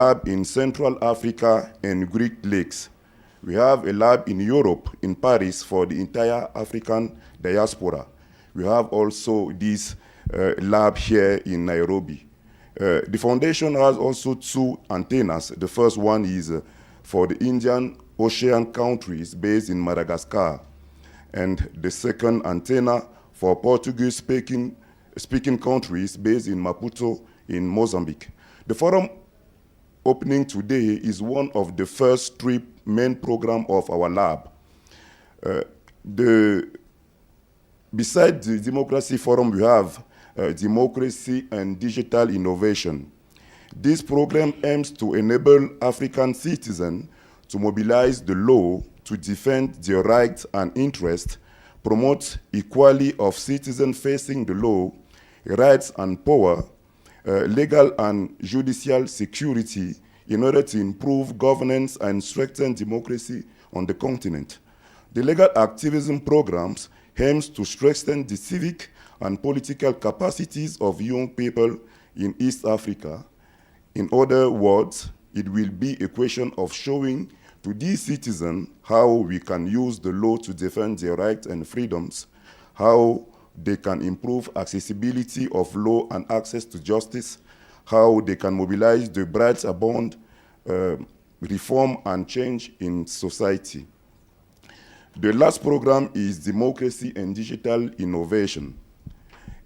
lab in Central Africa and Greek lakes. We have a lab in Europe, in Paris, for the entire African diaspora. We have also this lab here in Nairobi. The foundation has also two antennas. The first one is for the Indian Ocean countries based in Madagascar, and the second antenna for Portuguese-speaking countries based in Maputo in Mozambique. The forum opening today is one of the first three main programs of our lab. Besides the Democracy Forum, we have Democracy and Digital Innovation. This program aims to enable African citizens to mobilize the law to defend their rights and interests, promote equality of citizens facing the law, rights and power, legal and judicial security in order to improve governance and strengthen democracy on the continent. The legal activism programs aims to strengthen the civic and political capacities of young people in East Africa. In other words, it will be a question of showing to these citizens how we can use the law to defend their rights and freedoms, how they can improve accessibility of law and access to justice, how they can mobilize the rights-bound reform and change in society. The last program is Democracy and Digital Innovation.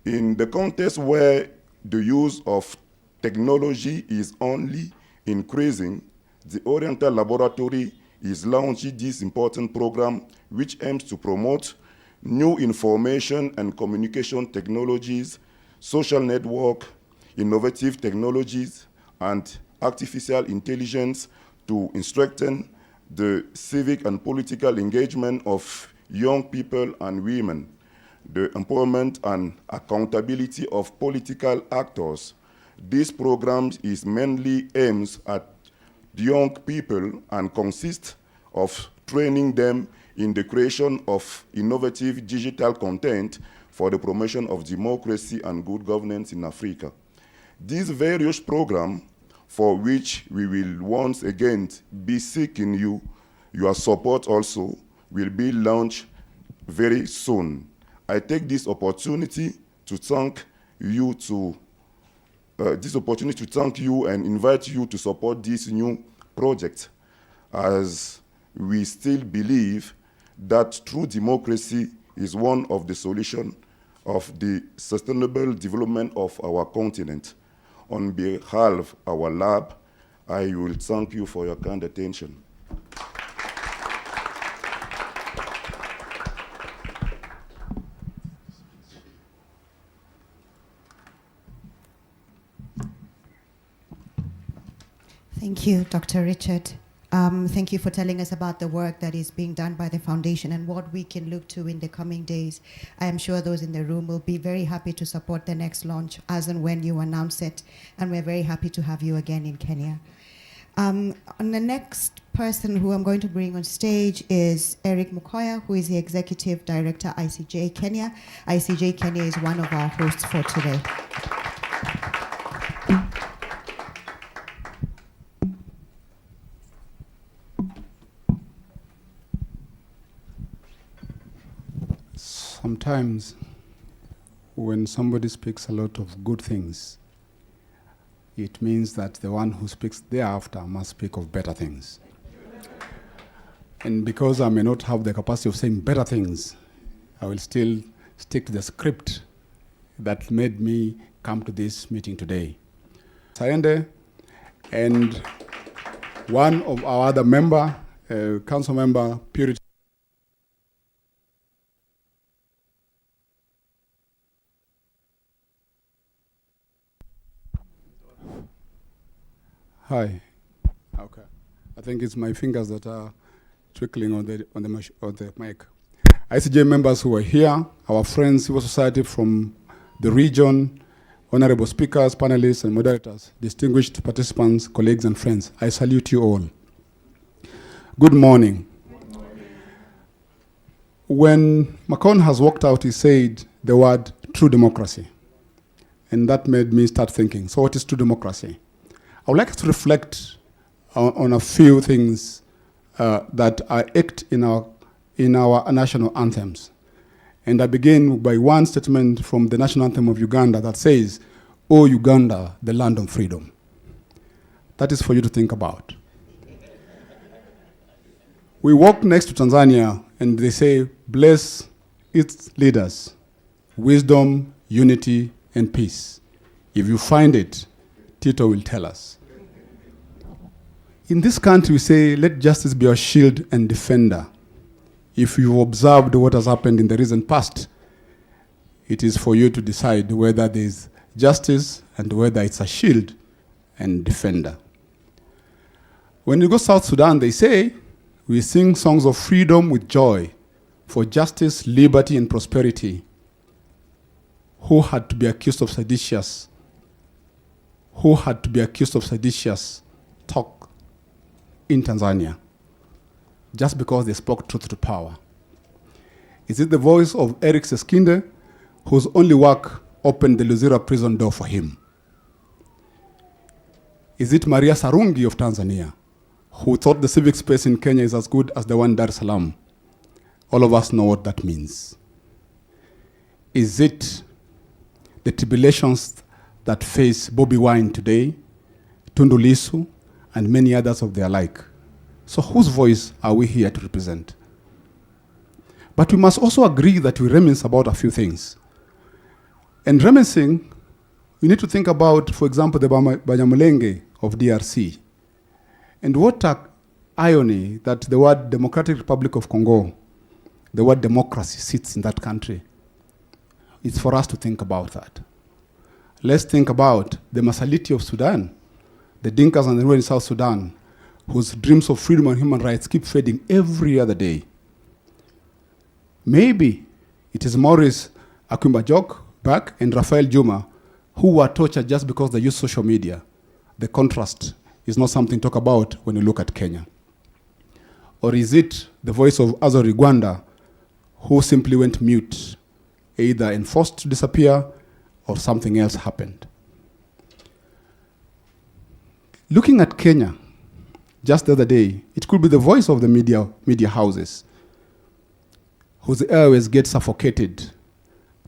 In the context where the use of technology is only increasing, the Oriental Laboratory is launching this important program which aims to promote new information and communication technologies, social network, innovative technologies, and artificial intelligence to strengthen the civic and political engagement of young people and women, the empowerment and accountability of political actors. This program is mainly aimed at young people and consists of training them in the creation of innovative digital content for the promotion of democracy and good governance in Africa. These various programs, for which we will once again be seeking your support also, will be launched very soon. I take this opportunity to thank you and invite you to support this new project, as we still believe that true democracy is one of the solutions of the sustainable development of our continent. On behalf of our lab, I will thank you for your kind attention. Thank you, Dr. Richard. Thank you for telling us about the work that is being done by the foundation and what we can look to in the coming days. I am sure those in the room will be very happy to support the next launch as and when you announce it, and we're very happy to have you again in Kenya. And the next person who I'm going to bring on stage is Eric Mukoya, who is the Executive Director, ICJ Kenya. ICJ Kenya is one of our hosts for today. Sometimes when somebody speaks a lot of good things, it means that the one who speaks thereafter must speak of better things. And because I may not have the capacity of saying better things, I will still stick to the script that made me come to this meeting today. Sayende and one of our other member, council member, Purity. Hi. Okay. I think it's my fingers that are trickling on the mic. ICJ members who are here, our friends, civil society from the region, honorable speakers, panelists, and moderators, distinguished participants, colleagues, and friends, I salute you all. Good morning. When Macron has walked out, he said the word true democracy. And that made me start thinking, so what is true democracy? I would like us to reflect on a few things that are acted in our national anthems. And I begin by one statement from the national anthem of Uganda that says, "O Uganda, the land of freedom." That is for you to think about. We walk next to Tanzania and they say, "Bless its leaders, wisdom, unity, and peace." If you find it, Tito will tell us. In this country, we say, "Let justice be our shield and defender." If you've observed what has happened in the recent past, it is for you to decide whether there is justice and whether it's a shield and defender. When you go South Sudan, they say, "We sing songs of freedom with joy, for justice, liberty, and prosperity." Who had to be accused of seditious? Who had to be accused of seditious talk in Tanzania just because they spoke truth to power? Is it the voice of Eric Seskinde, whose only work opened the Luzira prison door for him? Is it Maria Sarungi of Tanzania, who thought the civic space in Kenya is as good as the one in Dar es Salaam? All of us know what that means. Is it the tribulations that face Bobi Wine today, Tundu Lissu, and many others of their like? So whose voice are we here to represent? But we must also agree that we reminisce about a few things. And reminiscing, we need to think about, for example, the Banyamulenge of DRC. And what an irony that the word Democratic Republic of Congo, the word democracy, sits in that country. It's for us to think about that. Let's think about the Masaliti of Sudan, the Dinkas and the Nuer in South Sudan, whose dreams of freedom and human rights keep fading every other day. Maybe it is Maurice Akumbajok back and Rafael Juma who were tortured just because they use social media. The contrast is not something to talk about when you look at Kenya. Or is it the voice of Azori Gwanda who simply went mute, either enforced to disappear or something else happened? Looking at Kenya, just the other day, it could be the voice of the media houses whose airways get suffocated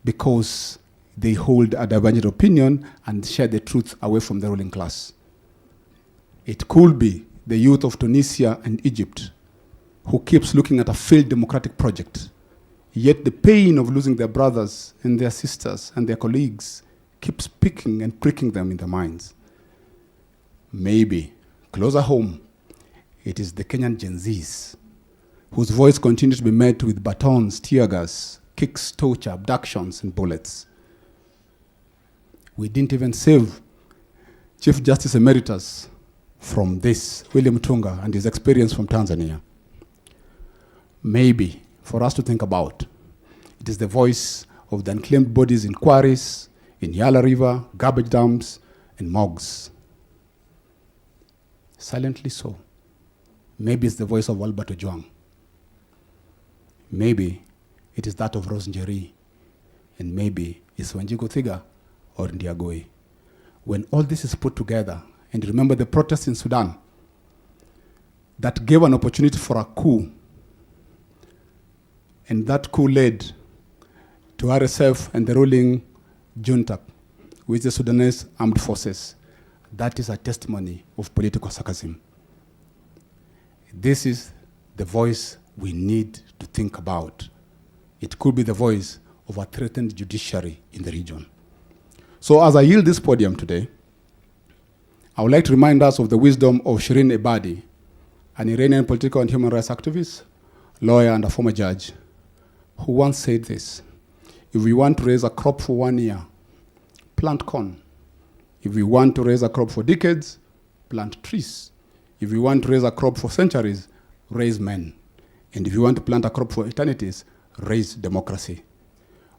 because they hold a divergent opinion and share the truth away from the ruling class. It could be the youth of Tunisia and Egypt who keeps looking at a failed democratic project, yet the pain of losing their brothers and their sisters and their colleagues keeps picking and pricking them in their minds. Maybe, closer home, it is the Kenyan Gen Zs whose voice continues to be met with batons, tear gas, kicks, torture, abductions, and bullets. We didn't even save Chief Justice Emeritus from this, William Tunga, and his experience from Tanzania. Maybe, for us to think about, it is the voice of the unclaimed bodies in quarries, in Yala River, garbage dumps, and morgues. Silently so. Maybe it's the voice of Albert Ojwang. Maybe it is that of Rose Njeri. And maybe it's Wanjiku Thiga or Ndiagoe. When all this is put together, and remember the protests in Sudan that gave an opportunity for a coup, and that coup led to RSF and the ruling junta, which is the Sudanese armed forces. That is a testimony of political sarcasm. This is the voice we need to think about. It could be the voice of a threatened judiciary in the region. So as I yield this podium today, I would like to remind us of the wisdom of Shirin Ebadi, an Iranian political and human rights activist, lawyer, and a former judge, who once said this: if we want to raise a crop for 1 year, plant corn. If we want to raise a crop for decades, plant trees. If we want to raise a crop for centuries, raise men. And if you want to plant a crop for eternities, raise democracy.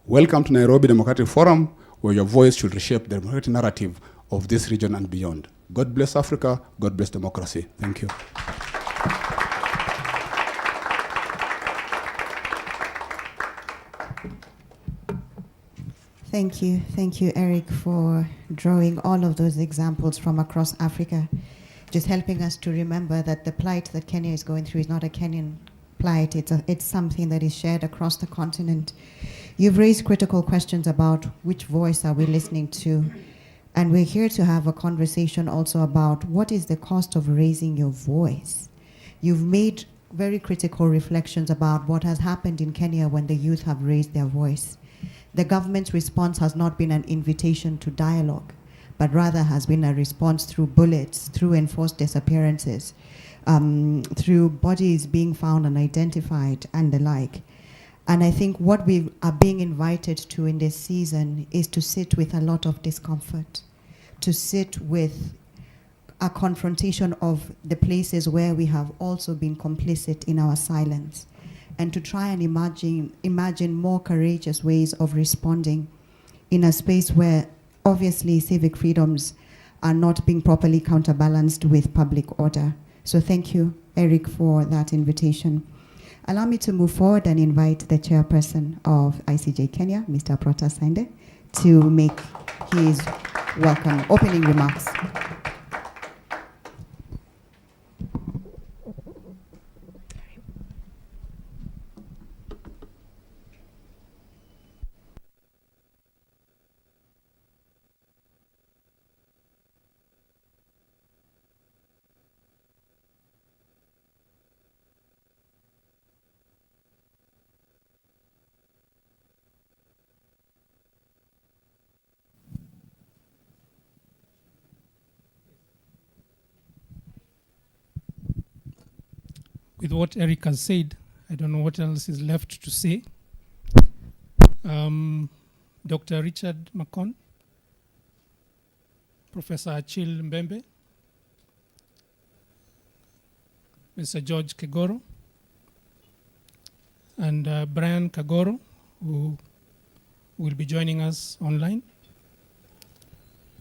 Welcome to Nairobi Democratic Forum, where your voice should reshape the democratic narrative of this region and beyond. God bless Africa. God bless democracy. Thank you. Thank you. Thank you, Eric, for drawing all of those examples from across Africa, just helping us to remember that the plight that Kenya is going through is not a Kenyan plight. It's something that is shared across the continent. You've raised critical questions about which voice are we listening to, and we're here to have a conversation also about what is the cost of raising your voice. You've made very critical reflections about what has happened in Kenya when the youth have raised their voice. The government's response has not been an invitation to dialogue, but rather has been a response through bullets, through enforced disappearances, through bodies being found and identified and the like. And I think what we are being invited to in this season is to sit with a lot of discomfort, to sit with a confrontation of the places where we have also been complicit in our silence, and to try and imagine more courageous ways of responding in a space where obviously civic freedoms are not being properly counterbalanced with public order. So thank you, Eric, for that invitation. Allow me to move forward and invite the chairperson of ICJ Kenya, Mr. Prota Sande, to make his welcome opening remarks. With what Eric has said, I don't know what else is left to say. Dr. Richard Makon, Professor Achille Mbembe, Mr. George Kegoro, and Brian Kagoro, who will be joining us online.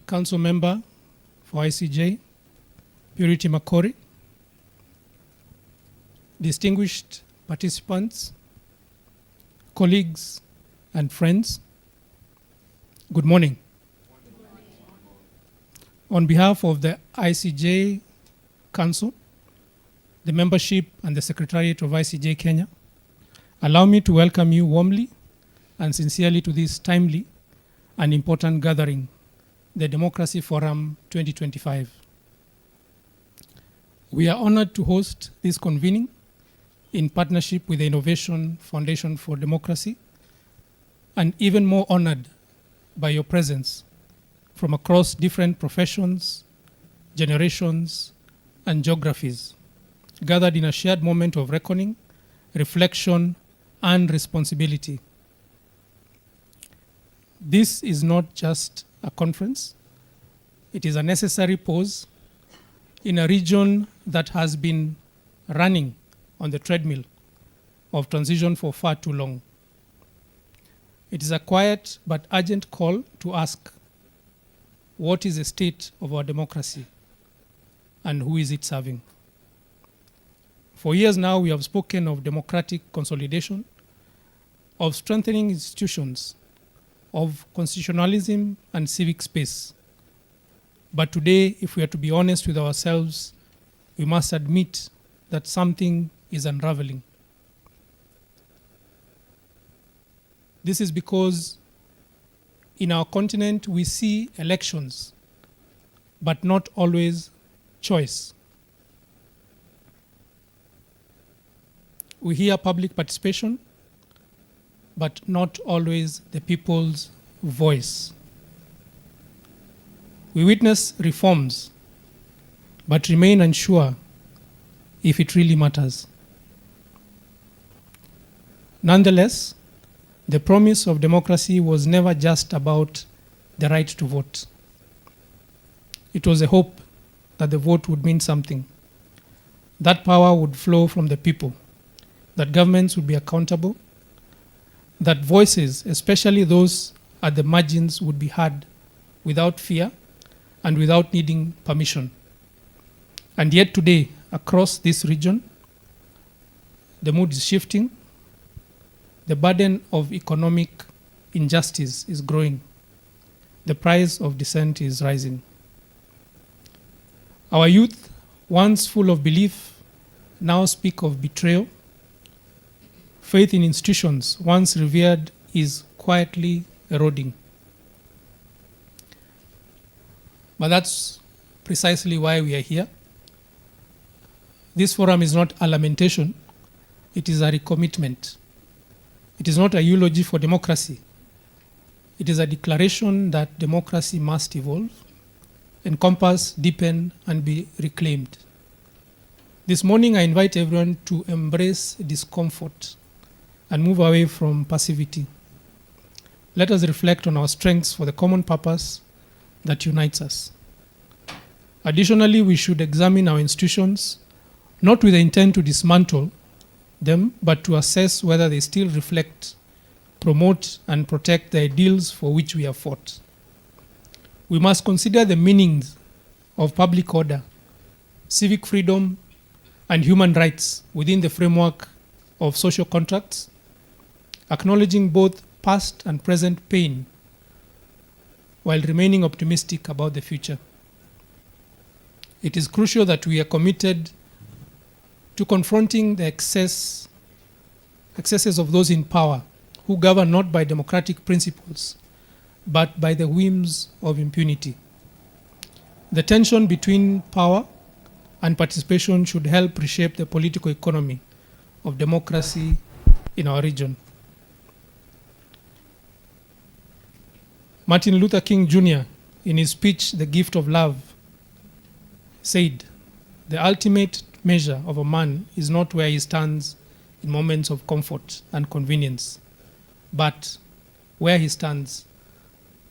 Council member for ICJ, Purity Makori, distinguished participants, colleagues, and friends, good morning. On behalf of the ICJ Council, the membership, and the Secretariat of ICJ Kenya, allow me to welcome you warmly and sincerely to this timely and important gathering, the Democracy Forum 2025. We are honored to host this convening in partnership with the Innovation Foundation for Democracy, and even more honored by your presence from across different professions, generations, and geographies, gathered in a shared moment of reckoning, reflection, and responsibility. This is not just a conference, it is a necessary pause in a region that has been running on the treadmill of transition for far too long. It is a quiet but urgent call to ask, what is the state of our democracy and who is it serving? For years now, we have spoken of democratic consolidation, of strengthening institutions, of constitutionalism and civic space. But today, if we are to be honest with ourselves, we must admit that something is unraveling. This is because in our continent we see elections, but not always choice. We hear public participation, but not always the people's voice. We witness reforms, but remain unsure if it really matters. Nonetheless, the promise of democracy was never just about the right to vote. It was a hope that the vote would mean something. That power would flow from the people, that governments would be accountable, that voices, especially those at the margins, would be heard without fear and without needing permission. And yet today, across this region, the mood is shifting. The burden of economic injustice is growing. The price of dissent is rising. Our youth, once full of belief, now speak of betrayal. Faith in institutions, once revered, is quietly eroding. But that's precisely why we are here. This forum is not a lamentation, it is a recommitment. It is not a eulogy for democracy. It is a declaration that democracy must evolve, encompass, deepen, and be reclaimed. This morning, I invite everyone to embrace discomfort and move away from passivity. Let us reflect on our strengths for the common purpose that unites us. Additionally, we should examine our institutions, not with the intent to dismantle them, but to assess whether they still reflect, promote, and protect the ideals for which we have fought. We must consider the meanings of public order, civic freedom, and human rights within the framework of social contracts, acknowledging both past and present pain while remaining optimistic about the future. It is crucial that we are committed to confronting the excesses of those in power who govern not by democratic principles, but by the whims of impunity. The tension between power and participation should help reshape the political economy of democracy in our region. Martin Luther King Jr., in his speech, The Gift of Love, said, "The ultimate measure of a man is not where he stands in moments of comfort and convenience, but where he stands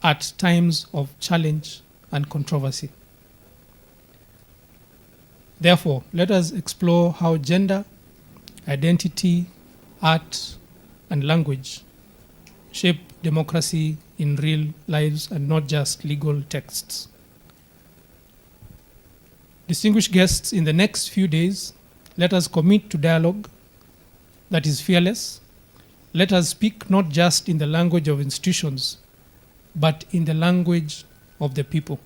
at times of challenge and controversy." Therefore, let us explore how gender, identity, art, and language shape democracy in real lives and not just legal texts. Distinguished guests, in the next few days, let us commit to dialogue that is fearless. Let us speak not just in the language of institutions, but in the language of the people.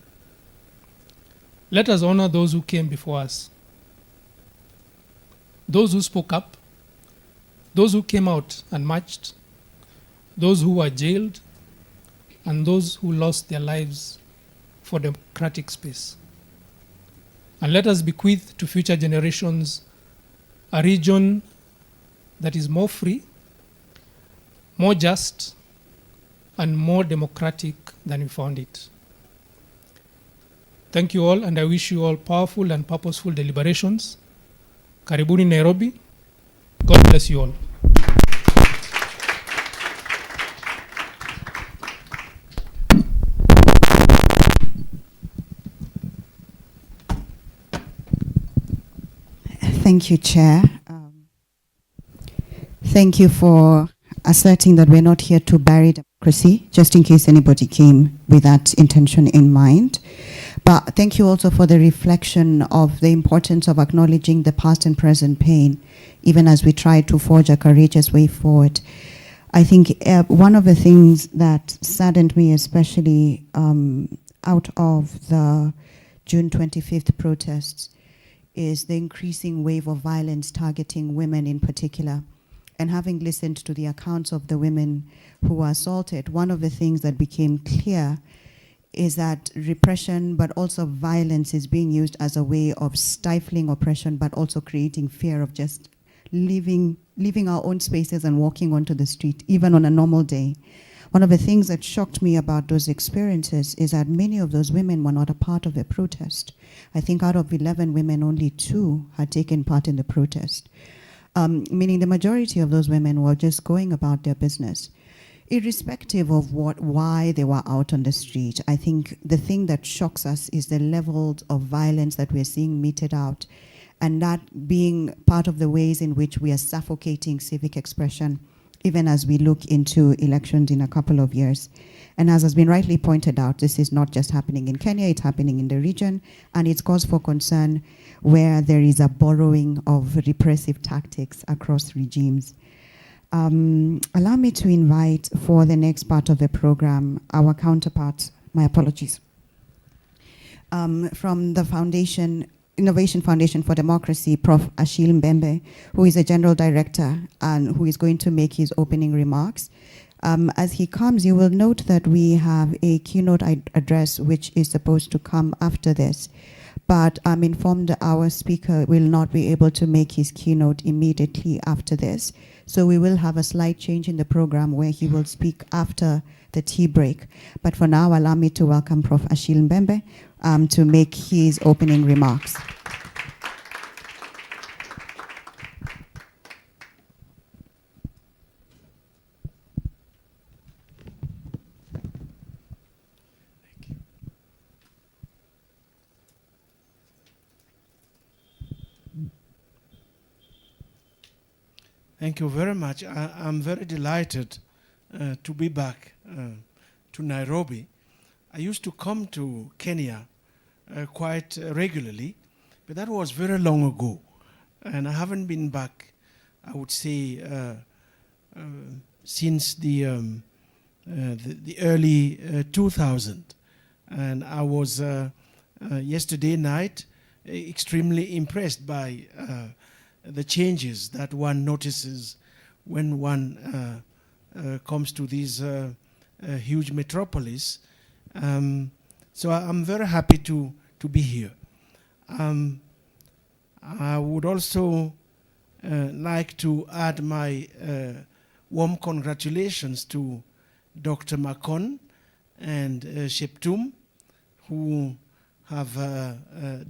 Let us honor those who came before us, those who spoke up, those who came out and marched, those who were jailed, and those who lost their lives for democratic space. And let us bequeath to future generations a region that is more free, more just, and more democratic than we found it. Thank you all, and I wish you all powerful and purposeful deliberations. Karibuni Nairobi. God bless you all. Thank you, Chair. Thank you for asserting that we're not here to bury democracy, just in case anybody came with that intention in mind. But thank you also for the reflection of the importance of acknowledging the past and present pain, even as we try to forge a courageous way forward. I think one of the things that saddened me, especially out of the June 25th protests, is the increasing wave of violence targeting women in particular. And having listened to the accounts of the women who were assaulted, one of the things that became clear is that repression, but also violence, is being used as a way of stifling oppression, but also creating fear of just leaving our own spaces and walking onto the street, even on a normal day. One of the things that shocked me about those experiences is that many of those women were not a part of the protest. I think out of 11 women, only 2 had taken part in the protest, meaning the majority of those women were just going about their business. Irrespective of why they were out on the street, I think the thing that shocks us is the levels of violence that we're seeing meted out, and that being part of the ways in which we are suffocating civic expression, even as we look into elections in a couple of years. And as has been rightly pointed out, this is not just happening in Kenya, it's happening in the region, and it's cause for concern where there is a borrowing of repressive tactics across regimes. Allow me to invite for the next part of the program our counterpart, my apologies, from the Innovation Foundation for Democracy, Prof. Achille Mbembe, who is a general director and who is going to make his opening remarks. As he comes, you will note that we have a keynote address which is supposed to come after this. But I'm informed that our speaker will not be able to make his keynote immediately after this. So we will have a slight change in the program where he will speak after the tea break. But for now, allow me to welcome Prof. Achille Mbembe to make his opening remarks. Thank you very much. I'm very delighted to be back to Nairobi. I used to come to Kenya quite regularly, but that was very long ago. And I haven't been back, I would say, since the early 2000. And I was yesterday night extremely impressed by the changes that one notices when one comes to these huge metropolis. So I'm very happy to be here. I would also like to add my warm congratulations to Dr. Makon and Sheptum, who have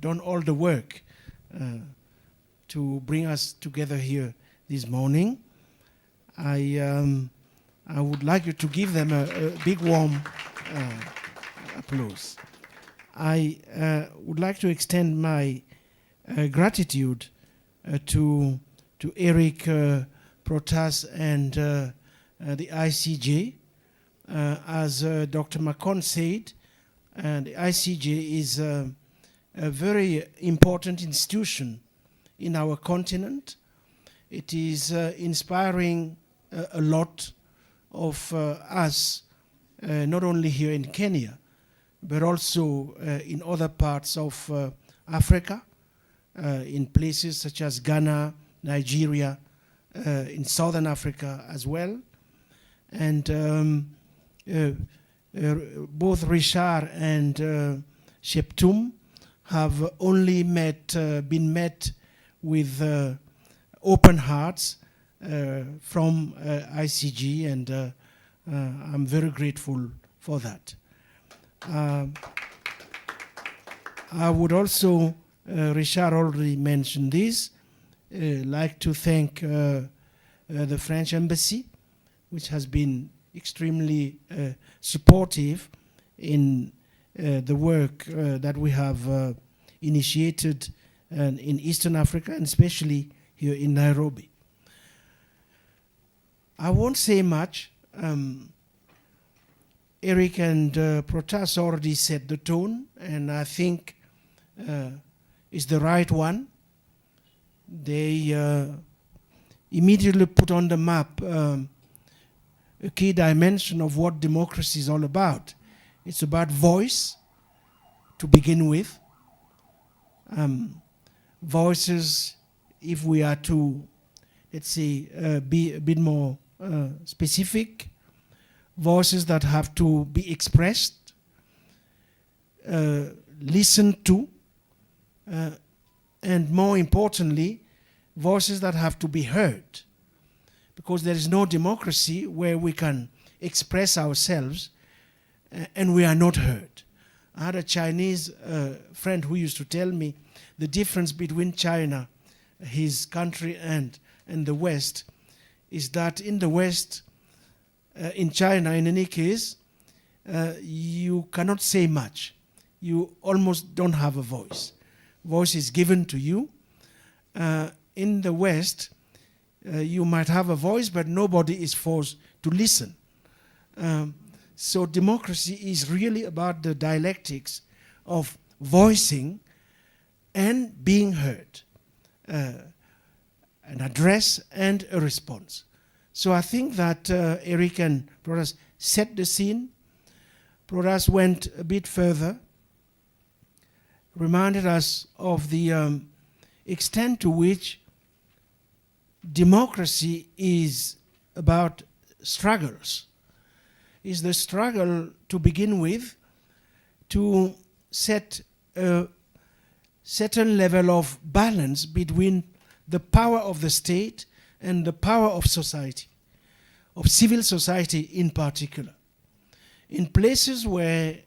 done all the work to bring us together here this morning. I would like you to give them a big warm applause. I would like to extend my gratitude to Eric Protas and the ICJ. As Dr. Makon said, the ICJ is a very important institution in our continent. It is inspiring a lot of us, not only here in Kenya, but also in other parts of Africa, in places such as Ghana, Nigeria, in Southern Africa as well. And both Richard and Sheptum have only been met with open hearts from ICG, and I'm very grateful for that. I would also, Richard already mentioned this, like to thank the French Embassy, which has been extremely supportive in the work that we have initiated in Eastern Africa, and especially here in Nairobi. I won't say much. Eric and Protas already set the tone, and I think it's the right one. They immediately put on the map a key dimension of what democracy is all about. It's about voice, to begin with. Voices, if we are to, let's say, be a bit more specific, voices that have to be expressed, listened to, and more importantly, voices that have to be heard. Because there is no democracy where we can express ourselves and we are not heard. I had a Chinese friend who used to tell me the difference between China, his country, and the West is that in the West, in China in any case, you cannot say much. You almost don't have a voice. Voice is given to you. In the West, you might have a voice, but nobody is forced to listen. So democracy is really about the dialectics of voicing and being heard, an address and a response. So I think that Eric and Protas set the scene. Protas went a bit further, reminded us of the extent to which democracy is about struggles. Is the struggle to begin with to set a certain level of balance between the power of the state and the power of society, of civil society in particular. In places where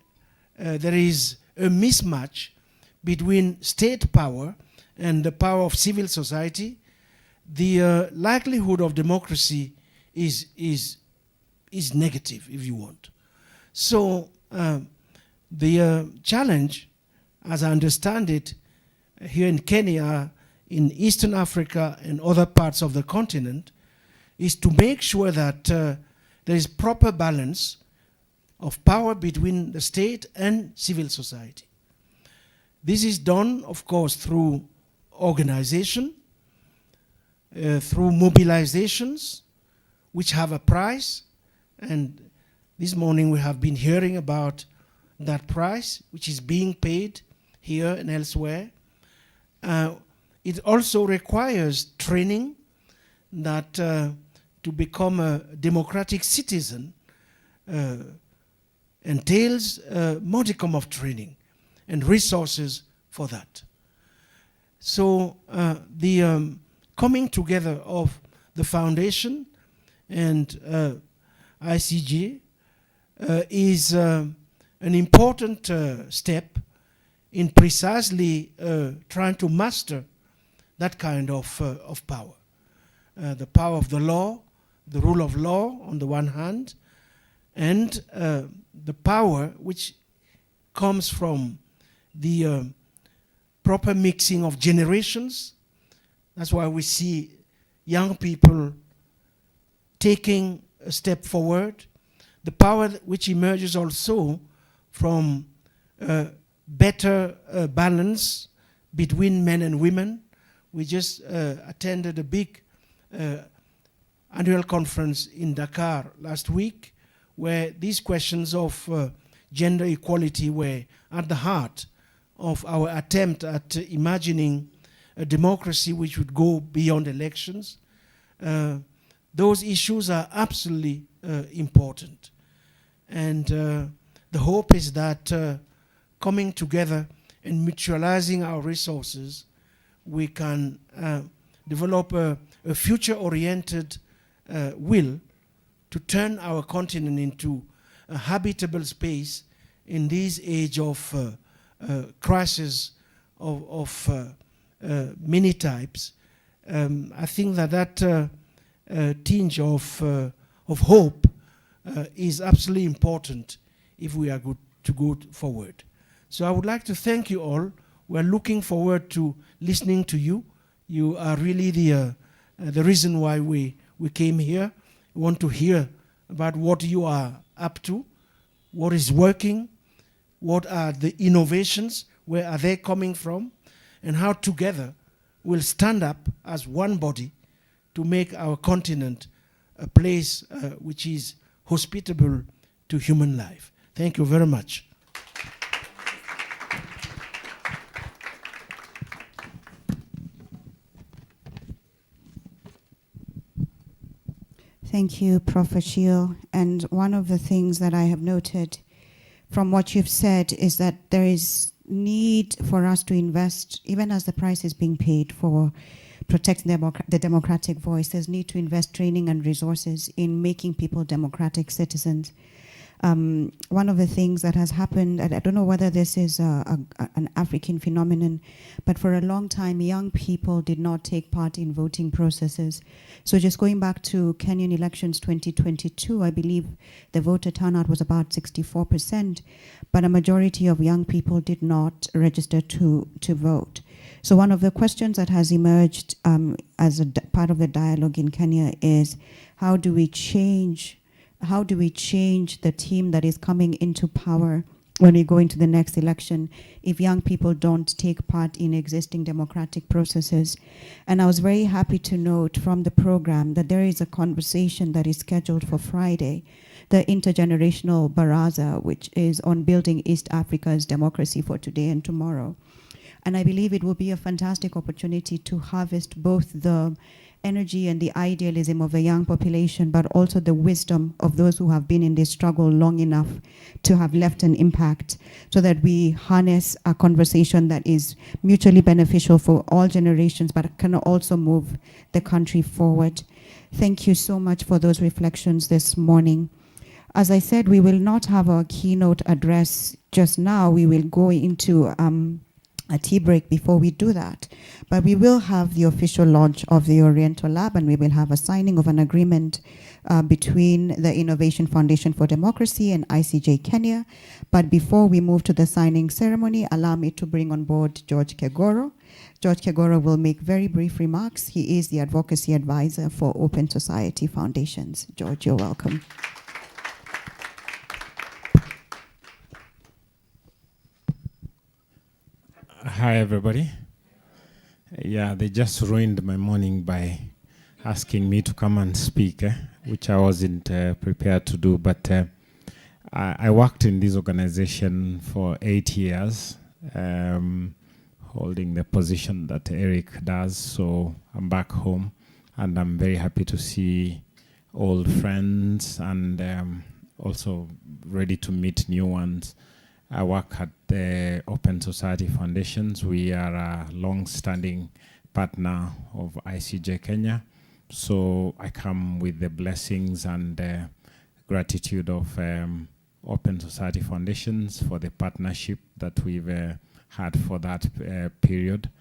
there is a mismatch between state power and the power of civil society, the likelihood of democracy is negative, if you want. So the challenge, as I understand it, here in Kenya, in Eastern Africa and other parts of the continent, is to make sure that there is proper balance of power between the state and civil society. This is done, of course, through organization, through mobilizations, which have a price. And this morning we have been hearing about that price, which is being paid here and elsewhere. It also requires training that to become a democratic citizen entails a modicum of training and resources for that. So the coming together of the foundation and ICJ is an important step in precisely trying to master that kind of power. The power of the law, the rule of law on the one hand, and the power which comes from the proper mixing of generations. That's why we see young people taking a step forward. The power which emerges also from better balance between men and women. We just attended a big annual conference in Dakar last week, where these questions of gender equality were at the heart of our attempt at imagining a democracy which would go beyond elections. Those issues are absolutely important. And the hope is that coming together and mutualizing our resources, we can develop a future-oriented will to turn our continent into a habitable space in this age of crisis of many types. I think that tinge of hope is absolutely important if we are to go forward. So I would like to thank you all. We're looking forward to listening to you. You are really the reason why we came here. We want to hear about what you are up to, what is working, what are the innovations, where are they coming from, and how together we'll stand up as one body to make our continent a place which is hospitable to human life. Thank you very much. Thank you, Prof. Achille. And one of the things that I have noted from what you've said is that there is need for us to invest, even as the price is being paid for protecting the democratic voice, there's need to invest training and resources in making people democratic citizens. One of the things that has happened, and I don't know whether this is an African phenomenon, but for a long time, young people did not take part in voting processes. So just going back to Kenyan elections 2022, I believe the voter turnout was about 64%, but a majority of young people did not register to vote. So one of the questions that has emerged as a part of the dialogue in Kenya is, how do we change the team that is coming into power when we go into the next election if young people don't take part in existing democratic processes. And I was very happy to note from the program that there is a conversation that is scheduled for Friday, the Intergenerational Baraza, which is on building East Africa's democracy for today and tomorrow. And I believe it will be a fantastic opportunity to harvest both the energy and the idealism of the young population, but also the wisdom of those who have been in this struggle long enough to have left an impact, so that we harness a conversation that is mutually beneficial for all generations, but can also move the country forward. Thank you so much for those reflections this morning. As I said, we will not have our keynote address just now. We will go into a tea break before we do that. But we will have the official launch of the Oriental Lab, and we will have a signing of an agreement between the Innovation Foundation for Democracy and ICJ Kenya. But before we move to the signing ceremony, allow me to bring on board George Kegoro. George Kegoro will make very brief remarks. He is the Advocacy Advisor for Open Society Foundations. George, you're welcome. Hi, everybody. Yeah, they just ruined my morning by asking me to come and speak, which I wasn't prepared to do. But I worked in this organization for 8 years, holding the position that Eric does. So I'm back home, and I'm very happy to see old friends and also ready to meet new ones. I work at the Open Society Foundations. We are a long-standing partner of ICJ Kenya. So I come with the blessings and gratitude of Open Society Foundations for the partnership that we've had for that period.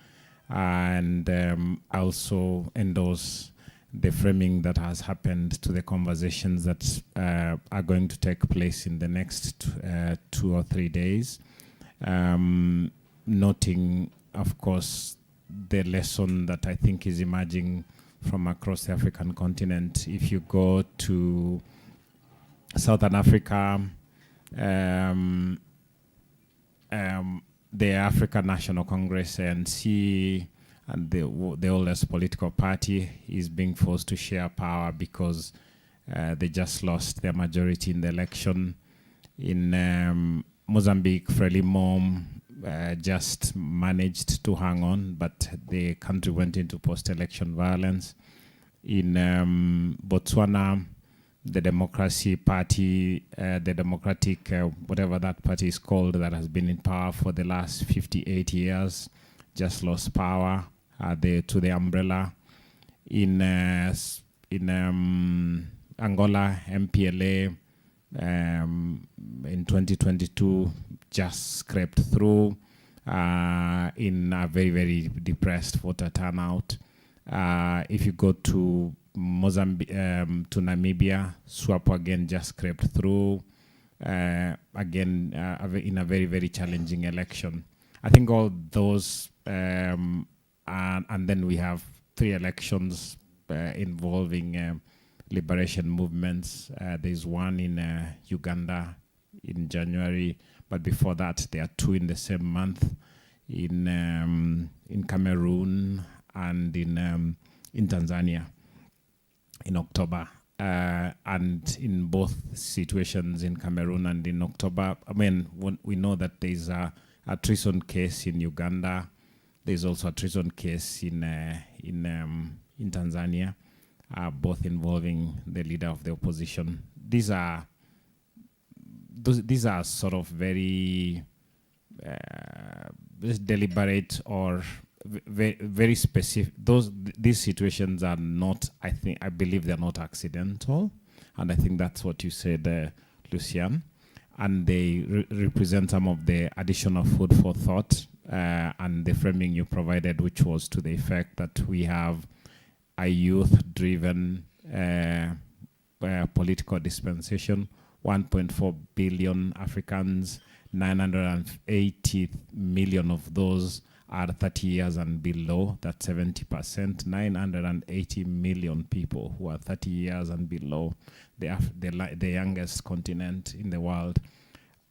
And I also endorse the framing that has happened to the conversations that are going to take place in the next 2 or 3 days. Noting, of course, the lesson that I think is emerging from across the African continent. If you go to Southern Africa, the African National Congress, ANC, and the oldest political party, is being forced to share power because they just lost their majority in the election. In Mozambique, Frelimo just managed to hang on, but the country went into post-election violence. In Botswana, the Democracy Party, the Democratic, whatever that party is called, that has been in power for the last 58 years, just lost power to the umbrella. In Angola, MPLA in 2022 just scraped through in a very, very depressed voter turnout. If you go to Mozambique, to Namibia, SWAPO again just scraped through, again in a very, very challenging election. I think all those, and then we have 3 elections involving liberation movements. There's one in Uganda in January, but before that there are 2 in the same month in Cameroon and in Tanzania in October. And in both situations, in Cameroon and in October, I mean, we know that there's a treason case in Uganda. There's also a treason case in Tanzania, both involving the leader of the opposition. These are sort of very deliberate or very, very specific. These situations are not, I believe they're not accidental. And I think that's what you said, Lucian. And they represent some of the additional food for thought and the framing you provided, which was to the effect that we have a youth-driven political dispensation, 1.4 billion Africans, 980 million of those are 30 years and below. That's 70%. 980 million people who are 30 years and below, the youngest continent in the world.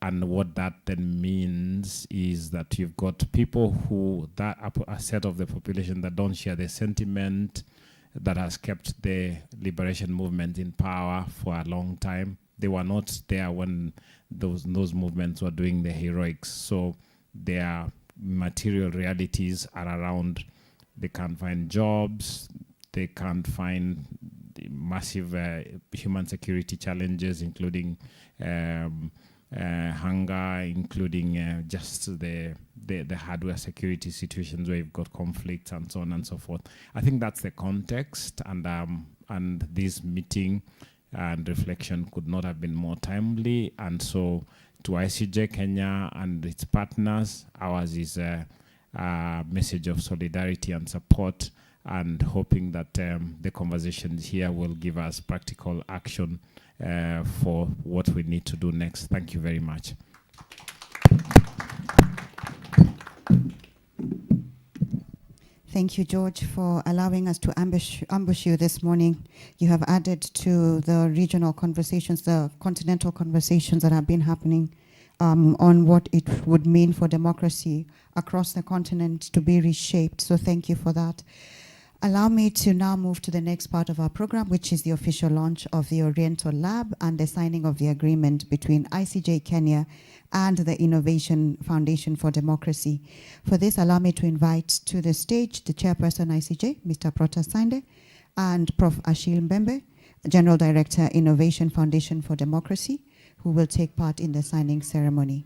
And what that then means is that you've got people who, that a set of the population that don't share the sentiment that has kept the liberation movement in power for a long time. They were not there when those movements were doing the heroics. So their material realities are around, they can't find jobs, they can't find the massive human security challenges, including hunger, including just the hardware security situations where you've got conflicts and so on and so forth. I think that's the context, and this meeting and reflection could not have been more timely. And so to ICJ Kenya and its partners, ours is a message of solidarity and support, and hoping that the conversations here will give us practical action for what we need to do next. Thank you very much. Thank you, George, for allowing us to ambush you this morning. You have added to the regional conversations, the continental conversations that have been happening on what it would mean for democracy across the continent to be reshaped. So thank you for that. Allow me to now move to the next part of our program, which is the official launch of the Oriental Lab and the signing of the agreement between ICJ Kenya and the Innovation Foundation for Democracy. For this, allow me to invite to the stage the chairperson ICJ, Mr. Prota Sande, and Prof. Achille Mbembe, General Director, Innovation Foundation for Democracy, who will take part in the signing ceremony.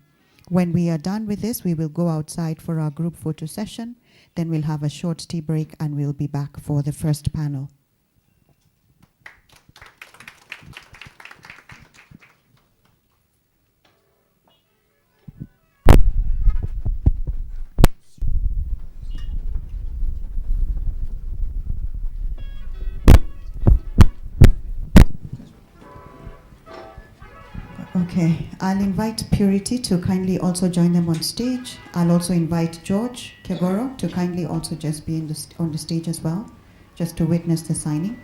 When we are done with this, we will go outside for our group photo session. Then we'll have a short tea break and we'll be back for the first panel. Okay, I'll invite Purity to kindly also join them on stage. I'll also invite George Kegoro to kindly also just be on the stage as well, just to witness the signing.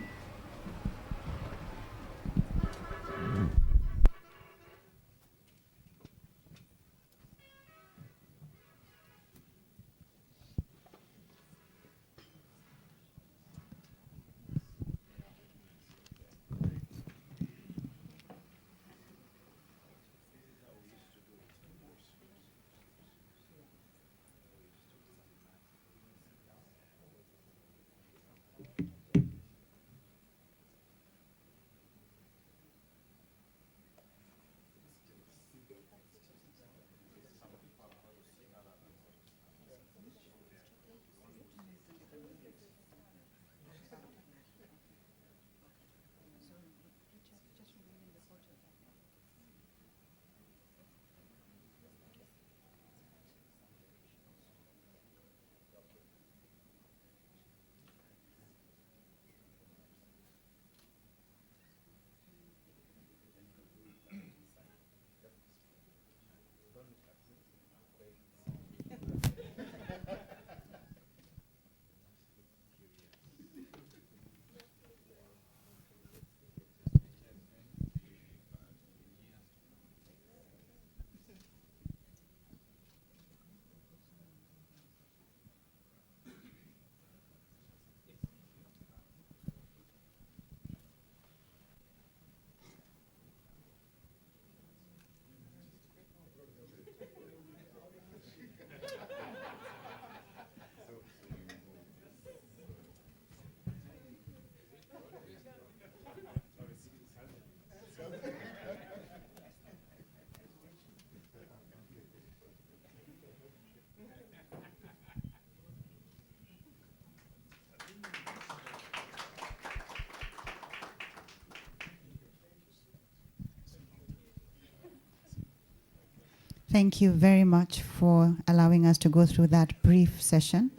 Thank you very much for allowing us to go through that brief session.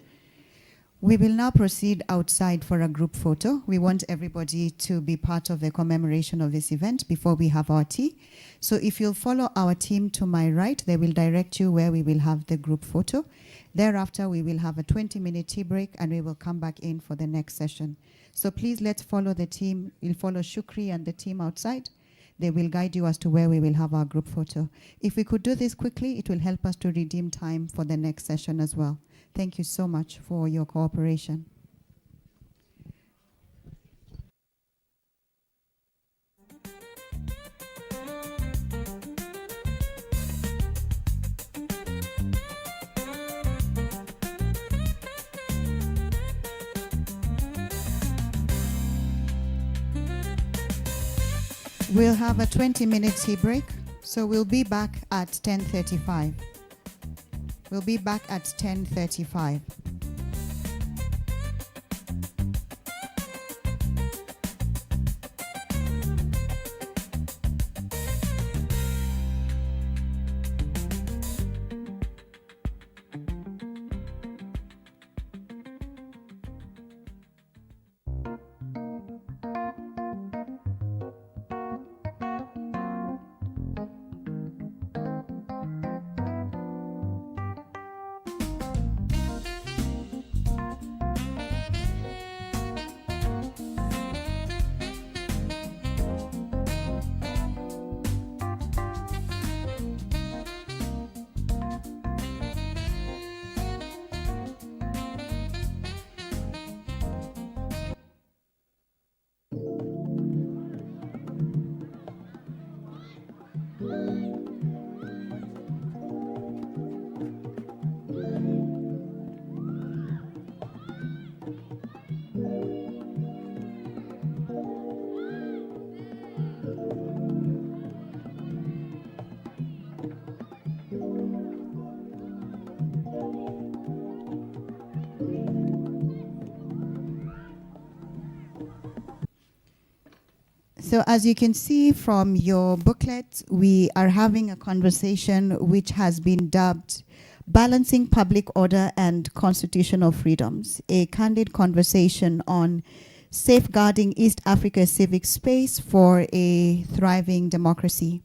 We will now proceed outside for a group photo. We want everybody to be part of the commemoration of this event before we have our tea. So if you'll follow our team to my right, they will direct you where we will have the group photo. Thereafter, we will have a 20-minute tea break and we will come back in for the next session. So please let's follow the team. We'll follow Shukri and the team outside. They will guide you as to where we will have our group photo. If we could do this quickly, it will help us to redeem time for the next session as well. Thank you so much for your cooperation. We'll have a 20-minute tea break, so we'll be back at 10:35. We'll be back at 10:35. So as you can see from your booklet, we are having a conversation which has been dubbed Balancing Public Order and Constitutional Freedoms, a candid conversation on safeguarding East Africa's civic space for a thriving democracy.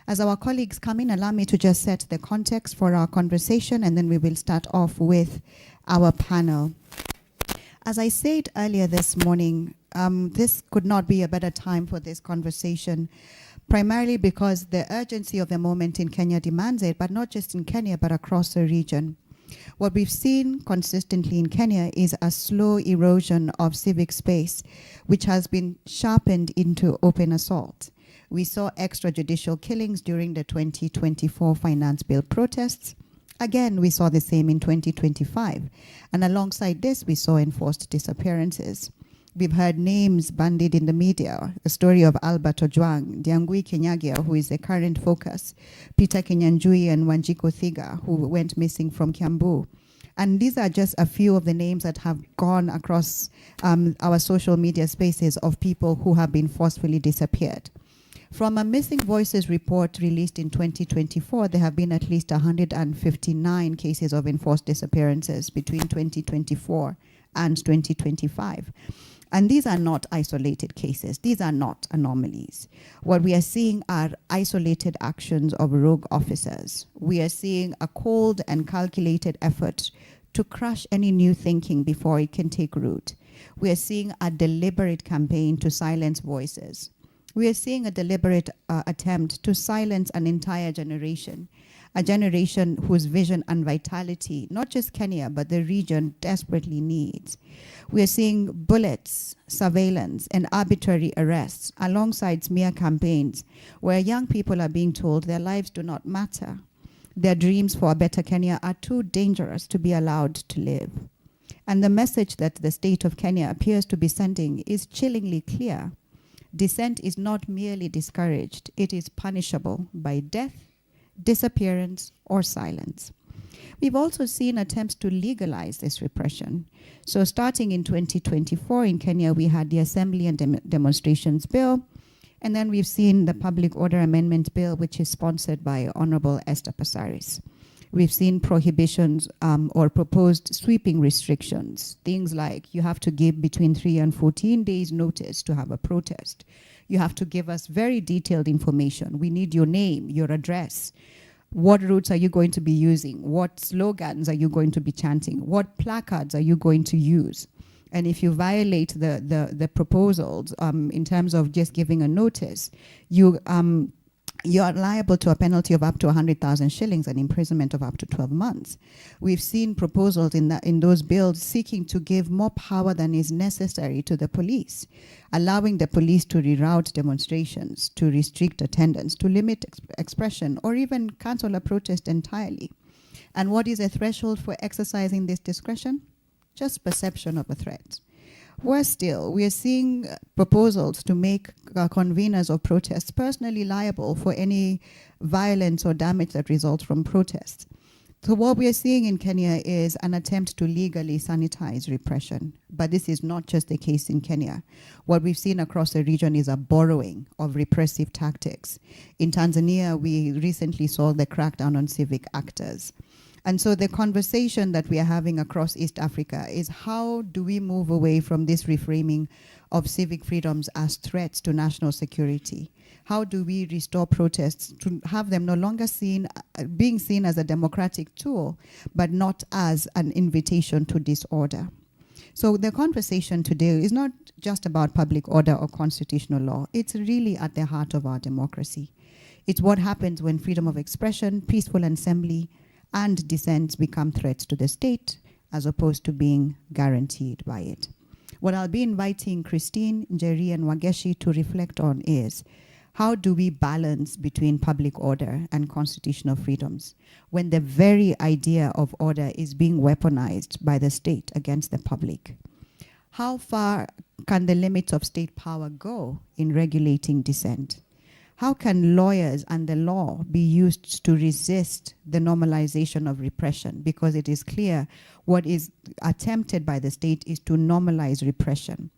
As our colleagues come in, allow me to just set the context for our conversation, and then we will start off with our panel. As I said earlier this morning, this could not be a better time for this conversation, primarily because the urgency of the moment in Kenya demands it, but not just in Kenya, but across the region. What we've seen consistently in Kenya is a slow erosion of civic space, which has been sharpened into open assault. We saw extrajudicial killings during the 2024 finance bill protests. Again, we saw the same in 2025. And alongside this, we saw enforced disappearances. We've heard names bandied in the media, the story of Albert Ojwang, Diangui Kenyagia, who is the current focus, Peter Kenyanjui and Wanjiko Thiga, who went missing from Kiambu. And these are just a few of the names that have gone across our social media spaces of people who have been forcefully disappeared. From a Missing Voices report released in 2024, there have been at least 159 cases of enforced disappearances between 2024 and 2025. And these are not isolated cases. These are not anomalies. What we are seeing are isolated actions of rogue officers. We are seeing a cold and calculated effort to crush any new thinking before it can take root. We are seeing a deliberate campaign to silence voices. We are seeing a deliberate attempt to silence an entire generation, a generation whose vision and vitality, not just Kenya, but the region desperately needs. We are seeing bullets, surveillance, and arbitrary arrests alongside smear campaigns where young people are being told their lives do not matter. Their dreams for a better Kenya are too dangerous to be allowed to live. And the message that the state of Kenya appears to be sending is chillingly clear. Dissent is not merely discouraged, it is punishable by death, disappearance, or silence. We've also seen attempts to legalize this repression. So starting in 2024 in Kenya, we had the Assembly and Demonstrations Bill, and then we've seen the Public Order Amendment Bill, which is sponsored by Honorable Esther Passaris. We've seen prohibitions or proposed sweeping restrictions, things like you have to give between 3 and 14 days notice to have a protest. You have to give us very detailed information. We need your name, your address. What routes are you going to be using? What slogans are you going to be chanting? What placards are you going to use? And if you violate the proposals in terms of just giving a notice, you are liable to a penalty of up to 100,000 shillings and imprisonment of up to 12 months. We've seen proposals in those bills seeking to give more power than is necessary to the police, allowing the police to reroute demonstrations, to restrict attendance, to limit expression, or even cancel a protest entirely. And what is a threshold for exercising this discretion? Just perception of a threat. Worse still, we are seeing proposals to make conveners of protests personally liable for any violence or damage that results from protests. So what we are seeing in Kenya is an attempt to legally sanitize repression. But this is not just the case in Kenya. What we've seen across the region is a borrowing of repressive tactics. In Tanzania, we recently saw the crackdown on civic actors. And so the conversation that we are having across East Africa is how do we move away from this reframing of civic freedoms as threats to national security? How do we restore protests to have them no longer being seen as a democratic tool, but not as an invitation to disorder? So the conversation today is not just about public order or constitutional law. It's really at the heart of our democracy. It's what happens when freedom of expression, peaceful assembly, and dissent become threats to the state as opposed to being guaranteed by it. What I'll be inviting Christine, Njeri, and Wageshi to reflect on is how do we balance between public order and constitutional freedoms when the very idea of order is being weaponized by the state against the public? How far can the limits of state power go in regulating dissent? How can lawyers and the law be used to resist the normalization of repression? Because it is clear what is attempted by the state is to normalize repression.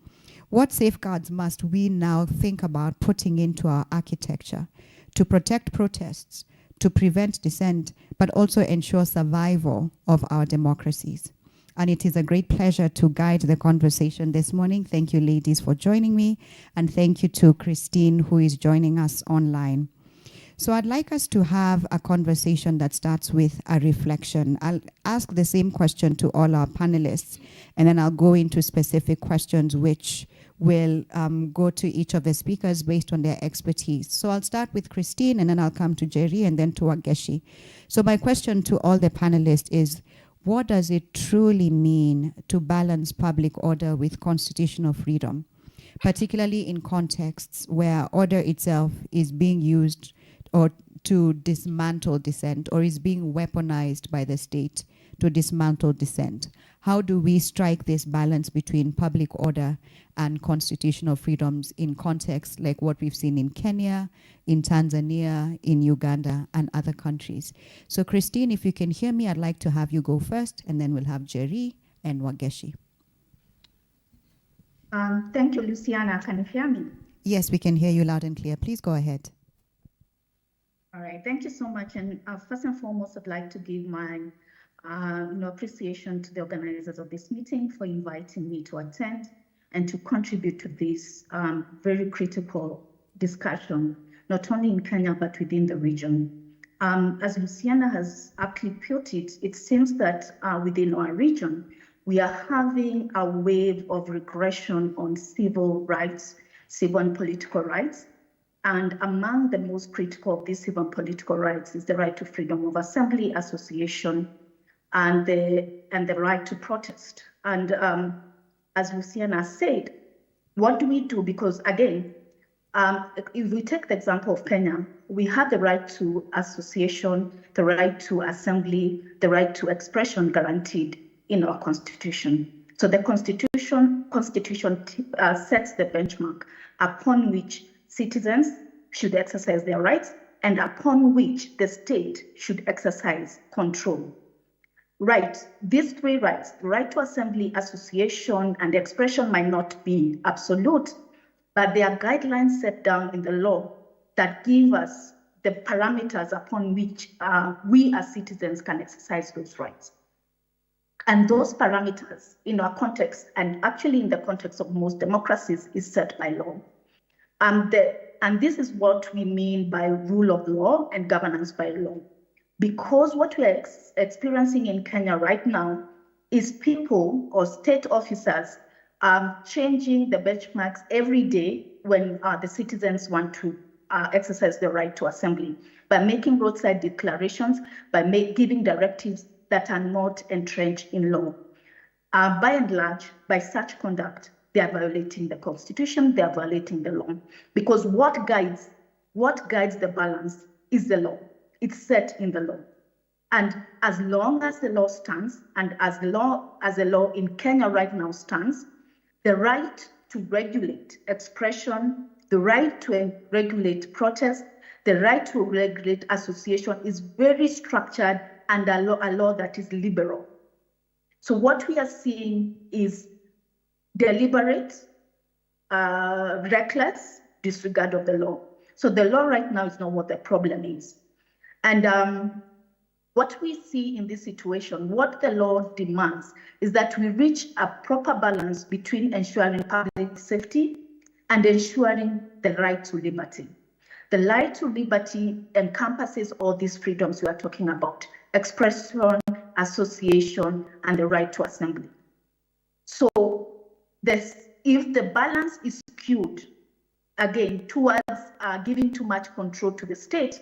What safeguards must we now think about putting into our architecture to protect protests, to prevent dissent, but also ensure survival of our democracies? And it is a great pleasure to guide the conversation this morning. Thank you, ladies, for joining me. And thank you to Christine, who is joining us online. So I'd like us to have a conversation that starts with a reflection. I'll ask the same question to all our panelists, and then I'll go into specific questions which will go to each of the speakers based on their expertise. So I'll start with Christine, and then I'll come to Jerry, and then to Wageshi. So my question to all the panelists is, what does it truly mean to balance public order with constitutional freedom, particularly in contexts where order itself is being used or to dismantle dissent, or is being weaponized by the state to dismantle dissent? How do we strike this balance between public order and constitutional freedoms in contexts like what we've seen in Kenya, in Tanzania, in Uganda, and other countries? So Christine, if you can hear me, I'd like to have you go first, and then we'll have Jerry and Wageshi. Thank you, Luciana. Can you hear me? Yes, we can hear you loud and clear. Please go ahead. All right, thank you so much. And first and foremost, I'd like to give my appreciation to the organizers of this meeting for inviting me to attend and to contribute to this very critical discussion, not only in Kenya, but within the region. As Luciana has aptly put it, it seems that within our region, we are having a wave of regression on civil rights, civil and political rights. And among the most critical of these civil and political rights is the right to freedom of assembly, association, and the right to protest. And as Luciana said, what do we do? Because again, if we take the example of Kenya, we have the right to association, the right to assembly, the right to expression guaranteed in our constitution. So the constitution sets the benchmark upon which citizens should exercise their rights and upon which the state should exercise control. Right, these three rights, the right to assembly, association, and expression might not be absolute, but there are guidelines set down in the law that give us the parameters upon which we as citizens can exercise those rights. And those parameters in our context, and actually in the context of most democracies, is set by law. And this is what we mean by rule of law and governance by law. Because what we are experiencing in Kenya right now is people or state officers changing the benchmarks every day when the citizens want to exercise the right to assembly, by making roadside declarations, by giving directives that are not entrenched in law. By and large, by such conduct, they are violating the Constitution, they are violating the law. Because what guides the balance is the law. It's set in the law. And as long as the law stands, and as the law in Kenya right now stands, the right to regulate expression, the right to regulate protest, the right to regulate association is very structured and a law that is liberal. So what we are seeing is deliberate, reckless disregard of the law. So the law right now is not what the problem is. And what we see in this situation, what the law demands is that we reach a proper balance between ensuring public safety and ensuring the right to liberty. The right to liberty encompasses all these freedoms we are talking about: expression, association, and the right to assembly. So if the balance is skewed, again, towards giving too much control to the state,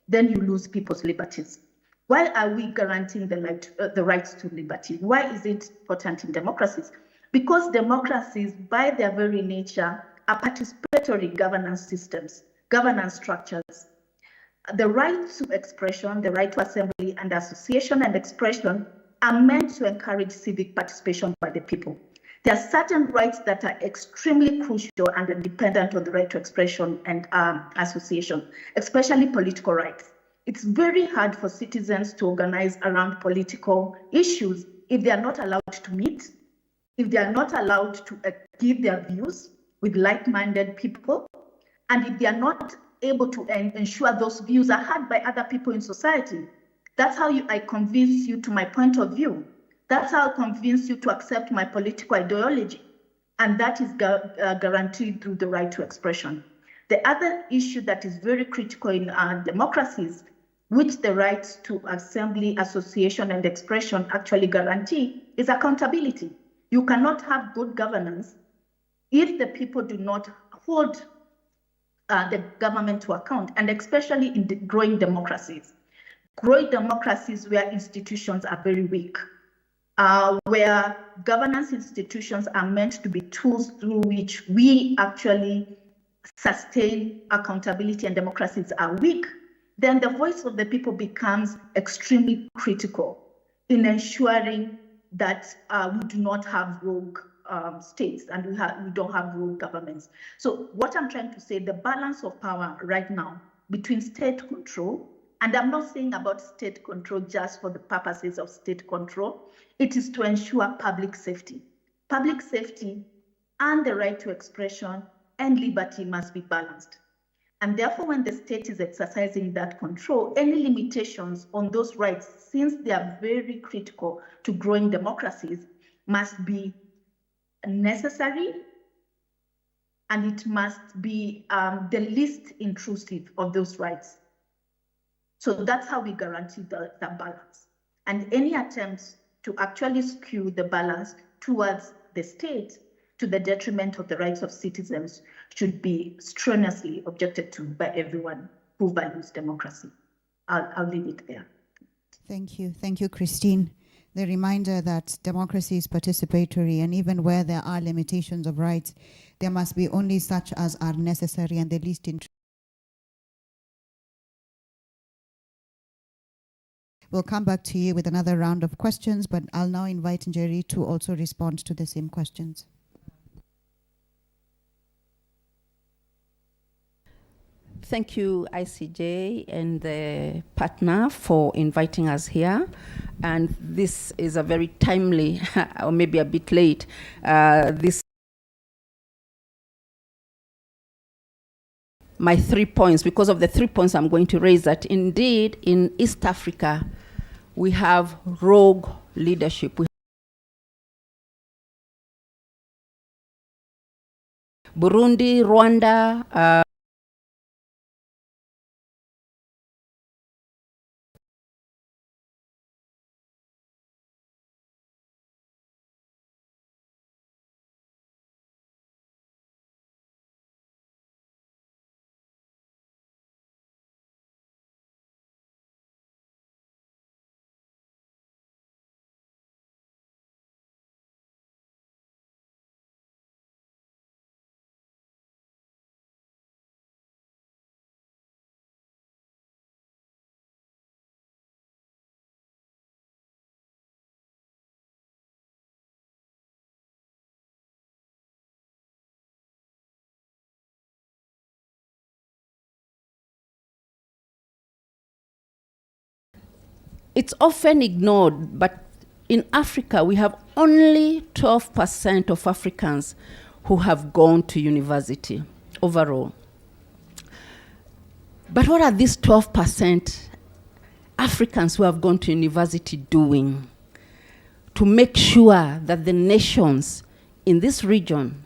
then you lose people's liberties. Why are we guaranteeing the rights to liberty? Why is it important in democracies? Because democracies, by their very nature, are participatory governance systems, governance structures. The right to expression, the right to assembly and association and expression are meant to encourage civic participation by the people. There are certain rights that are extremely crucial and are dependent on the right to expression and association, especially political rights. It's very hard for citizens to organize around political issues if they are not allowed to meet, if they are not allowed to give their views with like-minded people, and if they are not able to ensure those views are heard by other people in society. That's how I convince you to my point of view. That's how I convince you to accept my political ideology. And that is guaranteed through the right to expression. The other issue that is very critical in democracies, which the rights to assembly, association, and expression actually guarantee, is accountability. You cannot have good governance if the people do not hold the government to account, and especially in the growing democracies where institutions are very weak, where governance institutions are meant to be tools through which we actually sustain accountability, and democracies are weak, then the voice of the people becomes extremely critical in ensuring that we do not have rogue states and we don't have rogue governments. So what I'm trying to say, the balance of power right now between state control, and I'm not saying about state control just for the purposes of state control, it is to ensure public safety. Public safety and the right to expression and liberty must be balanced. And therefore, when the state is exercising that control, any limitations on those rights, since they are very critical to growing democracies, must be necessary, and it must be the least intrusive of those rights. So that's how we guarantee that balance. And any attempts to actually skew the balance towards the state to the detriment of the rights of citizens should be strenuously objected to by everyone who values democracy. I'll leave it there. Thank you. Thank you, Christine. The reminder that democracy is participatory, and even where there are limitations of rights, there must be only such as are necessary and the least intrusive. We'll come back to you with another round of questions, but I'll now invite Njeri to also respond to the same questions. Thank you, ICJ and the partner, for inviting us here. And this is a very timely, or maybe a bit late, my 3 points, because of the 3 points I'm going to raise, that indeed in East Africa, we have rogue leadership. Burundi, Rwanda, it's often ignored, but in Africa, we have only 12% of Africans who have gone to university overall. But what are these 12% Africans who have gone to university doing to make sure that the nations in this region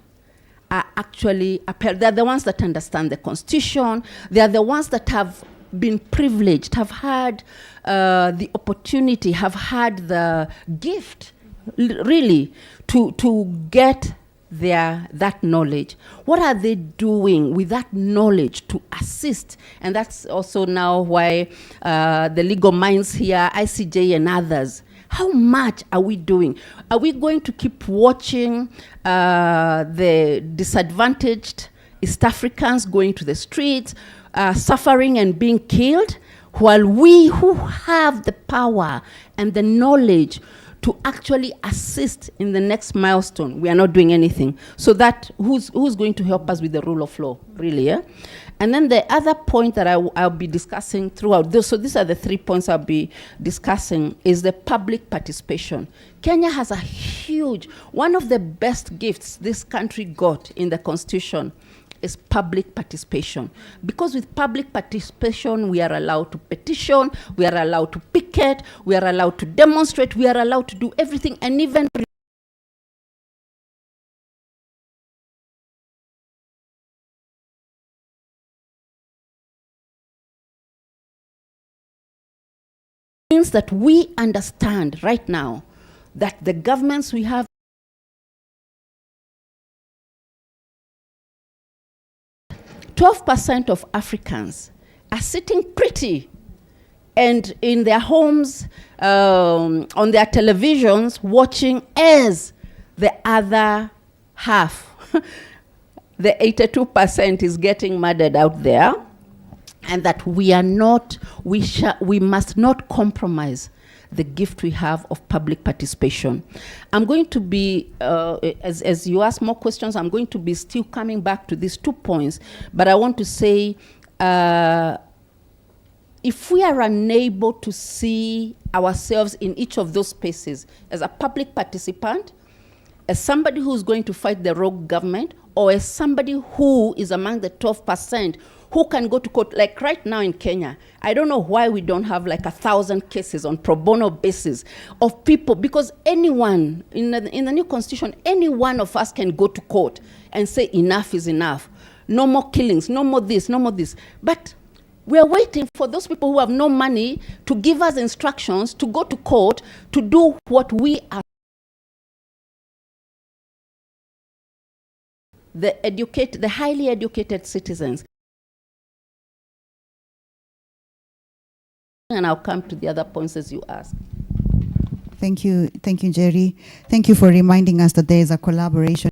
are actually upheld? They're the ones that understand the Constitution. They are the ones that have been privileged, have had the opportunity, have had the gift, really, to get that knowledge. What are they doing with that knowledge to assist? And that's also now why the legal minds here, ICJ and others, how much are we doing? Are we going to keep watching the disadvantaged East Africans going to the streets, suffering and being killed, while we who have the power and the knowledge to actually assist in the next milestone, we are not doing anything? So that who's going to help us with the rule of law, really? Yeah? And then the other point that I'll be discussing throughout this, so these are the 3 points I'll be discussing, is the public participation. Kenya has a huge, one of the best gifts this country got in the Constitution is public participation. Because with public participation, we are allowed to petition, we are allowed to picket, we are allowed to demonstrate, we are allowed to do everything, and even means that we understand right now that the governments we have 12% of Africans are sitting pretty and in their homes, on their televisions, watching as the other half, the 82%, is getting murdered out there, and that we must not compromise the gift we have of public participation. I'm going to be, as you ask more questions, I'm going to be still coming back to these 2 points, but I want to say, if we are unable to see ourselves in each of those spaces as a public participant, as somebody who's going to fight the rogue government, or as somebody who is among the 12% who can go to court, like right now in Kenya, I don't know why we don't have like 1,000 cases on pro bono basis of people, because anyone, in the new constitution, any one of us can go to court and say enough is enough. No more killings, no more this, no more this. But we are waiting for those people who have no money to give us instructions to go to court to do what we are. The highly educated citizens. And I'll come to the other points as you ask. Thank you, Jerry. Thank you for reminding us that there is a collaboration.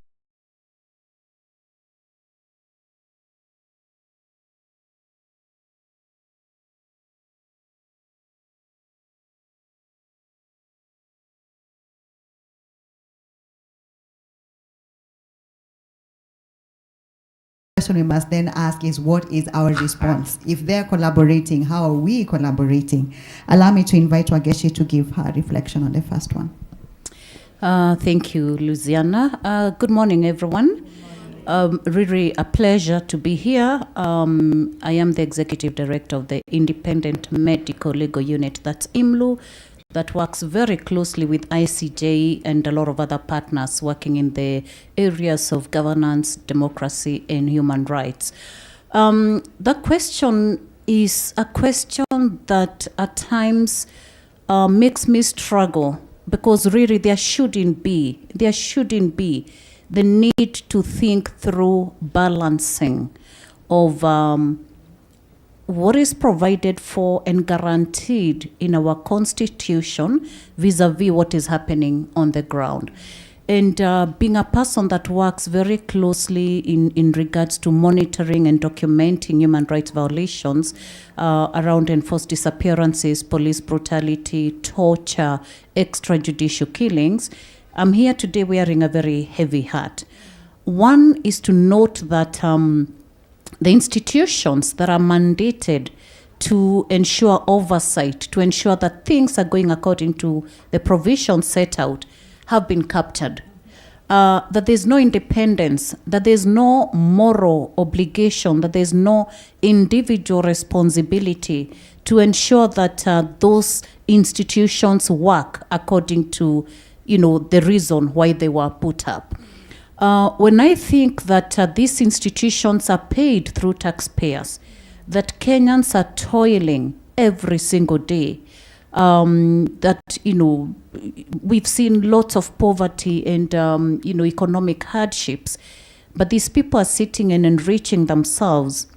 Question we must then ask is, what is our response? If they're collaborating, how are we collaborating? Allow me to invite Wageshi to give her reflection on the first one. Thank you, Luciana. Good morning, everyone. Really a pleasure to be here. I am the Executive Director of the Independent Medical Legal Unit, that's IMLU, that works very closely with ICJ and a lot of other partners working in the areas of governance, democracy, and human rights. The question is a question that at times makes me struggle, because really there shouldn't be the need to think through balancing of what is provided for and guaranteed in our constitution vis-a-vis what is happening on the ground. And being a person that works very closely in regards to monitoring and documenting human rights violations around enforced disappearances, police brutality, torture, extrajudicial killings, I'm here today wearing a very heavy hat. One is to note that the institutions that are mandated to ensure oversight, to ensure that things are going according to the provisions set out, have been captured. That there's no independence, that there's no moral obligation, that there's no individual responsibility to ensure that those institutions work according to, the reason why they were put up. When I think that these institutions are paid through taxpayers, that Kenyans are toiling every single day, that, we've seen lots of poverty and, economic hardships, but these people are sitting and enriching themselves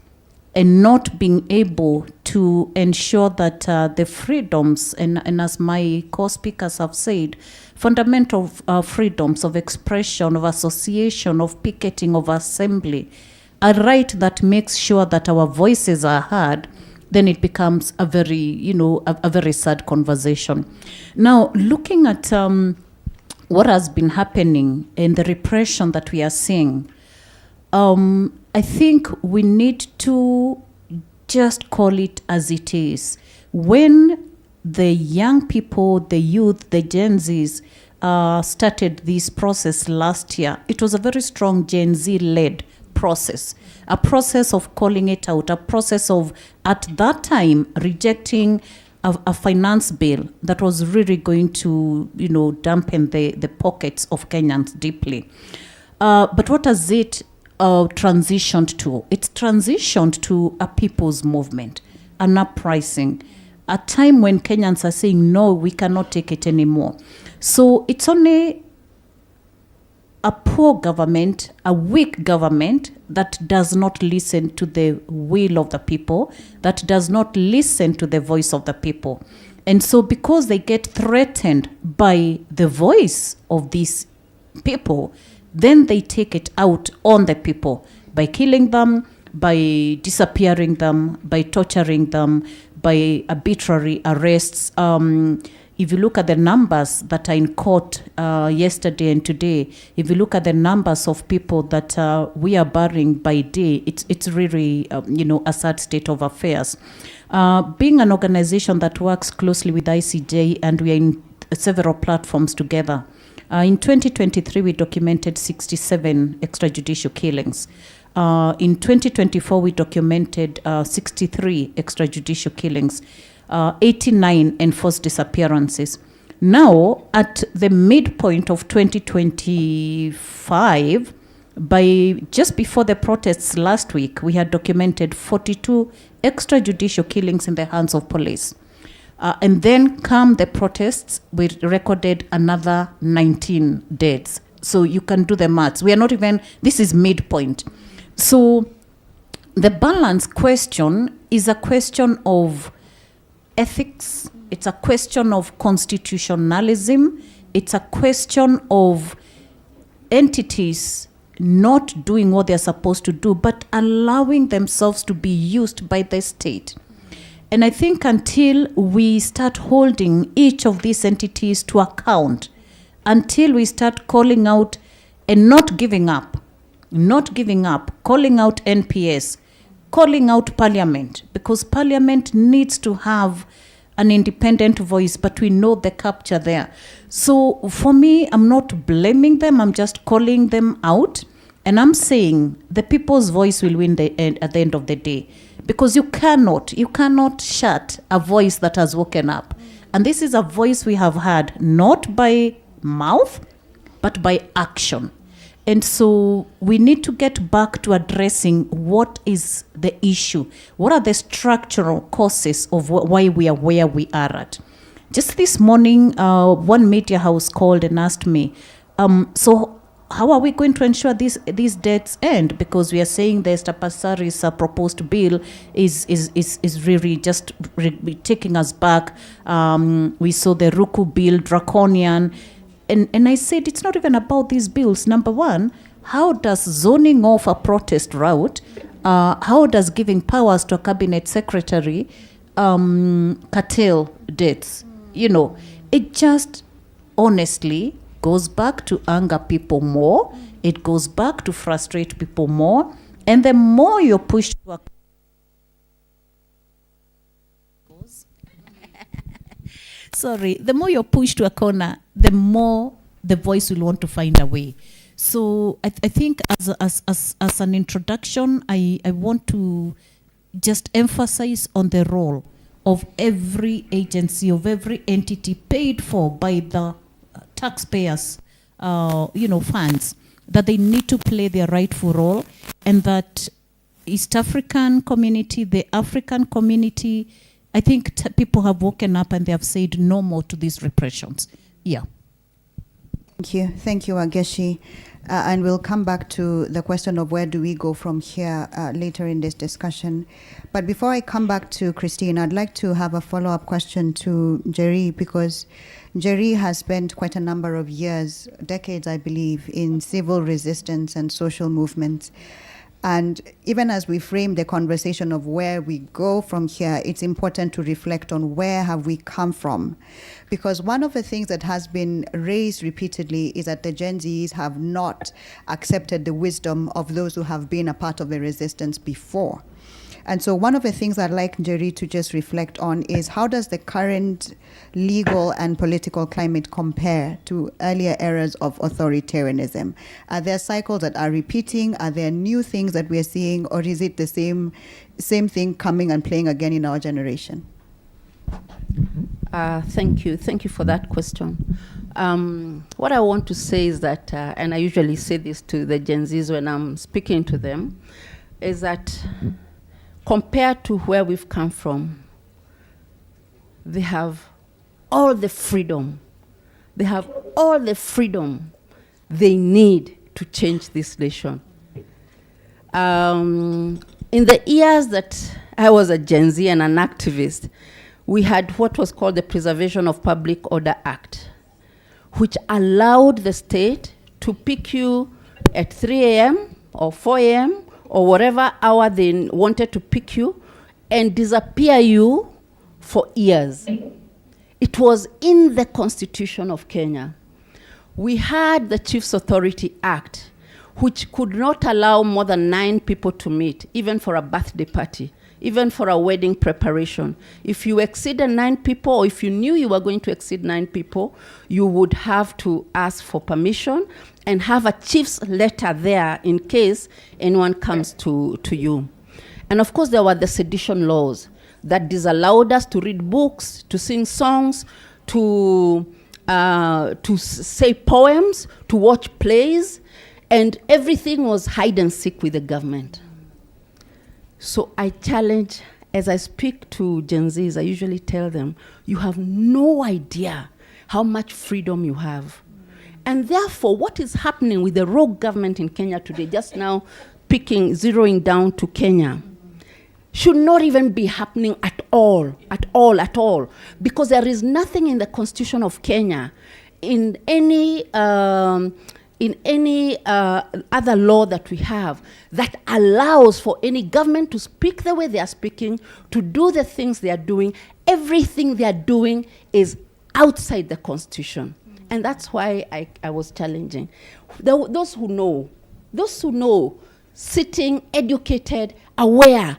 and not being able to ensure that the freedoms, and as my co-speakers have said, fundamental freedoms of expression, of association, of picketing, of assembly, a right that makes sure that our voices are heard, then it becomes a very, a very sad conversation. Now, looking at what has been happening and the repression that we are seeing, I think we need to just call it as it is. When the young people, the youth, the Gen Zs started this process last year, it was a very strong Gen Z-led process, a process of calling it out, a process of, at that time, rejecting a finance bill that was really going to, dampen the pockets of Kenyans deeply. But what has it transitioned to? It's transitioned to a people's movement, an uprising, a time when Kenyans are saying, no, we cannot take it anymore. So it's only a poor government, a weak government that does not listen to the will of the people, that does not listen to the voice of the people. And so because they get threatened by the voice of these people, then they take it out on the people by killing them, by disappearing them, by torturing them, by arbitrary arrests. If you look at the numbers that are in court yesterday and today, if you look at the numbers of people that we are burying by day, it's really, a sad state of affairs. Being an organization that works closely with ICJ, and we are in several platforms together, in 2023, we documented 67 extrajudicial killings. In 2024, we documented 63 extrajudicial killings, 89 enforced disappearances. Now, at the midpoint of 2025, by just before the protests last week, we had documented 42 extrajudicial killings in the hands of police. And then come the protests, we recorded another 19 deaths. So you can do the maths. We are not even, this is midpoint. So the balance question is a question of ethics. It's a question of constitutionalism. It's a question of entities not doing what they're supposed to do, but allowing themselves to be used by the state. And I think until we start holding each of these entities to account, until we start calling out and not giving up, calling out NPS, calling out Parliament, because Parliament needs to have an independent voice, but we know the capture there. So for me, I'm not blaming them, I'm just calling them out. And I'm saying the people's voice will win at the end of the day. Because you cannot shut a voice that has woken up. And this is a voice we have had, not by mouth, but by action. And so we need to get back to addressing what is the issue. What are the structural causes of why we are where we are at? Just this morning, one media house called and asked me, so how are we going to ensure these deaths end? Because we are saying the Esther Passari's proposed bill is really just taking us back. We saw the Ruku bill, draconian. And I said, it's not even about these bills. Number one, how does zoning off a protest route, how does giving powers to a cabinet secretary curtail deaths? It just honestly goes back to anger people more. It goes back to frustrate people more. And the more you're pushed to sorry, the more you're pushed to a corner, the more the voice will want to find a way. So I think as an introduction, I want to just emphasize on the role of every agency, of every entity paid for by the taxpayers, funds, that they need to play their rightful role, and that East African community, the African community, I think people have woken up and they have said no more to these repressions. Yeah. Thank you, Ageshi. And we'll come back to the question of where do we go from here later in this discussion. But before I come back to Christine, I'd like to have a follow-up question to Jerry, because Jerry has spent quite a number of years, decades, I believe, in civil resistance and social movements. And even as we frame the conversation of where we go from here, it's important to reflect on where have we come from. Because one of the things that has been raised repeatedly is that the Gen Zs have not accepted the wisdom of those who have been a part of the resistance before. And so one of the things I'd like Jerry to just reflect on is, how does the current legal and political climate compare to earlier eras of authoritarianism? Are there cycles that are repeating? Are there new things that we're seeing? Or is it the same thing coming and playing again in our generation? Thank you. Thank you for that question. What I want to say is that, and I usually say this to the Gen Zs when I'm speaking to them, is that compared to where we've come from, they have all the freedom. They have all the freedom they need to change this nation. In the years that I was a Gen Z and an activist, we had what was called the Preservation of Public Order Act, which allowed the state to pick you at 3 a.m. or 4 a.m. or whatever hour they wanted to pick you and disappear you for years. It was in the Constitution of Kenya. We had the Chiefs Authority Act, which could not allow more than 9 people to meet, even for a birthday party, even for a wedding preparation. If you exceeded 9 people, or if you knew you were going to exceed 9 people, you would have to ask for permission and have a chief's letter there in case anyone comes to you. And of course, there were the sedition laws that disallowed us to read books, to sing songs, to say poems, to watch plays, and everything was hide and seek with the government. So I challenge, as I speak to Gen Zs, I usually tell them, you have no idea how much freedom you have. And therefore, what is happening with the rogue government in Kenya today, just now zeroing down to Kenya, should not even be happening at all, because there is nothing in the Constitution of Kenya, in any other law that we have, that allows for any government to speak the way they are speaking, to do the things they are doing. Everything they are doing is outside the Constitution. And that's why I was challenging. Those who know, sitting, educated, aware.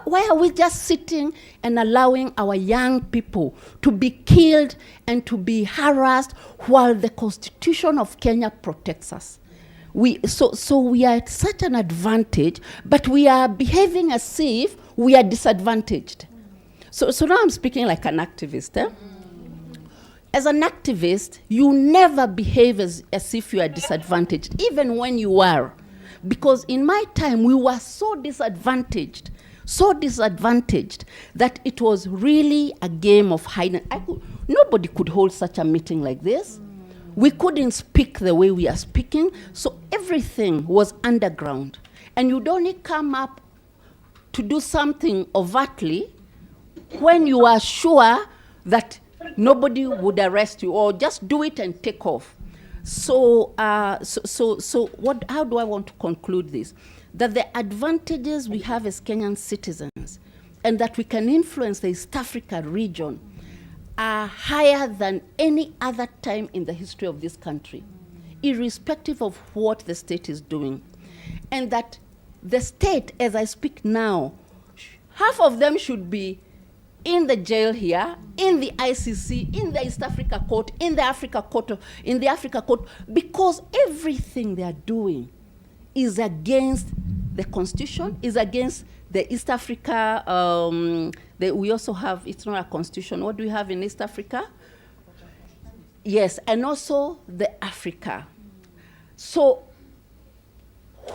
Why are we just sitting and allowing our young people to be killed and to be harassed while the Constitution of Kenya protects us? So we are at such an advantage, but we are behaving as if we are disadvantaged. So now I'm speaking like an activist. As an activist, you never behave as if you are disadvantaged, even when you are. Because in my time, we were so disadvantaged that it was really a game of hiding. Nobody could hold such a meeting like this. We couldn't speak the way we are speaking, so everything was underground. And you'd only come up to do something overtly when you are sure that nobody would arrest you, or just do it and take off. So how do I want to conclude this? That the advantages we have as Kenyan citizens and that we can influence the East Africa region are higher than any other time in the history of this country, irrespective of what the state is doing. And that the state, as I speak now, half of them should be in the jail here, in the ICC, in the East Africa Court, in the Africa Court, because everything they are doing is against the Constitution, is against the East Africa. We also have, it's not a Constitution. What do we have in East Africa? Yes, and also the Africa. So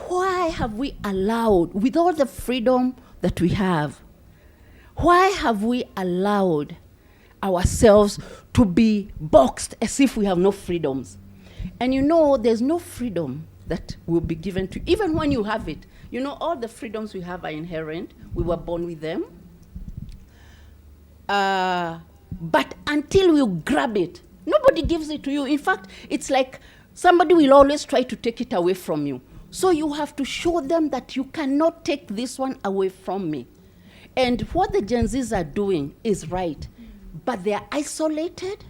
why have we allowed, with all the freedom that we have, why have we allowed ourselves to be boxed as if we have no freedoms? And you know, there's no freedom that will be given to, even when you have it. You know, all the freedoms we have are inherent. We were born with them. But until you grab it, nobody gives it to you. In fact, it's like somebody will always try to take it away from you. So you have to show them that you cannot take this one away from me. And what the Gen Zs are doing is right, but they are isolated.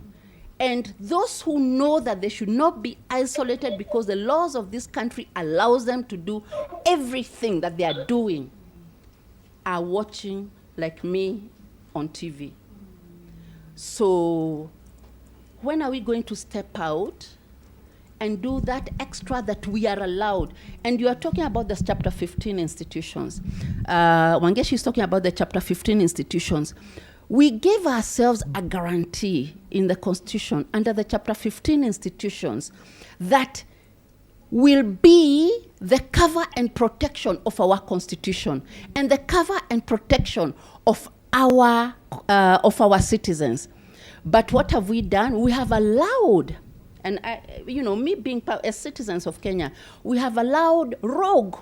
And those who know that they should not be isolated because the laws of this country allows them to do everything that they are doing are watching, like me, on TV. So when are we going to step out and do that extra that we are allowed? And you are talking about the Chapter 15 institutions. Wangeshi is talking about the Chapter 15 institutions. We gave ourselves a guarantee in the Constitution under the Chapter 15 institutions that will be the cover and protection of our Constitution and the cover and protection of our citizens. But what have we done? We have allowed, and me being as citizens of Kenya, we have allowed rogue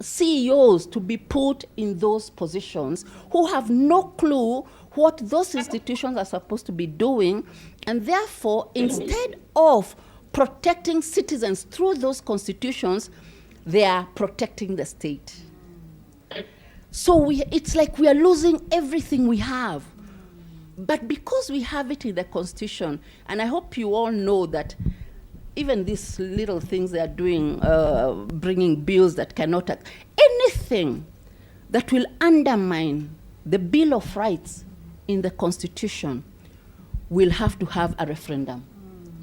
CEOs to be put in those positions who have no clue what those institutions are supposed to be doing, and therefore, instead of protecting citizens through those constitutions, they are protecting the state. So it's like we are losing everything we have. But because we have it in the Constitution, and I hope you all know that even these little things they are doing, bringing bills that cannot, anything that will undermine the Bill of Rights in the Constitution will have to have a referendum.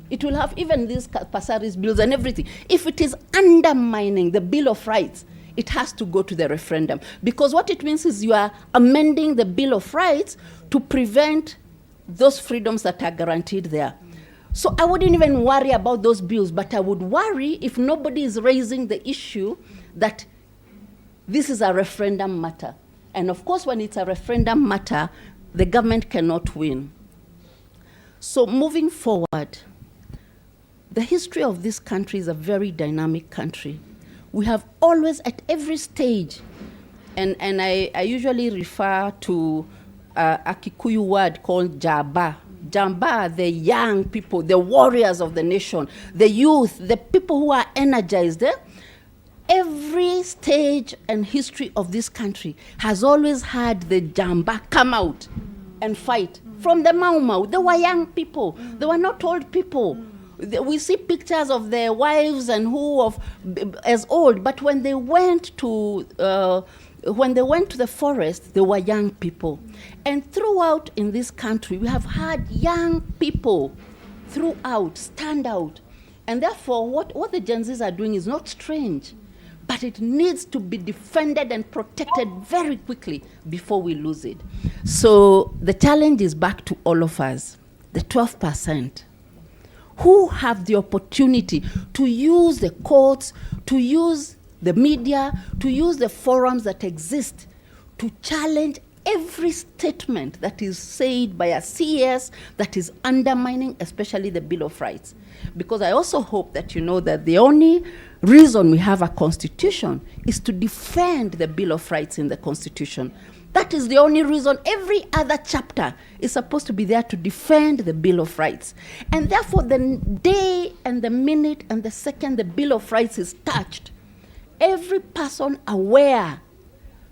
It will have even these Passaris bills and everything. If it is undermining the Bill of Rights, it has to go to the referendum. Because what it means is you are amending the Bill of Rights to prevent those freedoms that are guaranteed there. So I wouldn't even worry about those bills, but I would worry if nobody is raising the issue that this is a referendum matter. And of course, when it's a referendum matter, the government cannot win. So moving forward, the history of this country is a very dynamic country. We have always, at every stage, and I usually refer to a Kikuyu word called Jaba. Jamba, the young people, the warriors of the nation, the youth, the people who are energized. Every stage and history of this country has always had the Jamba come out and fight. From the Mau Mau, they were young people. They were not old people. We see pictures of their wives and as old, but when they went to the forest, they were young people. And throughout in this country, we have had young people throughout stand out. And therefore, what the Gen Zs are doing is not strange, but it needs to be defended and protected very quickly before we lose it. So the challenge is back to all of us, the 12%. Who have the opportunity to use the courts, to use the media, to use the forums that exist to challenge every statement that is said by a CS that is undermining especially the Bill of Rights. Because I also hope that you know that the only reason we have a constitution is to defend the Bill of Rights in the Constitution. That is the only reason. Every other chapter is supposed to be there to defend the Bill of Rights. And therefore, the day and the minute and the second the Bill of Rights is touched, every person aware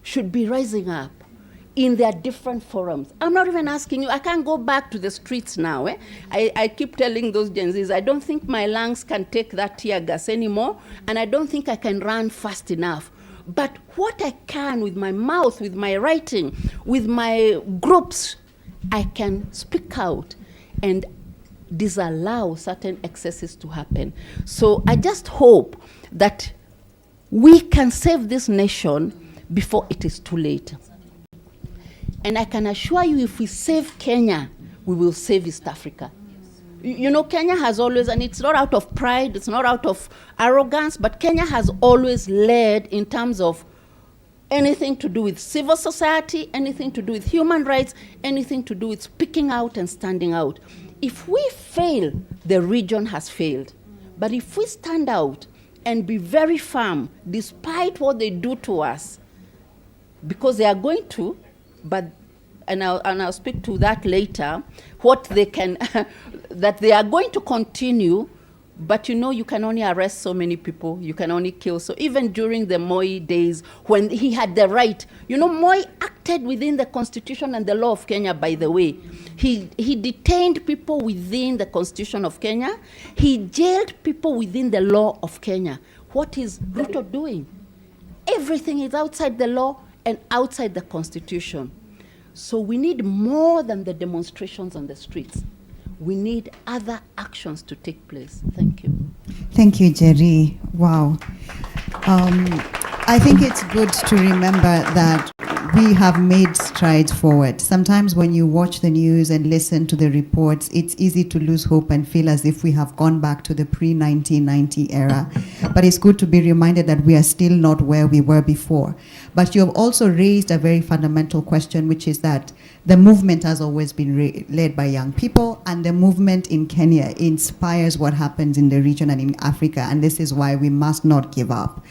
should be rising up in their different forums. I'm not even asking you, I can't go back to the streets now. I keep telling those Gen Zs, I don't think my lungs can take that tear gas anymore, and I don't think I can run fast enough. But what I can with my mouth, with my writing, with my groups, I can speak out and disallow certain excesses to happen. So I just hope that we can save this nation before it is too late. And I can assure you, if we save Kenya, we will save East Africa. You know, Kenya has always, and it's not out of pride, it's not out of arrogance, but Kenya has always led in terms of anything to do with civil society, anything to do with human rights, anything to do with speaking out and standing out. If we fail, the region has failed. But if we stand out and be very firm, despite what they do to us, because they are going to, but and I'll speak to that later, what they can, that they are going to continue, but you know, you can only arrest so many people, you can only kill. So even during the Moi days, when he had the right, you know, Moi acted within the constitution and the law of Kenya, by the way. He detained people within the constitution of Kenya. He jailed people within the law of Kenya. What is Ruto doing? Everything is outside the law and outside the constitution. So we need more than the demonstrations on the streets. We need other actions to take place. Thank you. Thank you, Jerry. Wow. I think it's good to remember that we have made strides forward. Sometimes when you watch the news and listen to the reports, it's easy to lose hope and feel as if we have gone back to the pre-1990 era. But it's good to be reminded that we are still not where we were before. But you have also raised a very fundamental question, which is that the movement has always been led by young people, and the movement in Kenya inspires what happens in the region and in Africa, and this is why we must not give up.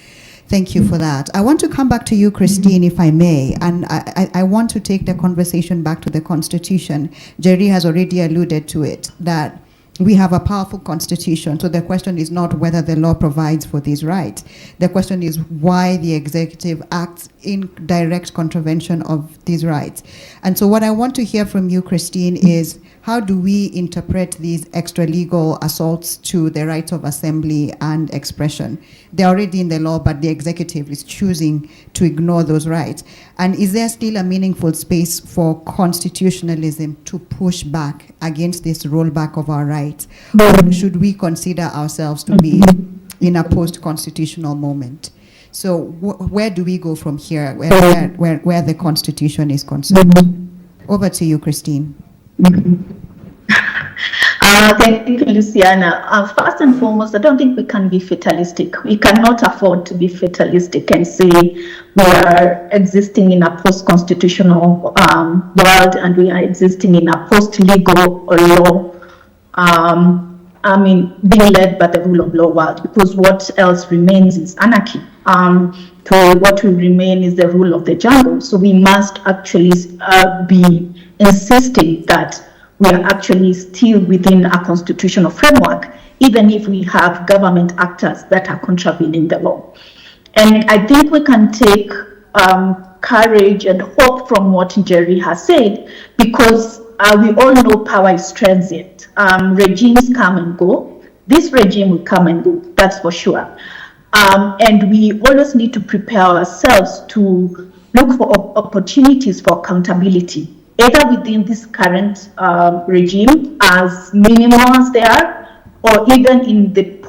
Thank you for that. I want to come back to you, Christine, if I may, and I want to take the conversation back to the Constitution. Jerry has already alluded to it, that we have a powerful constitution, so the question is not whether the law provides for these rights. The question is why the executive acts in direct contravention of these rights. And so what I want to hear from you, Christine, is how do we interpret these extra-legal assaults to the rights of assembly and expression? They're already in the law, but the executive is choosing to ignore those rights. And is there still a meaningful space for constitutionalism to push back against this rollback of our rights? Or should we consider ourselves to be in a post-constitutional moment? So where do we go from here, where the Constitution is concerned? Over to you, Christine. Thank you, Luciana. First and foremost, I don't think we can be fatalistic. We cannot afford to be fatalistic and say we are existing in a post-constitutional world and we are existing in a post-legal law, being led by the rule of law world, because what else remains is anarchy. So what will remain is the rule of the jungle. So we must actually be insisting that we are actually still within a constitutional framework, even if we have government actors that are contravening the law. And I think we can take courage and hope from what Jerry has said, because we all know power is transient. Regimes come and go. This regime will come and go, that's for sure. And we always need to prepare ourselves to look for opportunities for accountability, either within this current regime, as minimal as they are, or even in the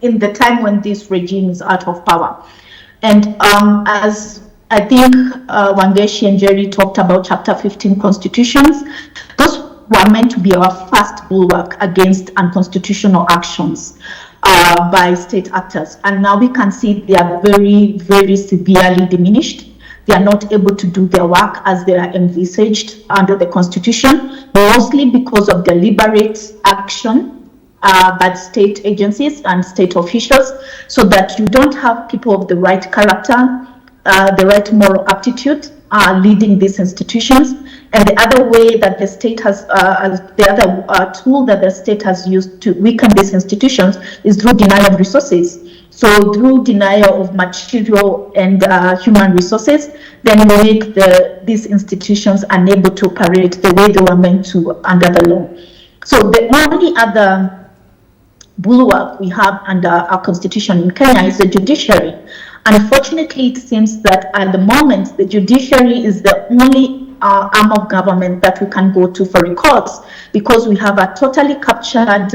in the time when this regime is out of power. And as I think Wangeshi and Jerry talked about Chapter 15 constitutions, those were meant to be our first bulwark against unconstitutional actions by state actors. And now we can see they are very, very severely diminished. They are not able to do their work as they are envisaged under the Constitution, mostly because of deliberate action by state agencies and state officials, so that you don't have people of the right character, the right moral aptitude leading these institutions. And the other way that the state has, the other tool that the state has used to weaken these institutions is through denial of resources. So through denial of material and human resources, then make these institutions unable to operate the way they were meant to under the law. So the only other bulwark we have under our constitution in Kenya is the judiciary. Unfortunately, it seems that at the moment, the judiciary is the only arm of government that we can go to for recourse, because we have a totally captured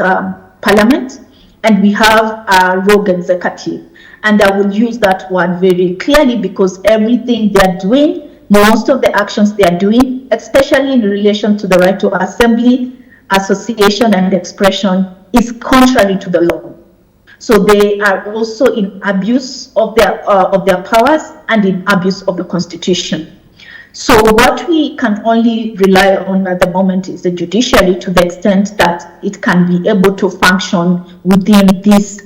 parliament and we have a rogue executive. And I will use that word very clearly, because everything they're doing, most of the actions they are doing, especially in relation to the right to assembly, association, and expression, is contrary to the law. So they are also in abuse of their powers and in abuse of the constitution. So what we can only rely on at the moment is the judiciary, to the extent that it can be able to function within this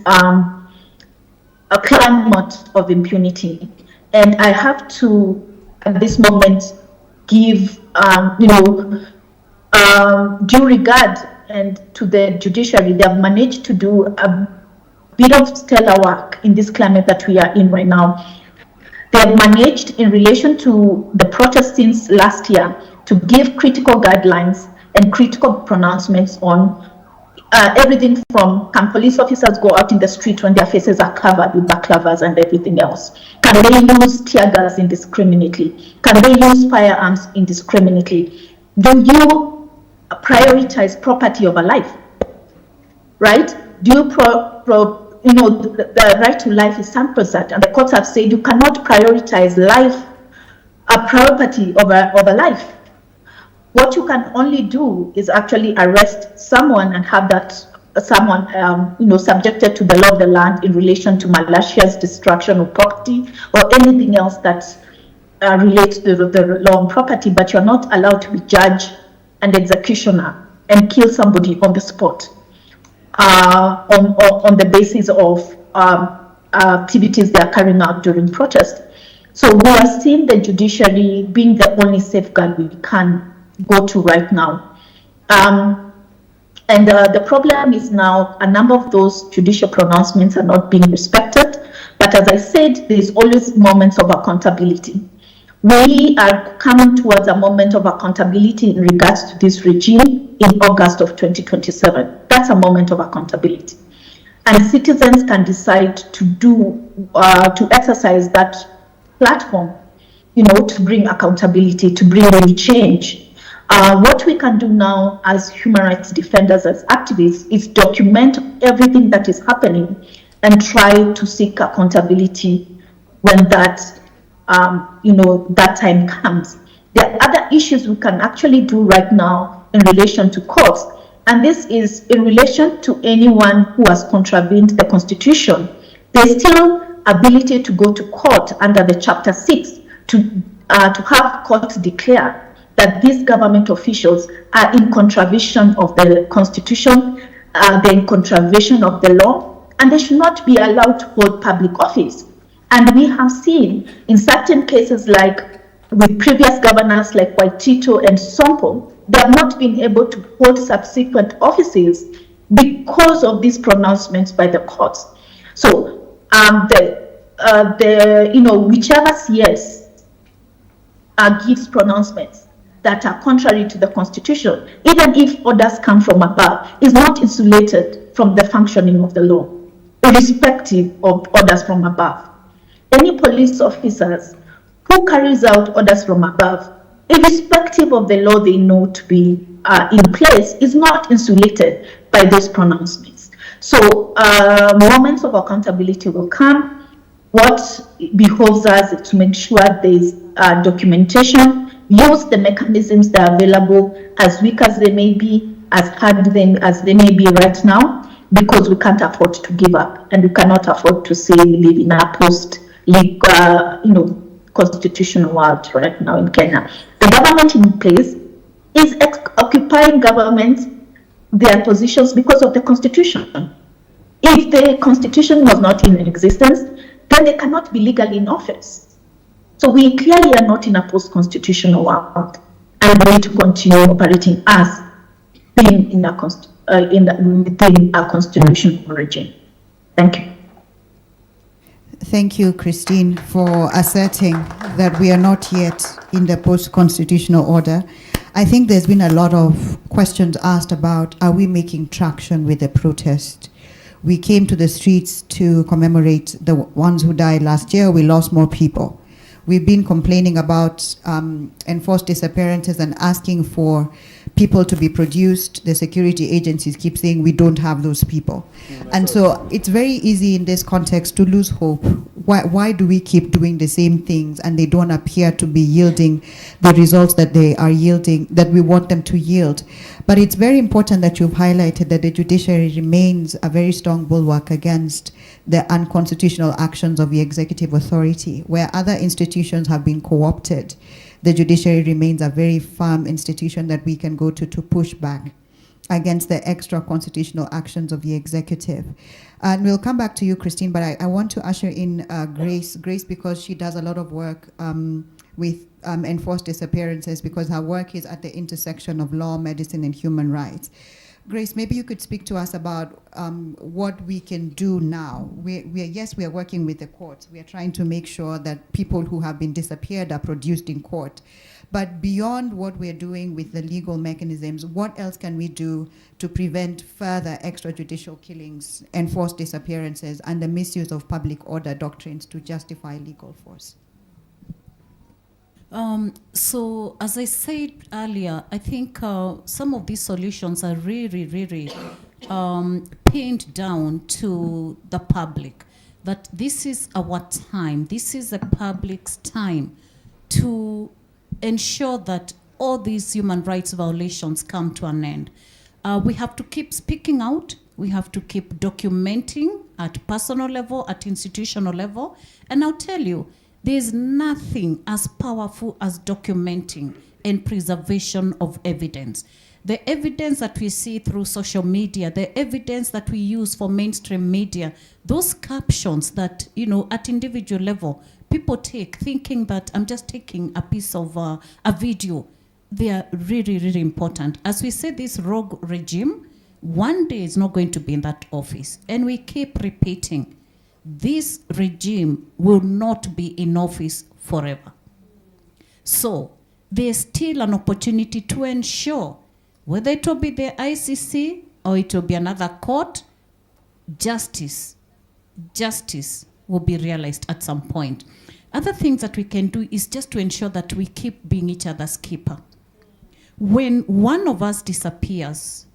a climate of impunity. And I have to, at this moment, give due regard and to the judiciary. They have managed to do a bit of stellar work in this climate that we are in right now. They have managed, in relation to the protests since last year, to give critical guidelines and critical pronouncements on everything from, can police officers go out in the street when their faces are covered with backlavas and everything else? Can they use tear gas indiscriminately? Can they use firearms indiscriminately? Do you prioritize property over life? Right? Do you the right to life is sacrosanct, and the courts have said you cannot prioritize life, a property over life. What you can only do is actually arrest someone and have that someone subjected to the law of the land in relation to malicious destruction of property or anything else that relates to the law on property, but you're not allowed to be judge and executioner and kill somebody on the spot on the basis of activities they are carrying out during protest. So we are seeing the judiciary being the only safeguard we can go to right now. And the problem is now a number of those judicial pronouncements are not being respected. But as I said, there's always moments of accountability. We are coming towards a moment of accountability in regards to this regime in August of 2027. That's a moment of accountability. And citizens can decide to exercise that platform, to bring accountability, to bring real change. What we can do now as human rights defenders, as activists, is document everything that is happening and try to seek accountability when that time comes. There are other issues we can actually do right now in relation to courts, and this is in relation to anyone who has contravened the Constitution. There's still ability to go to court under the Chapter 6 to have courts declare that these government officials are in contravention of the Constitution, they're in contravention of the law, and they should not be allowed to hold public office. And we have seen in certain cases, like with previous governors like Waitito and Sompo, they have not been able to hold subsequent offices because of these pronouncements by the courts. So whichever CS gives pronouncements that are contrary to the Constitution, even if orders come from above, is not insulated from the functioning of the law, irrespective of orders from above. Any police officers who carries out orders from above, irrespective of the law they know to be in place, is not insulated by those pronouncements. So moments of accountability will come. What behoves us is to make sure there's documentation, use the mechanisms that are available, as weak as they may be, as hard as they may be right now, because we can't afford to give up, and we cannot afford to say we live in a constitutional world right now in Kenya. The government in place is occupying their positions because of the Constitution. If the Constitution was not in existence, then they cannot be legally in office. So we clearly are not in a post-constitutional world, and we need to continue operating as being within a constitutional regime. Thank you. Thank you, Christine, for asserting that we are not yet in the post-constitutional order. I think there's been a lot of questions asked about, are we making traction with the protest? we came to the streets to commemorate the ones who died last year. We lost more people. We've been complaining about enforced disappearances and asking for people to be produced. The security agencies keep saying we don't have those people. And so it's very easy in this context to lose hope. Why do we keep doing the same things and they don't appear to be yielding the results that they are yielding, that we want them to yield? But it's very important that you've highlighted that the judiciary remains a very strong bulwark against the unconstitutional actions of the executive authority. Where other institutions have been co-opted, the judiciary remains a very firm institution that we can go to push back against the extra constitutional actions of the executive. And we'll come back to you, Christine, but I want to usher in Grace, because she does a lot of work with enforced disappearances, because her work is at the intersection of law, medicine, and human rights. Grace, maybe you could speak to us about what we can do now. Yes, we are working with the courts. We are trying to make sure that people who have been disappeared are produced in court. But beyond what we're doing with the legal mechanisms, what else can we do to prevent further extrajudicial killings, enforced disappearances, and the misuse of public order doctrines to justify legal force? So, as I said earlier, I think some of these solutions are really pinned down to the public, that this is our time, this is the public's time to ensure that all these human rights violations come to an end. We have to keep speaking out, we have to keep documenting at personal level, at institutional level, and I'll tell you, there's nothing as powerful as documenting and preservation of evidence. The evidence that we see through social media, the evidence that we use for mainstream media, those captions that, at individual level, people take thinking that I'm just taking a piece of a video, they are really important. As we say, this rogue regime, one day is not going to be in that office. And we keep repeating, this regime will not be in office forever. So there's still an opportunity to ensure, whether it will be the ICC or it will be another court, justice will be realized at some point. Other things that we can do is just to ensure that we keep being each other's keeper. When one of us disappears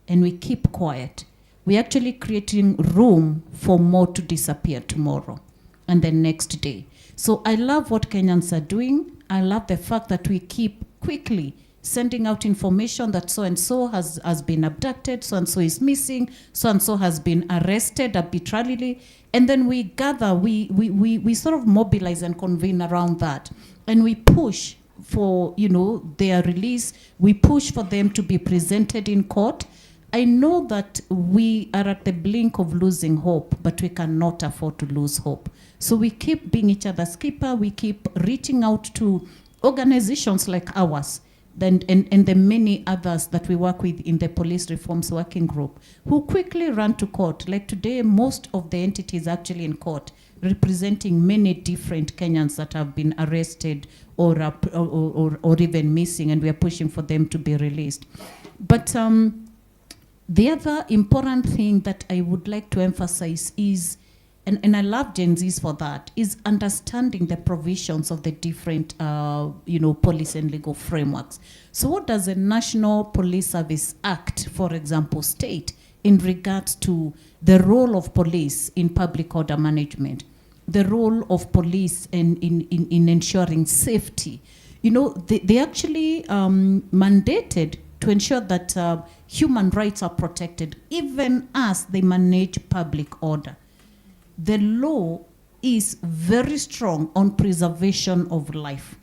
and we keep quiet, we're actually creating room for more to disappear tomorrow and the next day. So I love what Kenyans are doing. I love the fact that we keep quickly sending out information that so-and-so has been abducted, so-and-so is missing, so-and-so has been arrested arbitrarily. And then we gather, we sort of mobilize and convene around that. And we push for, their release. We push for them to be presented in court. I know that we are at the blink of losing hope, but we cannot afford to lose hope. So we keep being each other's keeper. We keep reaching out to organizations like ours and the many others that we work with in the Police Reforms Working Group, who quickly run to court. Like today, most of the entities actually in court, representing many different Kenyans that have been arrested or even missing, and we are pushing for them to be released. But the other important thing that I would like to emphasize is, and I love Gen Zs for that, is understanding the provisions of the different, police and legal frameworks. So what does the National Police Service Act, for example, state in regards to the role of police in public order management, the role of police in ensuring safety? They actually mandated to ensure that human rights are protected, even as they manage public order. The law is very strong on preservation of life.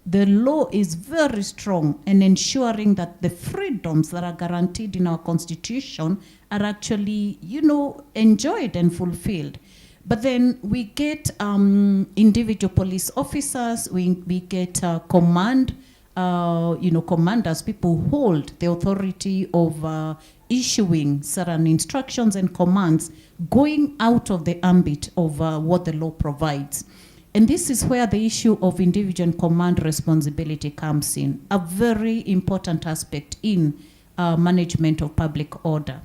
The law is very strong in ensuring that the freedoms that are guaranteed in our Constitution are actually, enjoyed and fulfilled. But then we get individual police officers, we get commanders, people who hold the authority of issuing certain instructions and commands going out of the ambit of what the law provides. And this is where the issue of individual command responsibility comes in, a very important aspect in management of public order.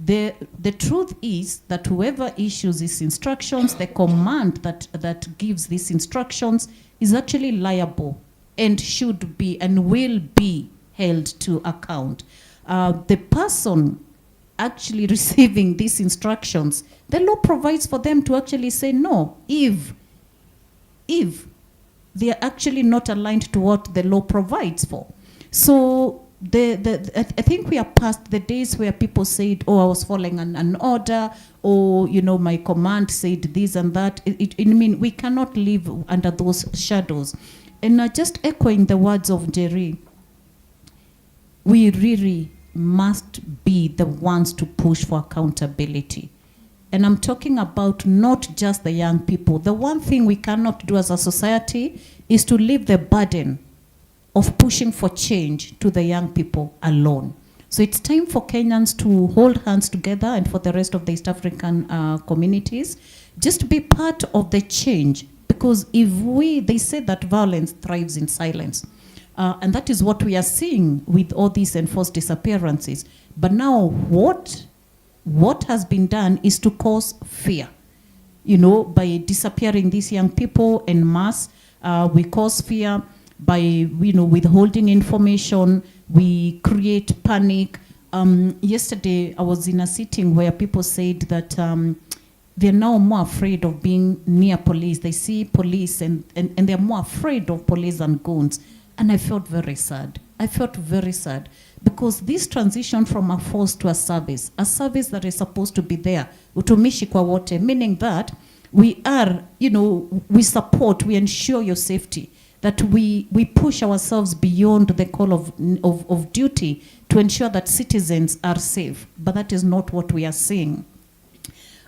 The truth is that whoever issues these instructions, the command that gives these instructions is actually liable and should be and will be held to account. The person actually receiving these instructions, the law provides for them to actually say no if they are actually not aligned to what the law provides for. So I think we are past the days where people said, oh, I was following an order, or, you know, my command said this and that. I mean, we cannot live under those shadows. And just echoing the words of Jerry, we really must be the ones to push for accountability. And I'm talking about not just the young people. The one thing we cannot do as a society is to leave the burden of pushing for change to the young people alone. So it's time for Kenyans to hold hands together, and for the rest of the East African communities, just to be part of the change. Because they say that violence thrives in silence. And that is what we are seeing with all these enforced disappearances. But now what has been done is to cause fear. You know, by disappearing these young people en masse, we cause fear. By, you know, withholding information, we create panic. Yesterday, I was in a sitting where people said that they're now more afraid of being near police. They see police and they're more afraid of police and guns. And I felt very sad. I felt very sad because this transition from a force to a service that is supposed to be there, utumishi kwa wote, meaning that we are, you know, we support, we ensure your safety, that we push ourselves beyond the call of duty to ensure that citizens are safe. But that is not what we are seeing.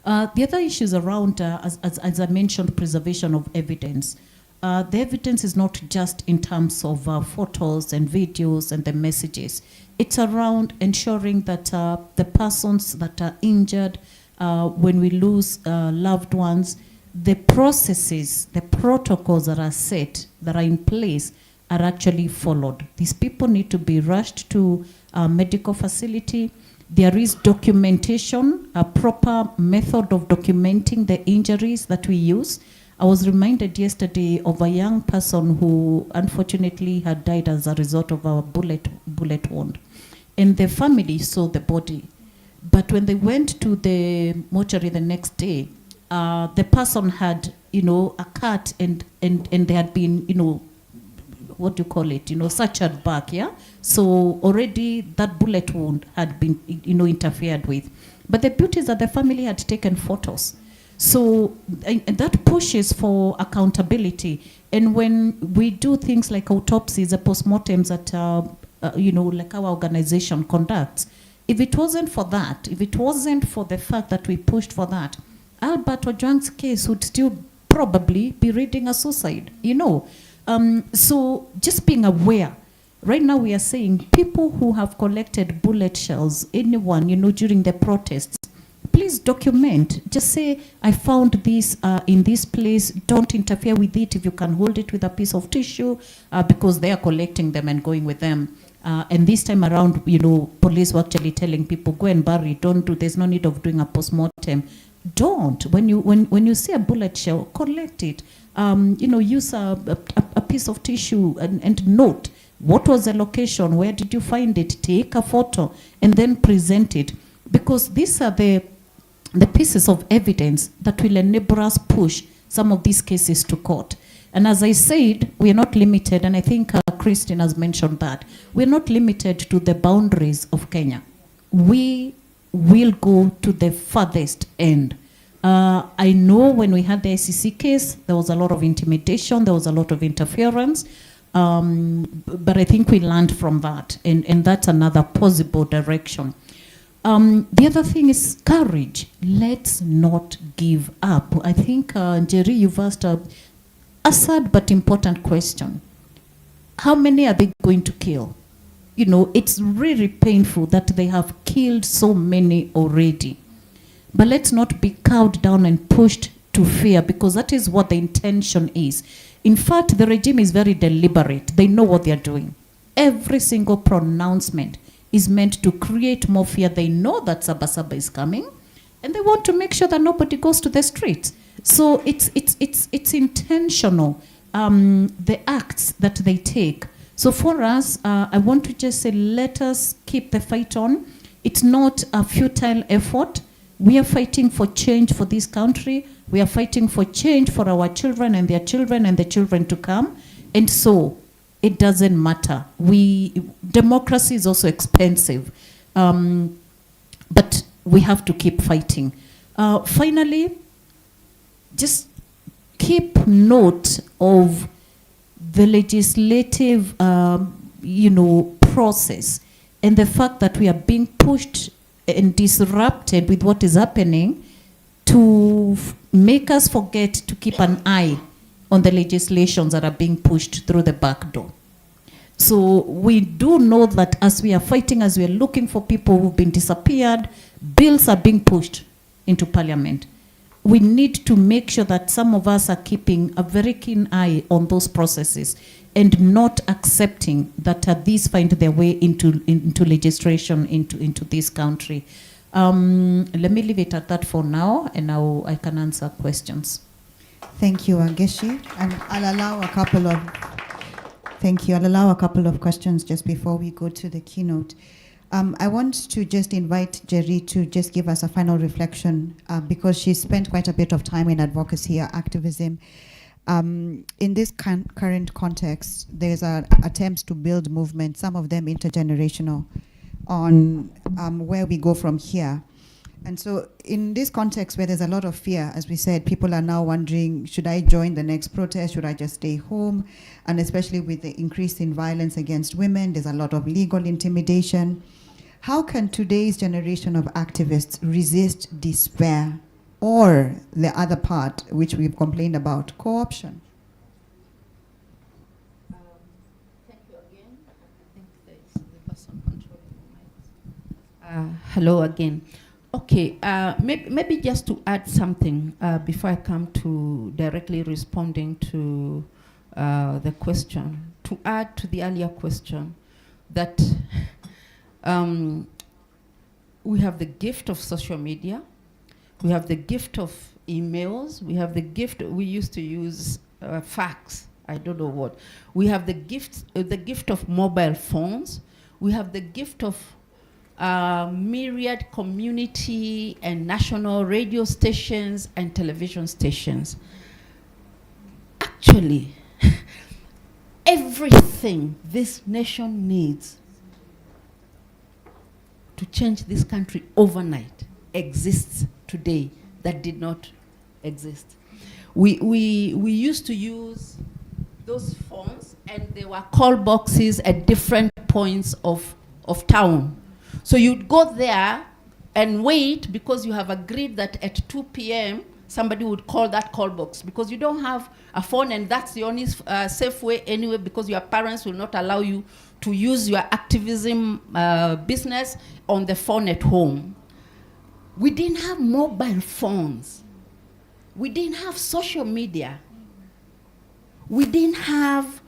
The other issues around, as I mentioned, preservation of evidence. The evidence is not just in terms of photos and videos and the messages. It's around ensuring that the persons that are injured, when we lose loved ones, the processes, the protocols that are set, that are in place, are actually followed. These people need to be rushed to a medical facility. There is documentation, a proper method of documenting the injuries that we use. I was reminded yesterday of a young person who unfortunately had died as a result of a bullet wound. And the family saw the body. But when they went to the mortuary the next day, the person had, you know, a cut and they had been, you know, what do you call it, you know, sutured back, yeah? So already that bullet wound had been, you know, interfered with. But the beauty is that the family had taken photos. So and that pushes for accountability. And when we do things like autopsies, the postmortems that, you know, like our organization conducts, if it wasn't for that, if it wasn't for the fact that we pushed for that, Albert Ojwang's case would still probably be reading a suicide, you know. So just being aware. Right now we are saying people who have collected bullet shells, anyone, you know, during the protests, please document. Just say, I found this in this place. Don't interfere with it. If you can hold it with a piece of tissue, because they are collecting them and going with them. And this time around, you know, police were actually telling people, go and bury, don't do, there's no need of doing a postmortem. Don't. When you see a bullet shell, collect it. You know, use a piece of tissue and note what was the location, where did you find it, take a photo, and then present it. Because these are the pieces of evidence that will enable us push some of these cases to court. And as I said, we are not limited, and I think Christine has mentioned that, we're not limited to the boundaries of Kenya. We will go to the farthest end. I know when we had the ICC case, there was a lot of intimidation, there was a lot of interference, but I think we learned from that, and that's another possible direction. The other thing is courage. Let's not give up. I think, Jerry, you've asked a sad but important question. How many are they going to kill? You know, it's really painful that they have killed so many already. But let's not be cowed down and pushed to fear, because that is what the intention is. In fact, the regime is very deliberate. They know what they're doing. Every single pronouncement is meant to create more fear. They know that Sabasaba is coming, and they want to make sure that nobody goes to the streets. So it's intentional, the acts that they take. So for us, I want to just say, let us keep the fight on. It's not a futile effort. We are fighting for change for this country. We are fighting for change for our children and their children and the children to come. And so it doesn't matter. Democracy is also expensive. But we have to keep fighting. Finally, just keep note of the legislative, process, and the fact that we are being pushed and disrupted with what is happening to make us forget to keep an eye on the legislations that are being pushed through the back door. So we do know that as we are fighting, as we are looking for people who've been disappeared, bills are being pushed into parliament. We need to make sure that some of us are keeping a very keen eye on those processes and not accepting that these find their way into legislation into this country. Let me leave it at that for now, and now I can answer questions. Thank you, Angeshi. And I'll allow a couple of questions just before we go to the keynote. I want to just invite Jerry to just give us a final reflection because she spent quite a bit of time in advocacy or activism. In this current context, there's attempts to build movements, some of them intergenerational, on where we go from here. And so in this context where there's a lot of fear, as we said, people are now wondering, should I join the next protest? Should I just stay home? And especially with the increase in violence against women, there's a lot of legal intimidation. How can today's generation of activists resist despair or the other part, which we've complained about, co-option? Thank you again. I think there's the person controlling the mic. Hello again. Okay, maybe just to add something before I come to directly responding to the question, to add to the earlier question that we have the gift of social media, we have the gift of emails, we have the gift, we used to use fax, I don't know what. We have the gift of mobile phones, we have the gift of myriad community and national radio stations and television stations. Actually, everything this nation needs to change this country overnight exists today that did not exist. We used to use those phones, and there were call boxes at different points of town. So you'd go there and wait because you have agreed that at 2 p.m. somebody would call that call box because you don't have a phone, and that's the only safe way anyway, because your parents will not allow you to use your activism business on the phone at home. We didn't have mobile phones. We didn't have social media. We didn't have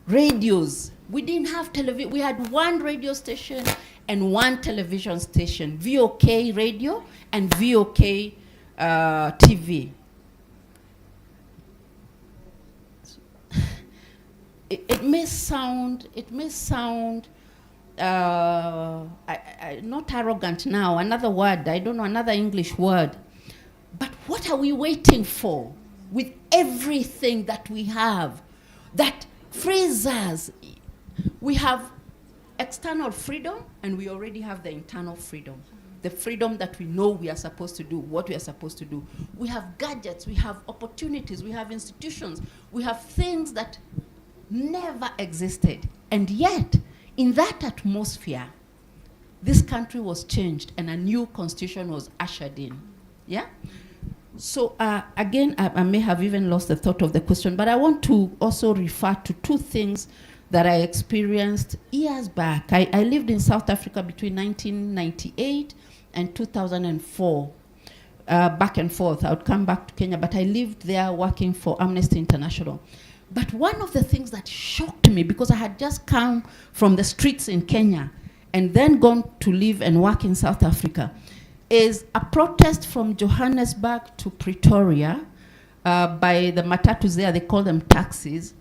radios. We didn't have television. We had one radio station and one television station, VOK radio and VOK TV. It may sound not arrogant now, another word, I don't know, another English word. But what are we waiting for with everything that we have that frees us? We have external freedom, and we already have the internal freedom. The freedom that we know we are supposed to do, what we are supposed to do. We have gadgets, we have opportunities, we have institutions, we have things that never existed. And yet, in that atmosphere, this country was changed and a new constitution was ushered in. Yeah? So again, I may have even lost the thought of the question, but I want to also refer to two things that I experienced years back. I lived in South Africa between 1998 and 2004. Back and forth. I would come back to Kenya, but I lived there working for Amnesty International. But one of the things that shocked me, because I had just come from the streets in Kenya and then gone to live and work in South Africa, is a protest from Johannesburg to Pretoria by the matatus there, they call them taxis,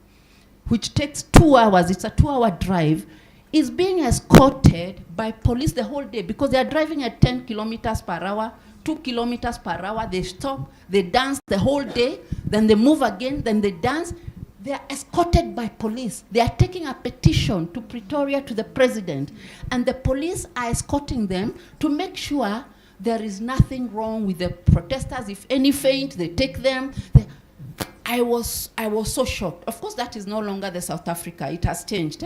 which takes 2 hours, it's a 2-hour drive, is being escorted by police the whole day because they are driving at 10 kilometers per hour, 2 kilometers per hour, they stop, they dance the whole day, then they move again, then they dance. They are escorted by police. They are taking a petition to Pretoria to the president, and the police are escorting them to make sure there is nothing wrong with the protesters. If any faint, they take them. I was so shocked. Of course, that is no longer the South Africa. It has changed.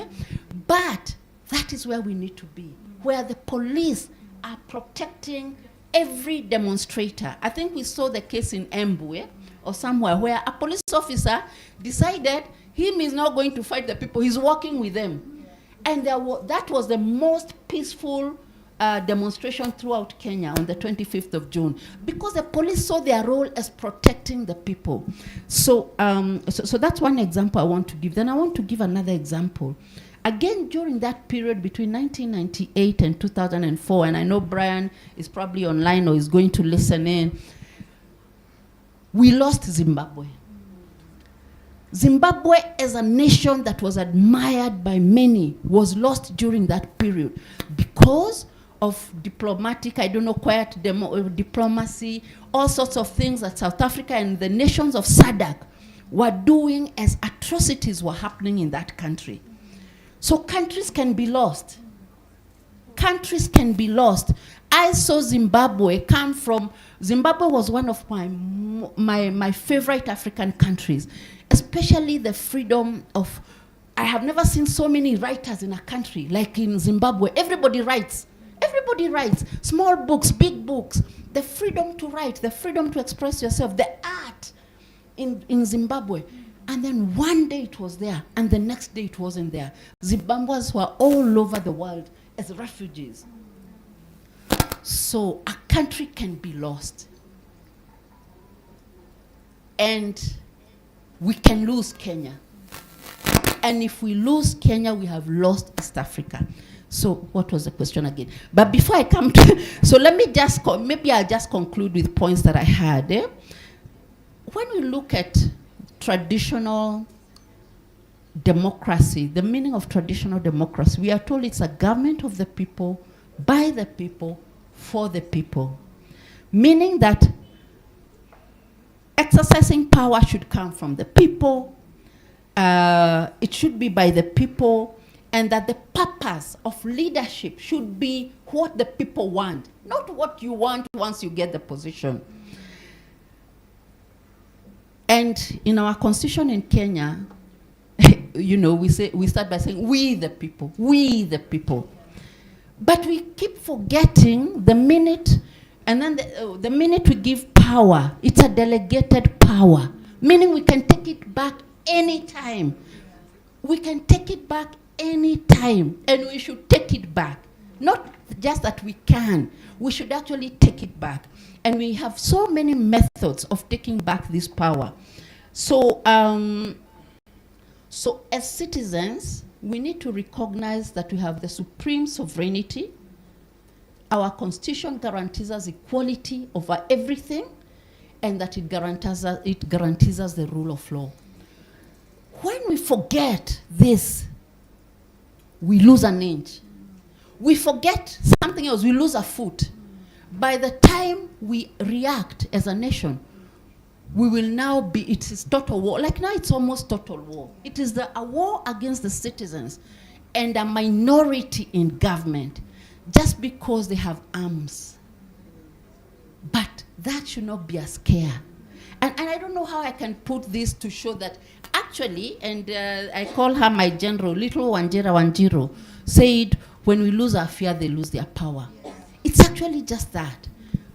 But that is where we need to be, where the police are protecting every demonstrator. I think we saw the case in Embu, or somewhere, where a police officer decided him is not going to fight the people, he's walking with them. And that was the most peaceful demonstration throughout Kenya on the 25th of June, because the police saw their role as protecting the people. So that's one example I want to give. Then I want to give another example. Again, during that period between 1998 and 2004, and I know Brian is probably online or is going to listen in, we lost Zimbabwe. Zimbabwe, as a nation that was admired by many, was lost during that period because of diplomatic, quiet diplomacy, all sorts of things that South Africa and the nations of SADC were doing as atrocities were happening in that country. So countries can be lost. Countries can be lost. I saw Zimbabwe come from, Zimbabwe was one of my favorite African countries, especially the freedom of, I have never seen so many writers in a country like in Zimbabwe. Everybody writes. Everybody writes. Small books, big books. The freedom to write, the freedom to express yourself, the art in Zimbabwe. And then one day it was there, and the next day it wasn't there. Zimbabweans were all over the world as refugees. So a country can be lost. And we can lose Kenya. And if we lose Kenya, we have lost East Africa. So what was the question again? But before I come to, so let me just, maybe I'll just conclude with points that I had. When we look at traditional democracy, the meaning of traditional democracy, we are told it's a government of the people, by the people, for the people. Meaning that exercising power should come from the people, it should be by the people, and that the purpose of leadership should be what the people want, not what you want once you get the position. And in our constitution in Kenya, we start by saying, we the people, we the people. But we keep forgetting the minute, and then the minute we give power, it's a delegated power, meaning we can take it back anytime. We can take it back anytime, and we should take it back. Not just that we can, we should actually take it back. And we have so many methods of taking back this power. So, so as citizens, we need to recognize that we have the supreme sovereignty. Our constitution guarantees us equality over everything, and that it guarantees us the rule of law. When we forget this, we lose an inch. We forget something else, we lose a foot. By the time we react as a nation, we will now be, it is total war. Like now it's almost total war. It is a war against the citizens and a minority in government just because they have arms. But that should not be a scare. And I don't know how I can put this to show that actually, and I call her my general, little Wanjiro, said, when we lose our fear, they lose their power. It's actually just that.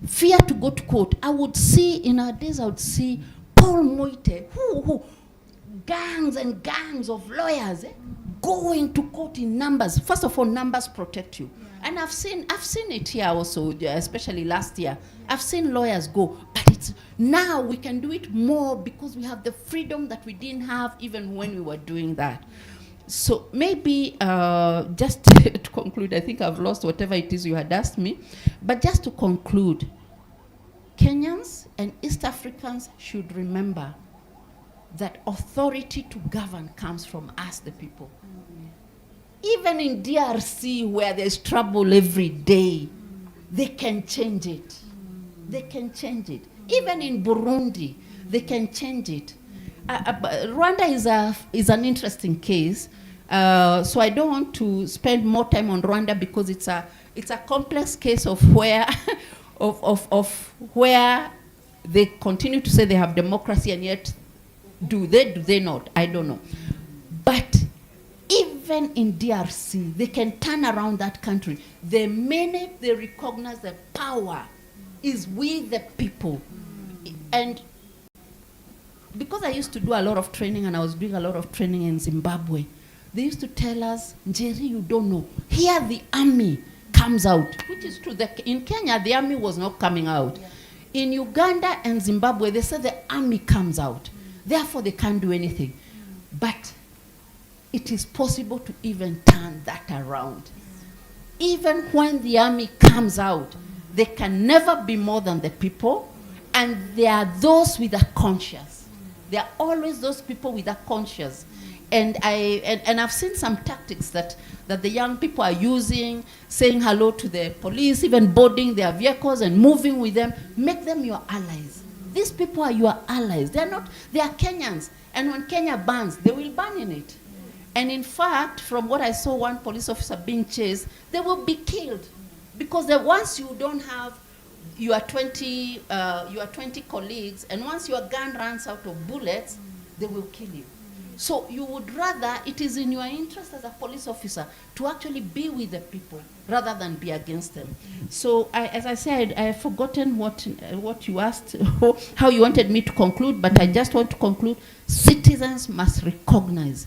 Fear to go to court. I would see, in our days, I would see Paul Moite, gangs and gangs of lawyers going to court in numbers. First of all, numbers protect you. And I've seen it here also, especially last year. I've seen lawyers go, but now we can do it more because we have the freedom that we didn't have even when we were doing that. So maybe just to conclude, I think I've lost whatever it is you had asked me, but just to conclude, Kenyans and East Africans should remember that authority to govern comes from us, the people. Even in DRC, where there's trouble every day, they can change it. They can change it. Even in Burundi, they can change it. Rwanda is an interesting case, so I don't want to spend more time on Rwanda because it's a complex case of where of where they continue to say they have democracy and yet do they not? I don't know. But even in DRC, they can turn around that country. The minute they recognize the power is with the people. And because I used to do a lot of training, and I was doing a lot of training in Zimbabwe, they used to tell us, Njeri, you don't know. Here the army comes out, which is true. In Kenya, the army was not coming out. Yeah. In Uganda and Zimbabwe, they said the army comes out. Therefore, they can't do anything. But it is possible to even turn that around. Even when the army comes out, they can never be more than the people, and there are those with a conscience. There are always those people with a conscience. And I've seen some tactics that the young people are using, saying hello to the police, even boarding their vehicles and moving with them. Make them your allies. These people are your allies. They are Kenyans. And when Kenya bans, they will ban in it. And in fact, from what I saw, one police officer being chased, they will be killed. Because once you don't have your 20 colleagues, and once your gun runs out of bullets, they will kill you. So you would rather, it is in your interest as a police officer to actually be with the people rather than be against them. So as I said, I have forgotten what you asked, how you wanted me to conclude, but I just want to conclude. Citizens must recognize,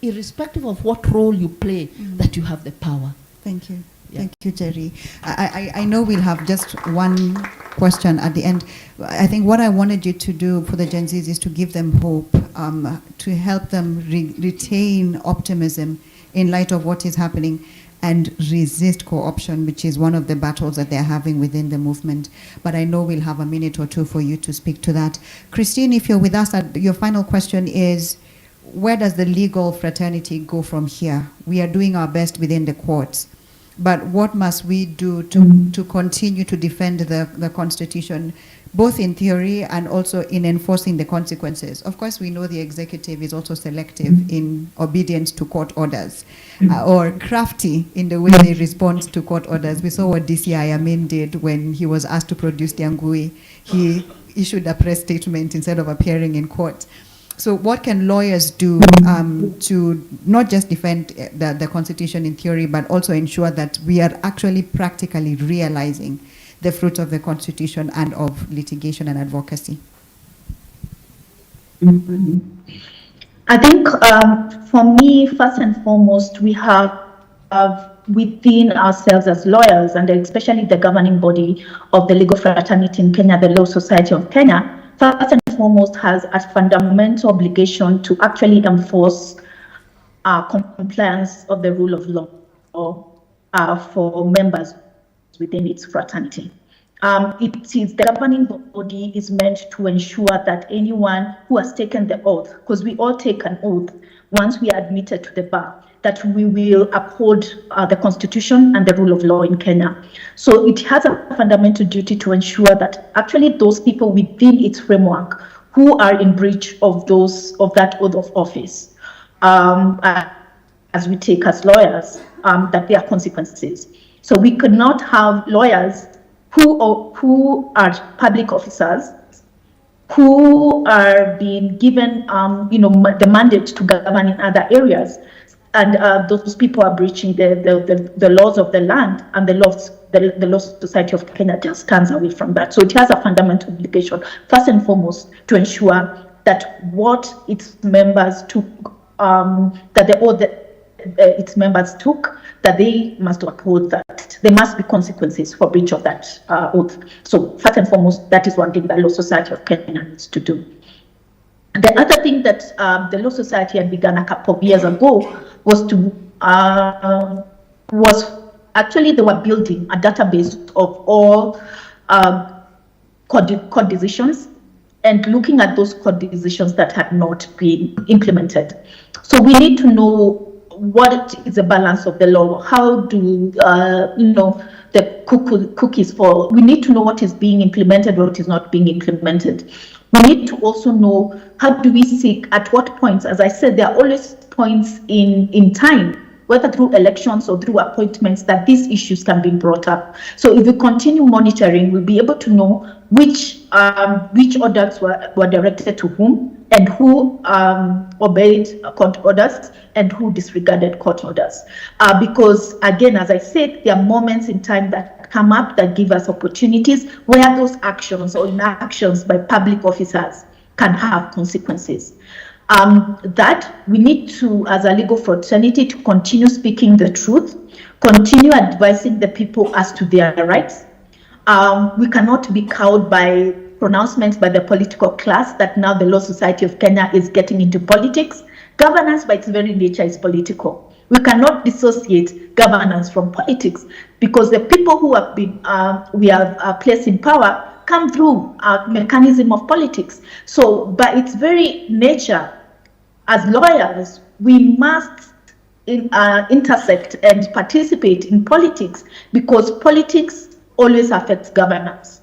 irrespective of what role you play, that you have the power. Thank you. Yeah. Thank you, Jerry. I know we'll have just one question at the end. I think what I wanted you to do for the Gen Zs is to give them hope, to help them retain optimism in light of what is happening, and resist co-option, which is one of the battles that they're having within the movement. But I know we'll have a minute or two for you to speak to that. Christine, if you're with us, your final question is, where does the legal fraternity go from here? We are doing our best within the courts. But what must we do to continue to defend the Constitution, both in theory and also in enforcing the consequences? Of course, we know the executive is also selective in obedience to court orders, or crafty in the way they respond to court orders. We saw what DCI Amin did when he was asked to produce Diangui. He issued a press statement instead of appearing in court. So what can lawyers do to not just defend the Constitution in theory, but also ensure that we are actually practically realizing the fruits of the Constitution and of litigation and advocacy? I think for me, first and foremost, we have within ourselves as lawyers, and especially the governing body of the legal fraternity in Kenya, the Law Society of Kenya, first and foremost has a fundamental obligation to actually enforce compliance of the rule of law for members within its fraternity. It is the governing body is meant to ensure that anyone who has taken the oath, because we all take an oath once we are admitted to the bar, that we will uphold the Constitution and the rule of law in Kenya. So it has a fundamental duty to ensure that actually those people within its framework who are in breach of that oath of office, as we take as lawyers, that there are consequences. So we could not have lawyers who are public officers who are being given the mandate to govern in other areas, and those people are breaching the laws of the land, and the Law Society of Kenya just stands away from that. So it has a fundamental obligation, first and foremost, to ensure that what its members took, that the oath that its members took, that they must uphold that. There must be consequences for breach of that oath. So first and foremost, that is one thing that Law Society of Kenya needs to do. The other thing that the Law Society had begun a couple of years ago was actually they were building a database of all court decisions and looking at those court decisions that had not been implemented. So we need to know what is the balance of the law. How do the cookies fall? We need to know what is being implemented, what is not being implemented. We need to also know how do we seek, at what points. As I said, there are always points in time, whether through elections or through appointments, that these issues can be brought up. So if we continue monitoring, we'll be able to know which orders were directed to whom, and who obeyed court orders and who disregarded court orders. Because again, as I said, there are moments in time that come up that give us opportunities where those actions or inactions by public officers can have consequences. That we need to, as a legal fraternity, to continue speaking the truth, continue advising the people as to their rights. We cannot be cowed by pronouncements by the political class that now the Law Society of Kenya is getting into politics. Governance by its very nature is political. We cannot dissociate governance from politics, because the people who have been we have placed in power come through a mechanism of politics. So by its very nature, as lawyers, we must intersect and participate in politics, because politics always affects governance.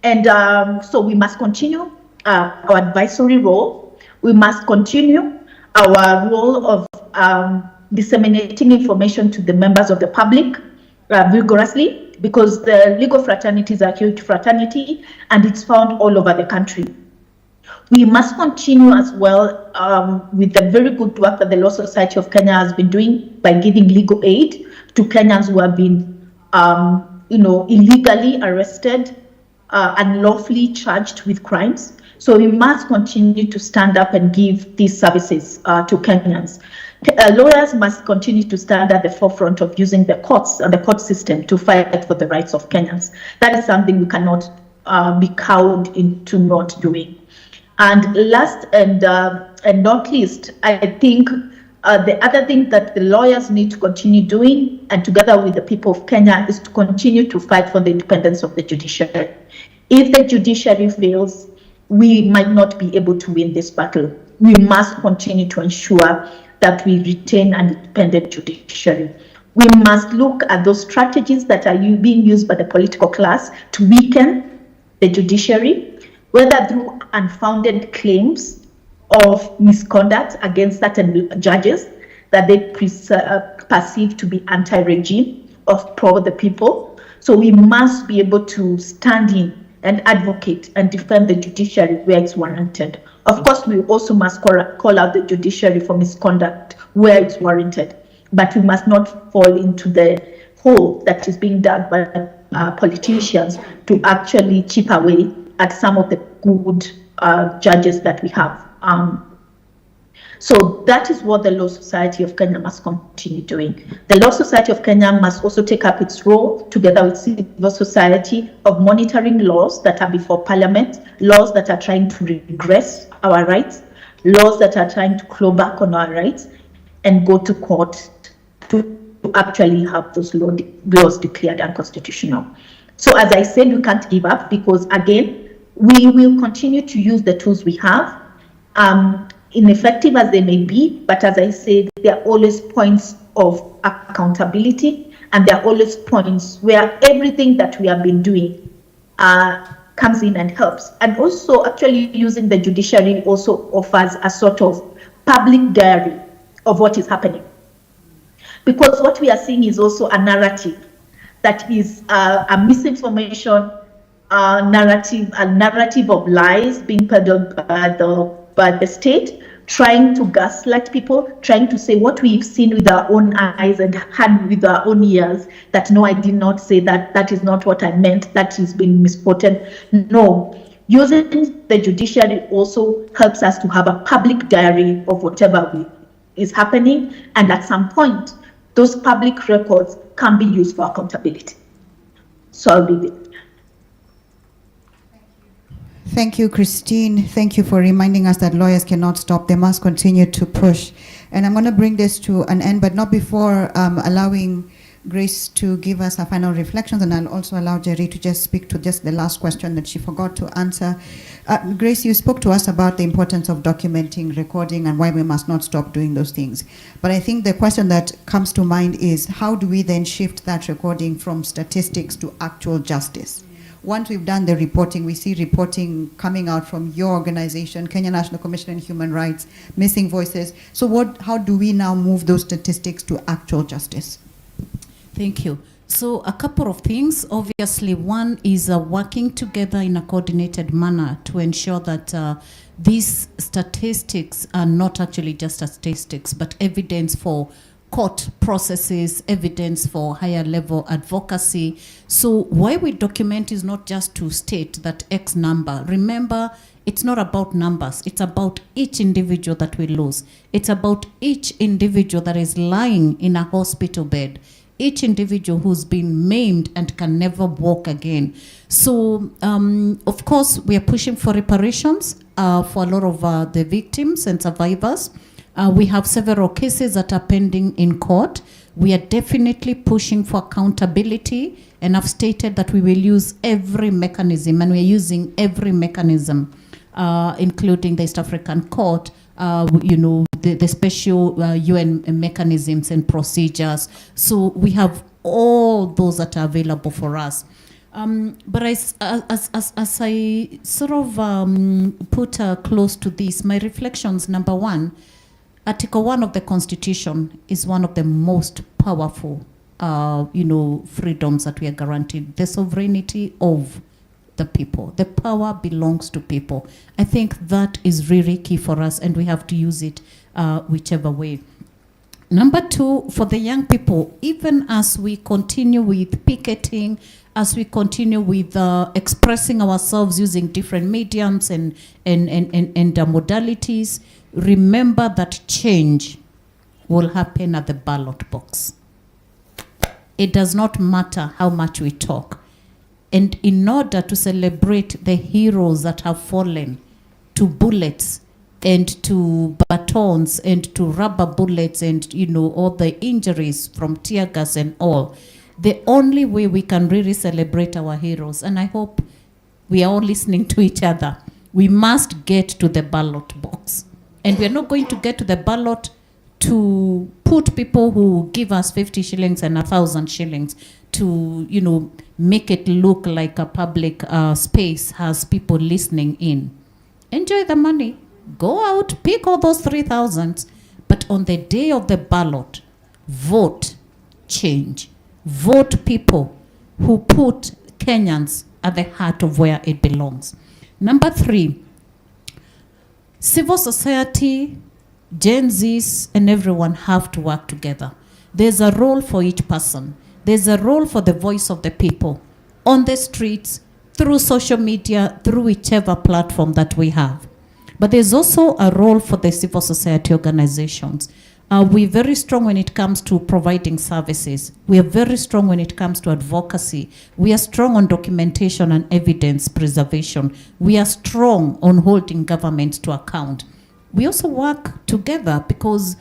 And so we must continue our advisory role. We must continue our role of disseminating information to the members of the public vigorously, because the legal fraternity is a huge fraternity and it's found all over the country. We must continue as well with the very good work that the Law Society of Kenya has been doing by giving legal aid to Kenyans who have been illegally arrested, unlawfully charged with crimes. So we must continue to stand up and give these services to Kenyans. Lawyers must continue to stand at the forefront of using the courts and the court system to fight for the rights of Kenyans. That is something we cannot be cowed into not doing. And last and not least, I think the other thing that the lawyers need to continue doing, and together with the people of Kenya, is to continue to fight for the independence of the judiciary. If the judiciary fails, we might not be able to win this battle. We must continue to ensure that we retain an independent judiciary. We must look at those strategies that are being used by the political class to weaken the judiciary, whether through unfounded claims of misconduct against certain judges that they perceive to be anti-regime or pro the people. So we must be able to stand in and advocate and defend the judiciary where it's warranted. Of course, we also must call out the judiciary for misconduct where it's warranted, but we must not fall into the hole that is being dug by politicians to actually chip away at some of the good judges that we have. So that is what the Law Society of Kenya must continue doing. The Law Society of Kenya must also take up its role, together with civil society, of monitoring laws that are before Parliament, laws that are trying to regress our rights, laws that are trying to claw back on our rights, and go to court to actually have those laws declared unconstitutional. So as I said, we can't give up, because again, we will continue to use the tools we have, ineffective as they may be, but as I said, there are always points of accountability, and there are always points where everything that we have been doing comes in and helps. And also, actually using the judiciary also offers a sort of public diary of what is happening. Because what we are seeing is also a narrative that is a misinformation narrative of lies being peddled by the state, trying to gaslight people, trying to say what we've seen with our own eyes and heard with our own ears, that no, I did not say that, that is not what I meant, that is being misquoted. No, using the judiciary also helps us to have a public diary of whatever is happening, and at some point, those public records can be used for accountability. So I'll leave it. Thank you, Christine. Thank you for reminding us that lawyers cannot stop. They must continue to push. And I'm going to bring this to an end, but not before allowing Grace to give us her final reflections, and I'll also allow Jerry to just speak to just the last question that she forgot to answer. Grace, you spoke to us about the importance of documenting, recording, and why we must not stop doing those things. But I think the question that comes to mind is, how do we then shift that recording from statistics to actual justice? Once we've done the reporting, we see reporting coming out from your organization, Kenya National Commission on Human Rights, Missing Voices. So how do we now move those statistics to actual justice? Thank you. So a couple of things. Obviously, one is working together in a coordinated manner to ensure that these statistics are not actually just statistics, but evidence for court processes, evidence for higher level advocacy. So why we document is not just to state that X number. Remember, it's not about numbers. It's about each individual that we lose. It's about each individual that is lying in a hospital bed, each individual who's been maimed and can never walk again. So, of course, we are pushing for reparations for a lot of the victims and survivors. We have several cases that are pending in court. We are definitely pushing for accountability, and I've stated that we will use every mechanism, and we're using every mechanism, including the East African Court, the special UN mechanisms and procedures. So we have all those that are available for us. But as I sort of put close to this, my reflections, number one, Article 1 of the Constitution is one of the most powerful, freedoms that we are guaranteed. The sovereignty of the people. The power belongs to people. I think that is really key for us, and we have to use it whichever way. Number two, for the young people, even as we continue with picketing, as we continue with expressing ourselves using different mediums and modalities, remember that change will happen at the ballot box. It does not matter how much we talk. And in order to celebrate the heroes that have fallen to bullets and to batons and to rubber bullets and, all the injuries from tear gas and all, the only way we can really celebrate our heroes, and I hope we are all listening to each other, we must get to the ballot box. And we're not going to get to the ballot to put people who give us 50 shillings and 1,000 shillings to, make it look like a public space has people listening in. Enjoy the money. Go out, pick all those 3,000. But on the day of the ballot, vote change. Vote people who put Kenyans at the heart of where it belongs. Number three, civil society, Gen Zs, and everyone have to work together. There's a role for each person. There's a role for the voice of the people on the streets, through social media, through whichever platform that we have. But there's also a role for the civil society organizations. We're very strong when it comes to providing services. We are very strong when it comes to advocacy. We are strong on documentation and evidence preservation. We are strong on holding governments to account. We also work together because,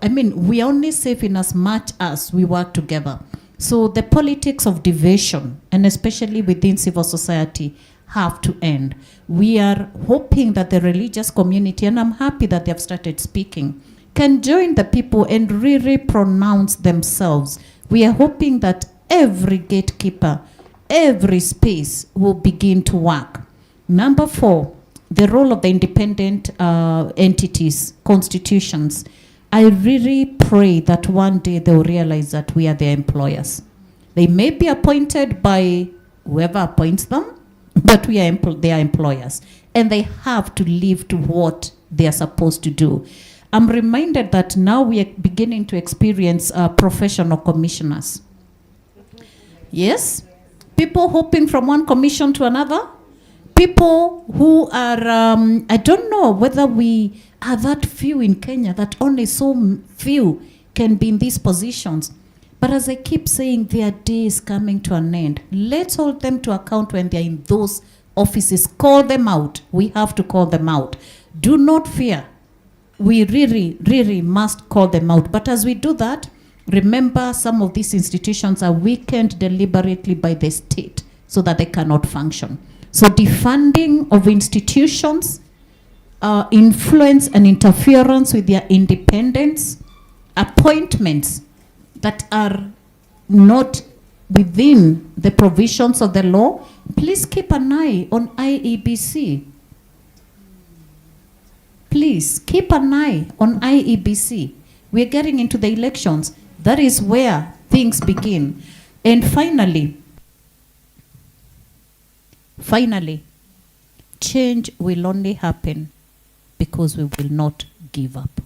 we are only safe in as much as we work together. So the politics of division, and especially within civil society, have to end. We are hoping that the religious community, and I'm happy that they have started speaking, can join the people and really pronounce themselves. We are hoping that every gatekeeper, every space will begin to work. Number four, the role of the independent entities, constitutions. I really pray that one day they'll realize that we are their employers. They may be appointed by whoever appoints them, but we are their employers. And they have to live to what they are supposed to do. I'm reminded that now we are beginning to experience professional commissioners. Yes? People hopping from one commission to another. People who are, I don't know whether we are that few in Kenya, that only so few can be in these positions. But as I keep saying, their day is coming to an end. Let's hold them to account when they're in those offices, call them out. We have to call them out. Do not fear. We really, really must call them out. But as we do that, remember some of these institutions are weakened deliberately by the state so that they cannot function. So defunding of institutions, influence and interference with their independence, appointments that are not within the provisions of the law, please keep an eye on IEBC. Please keep an eye on IEBC. We're getting into the elections. That is where things begin. And finally, change will only happen because we will not give up.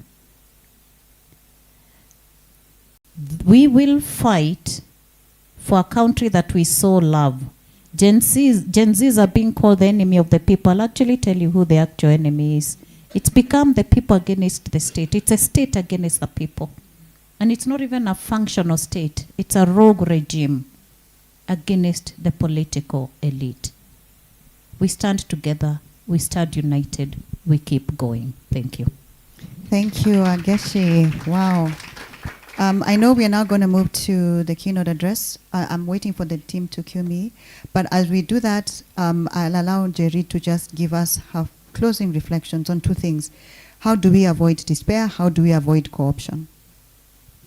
We will fight for a country that we so love. Gen Zs are being called the enemy of the people. I'll actually tell you who the actual enemy is. It's become the people against the state. It's a state against the people. And it's not even a functional state. It's a rogue regime against the political elite. We stand together. We stand united. We keep going. Thank you. Thank you, Ageshi. Wow. I know we are now going to move to the keynote address. I'm waiting for the team to cue me. But as we do that, I'll allow Jerry to just give us her closing reflections on two things. How do we avoid despair? How do we avoid co-option?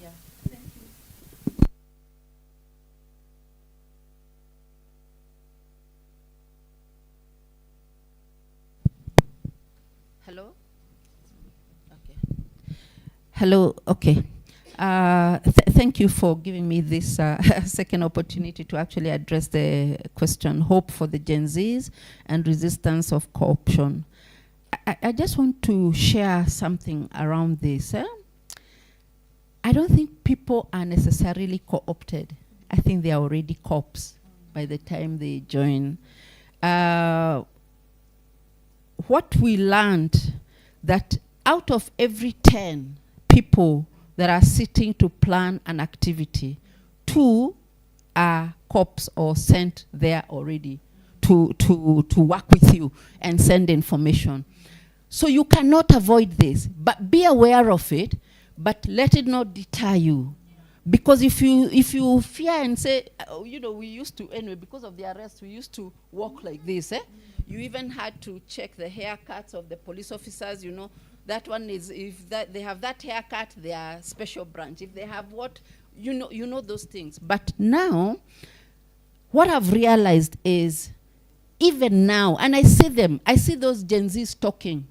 Yeah, thank you. Hello? Okay. Hello, okay. Thank you for giving me this second opportunity to actually address the question, hope for the Gen Zs and resistance of co-option. I just want to share something around this. I don't think people are necessarily co-opted. I think they are already cops by the time they join. What we learned that out of every 10 people that are sitting to plan an activity, 2 are cops or sent there already to work with you and send information. So you cannot avoid this, but be aware of it, but let it not deter you. Because if you fear and say, oh, you know, we used to, anyway, because of the arrest, we used to walk like this. You even had to check the haircuts of the police officers, you know. That one is, if that they have that haircut, they are special branch. If they have what, you know those things. But now, what I've realized is, even now, and I see those Gen Zs talking,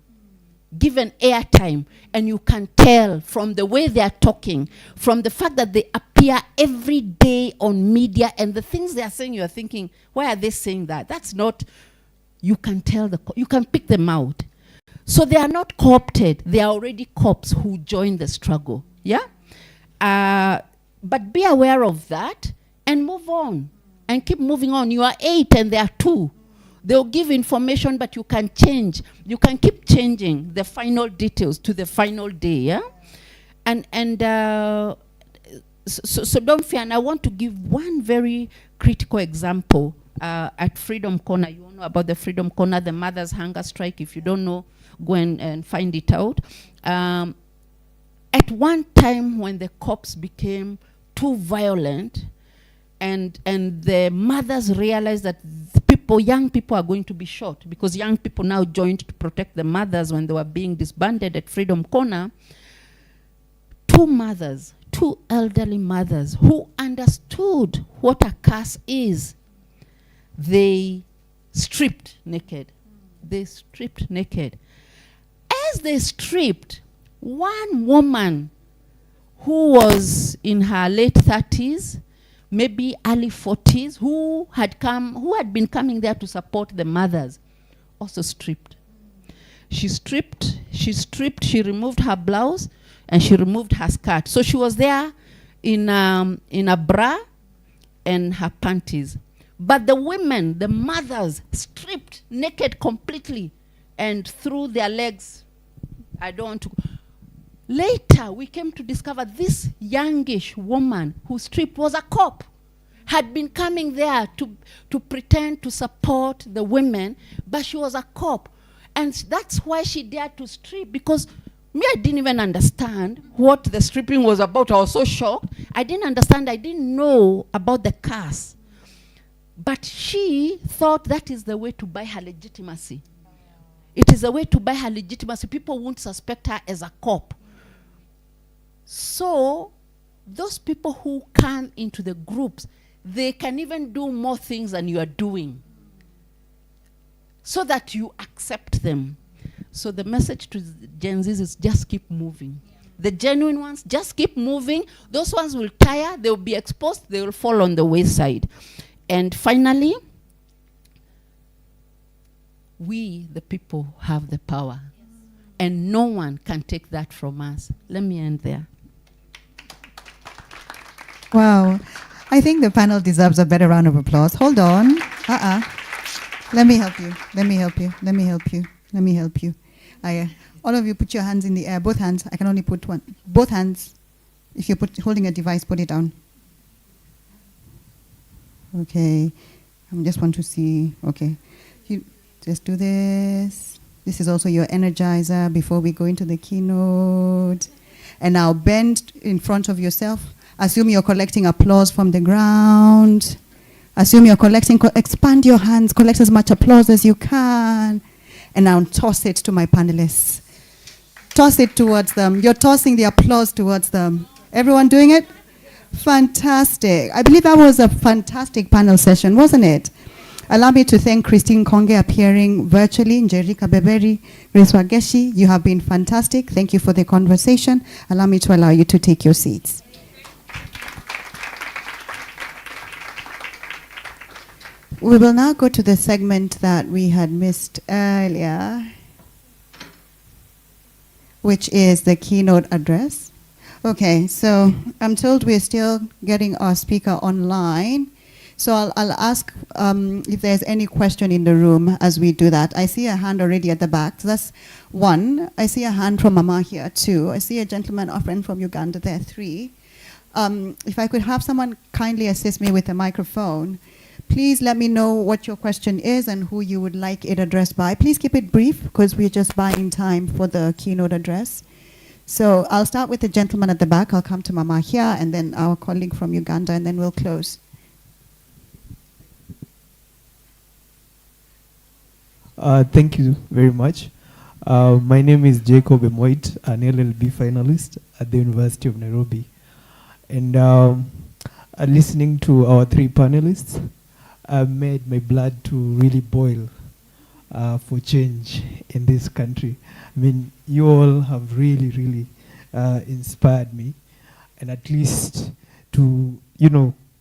given airtime, and you can tell from the way they are talking, from the fact that they appear every day on media, and the things they are saying, you are thinking, why are they saying that? That's not, you can tell, you can pick them out. So they are not co-opted. They are already cops who joined the struggle. Yeah? But be aware of that and move on and keep moving on. You are 8 and they are 2. They'll give information, but you can change. You can keep changing the final details to the final day. Yeah? So don't fear. And I want to give one very critical example at Freedom Corner. You all know about the Freedom Corner, the Mothers' Hunger Strike. If you don't know, go and find it out. At one time when the cops became too violent and the mothers realized that young people are going to be shot, because young people now joined to protect the mothers when they were being disbanded at Freedom Corner, 2 elderly mothers who understood what a curse is, they stripped naked. They stripped naked. As they stripped, one woman who was in her late 30s, maybe early 40s, who had been coming there to support the mothers, also stripped. She removed her blouse and she removed her skirt. So she was there in a bra and her panties. But the women, the mothers, stripped naked completely and threw their legs. I don't want to. Later, we came to discover this youngish woman who stripped was a cop. had been coming there to pretend to support the women, but she was a cop. And that's why she dared to strip, because me, I didn't even understand what the stripping was about. I was so shocked. I didn't understand. I didn't know about the curse. But she thought that is the way to buy her legitimacy. It is a way to buy her legitimacy. People won't suspect her as a cop. So those people who come into the groups, they can even do more things than you are doing, so that you accept them. So the message to Gen Z is just keep moving. The genuine ones, just keep moving. Those ones will tire, they will be exposed, they will fall on the wayside. And finally, we, the people, have the power. And no one can take that from us. Let me end there. Wow. I think the panel deserves a better round of applause. Hold on. Let me help you. Let me help you. Let me help you. Let me help you. All of you put your hands in the air. Both hands. I can only put one. Both hands. If you're holding a device, put it down. Okay. I just want to see. Okay. You just do this. This is also your energizer before we go into the keynote. And now bend in front of yourself. Assume you're collecting applause from the ground. Assume you're collecting, expand your hands, collect as much applause as you can. And now toss it to my panelists. Toss it towards them. You're tossing the applause towards them. Everyone doing it? Fantastic. I believe that was a fantastic panel session, wasn't it? Allow me to thank Christine Konge appearing virtually, Njerika Beberi, Grace Wageshi. You have been fantastic. Thank you for the conversation. Allow me to allow you to take your seats. We will now go to the segment that we had missed earlier, which is the keynote address. Okay, so I'm told we're still getting our speaker online. So I'll ask if there's any question in the room as we do that. I see a hand already at the back. So that's one. I see a hand from Mama here, two. I see a gentleman, a friend from Uganda there, three. If I could have someone kindly assist me with a microphone. Please let me know what your question is and who you would like it addressed by. Please keep it brief because we're just buying time for the keynote address. So I'll start with the gentleman at the back. I'll come to Mama here and then our colleague from Uganda, and then we'll close. Thank you very much. My name is Jacob Emoit, an LLB finalist at the University of Nairobi. And listening to our three panelists, made my blood to really boil for change in this country. I mean, you all have really, really inspired me, and at least to,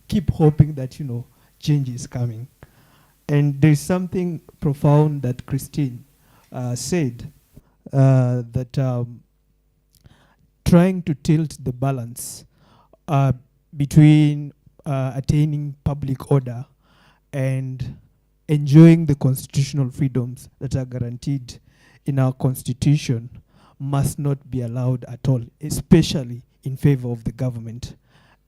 keep hoping that, change is coming. And there's something profound that Christine said, that trying to tilt the balance between attaining public order and enjoying the constitutional freedoms that are guaranteed in our constitution must not be allowed at all, especially in favor of the government.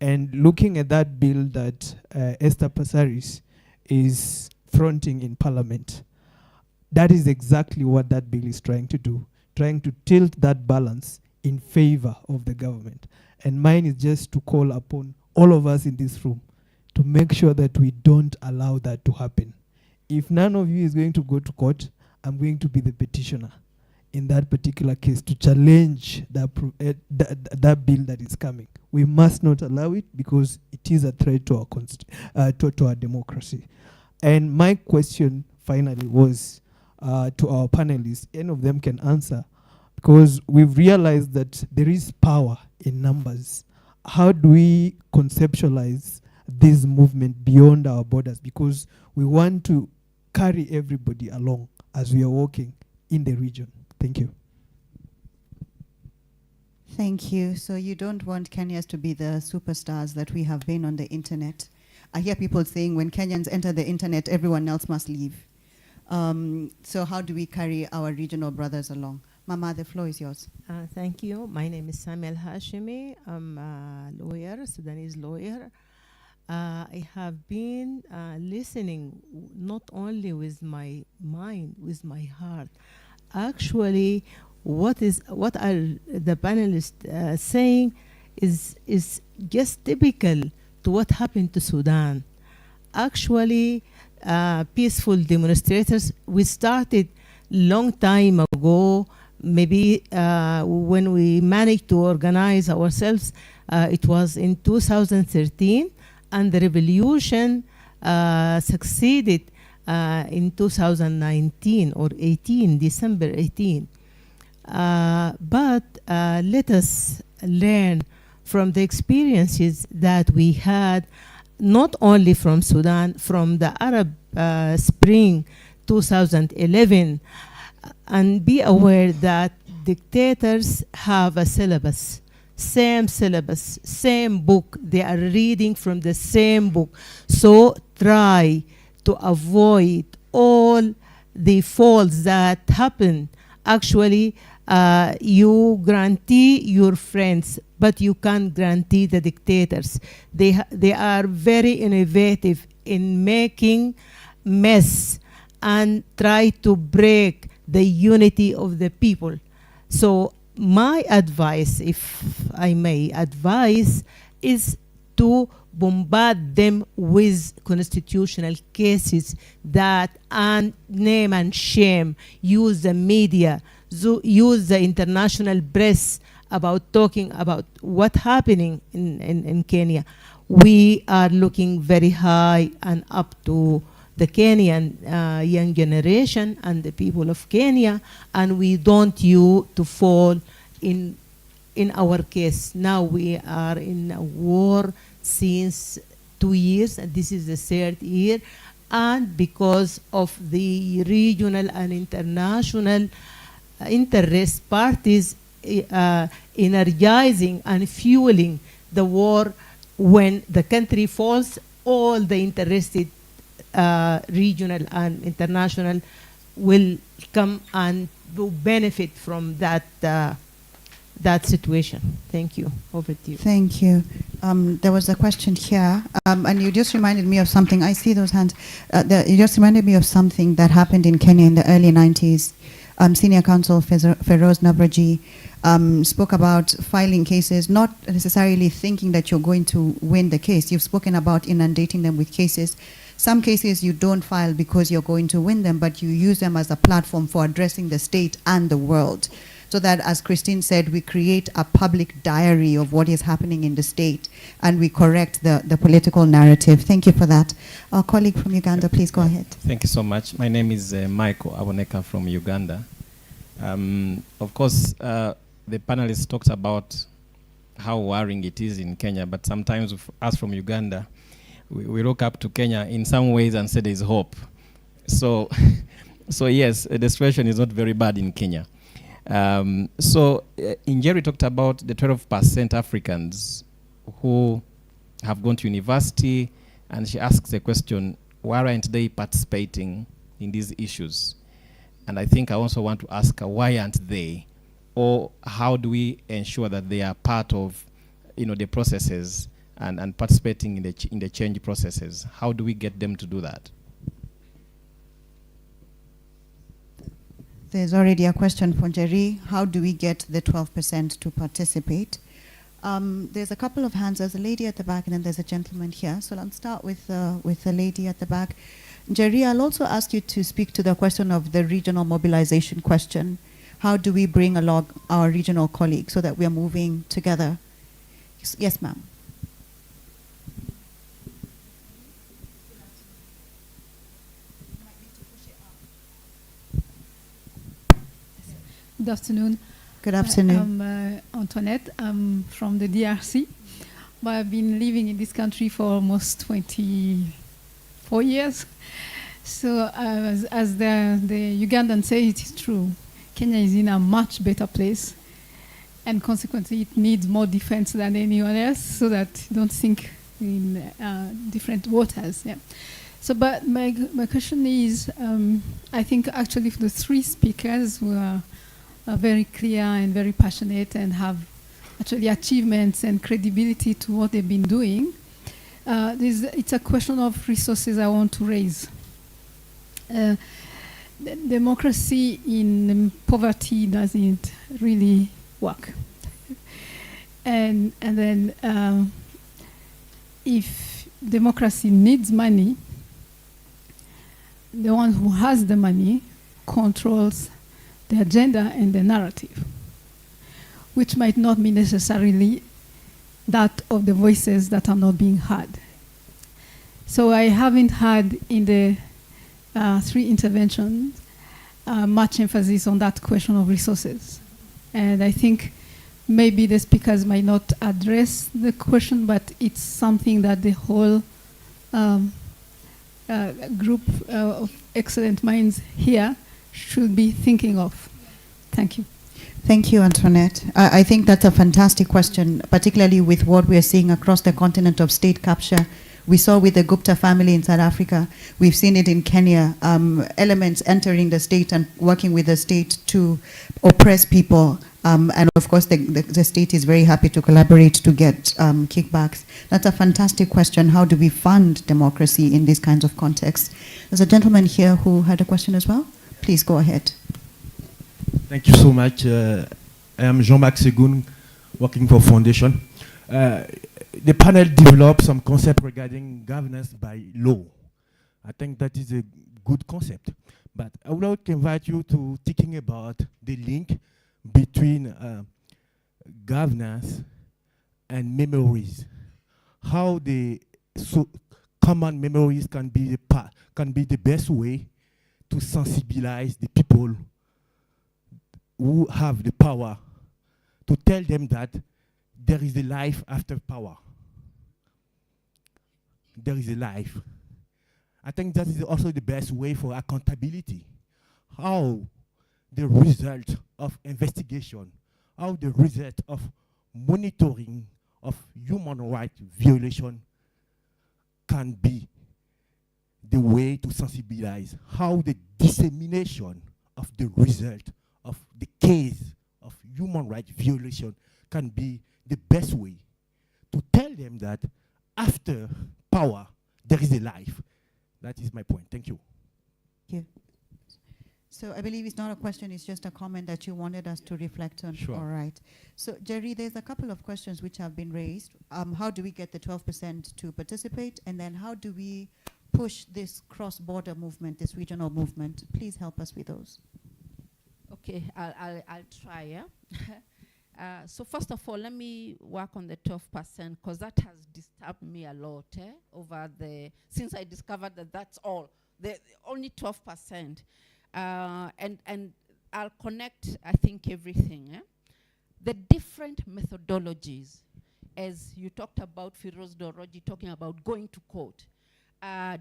And looking at that bill that Esther Passaris is fronting in Parliament, that is exactly what that bill is trying to do, trying to tilt that balance in favor of the government. And mine is just to call upon all of us in this room to make sure that we don't allow that to happen. If none of you is going to go to court, I'm going to be the petitioner in that particular case to challenge that bill that is coming. We must not allow it because it is a threat to our to our democracy. And my question finally was to our panelists. Any of them can answer, because we've realized that there is power in numbers. How do we conceptualize this movement beyond our borders? Because we want to carry everybody along as we are walking in the region. Thank you. Thank you. So you don't want Kenyans to be the superstars that we have been on the internet. I hear people saying when Kenyans enter the internet, everyone else must leave. So how do we carry our regional brothers along? Mama, the floor is yours. Thank you. My name is Samuel Hashimi. I'm a lawyer, Sudanese lawyer. I have been listening not only with my mind, with my heart. Actually, what are the panelists saying is just typical to what happened to Sudan. Actually, peaceful demonstrators, we started long time ago, maybe when we managed to organize ourselves, it was in 2013, and the revolution succeeded in 2019 or 18, December 18. But let us learn from the experiences that we had, not only from Sudan, from the Arab Spring 2011, and be aware that dictators have a syllabus, same book. They are reading from the same book. So try to avoid all the faults that happen. Actually, you guarantee your friends, but you can't guarantee the dictators. They are very innovative in making mess and try to break the unity of the people. So my advice, if I may advise, is to bombard them with constitutional cases that, and name and shame, use the media, use the international press about talking about what's happening in Kenya. We are looking very high and up to the Kenyan young generation and the people of Kenya, and we don't you to fall in our case. Now we are in a war since 2 years, and this is the 3rd year, and because of the regional and international interest parties energizing and fueling the war, when the country falls, all the interested regional and international will come and will benefit from that that situation. Thank you. Over to you. Thank you. There was a question here, and you just reminded me of something. I see those hands. You just reminded me of something that happened in Kenya in the early 90s. Senior Counsel Feroz Nabraji spoke about filing cases, not necessarily thinking that you're going to win the case. You've spoken about inundating them with cases. Some cases you don't file because you're going to win them, but you use them as a platform for addressing the state and the world. So that, as Christine said, we create a public diary of what is happening in the state, and we correct the political narrative. Thank you for that. Our colleague from Uganda, please go ahead. Thank you so much. My name is Michael Aboneka from Uganda. Of course, the panelists talked about how worrying it is in Kenya, but sometimes us from Uganda, we look up to Kenya in some ways and say there's hope. So, so yes, the situation is not very bad in Kenya. Njeri talked about the 12% Africans who have gone to university, and she asks the question, why aren't they participating in these issues? And I think I also want to ask her, why aren't they? Or how do we ensure that they are part of, the processes and participating in the change processes? How do we get them to do that? There's already a question for Njeri. How do we get the 12% to participate? There's a couple of hands. There's a lady at the back, and then there's a gentleman here. So let's start with the lady at the back. Njeri, I'll also ask you to speak to the question of the regional mobilization question. How do we bring along our regional colleagues so that we are moving together? Yes, ma'am. Good afternoon. Good afternoon. I'm Antoinette. I'm from the DRC, but I've been living in this country for almost 24 years. So as the Ugandans say, it is true. Kenya is in a much better place, and consequently it needs more defense than anyone else, so that you don't sink in different waters. Yeah. So, but my question is, I think actually the three speakers were very clear and very passionate and have actually achievements and credibility to what they've been doing. it's a question of resources I want to raise. Democracy in poverty doesn't really work. And then if democracy needs money, the one who has the money controls the agenda and the narrative, which might not be necessarily that of the voices that are not being heard. So I haven't had in the 3 interventions much emphasis on that question of resources. And I think maybe the speakers might not address the question, but it's something that the whole group of excellent minds here should be thinking of. Thank you. Thank you, Antoinette. I think that's a fantastic question, particularly with what we are seeing across the continent of state capture. We saw with the Gupta family in South Africa. We've seen it in Kenya, elements entering the state and working with the state to oppress people. And of course, the state is very happy to collaborate to get kickbacks. That's a fantastic question. How do we fund democracy in these kinds of contexts? There's a gentleman here who had a question as well. Please go ahead. Thank you so much. I am Jean-Marc Segoun, working for Foundation. The panel developed some concept regarding governance by law. I think that is a good concept. But I would like to invite you to thinking about the link between governance and memories. How the common memories can be the best way to sensibilize the people who have the power, to tell them that there is a life after power. There is a life. I think that is also the best way for accountability. How the result of investigation, how the result of monitoring of human rights violation can be the way to sensibilize, how the dissemination of the result of the case of human rights violation can be the best way to tell them that after power, there is a life. That is my point. Thank you. Thank you. So I believe it's not a question, it's just a comment that you wanted us to reflect on. Sure. All right. So Jerry, there's a couple of questions which have been raised. How do we get the 12% to participate? And then how do we push this cross-border movement, this regional movement? Please help us with those. Okay, I'll try, yeah? So first of all, let me work on the 12%, because that has disturbed me a lot since I discovered that that's all, only 12%. And I'll connect, I think, everything. Eh? The different methodologies, as you talked about Firoz Doroji talking about going to court.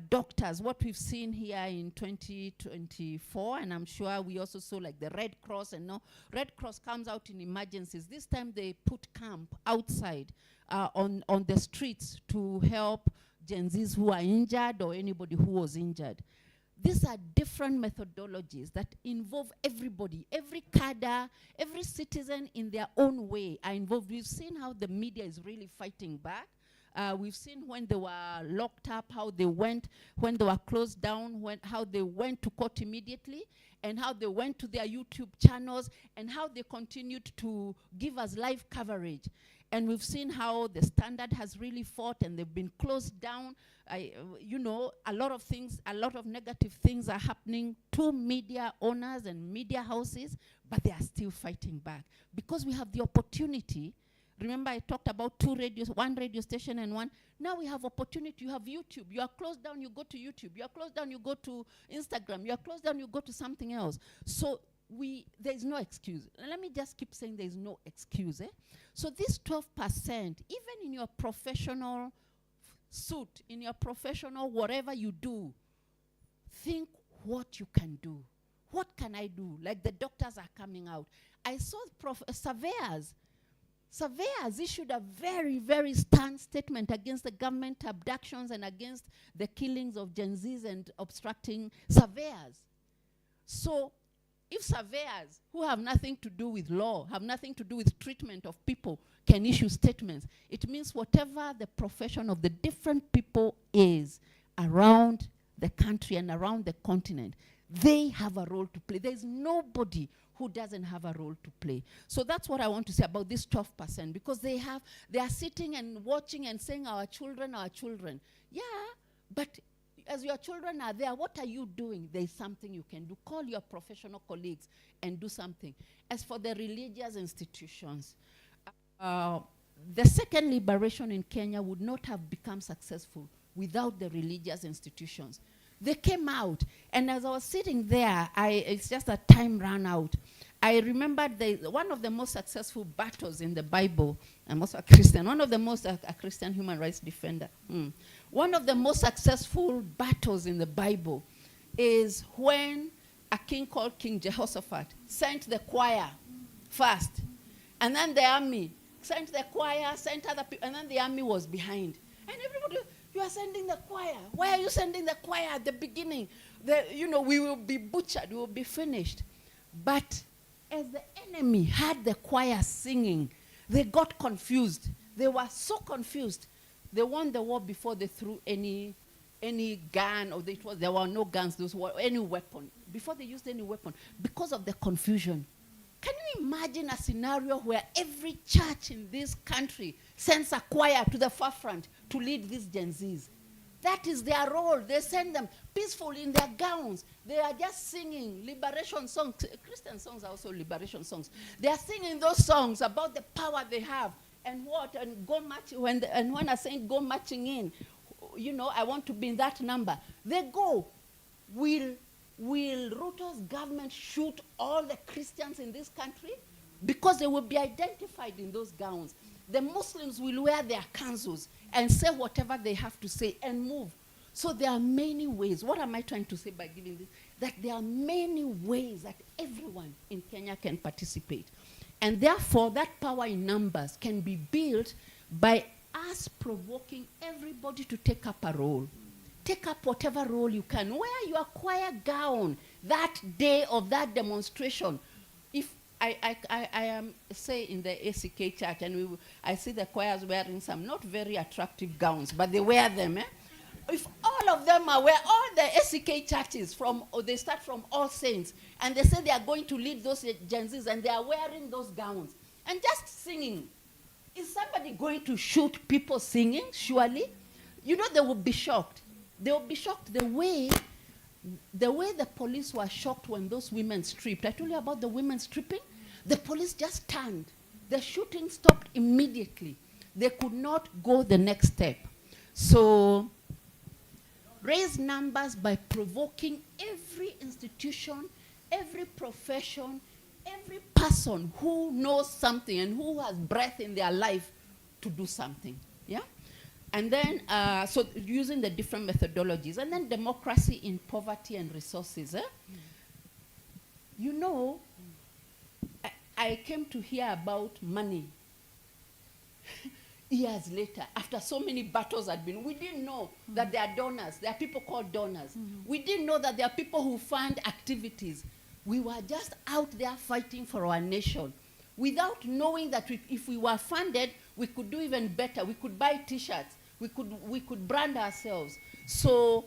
Doctors, what we've seen here in 2024, and I'm sure we also saw like the Red Cross, and now Red Cross comes out in emergencies. This time they put camp outside on the streets to help Gen Zs who are injured or anybody who was injured. These are different methodologies that involve everybody, every cadre, every citizen in their own way are involved. We've seen how the media is really fighting back. We've seen when they were locked up, how they went, when they were closed down, how they went to court immediately, and how they went to their YouTube channels, and how they continued to give us live coverage. And we've seen how the Standard has really fought, and they've been closed down. You know, a lot of things, a lot of negative things are happening to media owners and media houses, but they are still fighting back. Because we have the opportunity. Remember, I talked about one radio station and one. Now we have opportunity. You have YouTube. You are closed down, you go to YouTube. You are closed down, you go to Instagram. You are closed down, you go to something else. So there is no excuse. Let me just keep saying there is no excuse. So this 12%, even in your professional suit, in your professional whatever you do, think what you can do. What can I do? Like the doctors are coming out. I saw surveyors. Surveyors issued a very, very stern statement against the government abductions and against the killings of Gen Zs and obstructing surveyors. So If surveyors who have nothing to do with law, have nothing to do with treatment of people, can issue statements, it means whatever the profession of the different people is around the country and around the continent, they have a role to play. There's nobody who doesn't have a role to play. So that's what I want to say about this 12%, because they are sitting and watching and saying, our children. Yeah, but as your children are there, what are you doing? There's something you can do. Call your professional colleagues and do something. As for the religious institutions, the second liberation in Kenya would not have become successful without the religious institutions. They came out, and as I was sitting there, it's just that time ran out. I remembered one of the most successful battles in the Bible. I'm also a Christian. One of the most a Christian human rights defender. One of the most successful battles in the Bible is when a king called King Jehoshaphat sent the choir first, and then the army sent the choir, sent other people, and then the army was behind. And everybody, you are sending the choir. Why are you sending the choir at the beginning? We will be butchered, we will be finished. But as the enemy heard the choir singing, they got confused. They were so confused. They won the war before they threw any gun, or there were no guns, any weapon. Before they used any weapon, because of the confusion. Can you imagine a scenario where every church in this country sends a choir to the forefront to lead these Gen Zs? That is their role. They send them peacefully in their gowns. They are just singing liberation songs. Christian songs are also liberation songs. They are singing those songs about the power they have and go marching. And when I say go marching in, I want to be in that number. They go. Will Ruto's government shoot all the Christians in this country? Because they will be identified in those gowns. The Muslims will wear their kanzus and say whatever they have to say and move. So there are many ways. What am I trying to say by giving this? That there are many ways that everyone in Kenya can participate. And therefore, that power in numbers can be built by us provoking everybody to take up a role. Take up whatever role you can. Wear your choir gown that day of that demonstration. If I am, say, in the ACK church, and I see the choirs wearing some not very attractive gowns, but they wear them. If all of them are all the ACK churches, they start from All Saints, and they say they are going to lead those Gen Zs, and they are wearing those gowns, and just singing. Is somebody going to shoot people singing? Surely. They will be shocked. They will be shocked the way the police were shocked when those women stripped. I told you about the women stripping. The police just turned. The shooting stopped immediately. They could not go the next step. So raise numbers by provoking every institution, every profession, every person who knows something and who has breath in their life to do something. Yeah? And then, so using the different methodologies. And then democracy in poverty and resources. I came to hear about money years later, after so many battles had been. We didn't know that there are donors. There are people called donors. We didn't know that there are people who fund activities. We were just out there fighting for our nation without knowing that if we were funded, we could do even better. We could buy T-shirts. We could brand ourselves. So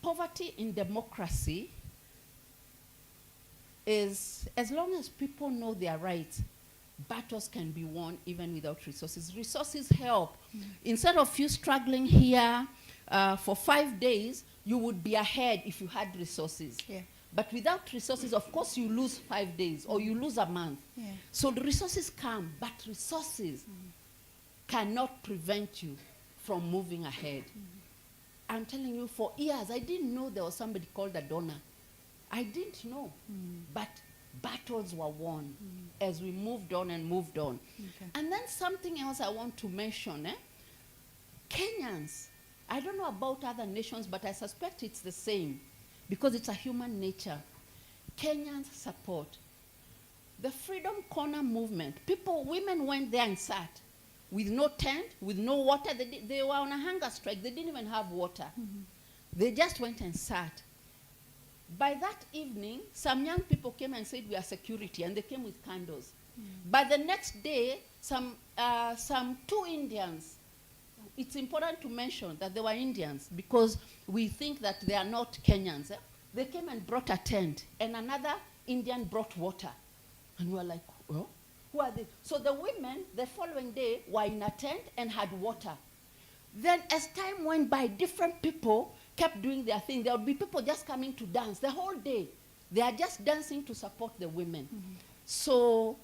poverty in democracy is, as long as people know their rights, battles can be won even without resources. Resources help. Instead of you struggling here for 5 days, you would be ahead if you had resources. Yeah. But without resources, of course, you lose 5 days or you lose a month. Yeah. So the resources come, but resources cannot prevent you from moving ahead. I'm telling you, for years, I didn't know there was somebody called a donor. I didn't know. But battles were won as we moved on and moved on. Okay. And then something else I want to mention. Kenyans, I don't know about other nations, but I suspect it's the same because it's a human nature. Kenyans support the Freedom Corner movement. Women went there and sat with no tent, with no water. They were on a hunger strike. They didn't even have water. They just went and sat. By that evening, some young people came and said, we are security, and they came with candles. By the next day, some 2 Indians, it's important to mention that they were Indians because we think that they are not Kenyans. They came and brought a tent, and another Indian brought water. And we were like, oh, who are they? So the women, the following day, were in a tent and had water. Then as time went by, different people kept doing their thing. There would be people just coming to dance the whole day. They are just dancing to support the women. So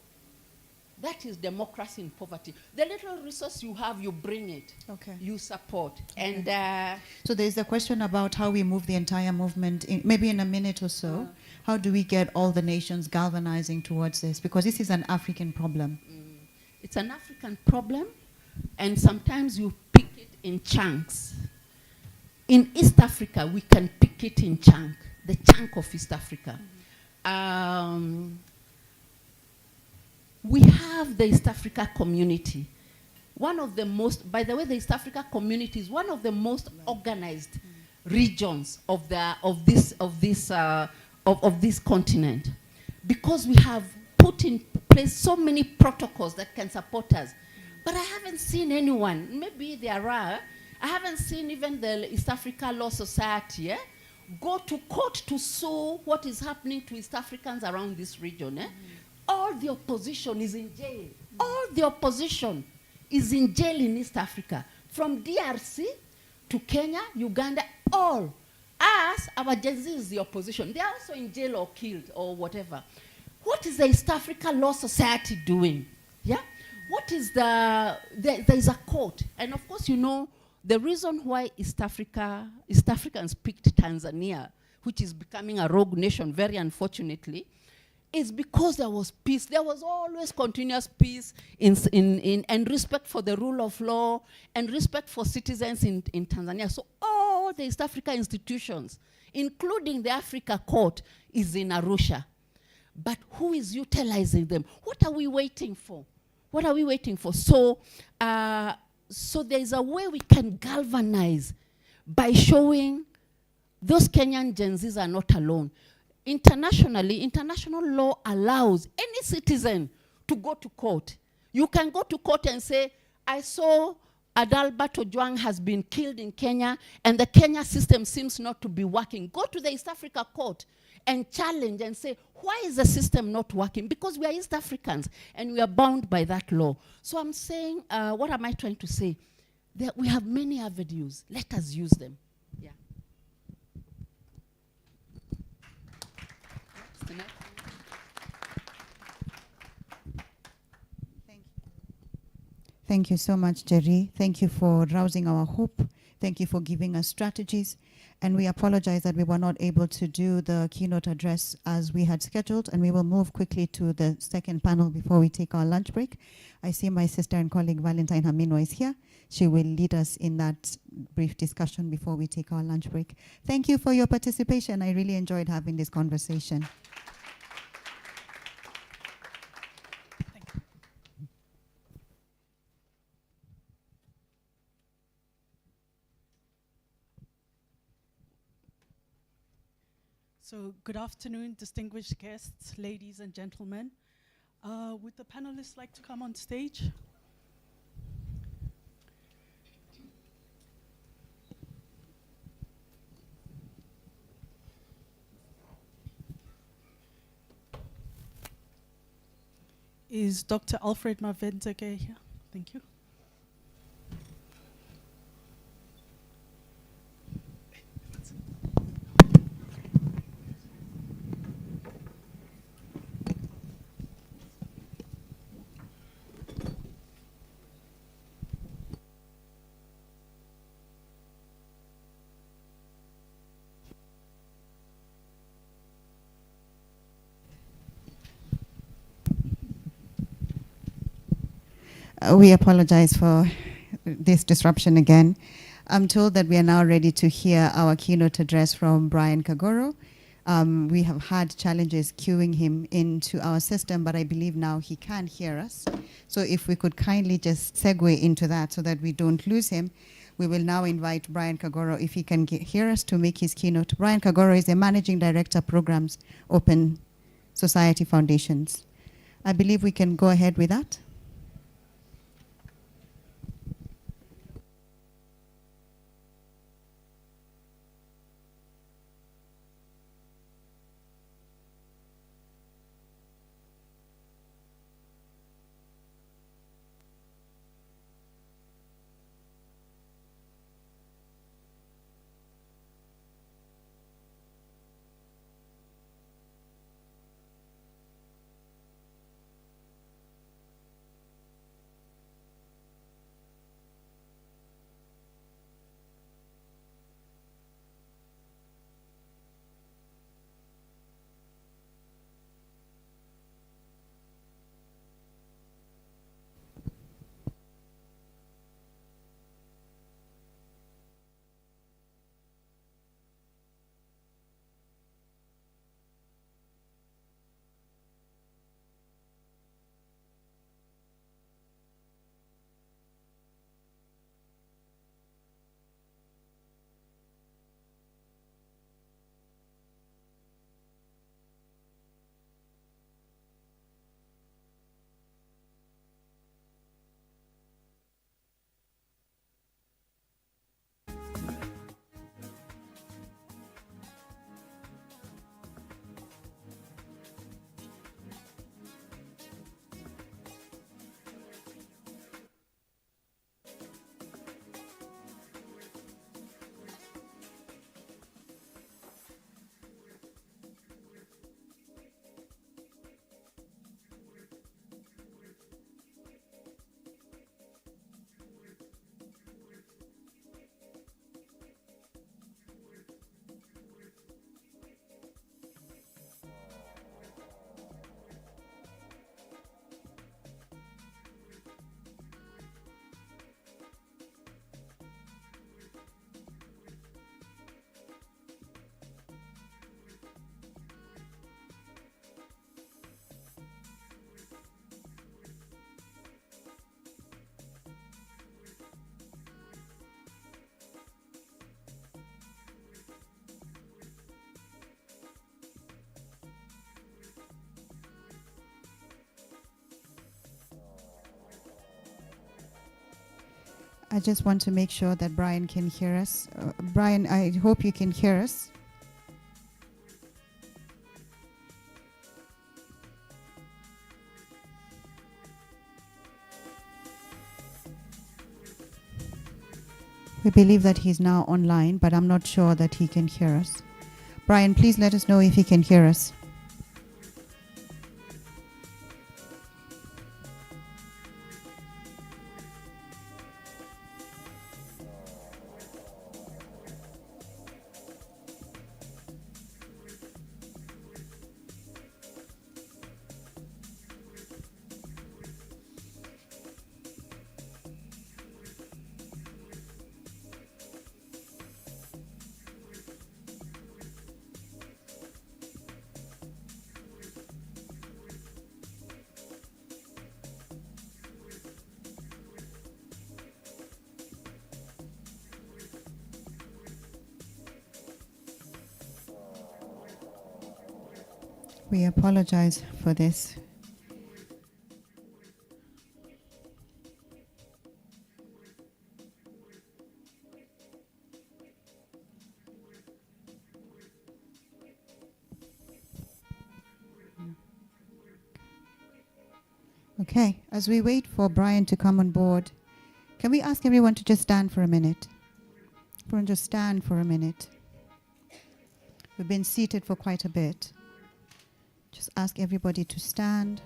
that is democracy in poverty. The little resource you have, you bring it. Okay. You support. Okay. And so there's a question about how we move the entire movement, maybe in a minute or so. How do we get all the nations galvanizing towards this? Because this is an African problem. It's an African problem, and sometimes you pick it in chunks. In East Africa, we can pick it in chunk, the chunk of East Africa. We have the East Africa community. One of the most, by the way, the East Africa community is one of the most organized regions of this continent, because we have put in place so many protocols that can support us. But I haven't seen anyone, maybe there are, I haven't seen even the East Africa Law Society go to court to sue what is happening to East Africans around this region. All the opposition is in jail. All the opposition is in jail in East Africa. From DRC to Kenya, Uganda, all. Us, our Gen Z is the opposition. They are also in jail or killed or whatever. What is the East Africa Law Society doing? Yeah? What is there is a court. And of course, you know, the reason why East Africans picked Tanzania, which is becoming a rogue nation, very unfortunately, is because there was peace. There was always continuous peace and respect for the rule of law and respect for citizens in Tanzania. So all the East Africa institutions, including the Africa Court, is in Arusha. But who is utilizing them? What are we waiting for? What are we waiting for? So there is a way we can galvanize by showing those Kenyan Gen Zs are not alone. Internationally, international law allows any citizen to go to court. You can go to court and say, I saw Adalbert Ojwang has been killed in Kenya and the Kenya system seems not to be working. Go to the East Africa court and challenge and say, why is the system not working? Because we are East Africans and we are bound by that law. So I'm saying, what am I trying to say? That we have many avenues. Let us use them. Yeah. Thank you so much, Jerry. Thank you for rousing our hope. Thank you for giving us strategies. And we apologize that we were not able to do the keynote address as we had scheduled, and we will move quickly to the second panel before we take our lunch break. I see my sister and colleague Valentine Hamino is here. She will lead us in that brief discussion before we take our lunch break. Thank you for your participation. I really enjoyed having this conversation. So good afternoon, distinguished guests, ladies and gentlemen. Would the panelists like to come on stage? Is Dr. Alfred Mavenzeke here? Thank you. We apologize for this disruption again. I'm told that we are now ready to hear our keynote address from Brian Kagoro. We have had challenges queuing him into our system, but I believe now he can hear us. So if we could kindly just segue into that so that we don't lose him. We will now invite Brian Kagoro, if he can hear us, to make his keynote. Brian Kagoro is the Managing Director, Programs, Open Society Foundations. I believe we can go ahead with that. I just want to make sure that Brian can hear us. Brian, I hope you can hear us. We believe that he's now online, but I'm not sure that he can hear us. Brian, please let us know if he can hear us. We apologize for this. Okay, as we wait for Brian to come on board, can we ask everyone to just stand for a minute? Everyone just stand for a minute. We've been seated for quite a bit. Just ask everybody to stand.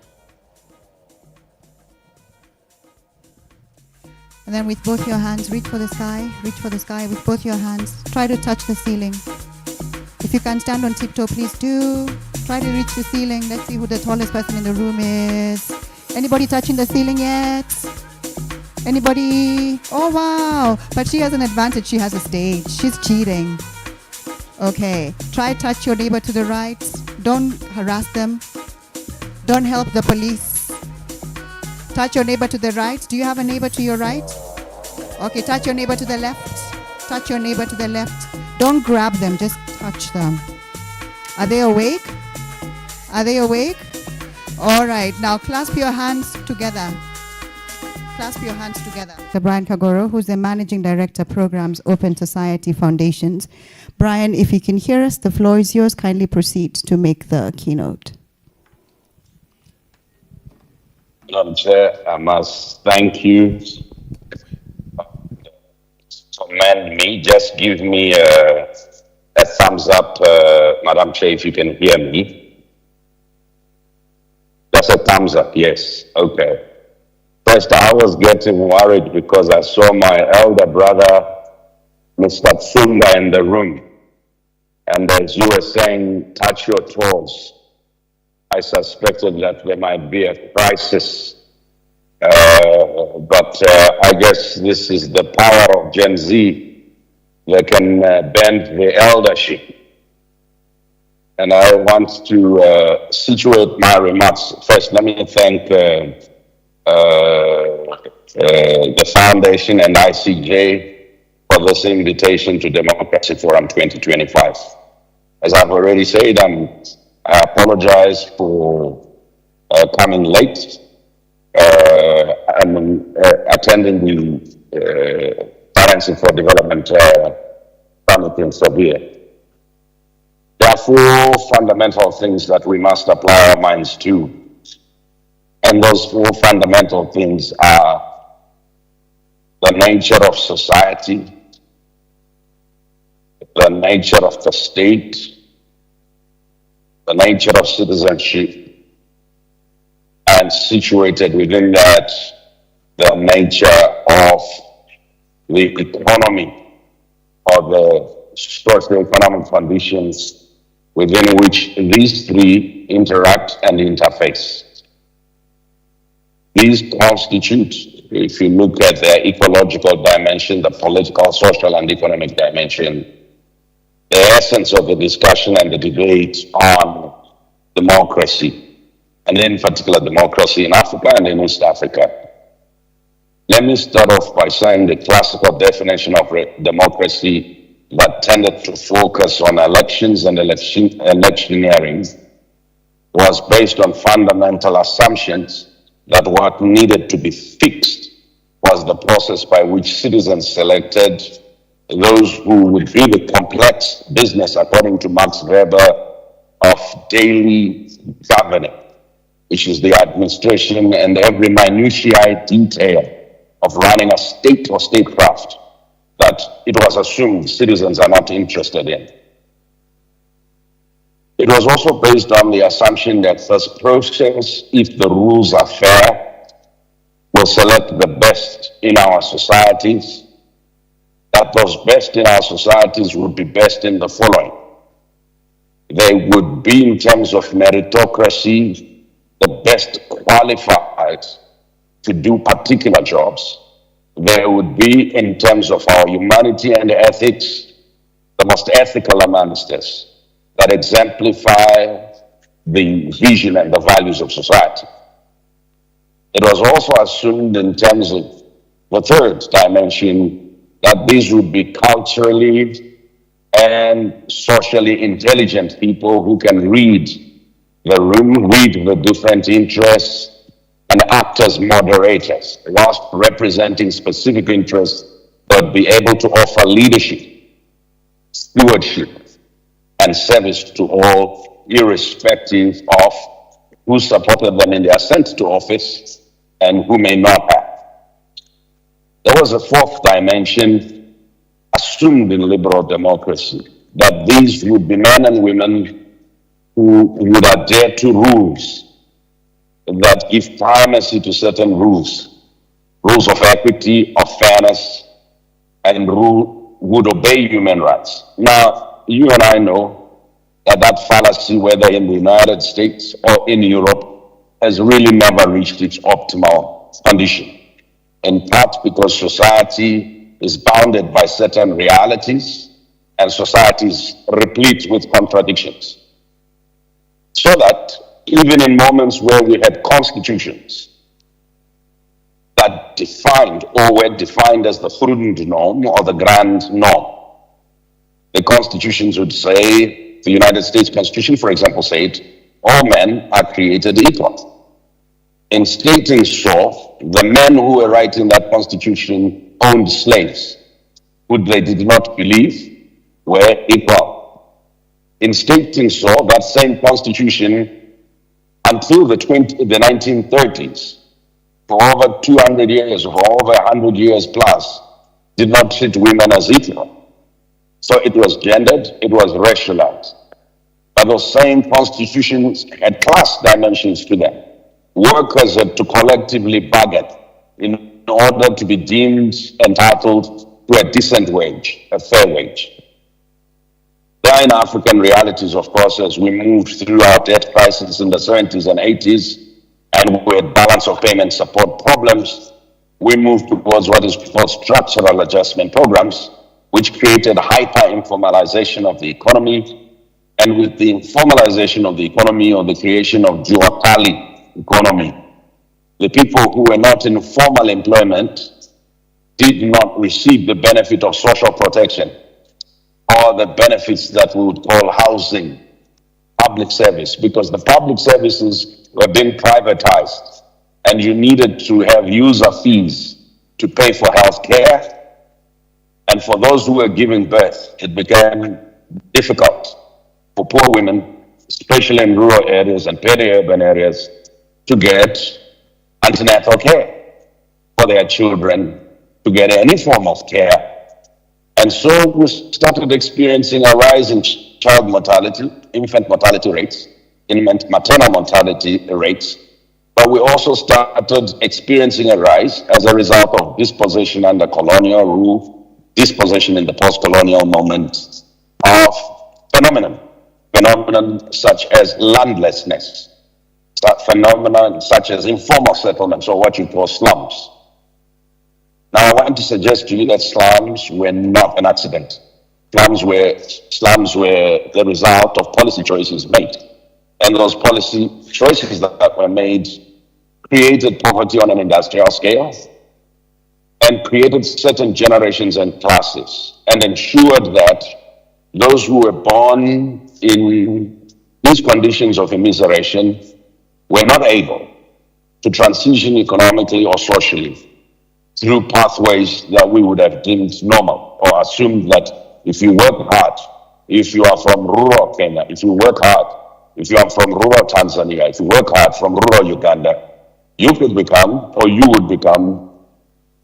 And then with both your hands, reach for the sky with both your hands. Try to touch the ceiling. If you can stand on tiptoe, please do. Try to reach the ceiling. Let's see who the tallest person in the room is. Anybody touching the ceiling yet? Anybody? Oh, wow. But she has an advantage. She has a stage. She's cheating. Okay. Try touch your neighbor to the right. Don't harass them. Don't help the police. Touch your neighbor to the right. Do you have a neighbor to your right? Okay, touch your neighbor to the left. Touch your neighbor to the left. Don't grab them, just touch them. Are they awake? Are they awake? All right, now clasp your hands together. Clasp your hands together. Brian Kagoro, who's the Managing Director, Programs, Open Society Foundations. Brian, if you can hear us, the floor is yours. Kindly proceed to make the keynote. Madam Chair, I must thank you. Commend me. Just give me a thumbs up, Madam Chair, if you can hear me. Just a thumbs up, yes. Okay. First, I was getting worried because I saw my elder brother, Mr. Tsumba, in the room. And as you were saying, touch your toes, I suspected that there might be a crisis. But I guess this is the power of Gen Z. They can bend the eldership. And I want to situate my remarks. First, let me thank the Foundation and ICJ for this invitation to Democracy Forum 2025. As I've already said, I apologize for coming late. I'm attending the Financing for Development Summit in Seville. There are four fundamental things that we must apply our minds to. And those four fundamental things are the nature of society, the nature of the state, the nature of citizenship, and situated within that, the nature of the economy or the socio-economic conditions within which these three interact and interface. These constitute, if you look at the ecological dimension, the political, social, and economic dimension, the essence of the discussion and the debate on democracy, and in particular democracy in Africa and in East Africa. Let me start off by saying the classical definition of democracy that tended to focus on elections and electioneering was based on fundamental assumptions that what needed to be fixed was the process by which citizens selected those who would do the complex business, according to Max Weber, of daily governing, which is the administration and every minutiae detail of running a state or statecraft that it was assumed citizens are not interested in. It was also based on the assumption that this process, if the rules are fair, will select the best in our societies, that those best in our societies would be best in the following. They would be, in terms of meritocracy, the best qualified to do particular jobs. They would be, in terms of our humanity and ethics, the most ethical amongst us, that exemplify the vision and the values of society. It was also assumed, in terms of the third dimension, that these would be culturally and socially intelligent people who can read the room, read the different interests, and act as moderators, whilst representing specific interests, but be able to offer leadership, stewardship, and service to all, irrespective of who supported them in their ascent to office and who may not have. There was a fourth dimension assumed in liberal democracy, that these would be men and women who would adhere to rules that give primacy to certain rules of equity, of fairness, and would obey human rights. Now, you and I know that fallacy, whether in the United States or in Europe, has really never reached its optimal condition. In part because society is bounded by certain realities and society is replete with contradictions. So that even in moments where we had constitutions that defined or were defined as the Grund norm or the grand norm. The constitutions would say, the United States Constitution, for example, said, all men are created equal. In stating so, the men who were writing that constitution owned slaves, who they did not believe were equal. In stating so, that same constitution, until the 1930s, for over 200 years, for over 100 years plus, did not treat women as equal. So it was gendered, it was racialized. But those same constitutions had class dimensions to them. Workers had to collectively bargain in order to be deemed entitled to a decent wage, a fair wage. There are in African realities, of course, as we moved through our debt crisis in the 70s and 80s, and with balance of payment support problems, we moved towards what is called structural adjustment programs, which created hyper-informalization of the economy, and with the informalization of the economy or the creation of duopoly economy, the people who were not in formal employment did not receive the benefit of social protection or the benefits that we would call housing, public service, because the public services were being privatized and you needed to have user fees to pay for health care. And for those who were giving birth, it became difficult for poor women, especially in rural areas and peri-urban areas, to get antenatal care for their children, to get any form of care. And so we started experiencing a rise in child mortality, infant mortality rates, in maternal mortality rates, but we also started experiencing a rise as a result of dispossession under colonial rule, dispossession in the post-colonial moment of phenomenon such as landlessness, phenomenon such as informal settlements or what you call slums. Now I want to suggest to you that slums were not an accident. Slums were the result of policy choices made. And those policy choices that were made created poverty on an industrial scale and created certain generations and classes and ensured that those who were born in these conditions of immiseration were not able to transition economically or socially through pathways that we would have deemed normal or assumed that if you work hard, if you are from rural Kenya, if you work hard, if you are from rural Tanzania, if you work hard from rural Uganda, you could become or you would become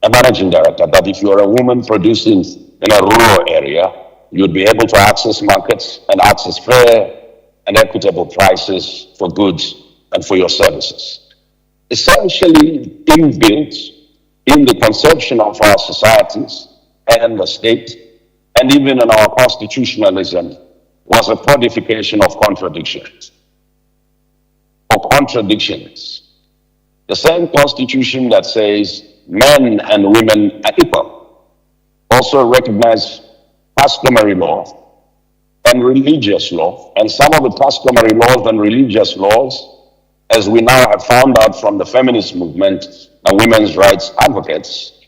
a managing director. That if you're a woman producing in a rural area, you'd be able to access markets and access fair and equitable prices for goods and for your services. Essentially inbuilt in the conception of our societies and the state, and even in our constitutionalism, was a codification of contradictions. The same constitution that says men and women are equal also recognizes customary law and religious law, and some of the customary laws and religious laws, as we now have found out from the feminist movement and women's rights advocates,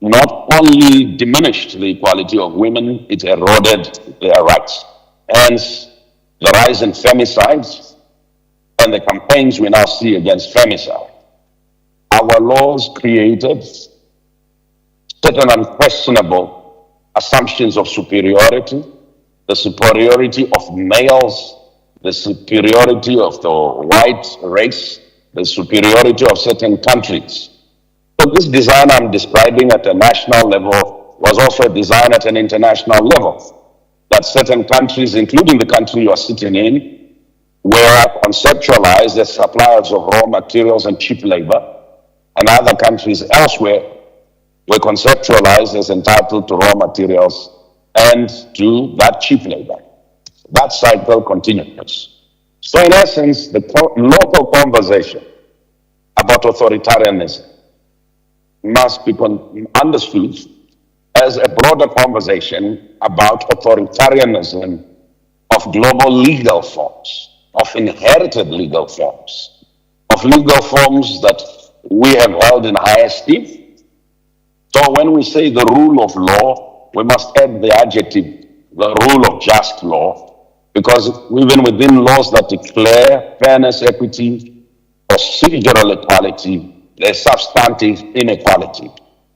not only diminished the equality of women, it eroded their rights. Hence, the rise in femicides and the campaigns we now see against femicide. Our laws created certain unquestionable assumptions of superiority, the superiority of males, the superiority of the white race, the superiority of certain countries. So this design I'm describing at a national level was also a design at an international level, that certain countries, including the country you are sitting in, were conceptualized as suppliers of raw materials and cheap labor, and other countries elsewhere were conceptualized as entitled to raw materials and to that cheap labor. That cycle continues. So in essence, the local conversation about authoritarianism must be understood as a broader conversation about authoritarianism of global legal forms, of inherited legal forms, of legal forms that we have held in high esteem, So when we say the rule of law, we must add the adjective, the rule of just law, because even within laws that declare fairness, equity, procedural equality, there's substantive inequality.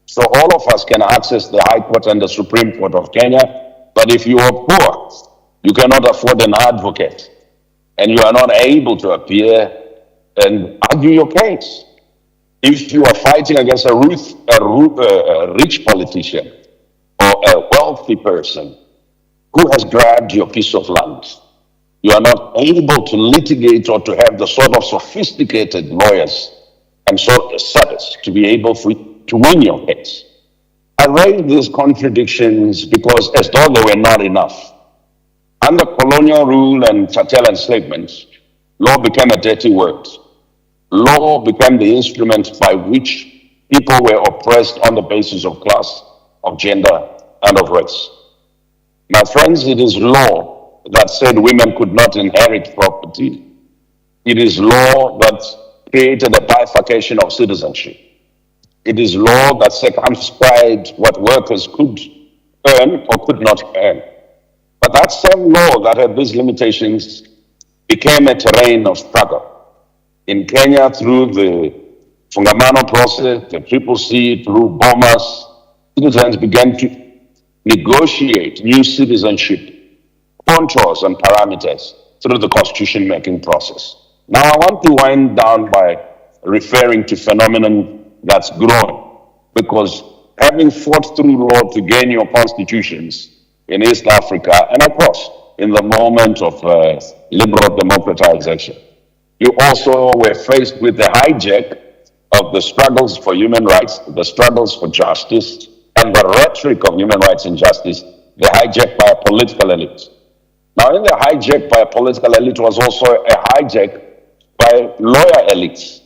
So all of us can access the High Court and the Supreme Court of Kenya, but if you are poor, you cannot afford an advocate, and you are not able to appear and argue your case. If you are fighting against a rich politician or a wealthy person who has grabbed your piece of land, you are not able to litigate or to have the sort of sophisticated lawyers and service to be able to win your case. I raise these contradictions because as though they were not enough. Under colonial rule and chattel enslavement, law became a dirty word. Law became the instrument by which people were oppressed on the basis of class, of gender, and of race. My friends, it is law that said women could not inherit property. It is law that created a bifurcation of citizenship. It is law that circumscribed what workers could earn or could not earn. But that same law that had these limitations became a terrain of struggle. In Kenya, through the Fungamano process, the Triple C, through Bomas, citizens began to negotiate new citizenship contours and parameters through the constitution-making process. Now, I want to wind down by referring to phenomenon that's grown, because having fought through law to gain your constitutions in East Africa and across in the moment of liberal democratization, you also were faced with the hijack of the struggles for human rights, the struggles for justice, and the rhetoric of human rights and justice, the hijack by a political elite. Now, in the hijack by a political elite was also a hijack by lawyer elites,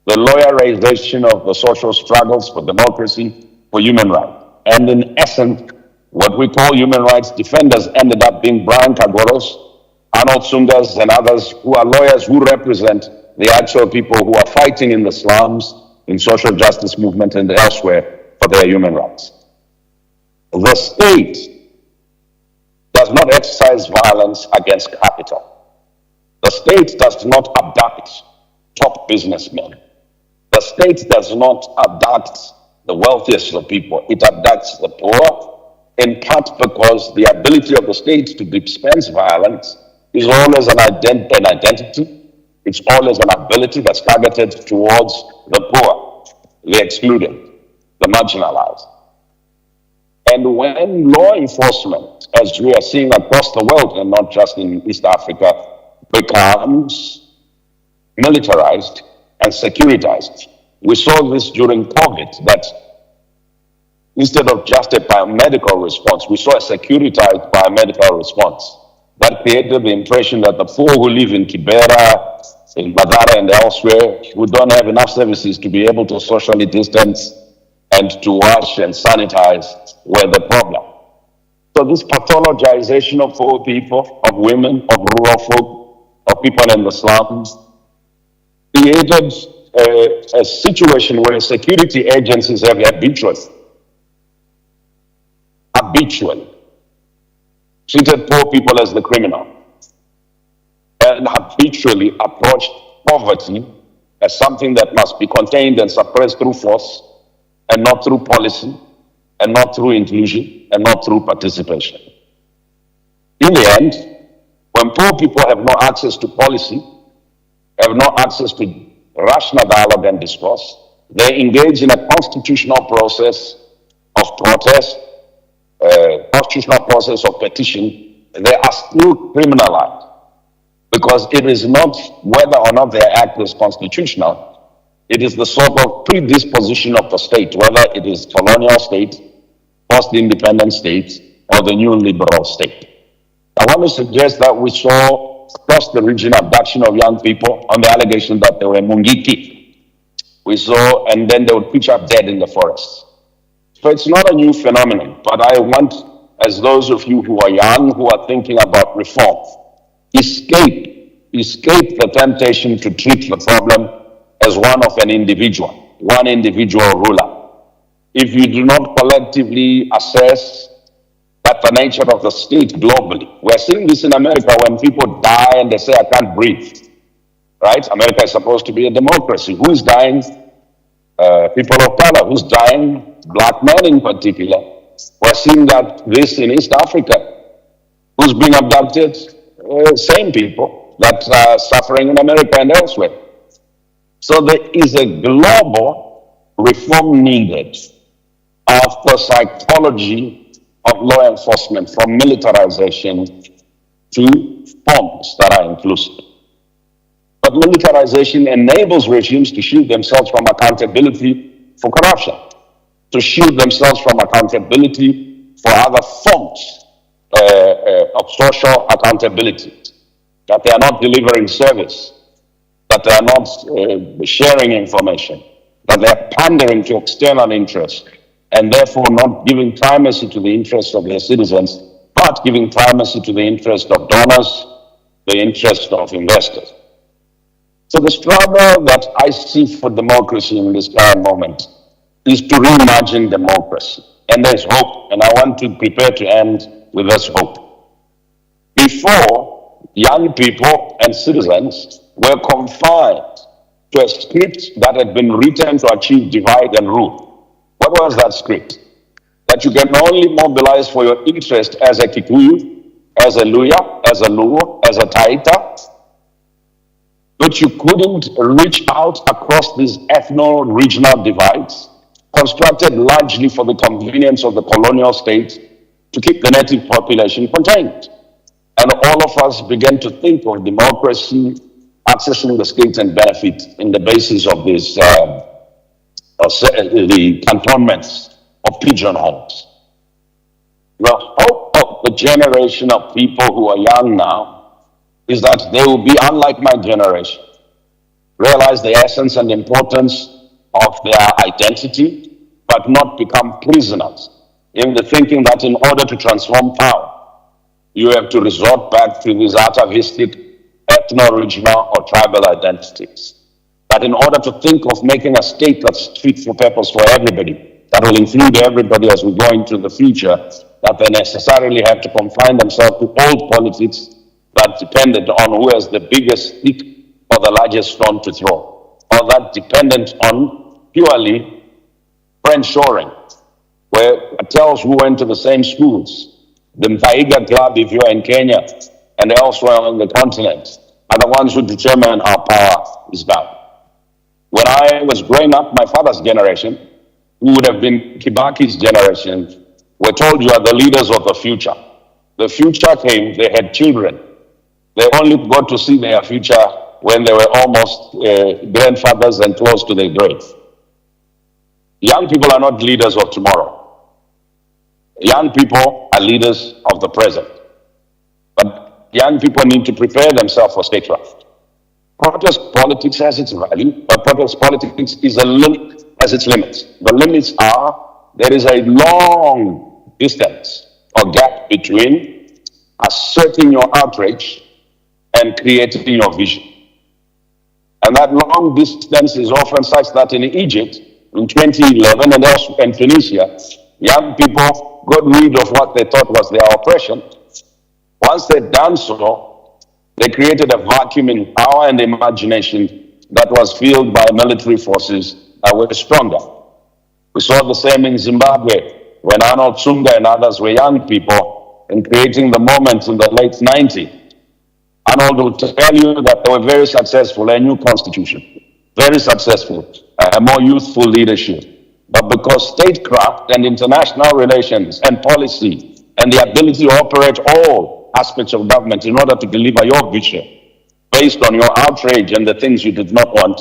the lawyerization of the social struggles for democracy, for human rights. And in essence, what we call human rights defenders ended up being Brian Kagoros, Arnold Sundas, and others who are lawyers who represent the actual people who are fighting in the slums, in social justice movement, and elsewhere for their human rights. The state does not exercise violence against capital. The state does not abduct top businessmen. The state does not abduct the wealthiest of people. It abducts the poor, in part because the ability of the state to dispense violence is always an identity. It's always an ability that's targeted towards the poor, the excluded, the marginalized. And when law enforcement, as we are seeing across the world and not just in East Africa, becomes militarized and securitized, we saw this during COVID, that instead of just a biomedical response, we saw a securitized biomedical response. That created the impression that the poor who live in Kibera, in Madara and elsewhere, who don't have enough services to be able to socially distance and to wash and sanitize, were the problem. So this pathologization of poor people, of women, of rural folk, of people in the slums, created a situation where security agencies have habitually treated poor people as the criminal, and habitually approached poverty as something that must be contained and suppressed through force, and not through policy, and not through inclusion, and not through participation. In the end, when poor people have no access to policy, have no access to rational dialogue and discourse, they engage in a constitutional process of protest, constitutional process of petition. They are still criminalized, because it is not whether or not their act is constitutional, it is the sort of predisposition of the state, whether it is colonial state, post-independent state, or the new liberal state. I want to suggest that we saw across the region abduction of young people on the allegation that they were Mungiki. We saw, and then they would pitch up dead in the forests. So it's not a new phenomenon, but I want, as those of you who are young, who are thinking about reform, escape the temptation to treat the problem as one of one individual ruler. if you do not collectively assess that the nature of the state globally. We're seeing this in America when people die and they say, I can't breathe, right? America is supposed to be a democracy. Who is dying? People of color. Who's dying? Black men in particular. We're seeing that this in East Africa. Who's being abducted? Same people that are suffering in America and elsewhere. So there is a global reform needed of the psychology of law enforcement, from militarization to forms that are inclusive. But militarization enables regimes to shield themselves from accountability for corruption, to shield themselves from accountability for other forms of social accountability, that they are not delivering service, that they are not sharing information, that they are pandering to external interests, and therefore not giving primacy to the interests of their citizens, but giving primacy to the interest of donors, the interest of investors. So the struggle that I see for democracy in this current moment is to reimagine democracy. And there's hope, and I want to prepare to end with this hope. Before, young people and citizens were confined to a script that had been written to achieve divide and rule. What was that script? That you can only mobilize for your interest as a Kikuyu, as a Luya, as a Luo, as a Taita, but you couldn't reach out across these ethno-regional divides, constructed largely for the convenience of the colonial state to keep the native population contained. And all of us began to think of democracy accessing the state and benefit in the basis of this the cantonments of pigeonholes. The hope of the generation of people who are young now is that they will be unlike my generation, realize the essence and importance of their identity, but not become prisoners in the thinking that in order to transform power, you have to resort back to these atavistic, ethno-regional or tribal identities. That in order to think of making a state that's fit for purpose for everybody, that will include everybody as we go into the future, that they necessarily have to confine themselves to old politics that depended on who has the biggest stick or the largest stone to throw, or that dependent on purely friendshoring, where cartels who went to the same schools, the Mtaiga Club if you're in Kenya and elsewhere on the continent, are the ones who determine our power is bound. When I was growing up, my father's generation, who would have been Kibaki's generation, were told you are the leaders of the future. The future came, they had children. They only got to see their future when they were almost grandfathers and close to their grave. Young people are not leaders of tomorrow. Young people are leaders of the present. But young people need to prepare themselves for statecraft. Protest politics has its value, but protest politics has its limits. The limits are, there is a long distance or gap between asserting your outrage and creating your vision. And that long distance is often such that in Egypt, in 2011 and elsewhere in Tunisia, young people got rid of what they thought was their oppression. Once they'd done so, they created a vacuum in power and imagination that was filled by military forces that were stronger. We saw the same in Zimbabwe when Arnold Tsunga and others were young people and creating the moment in the late 90s. Arnold will tell you that they were very successful, a new constitution, very successful, a more youthful leadership. But because statecraft and international relations and policy and the ability to operate all aspects of government in order to deliver your vision based on your outrage and the things you did not want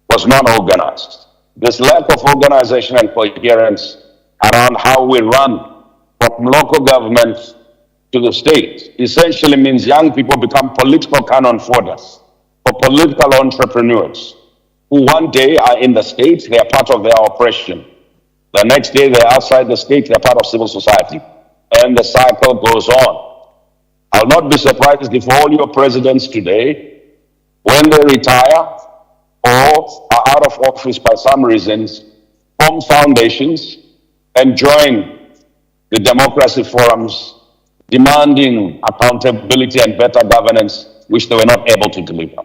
was not organized. This lack of organization and coherence around how we run from local government to the state essentially means young people become political cannon fodder for political entrepreneurs who one day are in the state, they are part of their oppression. The next day they're outside the state, they're part of civil society. And the cycle goes on. I'll not be surprised if all your presidents today, when they retire or are out of office by some reasons, form foundations, and join the democracy forums demanding accountability and better governance, which they were not able to deliver.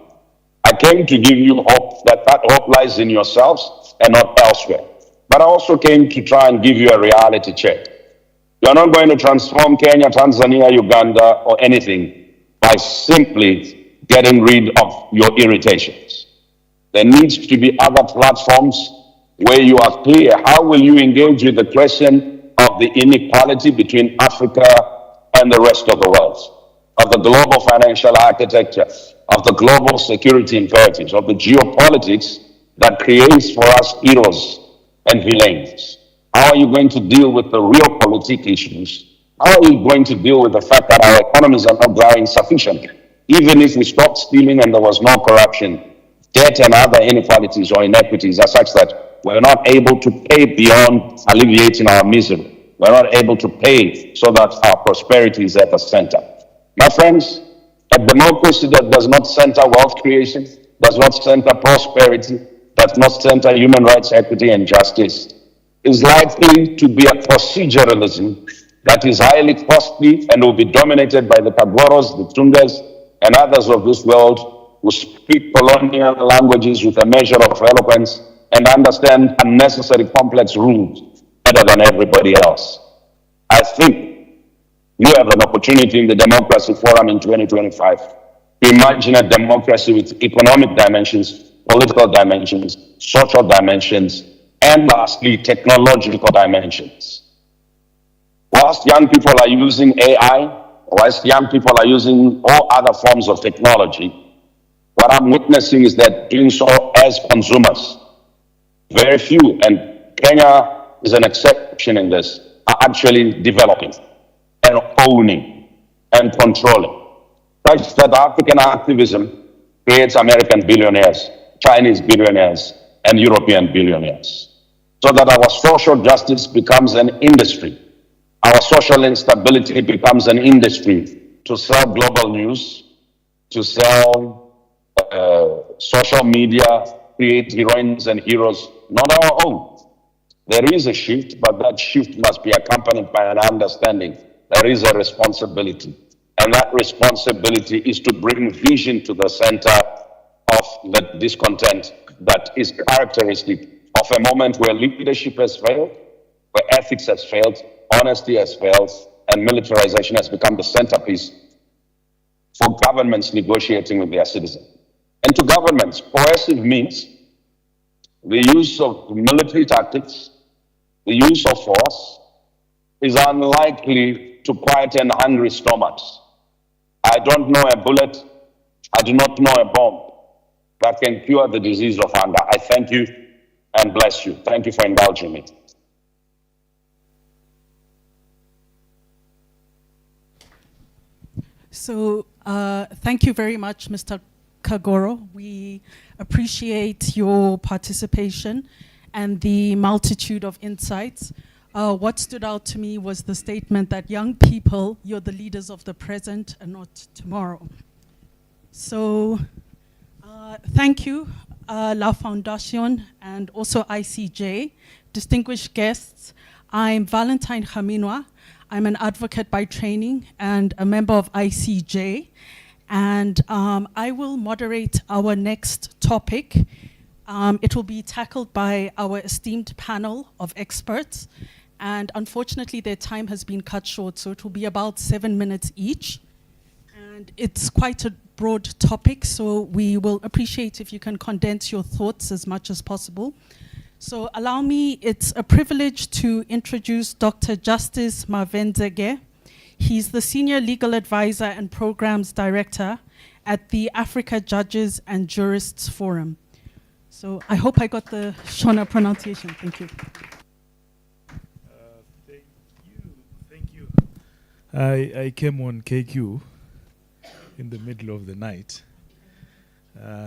I came to give you hope that hope lies in yourselves and not elsewhere. But I also came to try and give you a reality check. You are not going to transform Kenya, Tanzania, Uganda, or anything by simply getting rid of your irritations. There needs to be other platforms where you are clear. How will you engage with the question of the inequality between Africa and the rest of the world, of the global financial architecture, of the global security imperatives, of the geopolitics that creates for us heroes and villains? How are you going to deal with the real politic issues? How are you going to deal with the fact that our economies are not growing sufficiently? Even if we stopped stealing and there was no corruption, debt and other inequalities or inequities are such that we're not able to pay beyond alleviating our misery. We're not able to pay so that our prosperity is at the center. My friends, a democracy that does not center wealth creation, does not center prosperity, does not center human rights, equity, and justice, is likely to be a proceduralism that is highly costly and will be dominated by the Kagoros, the Tungas, and others of this world who speak colonial languages with a measure of eloquence and understand unnecessary complex rules better than everybody else. I think you have an opportunity in the Democracy Forum in 2025 to imagine a democracy with economic dimensions, political dimensions, social dimensions, and lastly, technological dimensions. Whilst young people are using AI, whilst young people are using all other forms of technology, what I'm witnessing is that doing so as consumers. Very few, and Kenya is an exception in this, are actually developing and owning and controlling. Such that African activism creates American billionaires, Chinese billionaires, and European billionaires. So that our social justice becomes an industry. Our social instability becomes an industry to sell global news, to sell social media, create heroines and heroes, not our own. There is a shift, but that shift must be accompanied by an understanding. There is a responsibility. And that responsibility is to bring vision to the center of the discontent that is characteristic of a moment where leadership has failed, where ethics has failed, honesty has failed, and militarization has become the centerpiece for governments negotiating with their citizens. And to governments, coercive means the use of military tactics, the use of force is unlikely to quieten hungry stomachs. I don't know a bullet, I do not know a bomb that can cure the disease of hunger. I thank you and bless you. Thank you for indulging me. So thank you very much, Mr. Kagoro. We appreciate your participation and the multitude of insights. What stood out to me was the statement that young people, you're the leaders of the present and not tomorrow. So thank you, La Foundation and also ICJ, distinguished guests. I'm Valentine Khaminwa. I'm an advocate by training and a member of ICJ. And I will moderate our next topic. It will be tackled by our esteemed panel of experts. And unfortunately, their time has been cut short, so it will be about 7 minutes each. And it's quite a broad topic, so we will appreciate if you can condense your thoughts as much as possible. So allow me, it's a privilege to introduce Dr. Justice Mavenzege. He's the Senior Legal Advisor and Programs Director at the Africa Judges and Jurists Forum. So I hope I got the Shona pronunciation. Thank you. Thank you. I came on KQ in the middle of the night.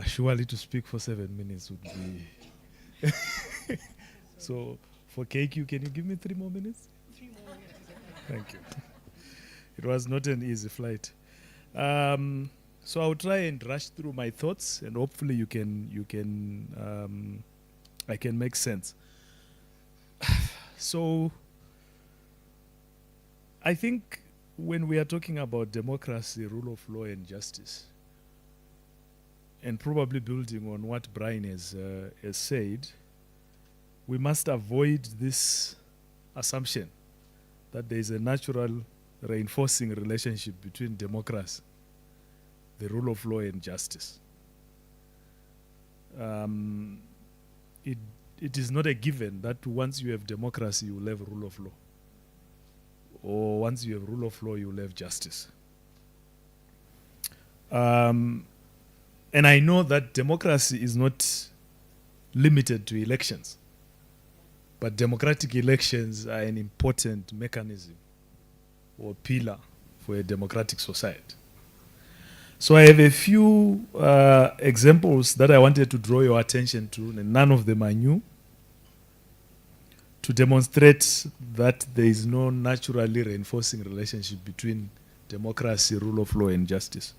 Surely to speak for 7 minutes would be... So for KQ, can you give me 3 more minutes? 3 more, yes. Thank you. It was not an easy flight. So I'll try and rush through my thoughts, and hopefully I can make sense. So I think when we are talking about democracy, rule of law, and justice, and probably building on what Brian has said, we must avoid this assumption that there is a natural reinforcing relationship between democracy, the rule of law, and justice. It is not a given that once you have democracy, you will have rule of law. Or once you have rule of law, you will have justice. And I know that democracy is not limited to elections, but democratic elections are an important mechanism or pillar for a democratic society. So I have a few examples that I wanted to draw your attention to, and none of them are new, to demonstrate that there is no naturally reinforcing relationship between democracy, rule of law, and justice.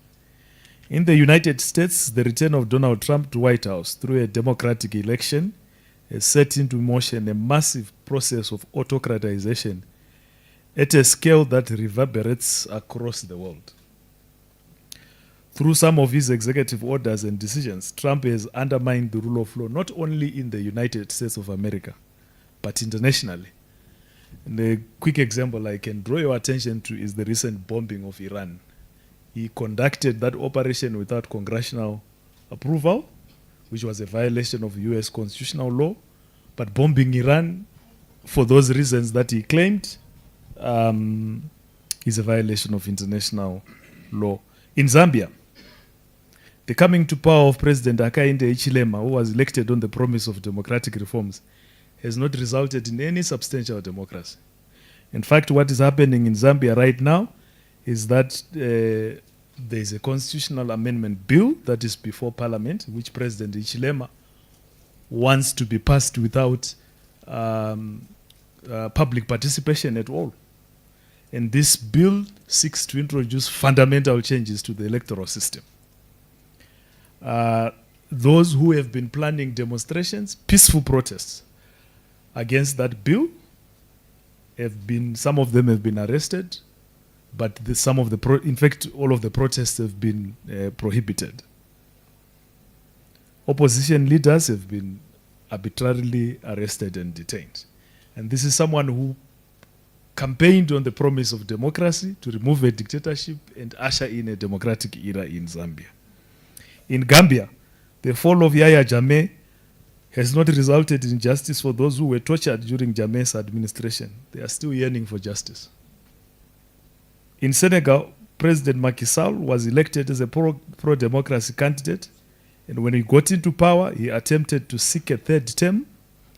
In the United States, the return of Donald Trump to White House through a democratic election has set into motion a massive process of autocratization at a scale that reverberates across the world. Through some of his executive orders and decisions, Trump has undermined the rule of law not only in the United States of America, but internationally. And a quick example I can draw your attention to is the recent bombing of Iran. He conducted that operation without congressional approval, which was a violation of US constitutional law, but bombing Iran for those reasons that he claimed is a violation of international law. In Zambia, the coming to power of President Hakainde Hichilema, who was elected on the promise of democratic reforms, has not resulted in any substantial democracy. In fact, what is happening in Zambia right now is that there is a constitutional amendment bill that is before Parliament, which President Hichilema wants to be passed without public participation at all. And this bill seeks to introduce fundamental changes to the electoral system. Those who have been planning demonstrations, peaceful protests against that bill, some of them have been arrested, but in fact, all of the protests have been prohibited. Opposition leaders have been arbitrarily arrested and detained. And this is someone who campaigned on the promise of democracy to remove a dictatorship and usher in a democratic era in Zambia. In Gambia, the fall of Yahya Jammeh has not resulted in justice for those who were tortured during Jammeh's administration. They are still yearning for justice. In Senegal, President Macky Sall was elected as a pro-democracy candidate, and when he got into power, he attempted to seek a third term.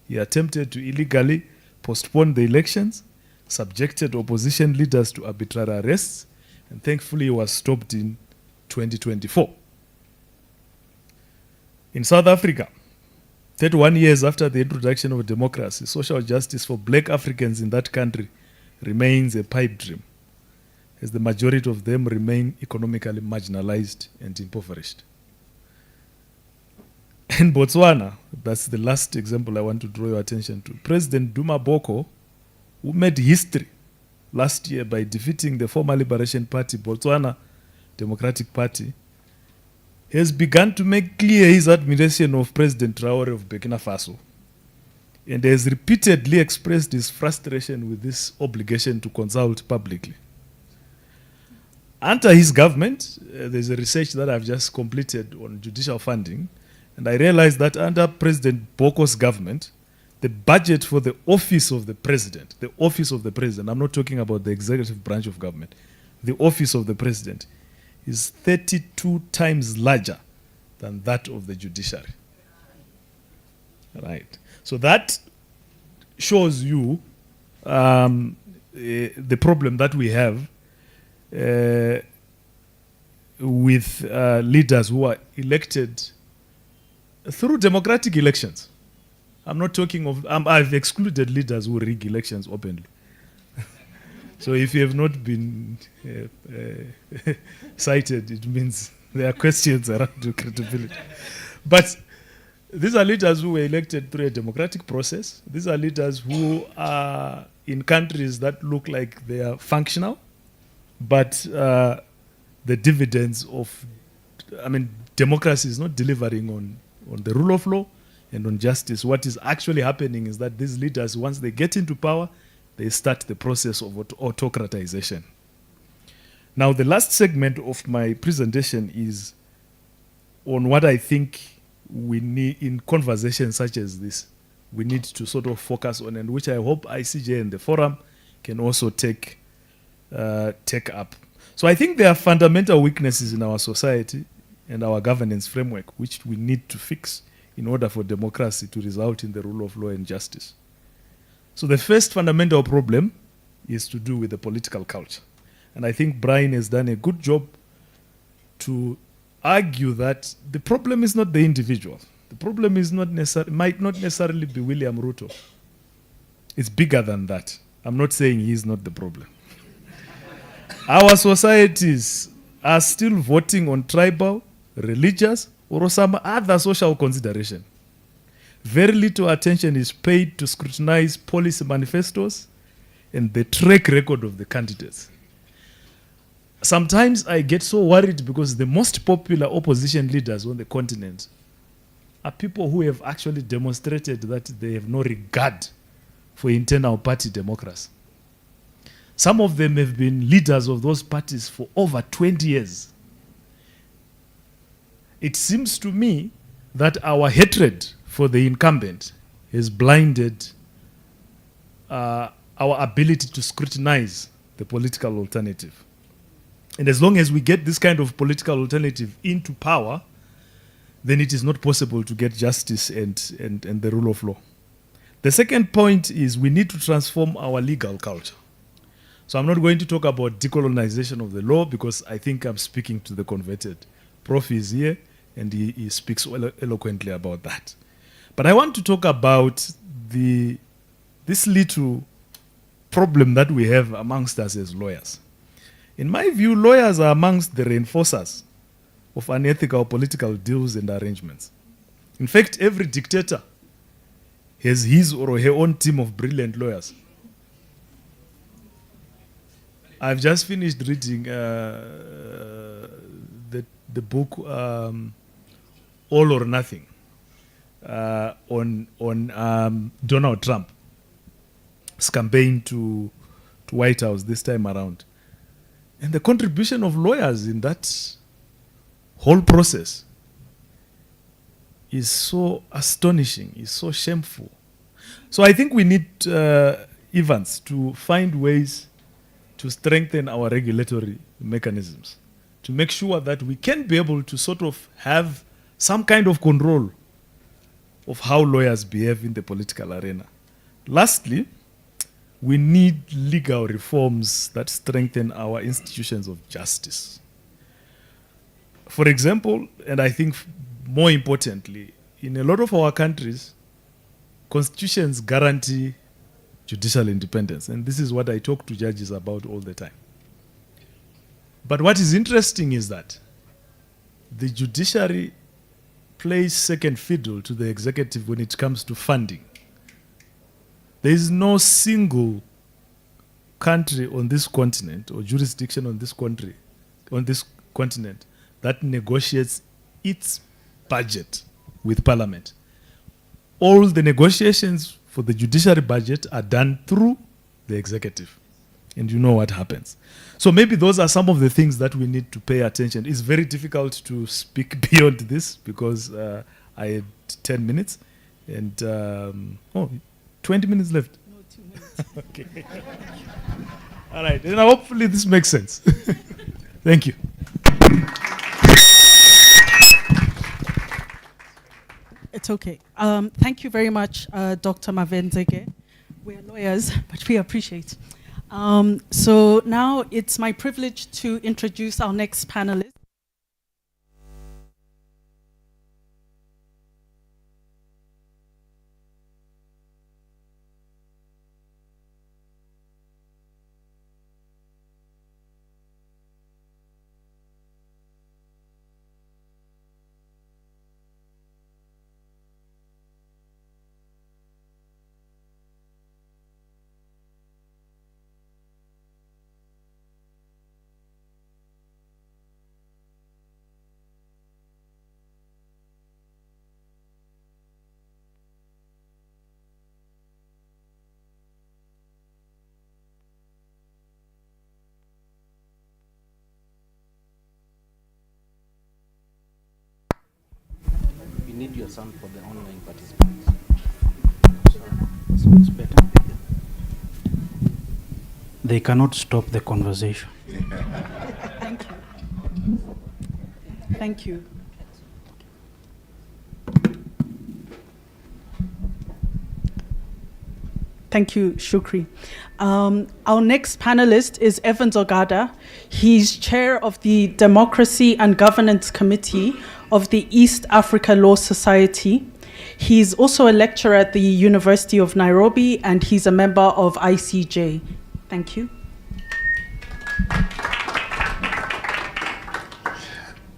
He attempted to illegally postpone the elections, subjected opposition leaders to arbitrary arrests, and thankfully he was stopped in 2024. In South Africa, 31 years after the introduction of democracy, social justice for black Africans in that country remains a pipe dream, as the majority of them remain economically marginalized and impoverished. In Botswana, that's the last example I want to draw your attention to. President Duma Boko, who made history last year by defeating the former Liberation Party, Botswana Democratic Party, has begun to make clear his admiration of President Traore of Burkina Faso, and has repeatedly expressed his frustration with this obligation to consult publicly. Under his government, there's a research that I've just completed on judicial funding, and I realized that under President Boko's government, the budget for the office of the president, I'm not talking about the executive branch of government, the office of the president is 32 times larger than that of the judiciary. Right. So that shows you the problem that we have with leaders who are elected through democratic elections. I'm not talking of, I've excluded leaders who rig elections openly. So if you have not been cited, it means there are questions around your credibility. But these are leaders who were elected through a democratic process. These are leaders who are in countries that look like they are functional, but the dividends of, democracy is not delivering on the rule of law and on justice. What is actually happening is that these leaders, once they get into power, they start the process of autocratization. Now, the last segment of my presentation is on what I think we need in conversations such as this. We need to sort of focus on, and which I hope ICJ and the forum can also take up. So I think there are fundamental weaknesses in our society and our governance framework which we need to fix in order for democracy to result in the rule of law and justice. So the first fundamental problem is to do with the political culture. And I think Brian has done a good job to argue that the problem is not the individual. The problem is might not necessarily be William Ruto. It's bigger than that. I'm not saying he's not the problem. Our societies are still voting on tribal, religious, or some other social consideration. Very little attention is paid to scrutinize policy manifestos and the track record of the candidates. Sometimes I get so worried because the most popular opposition leaders on the continent are people who have actually demonstrated that they have no regard for internal party democracy. Some of them have been leaders of those parties for over 20 years. It seems to me that our hatred for the incumbent has blinded our ability to scrutinize the political alternative. And as long as we get this kind of political alternative into power, then it is not possible to get justice and the rule of law. The second point is we need to transform our legal culture. So I'm not going to talk about decolonization of the law because I think I'm speaking to the converted. Prof is here and he speaks eloquently about that. But I want to talk about this little problem that we have amongst us as lawyers. In my view, lawyers are amongst the reinforcers of unethical political deals and arrangements. In fact, every dictator has his or her own team of brilliant lawyers. I've just finished reading the book All or Nothing on Donald Trump's campaign to White House this time around. And the contribution of lawyers in that whole process is so astonishing, is so shameful. So I think we need, Evans, to find ways to strengthen our regulatory mechanisms, to make sure that we can be able to sort of have some kind of control of how lawyers behave in the political arena. Lastly, we need legal reforms that strengthen our institutions of justice. For example, and I think more importantly, in a lot of our countries, constitutions guarantee judicial independence. And this is what I talk to judges about all the time. But what is interesting is that the judiciary plays second fiddle to the executive when it comes to funding. There is no single country on this continent or jurisdiction on this continent that negotiates its budget with Parliament. All the negotiations for the judiciary budget are done through the executive. And you know what happens. So maybe those are some of the things that we need to pay attention. It's very difficult to speak beyond this because I had 10 minutes and 20 minutes left. No, 2 minutes. Okay. All right. And hopefully this makes sense. Thank you. It's okay. Thank you very much, Dr. Mavenzeke. We're lawyers, but we appreciate. So now it's my privilege to introduce our next panelist. need your sound for the online participants. So it's better. They cannot stop the conversation. Thank you. Thank you. Thank you, Shukri. Our next panelist is Evans Ogada. He's chair of the Democracy and Governance Committee of the East Africa Law Society. He's also a lecturer at the University of Nairobi, and he's a member of ICJ. Thank you.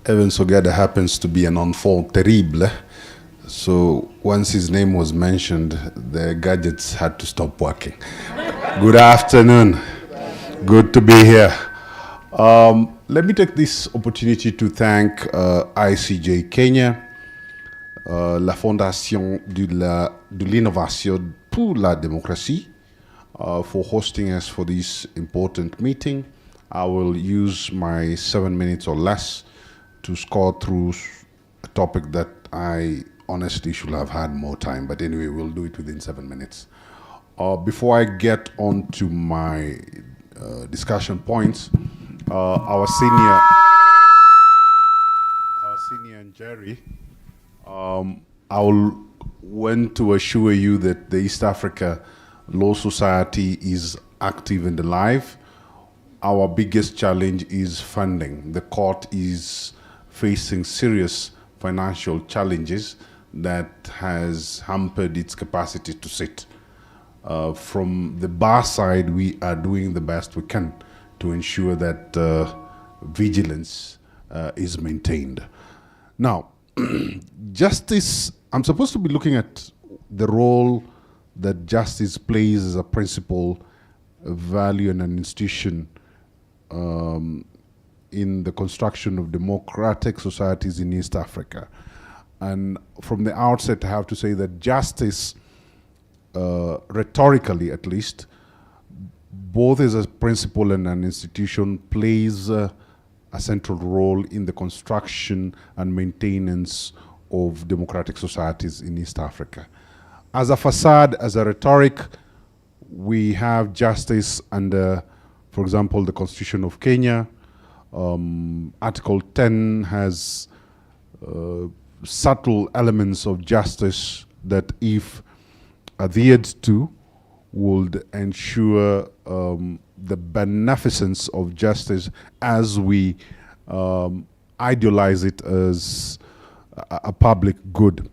Evans Ogada happens to be an enfant terrible. So once his name was mentioned, the gadgets had to stop working. Good afternoon. Good to be here. Let me take this opportunity to thank ICJ Kenya, la Fondation de l'Innovation pour la Démocratie, for hosting us for this important meeting. I will use my 7 minutes or less to score through a topic that I honestly should have had more time, but anyway, we'll do it within 7 minutes. Before I get on to my discussion points, our senior and Jerry, I want to assure you that the East Africa Law Society is active and alive. Our biggest challenge is funding. The court is facing serious financial challenges that has hampered its capacity to sit. From the bar side, we are doing the best we can to ensure that vigilance is maintained. Now, justice, I'm supposed to be looking at the role that justice plays as a principle, a value, and an institution in the construction of democratic societies in East Africa. And from the outset, I have to say that justice, rhetorically at least, both as a principle and an institution, plays a central role in the construction and maintenance of democratic societies in East Africa. As a facade, as a rhetoric, we have justice under, for example, the Constitution of Kenya. Article 10 has subtle elements of justice that, if adhered to, would ensure the beneficence of justice as we idealize it as a public good.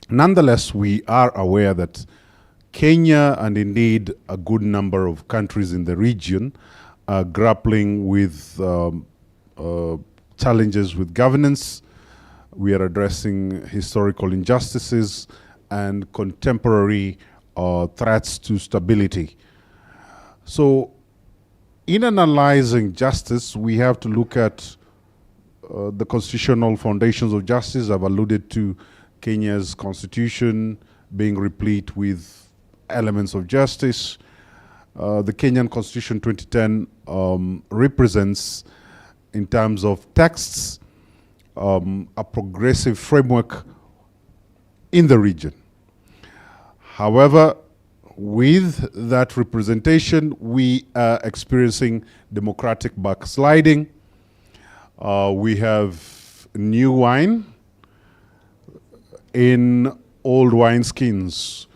Nonetheless, we are aware that Kenya, and indeed a good number of countries in the region, are grappling with challenges with governance. We are addressing historical injustices and contemporary threats to stability. So in analyzing justice, we have to look at the constitutional foundations of justice. I've alluded to Kenya's constitution being replete with elements of justice. The Kenyan Constitution 2010 represents, in terms of texts, a progressive framework in the region. However, with that representation, we are experiencing democratic backsliding. We have new wine in old wineskins.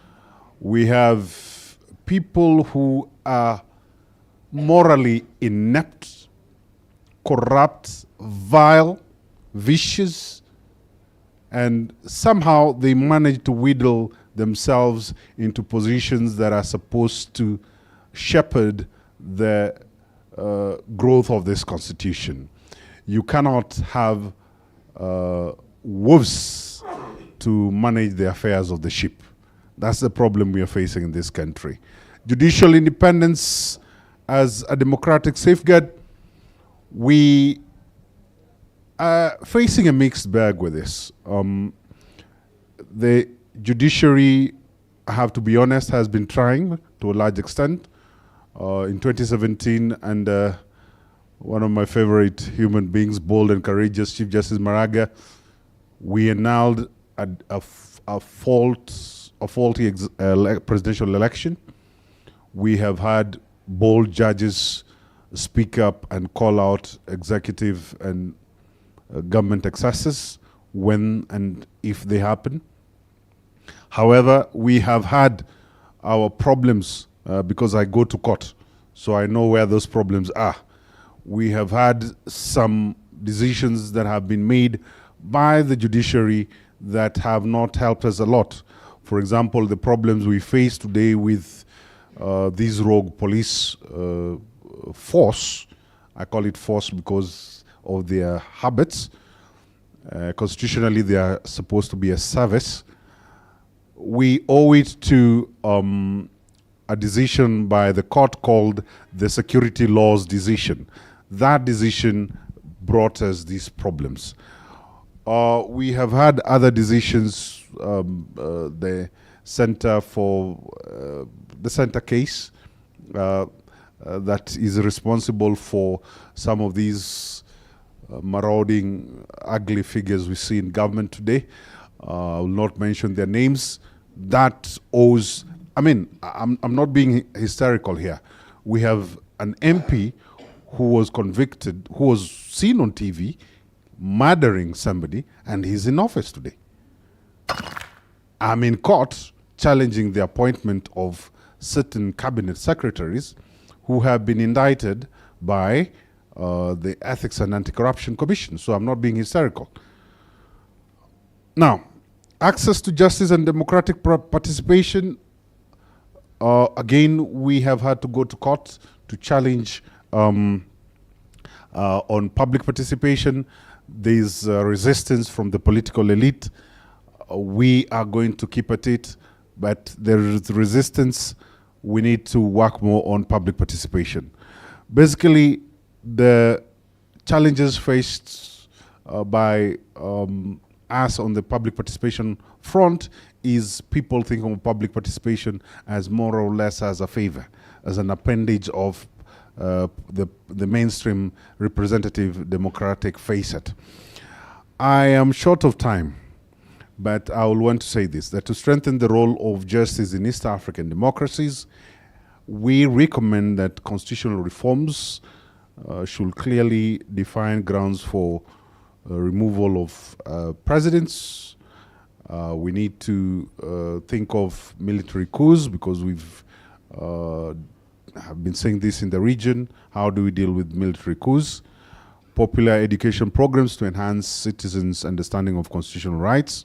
We have people who are morally inept, corrupt, vile, vicious, and somehow they manage to wheedle themselves into positions that are supposed to shepherd the growth of this constitution. You cannot have wolves to manage the affairs of the sheep. That's the problem we are facing in this country. Judicial independence as a democratic safeguard, we are facing a mixed bag with this. The judiciary, I have to be honest, has been trying to a large extent. In 2017, and one of my favorite human beings, bold and courageous, Chief Justice Maraga, we annulled a faulty presidential election. We have had bold judges speak up and call out executive and government excesses when and if they happen. However, we have had our problems because I go to court, so I know where those problems are. We have had some decisions that have been made by the judiciary that have not helped us a lot. For example, the problems we face today with these rogue police force, I call it force because of their habits. Constitutionally, they are supposed to be a service. We owe it to a decision by the court called the Security Laws Decision. That decision brought us these problems. We have had other decisions, the center case that is responsible for some of these marauding, ugly figures we see in government today. I will not mention their names. That owes, I mean, I'm not being hysterical here. We have an MP who was convicted, who was seen on TV murdering somebody, and he's in office today. I'm in court challenging the appointment of certain cabinet secretaries who have been indicted by the Ethics and Anti-Corruption Commission. So I'm not being hysterical. Now, access to justice and democratic participation, again, we have had to go to court to challenge on public participation. There's resistance from the political elite. We are going to keep at it, but there is resistance. We need to work more on public participation. Basically, the challenges faced by us on the public participation front is people think of public participation as more or less as a favor, as an appendage of the mainstream representative democratic facet. I am short of time, but I will want to say this, that to strengthen the role of justice in East African democracies, we recommend that constitutional reforms should clearly define grounds for removal of presidents. We need to think of military coups because we've have been saying this in the region. How do we deal with military coups? Popular education programs to enhance citizens' understanding of constitutional rights.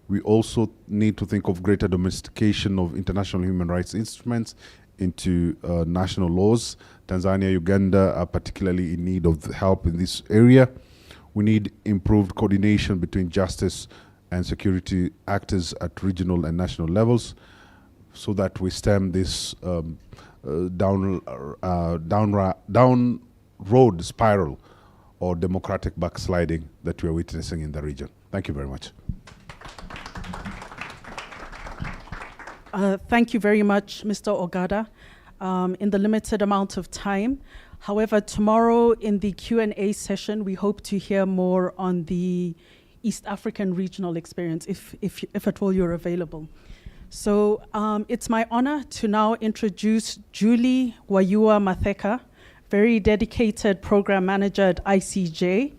We also need to think of greater domestication of international human rights instruments into national laws. Tanzania, Uganda are particularly in need of help in this area. We need improved coordination between justice and security actors at regional and national levels so that we stem this down road spiral or democratic backsliding that we are witnessing in the region. Thank you very much. Thank you very much, Mr. Ogada. In the limited amount of time, however, tomorrow in the Q&A session, we hope to hear more on the East African regional experience, if at all you're available. So it's my honor to now introduce Julie Wayua Matheka, very dedicated program manager at ICJ.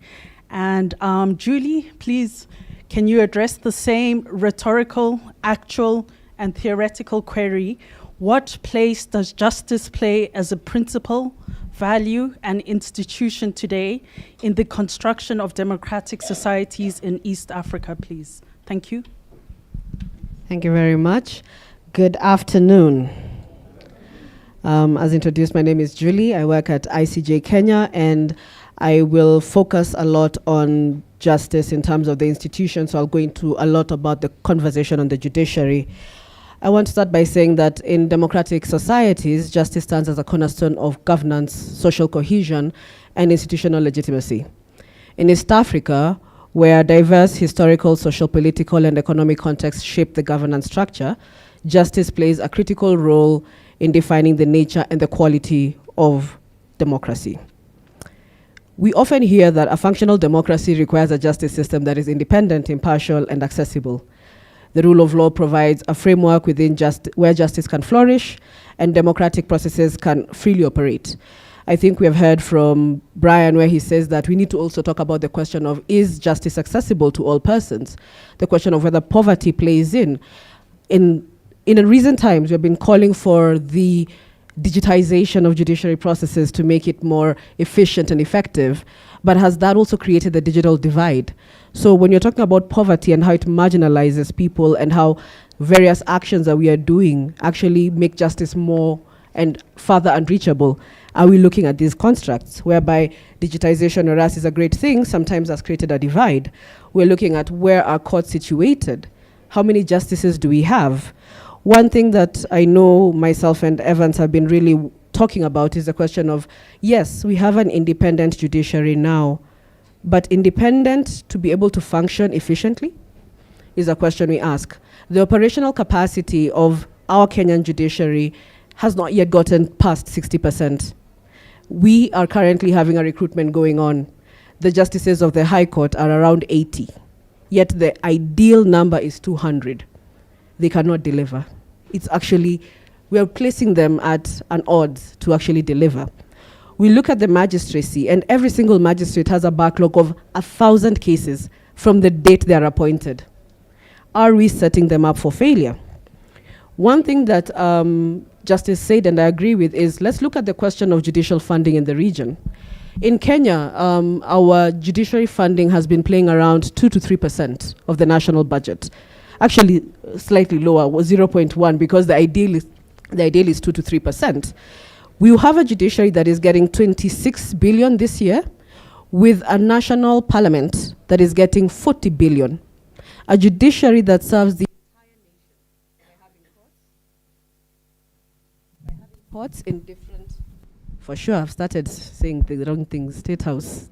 And Julie, please, can you address the same rhetorical, actual, and theoretical query? What place does justice play as a principle, value, and institution today in the construction of democratic societies in East Africa, please? Thank you. Thank you very much. Good afternoon. As introduced, my name is Julie. I work at ICJ Kenya, and I will focus a lot on justice in terms of the institution, so I'll go into a lot about the conversation on the judiciary. I want to start by saying that in democratic societies, justice stands as a cornerstone of governance, social cohesion, and institutional legitimacy. In East Africa, where diverse historical, social, political, and economic contexts shape the governance structure, justice plays a critical role in defining the nature and the quality of democracy. We often hear that a functional democracy requires a justice system that is independent, impartial, and accessible. The rule of law provides a framework within where justice can flourish and democratic processes can freely operate. I think we have heard from Brian where he says that we need to also talk about the question of, is justice accessible to all persons? The question of whether poverty plays in. In recent times, we've been calling for the digitization of judiciary processes to make it more efficient and effective, but has that also created the digital divide? So when you're talking about poverty and how it marginalizes people and how various actions that we are doing actually make justice more and further unreachable, are we looking at these constructs whereby digitization or us is a great thing, sometimes has created a divide? We're looking at where are courts situated? How many justices do we have? One thing that I know myself and Evans have been really talking about is the question of, yes, we have an independent judiciary now, but independent to be able to function efficiently is a question we ask. The operational capacity of our Kenyan judiciary has not yet gotten past 60%. We are currently having a recruitment going on. The justices of the High Court are around 80, yet the ideal number is 200. They cannot deliver. It's actually, we are placing them at an odds to actually deliver. We look at the magistracy, and every single magistrate has a backlog of 1,000 cases from the date they are appointed. Are we setting them up for failure? One thing that Justice said, and I agree with, is let's look at the question of judicial funding in the region. In Kenya, our judiciary funding has been playing around 2 to 3% of the national budget. Actually, slightly lower, was 0.1, because the ideal is 2 to 3%. We have a judiciary that is getting 26 billion this year, with a national parliament that is getting 40 billion. A judiciary that serves the entire nation by having courts in different. For sure, I've started saying the wrong things. State House.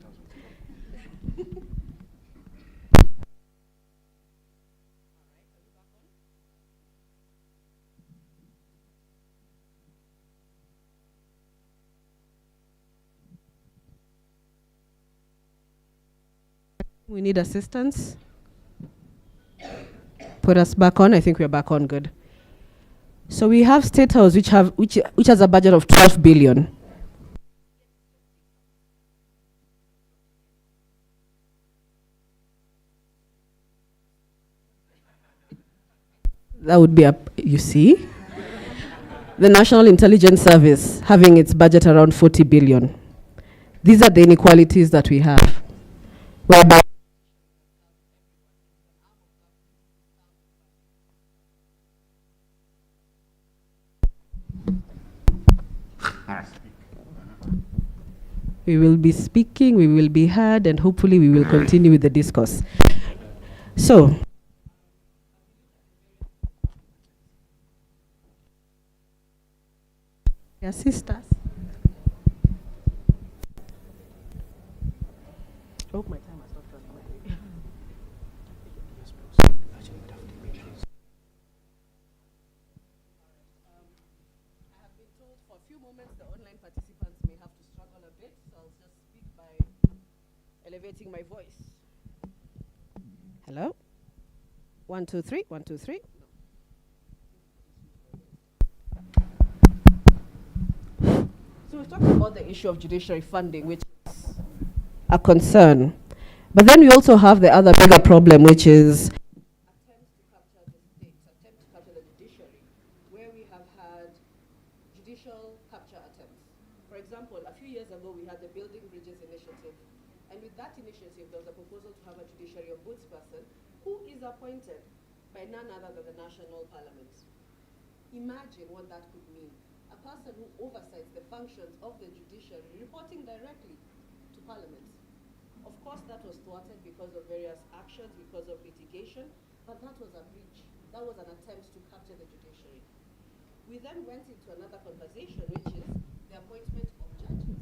We need assistance. Put us back on. I think we're back on. Good. So we have State House, which has a budget of 12 billion. That would be you see. The National Intelligence Service having its budget around 40 billion. These are the inequalities that we have. Whereby we will be speaking, we will be heard, and hopefully we will continue with the discourse. So, assist us. Oh, my time has not run away. I have been told for a few moments the online participants may have to struggle a bit, so I'll just speak by elevating my voice. Hello? 1, 2, 3. 1, 2, 3. So we're talking about the issue of judiciary funding, which is a concern. But then we also have the other bigger problem, which is attempts to capture the states, attempts to capture the judiciary, where we have had judicial capture attempts. For example, a few years ago, we had the Building Bridges Initiative. And with that initiative, there was a proposal to have a judiciary ombudsperson who is appointed by none other than the National Parliament. Imagine what that could mean. A person who oversights the functions of the judiciary reporting directly to Parliament. Of course, that was thwarted because of various actions, because of litigation, but that was a breach. That was an attempt to capture the judiciary. We then went into another conversation, which is the appointment of judges.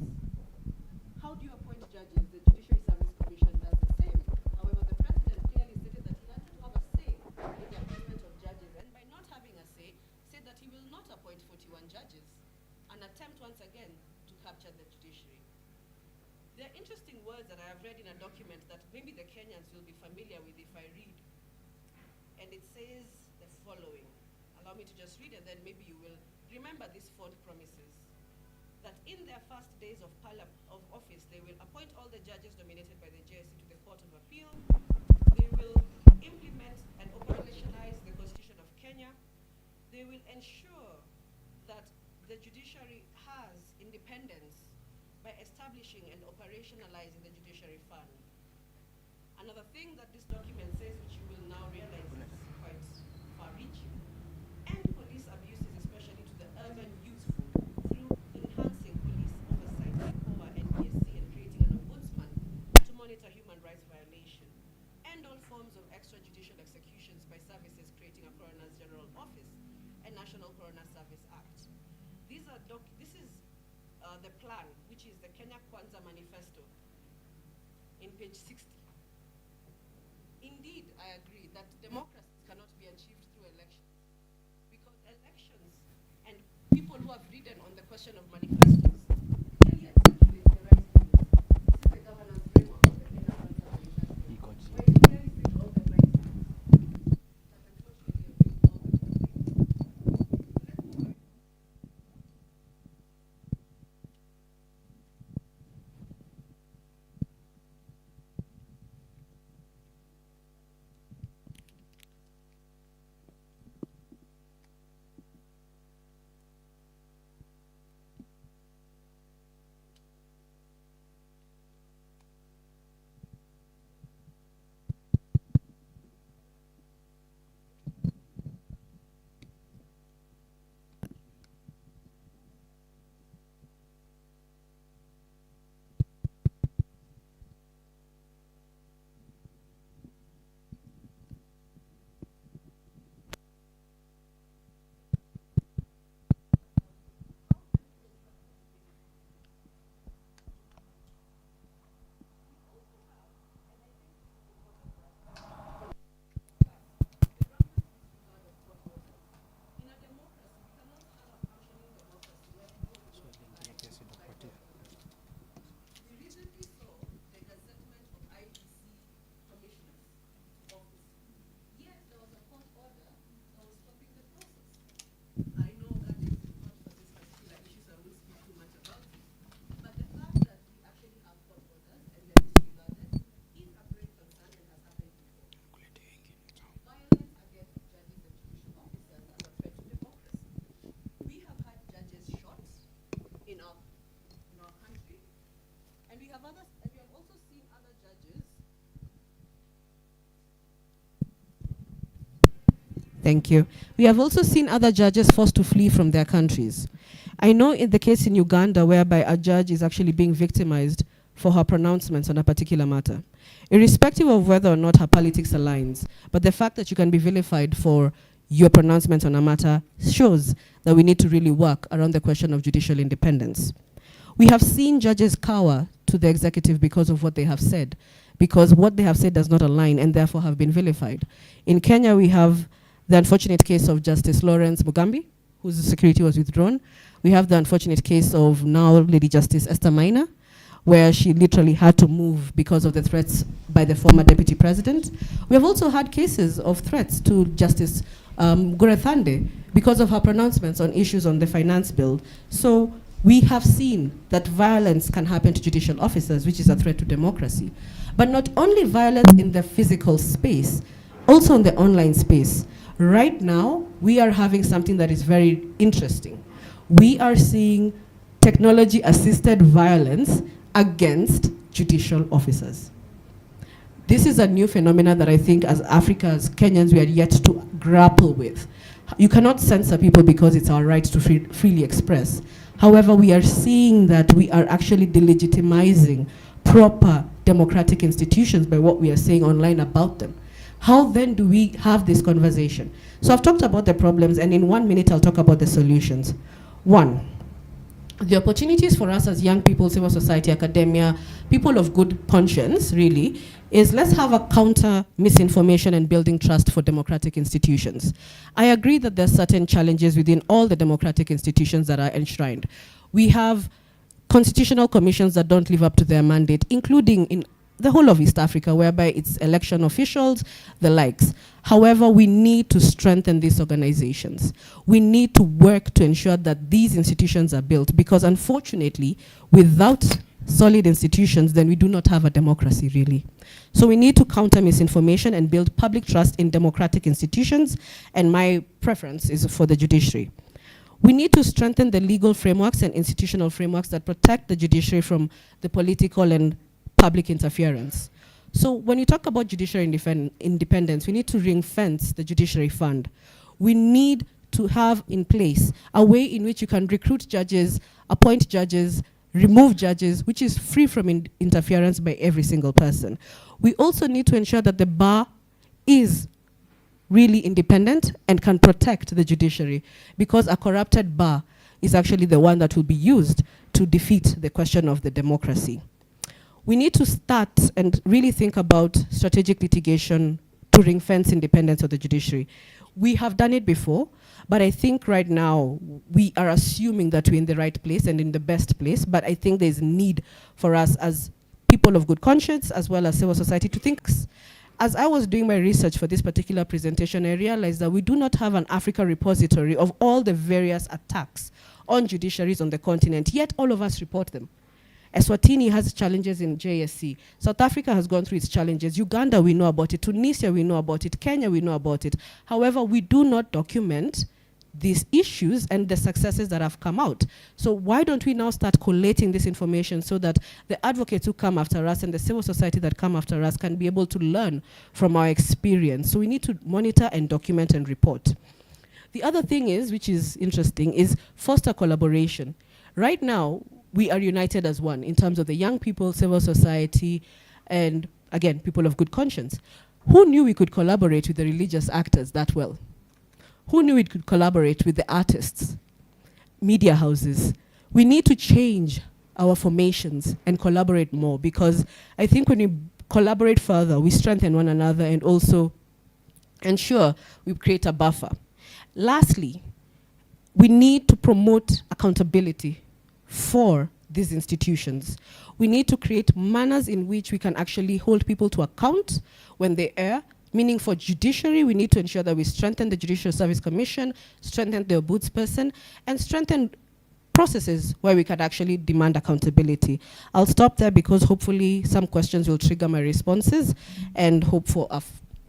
How do you appoint judges? The Judiciary Service Commission does the same. However, the President clearly stated that he wanted to have a say in the appointment of judges, and by not having a say, said that he will not appoint 41 judges, an attempt once again to capture the judiciary. There are interesting words that I have read in a document that maybe the Kenyans will be familiar with if I read. And it says the following. Allow me to just read, and then maybe you will remember these 4 promises. That in their first days of office, they will appoint all the judges nominated by the JSC to the Court of Appeal. They will implement and operationalize the Constitution of Kenya. They will ensure that the judiciary has independence by establishing and operationalizing the Judiciary Fund. Another thing that this document says, which you will now realize is quite far-reaching, and police abuses, especially to the urban youth, through enhancing police oversight by COA and NBSC and creating an ombudsman to monitor human rights violation, and all forms of extrajudicial executions by services, creating a Coroner's General Office and National Coroner Service Act. This is the plan, which is the Kenya Kwanza Manifesto in page 60. Indeed, I agree that democracy cannot be achieved through elections, because elections and people who have ridden on the question of manifestos really articulate the right things. This is the governance framework of the Kenya Kwanza Manifesto, where it clearly states all the right things that unfortunately have been ignored. Thank you. We have also seen other judges forced to flee from their countries. I know in the case in Uganda, whereby a judge is actually being victimized for her pronouncements on a particular matter, irrespective of whether or not her politics aligns, but the fact that you can be vilified for your pronouncement on a matter shows that we need to really work around the question of judicial independence. We have seen judges cower to the executive because of what they have said, because what they have said does not align and therefore have been vilified. In Kenya, we have the unfortunate case of Justice Lawrence Mugambi, whose security was withdrawn. We have the unfortunate case of now Lady Justice Esther Maina, where she literally had to move because of the threats by the former deputy president. We have also had cases of threats to Justice Gorethande because of her pronouncements on issues on the finance bill. So we have seen that violence can happen to judicial officers, which is a threat to democracy. But not only violence in the physical space, also in the online space. Right now, we are having something that is very interesting. We are seeing technology-assisted violence against judicial officers. This is a new phenomenon that I think as Africa, as Kenyans, we are yet to grapple with. You cannot censor people because it's our right to freely express. However, we are seeing that we are actually delegitimizing proper democratic institutions by what we are saying online about them. How then do we have this conversation? So I've talked about the problems, and in 1 minute I'll talk about the solutions. One, the opportunities for us as young people, civil society, academia, people of good conscience, really, is let's have a counter misinformation and building trust for democratic institutions. I agree that there's certain challenges within all the democratic institutions that are enshrined. We have constitutional commissions that don't live up to their mandate, including in the whole of East Africa, whereby it's election officials, the likes. However, we need to strengthen these organizations. We need to work to ensure that these institutions are built, because unfortunately, without solid institutions, then we do not have a democracy, really. So we need to counter misinformation and build public trust in democratic institutions, and my preference is for the judiciary. We need to strengthen the legal frameworks and institutional frameworks that protect the judiciary from the political and public interference. So when you talk about judiciary independence, we need to ring-fence the judiciary fund. We need to have in place a way in which you can recruit judges, appoint judges, remove judges, which is free from interference by every single person. We also need to ensure that the bar is really independent and can protect the judiciary, because a corrupted bar is actually the one that will be used to defeat the question of the democracy. We need to start and really think about strategic litigation to ring-fence independence of the judiciary. We have done it before, but I think right now we are assuming that we're in the right place and in the best place, but I think there's need for us as people of good conscience as well as civil society to think. As I was doing my research for this particular presentation, I realized that we do not have an Africa repository of all the various attacks on judiciaries on the continent, yet all of us report them. Eswatini has challenges in JSC. South Africa has gone through its challenges. Uganda, we know about it. Tunisia, we know about it. Kenya, we know about it. However, we do not document these issues and the successes that have come out. So why don't we now start collating this information so that the advocates who come after us and the civil society that come after us can be able to learn from our experience? So we need to monitor and document and report. The other thing is, which is interesting, is foster collaboration. Right now, we are united as one in terms of the young people, civil society, and again, people of good conscience. Who knew we could collaborate with the religious actors that well? Who knew we could collaborate with the artists, media houses? We need to change our formations and collaborate more, because I think when we collaborate further, we strengthen one another and also ensure we create a buffer. Lastly, we need to promote accountability for these institutions. We need to create manners in which we can actually hold people to account when they err. Meaning for judiciary, we need to ensure that we strengthen the Judicial Service Commission, strengthen the ombudsperson, and strengthen processes where we can actually demand accountability. I'll stop there because hopefully some questions will trigger my responses and hope for a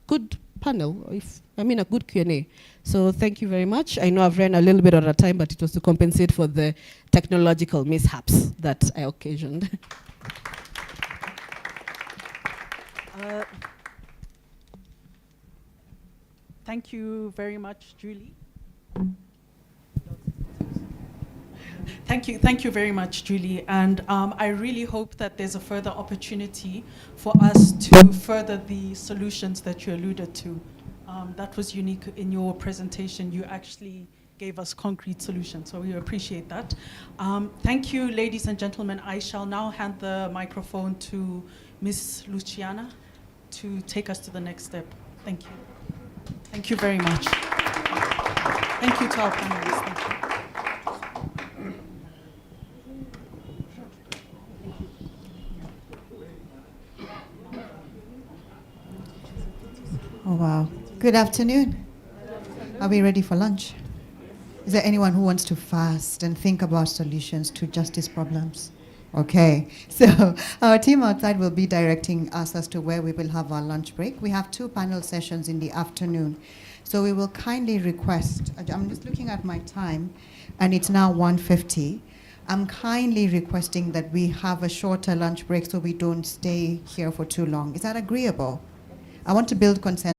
good panel, a good Q&A. So thank you very much. I know I've ran a little bit out of time, but it was to compensate for the technological mishaps that I occasioned. Thank you very much, Julie. Thank you very much, Julie. And I really hope that there's a further opportunity for us to further the solutions that you alluded to. That was unique in your presentation. You actually gave us concrete solutions, so we appreciate that. Thank you, ladies and gentlemen. I shall now hand the microphone to Ms. Luciana to take us to the next step. Thank you. Thank you very much. Thank you to our panelists. Thank you. Oh, wow. Good afternoon. Are we ready for lunch? Is there anyone who wants to fast and think about solutions to justice problems? Okay, so our team outside will be directing us as to where we will have our lunch break. We have 2 panel sessions in the afternoon. So we will kindly request, I'm just looking at my time, and it's now 1:50. I'm kindly requesting that we have a shorter lunch break so we don't stay here for too long. Is that agreeable? I want to build consensus.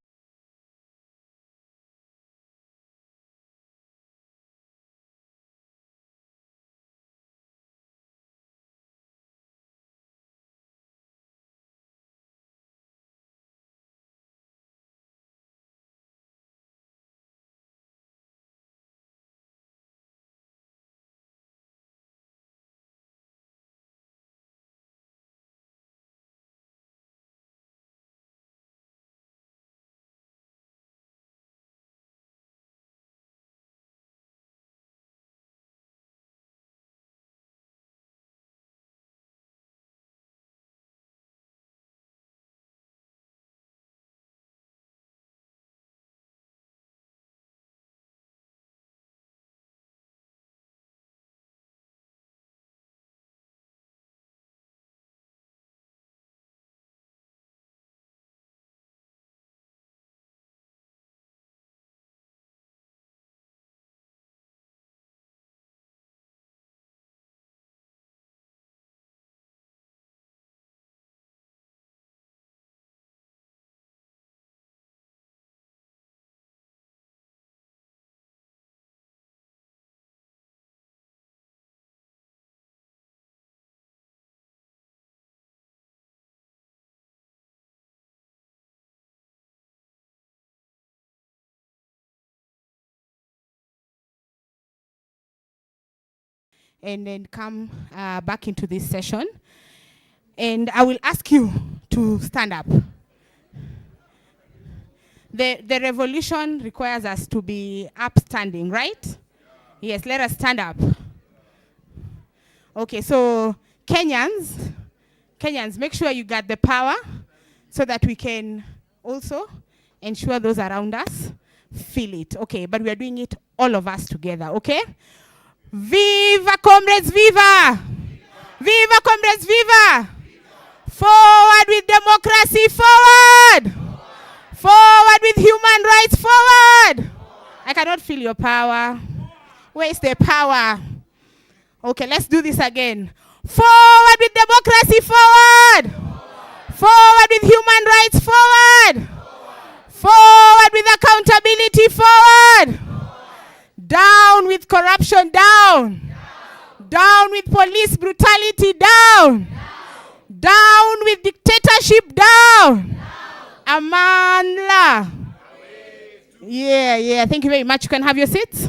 and then come back into this session. And I will ask you to stand up. The revolution requires us to be upstanding, right? Yes, let us stand up. Okay, so Kenyans, make sure you got the power so that we can also ensure those around us feel it. Okay, but we are doing it all of us together, okay? Viva comrades, viva! Viva comrades, viva! Forward with democracy, forward! Forward with human rights, forward! I cannot feel your power. Where is the power? Okay, let's do this again. Forward with democracy, forward! Forward with human rights, forward! Forward with accountability, forward! Down with corruption, down! Down with police brutality, down! Down with dictatorship, down! Amandla! Yeah, thank you very much. You can have your seats.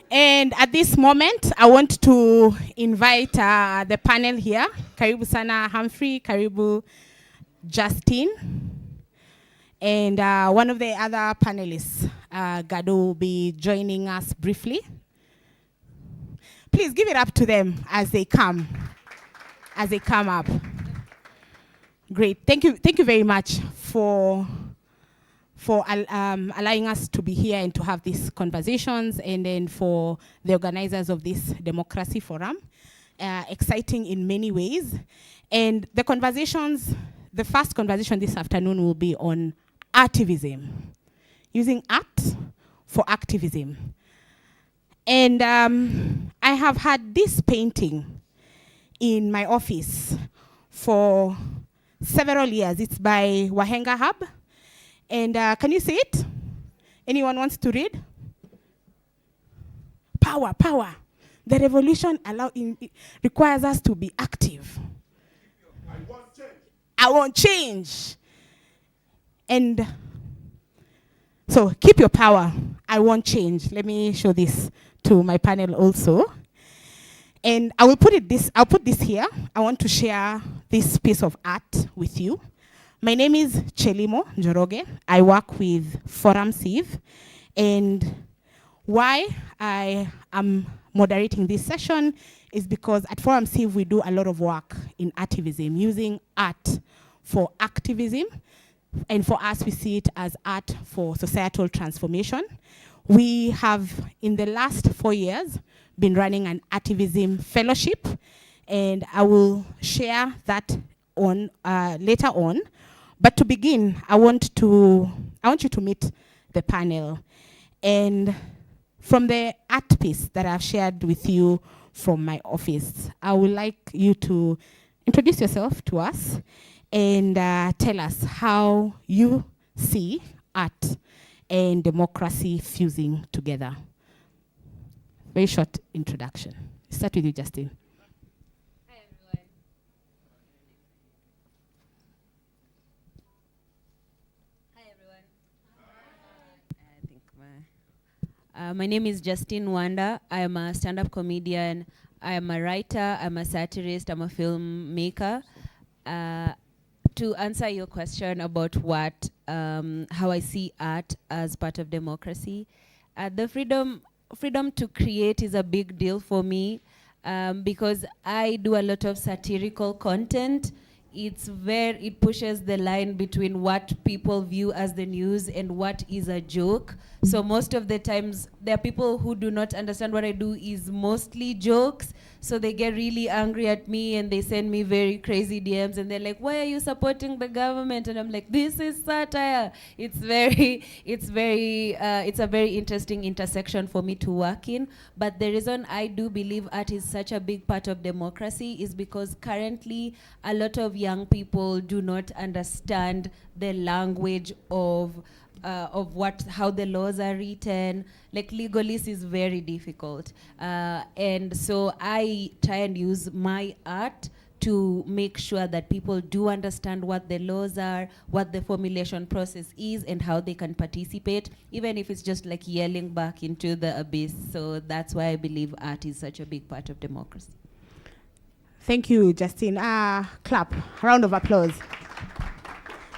And at this moment, I want to invite the panel here. Karibu sana Humphrey, Karibu Justin. And one of the other panelists, Gado, will be joining us briefly. Please give it up to them as they come up. Great, thank you very much for allowing us to be here and to have these conversations, and then for the organizers of this Democracy Forum. Exciting in many ways. And the first conversation this afternoon will be on artivism, using art for activism. And I have had this painting in my office for several years. It's by Wahenga Hub. And can you see it? Anyone wants to read? Power, power. The revolution requires us to be active. I want change. And so keep your power. I want change. Let me show this to my panel also. And I'll put this here. I want to share this piece of art with you. My name is Chelimo Njoroge. I work with Forum Civ. And why I am moderating this session is because at Forum Civ we do a lot of work in artivism, using art for activism. And for us, we see it as art for societal transformation. We have, in the last 4 years, been running an artivism fellowship. And I will share that on later on. But to begin, I want you to meet the panel. And from the art piece that I've shared with you from my office, I would like you to introduce yourself to us and tell us how you see art and democracy fusing together. Very short introduction. Start with you, Justin. My name is Justine Wanda. I am a stand-up comedian. I am a writer. I'm a satirist. I'm a filmmaker. To answer your question about how I see art as part of democracy, the freedom to create is a big deal for me because I do a lot of satirical content. It pushes the line between what people view as the news and what is a joke. So most of the times, there are people who do not understand what I do is mostly jokes. So they get really angry at me and they send me very crazy DMs and they're like, why are you supporting the government? And I'm like, this is satire. It's a very interesting intersection for me to work in. But the reason I do believe art is such a big part of democracy is because currently a lot of young people do not understand the language of how the laws are written. Like legalese is very difficult. And so I try and use my art to make sure that people do understand what the laws are, what the formulation process is, and how they can participate, even if it's just like yelling back into the abyss. So that's why I believe art is such a big part of democracy. Thank you, Justine. Clap, round of applause.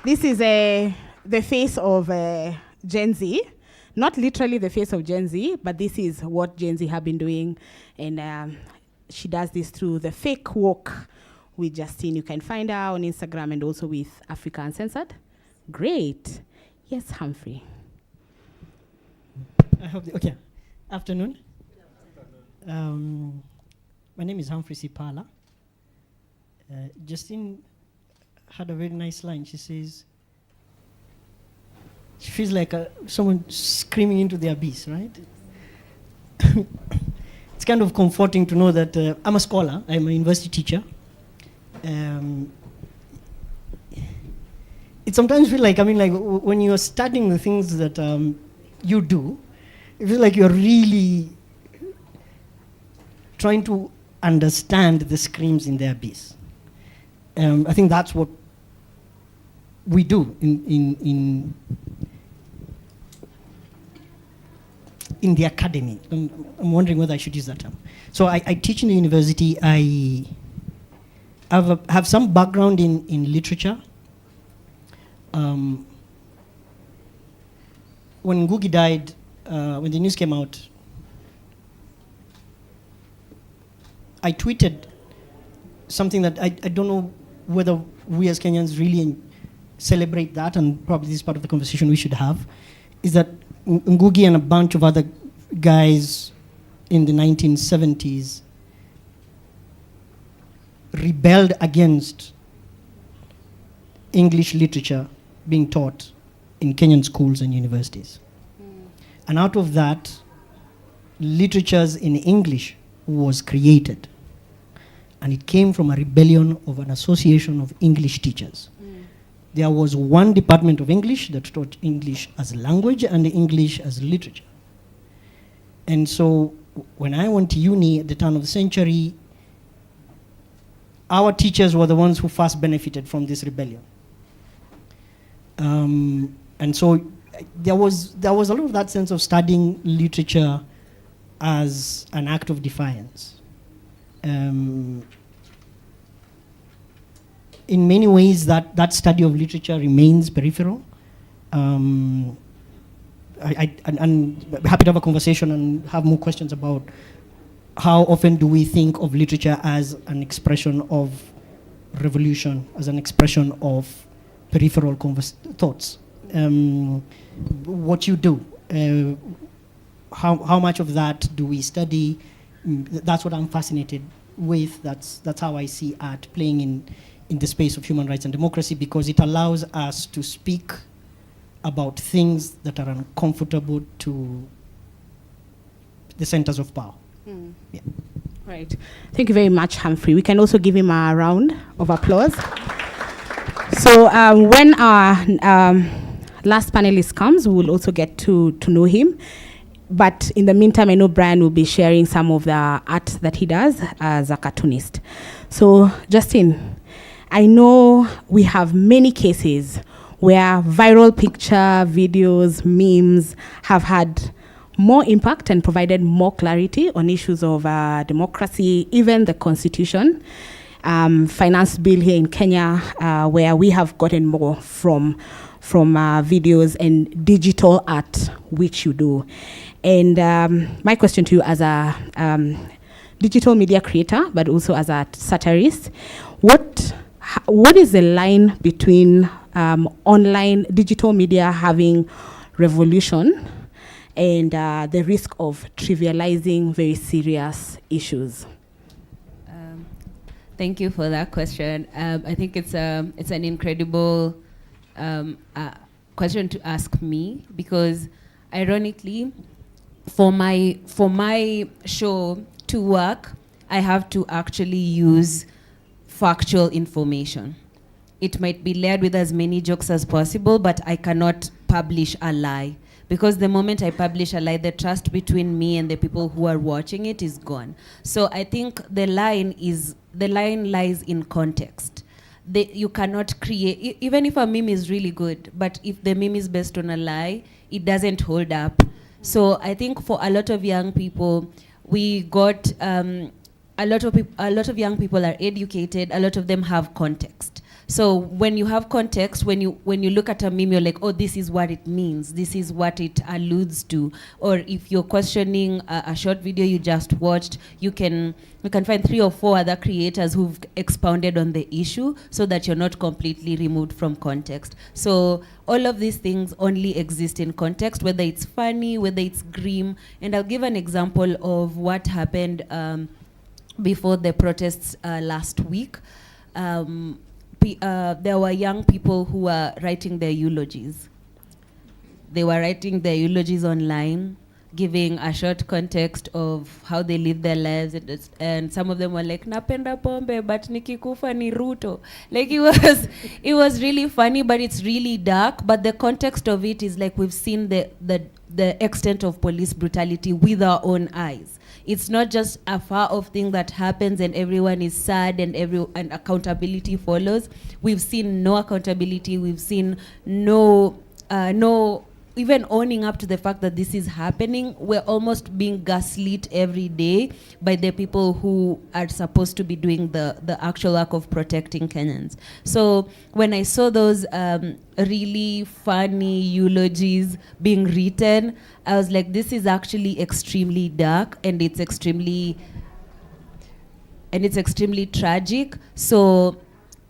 This is the face of Gen Z. Not literally the face of Gen Z, but this is what Gen Z have been doing. And she does this through the fake walk with Justine. You can find her on Instagram and also with Africa Uncensored. Great. Yes, Humphrey. I hope okay. Afternoon. My name is Humphrey Sipala. Justine had a very nice line. She says, she feels like someone screaming into the abyss, right? It's kind of comforting to know that I'm a scholar, I'm a university teacher. It sometimes feels like, when you're studying the things that you do, it feels like you're really trying to understand the screams in the abyss. I think that's what we do in the academy. I'm wondering whether I should use that term. So I teach in the university. I have some background in literature. When Ngugi died, when the news came out, I tweeted something that I don't know whether we as Kenyans really celebrate that, and probably this is part of the conversation we should have, is that Ngugi and a bunch of other guys in the 1970s rebelled against English literature being taught in Kenyan schools and universities. And out of that, literatures in English was created. And it came from a rebellion of an association of English teachers. There was one department of English that taught English as a language and English as literature. And so when I went to uni at the turn of the century, our teachers were the ones who first benefited from this rebellion. And so there was a lot of that sense of studying literature as an act of defiance. In many ways, that study of literature remains peripheral. I'm happy to have a conversation and have more questions about how often do we think of literature as an expression of revolution, as an expression of peripheral thoughts. What you do, how much of that do we study? That's what I'm fascinated with. That's how I see art playing in the space of human rights and democracy, because it allows us to speak about things that are uncomfortable to the centers of power. Yeah. Right. Thank you very much, Humphrey. We can also give him a round of applause. So when our last panelist comes, we will also get to know him. But in the meantime, I know Brian will be sharing some of the art that he does as a cartoonist. So, Justine, I know we have many cases where viral picture, videos, memes have had more impact and provided more clarity on issues of democracy, even the constitution. Finance bill here in Kenya, where we have gotten more from videos and digital art, which you do. And my question to you as a digital media creator, but also as a satirist, what is the line between online digital media having revolution and the risk of trivializing very serious issues? Thank you for that question. I think it's an incredible question to ask me, because ironically, for my show to work, I have to actually use factual information. It might be layered with as many jokes as possible, but I cannot publish a lie, because the moment I publish a lie, the trust between me and the people who are watching it is gone. So I think the line lies in context. You cannot create, even if a meme is really good, but if the meme is based on a lie, it doesn't hold up. So I think for a lot of young people, we got a lot of young people are educated. A lot of them have context. So when you have context, when you look at a meme, you're like, oh, this is what it means. This is what it alludes to. Or if you're questioning a short video you just watched, you can find 3 or 4 other creators who've expounded on the issue so that you're not completely removed from context. So all of these things only exist in context, whether it's funny, whether it's grim. And I'll give an example of what happened before the protests last week. There were young people who were writing their eulogies. They were writing their eulogies online, giving a short context of how they live their lives, and some of them were like, napenda pombe, but nikikufa ni Ruto. Like it was really funny, but it's really dark. But the context of it is like we've seen the extent of police brutality with our own eyes. It's not just a far off thing that happens and everyone is sad and accountability follows. We've seen no accountability. We've seen no even owning up to the fact that this is happening. We're almost being gaslit every day by the people who are supposed to be doing the actual work of protecting Kenyans. So when I saw those really funny eulogies being written, I was like, this is actually extremely dark and it's extremely tragic. So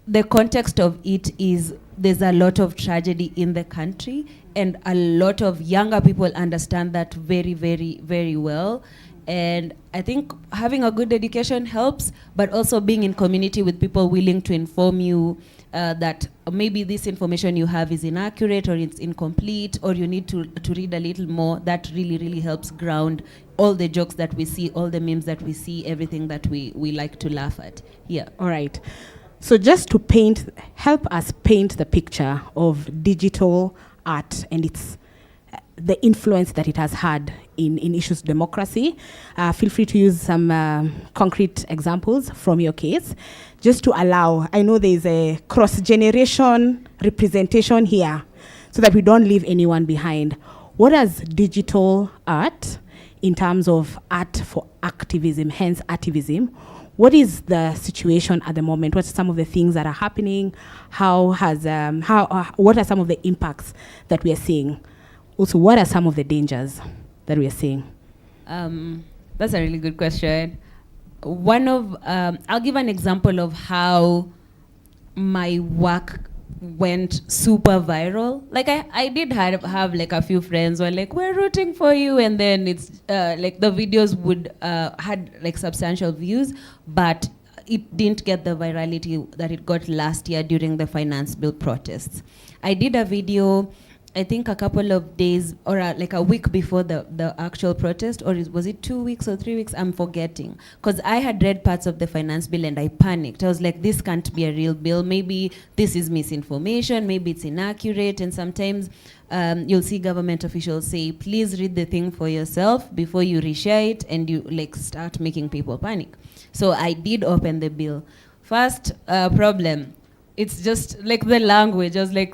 the context of it is there's a lot of tragedy in the country, and a lot of younger people understand that very, very, very well. And I think having a good education helps, but also being in community with people willing to inform you that maybe this information you have is inaccurate or it's incomplete, or you need to read a little more. That really, really helps ground all the jokes that we see, all the memes that we see, everything that we like to laugh at. Yeah. All right. So just to help us paint the picture of digital art and the influence that it has had in issues of democracy, feel free to use some concrete examples from your case, just to allow, I know there's a cross-generation representation here, so that we don't leave anyone behind. What does digital art, in terms of art for activism, hence activism, what is the situation at the moment? What are some of the things that are happening? What are some of the impacts that we are seeing? Also, what are some of the dangers that we are seeing? That's a really good question. I'll give an example of how my work went super viral. Like I did have like a few friends who were like, we're rooting for you, and then it's like the videos had like substantial views, but it didn't get the virality that it got last year during the finance bill protests. I did a video, I think a couple of days or like a week before the actual protest, or was it 2 weeks or 3 weeks? I'm forgetting. Because I had read parts of the finance bill and I panicked. I was like, this can't be a real bill. Maybe this is misinformation, maybe it's inaccurate. And sometimes you'll see government officials say, please read the thing for yourself before you reshare it, and you like start making people panic. So I did open the bill. First problem, it's just like the language. I was like,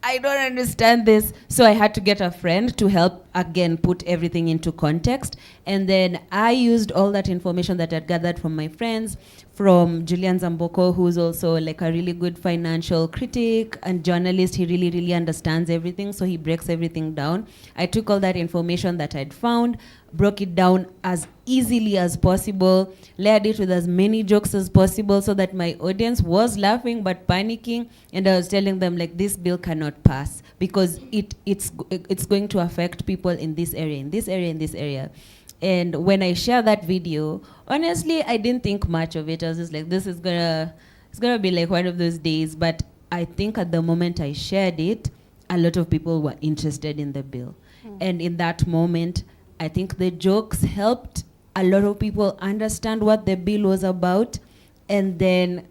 I don't understand this. So I had to get a friend to help, again, put everything into context. And then I used all that information that I'd gathered from my friends, from Julian Zamboko, who's also like a really good financial critic and journalist. He really, really understands everything, so he breaks everything down. I took all that information that I'd found, broke it down as easily as possible, layered it with as many jokes as possible so that my audience was laughing but panicking, and I was telling them like, this bill cannot pass because it's going to affect people in this area, in this area, in this area. And when I shared that video, honestly, I didn't think much of it. I was just like, it's gonna be like one of those days. But I think at the moment I shared it, a lot of people were interested in the bill. And in that moment, I think the jokes helped a lot of people understand what the bill was about. And then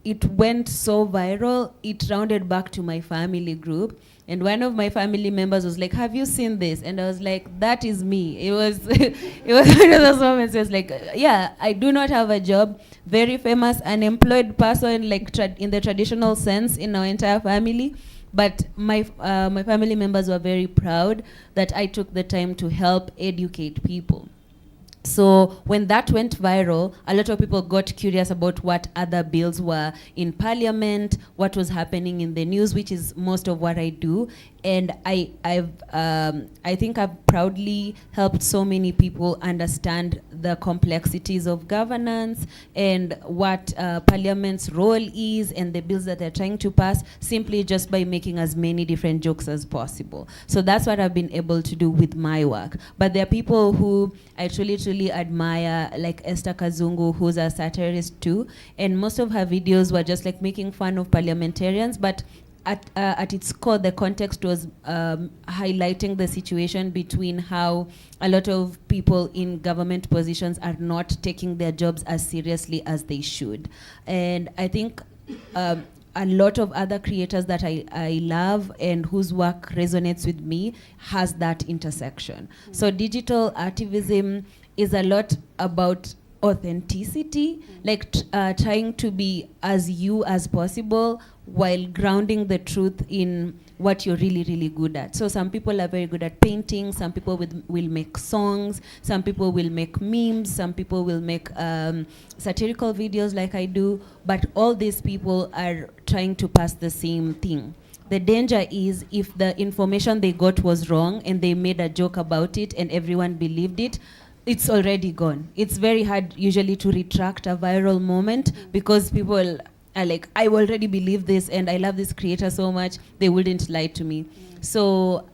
it went so viral, it rounded back to my family group. And one of my family members was like, have you seen this? And I was like, that is me. It was, it was one of those moments. It was like, yeah, I do not have a job. Very famous, unemployed person, like in the traditional sense in our entire family. But my family members were very proud that I took the time to help educate people. So when that went viral, a lot of people got curious about what other bills were in parliament, what was happening in the news, which is most of what I do. And I think I've proudly helped so many people understand the complexities of governance and what parliament's role is and the bills that they're trying to pass, simply just by making as many different jokes as possible. So that's what I've been able to do with my work. But there are people who I truly admire, like Esther Kazungu, who's a satirist too, and most of her videos were just like making fun of parliamentarians, but at its core, the context was highlighting the situation between how a lot of people in government positions are not taking their jobs as seriously as they should. And I think a lot of other creators that I love and whose work resonates with me has that intersection. So digital activism is a lot about authenticity, like trying to be as you as possible while grounding the truth in what you're really good at. So some people are very good at painting, some people will make songs, some people will make memes, some people will make satirical videos like I do, but all these people are trying to pass the same thing. The danger is if the information they got was wrong and they made a joke about it and everyone believed it, it's already gone. It's very hard usually to retract a viral moment because people are like, I already believe this and I love this creator so much, they wouldn't lie to me. So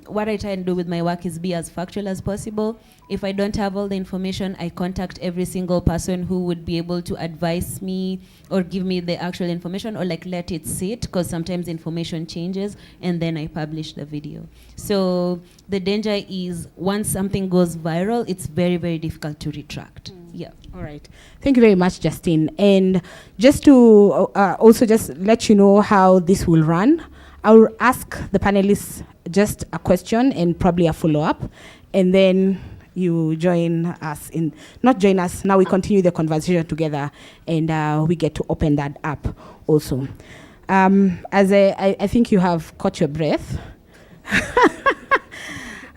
what I try and do with my work is be as factual as possible. If I don't have all the information, I contact every single person who would be able to advise me or give me the actual information, or like let it sit, because sometimes information changes, and then I publish the video. So the danger is once something goes viral, it's very difficult to retract. Yeah. All right. Thank you very much, Justine. And just to also just let you know how this will run, I'll ask the panelists just a question and probably a follow-up, and then you join us in, not join us, now we continue the conversation together, and we get to open that up also. As I think you have caught your breath,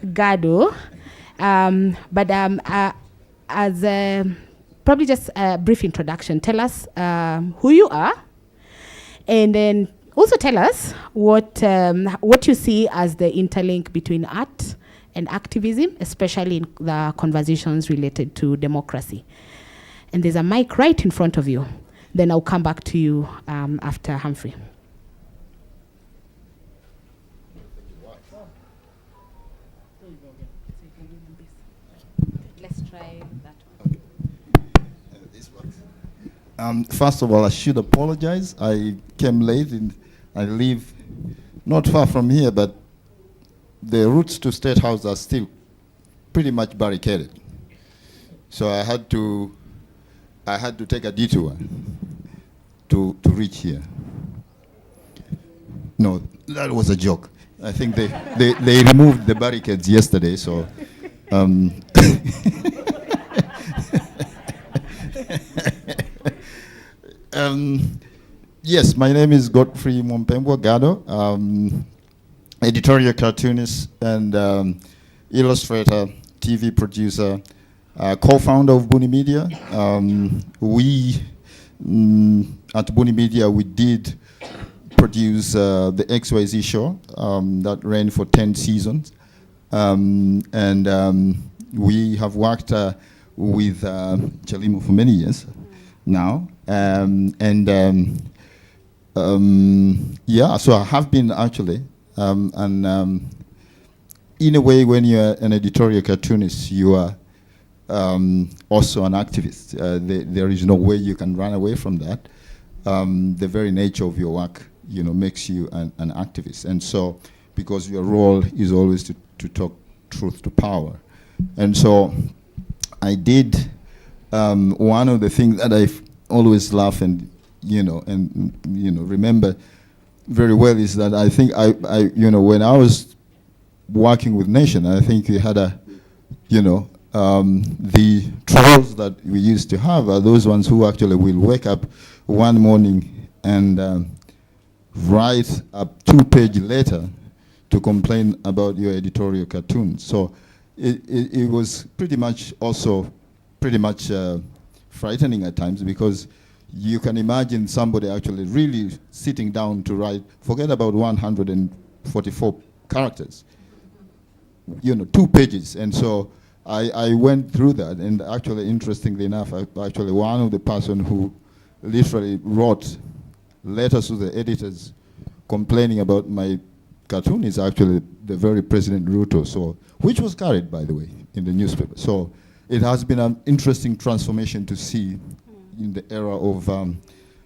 Gado, as probably just a brief introduction, tell us who you are, and then also tell us what you see as the interlink between art and activism, especially in the conversations related to democracy. And there's a mic right in front of you. Then I'll come back to you after Humphrey. Let's try that one. First of all, I should apologize. I came late and I live not far from here, but the routes to State House are still pretty much barricaded. So I had to take a detour to reach here. No, that was a joke. I think they removed the barricades yesterday, so yes, my name is Godfrey Mompembo Gado, editorial cartoonist and illustrator, TV producer, co-founder of Buni Media. We at Buni Media, we did produce the XYZ show that ran for 10 seasons. And we have worked with Chalimo for many years now. Yeah, so I have been actually, and in a way, when you're an editorial cartoonist, you are also an activist. There is no way you can run away from that. The very nature of your work, makes you an activist. And so, because your role is always to talk truth to power. And so, I did one of the things that I've always laugh and remember very well is that I think when I was working with Nation, I think we had the trolls that we used to have are those ones who actually will wake up one morning and write a 2-page letter to complain about your editorial cartoon. So it was pretty much frightening at times, because you can imagine somebody actually really sitting down to write, forget about 144 characters, 2 pages. And so I went through that, and actually, interestingly enough, actually one of the person who literally wrote letters to the editors complaining about my cartoon is actually the very President Ruto, so, which was carried, by the way, in the newspaper. So it has been an interesting transformation to see in the era of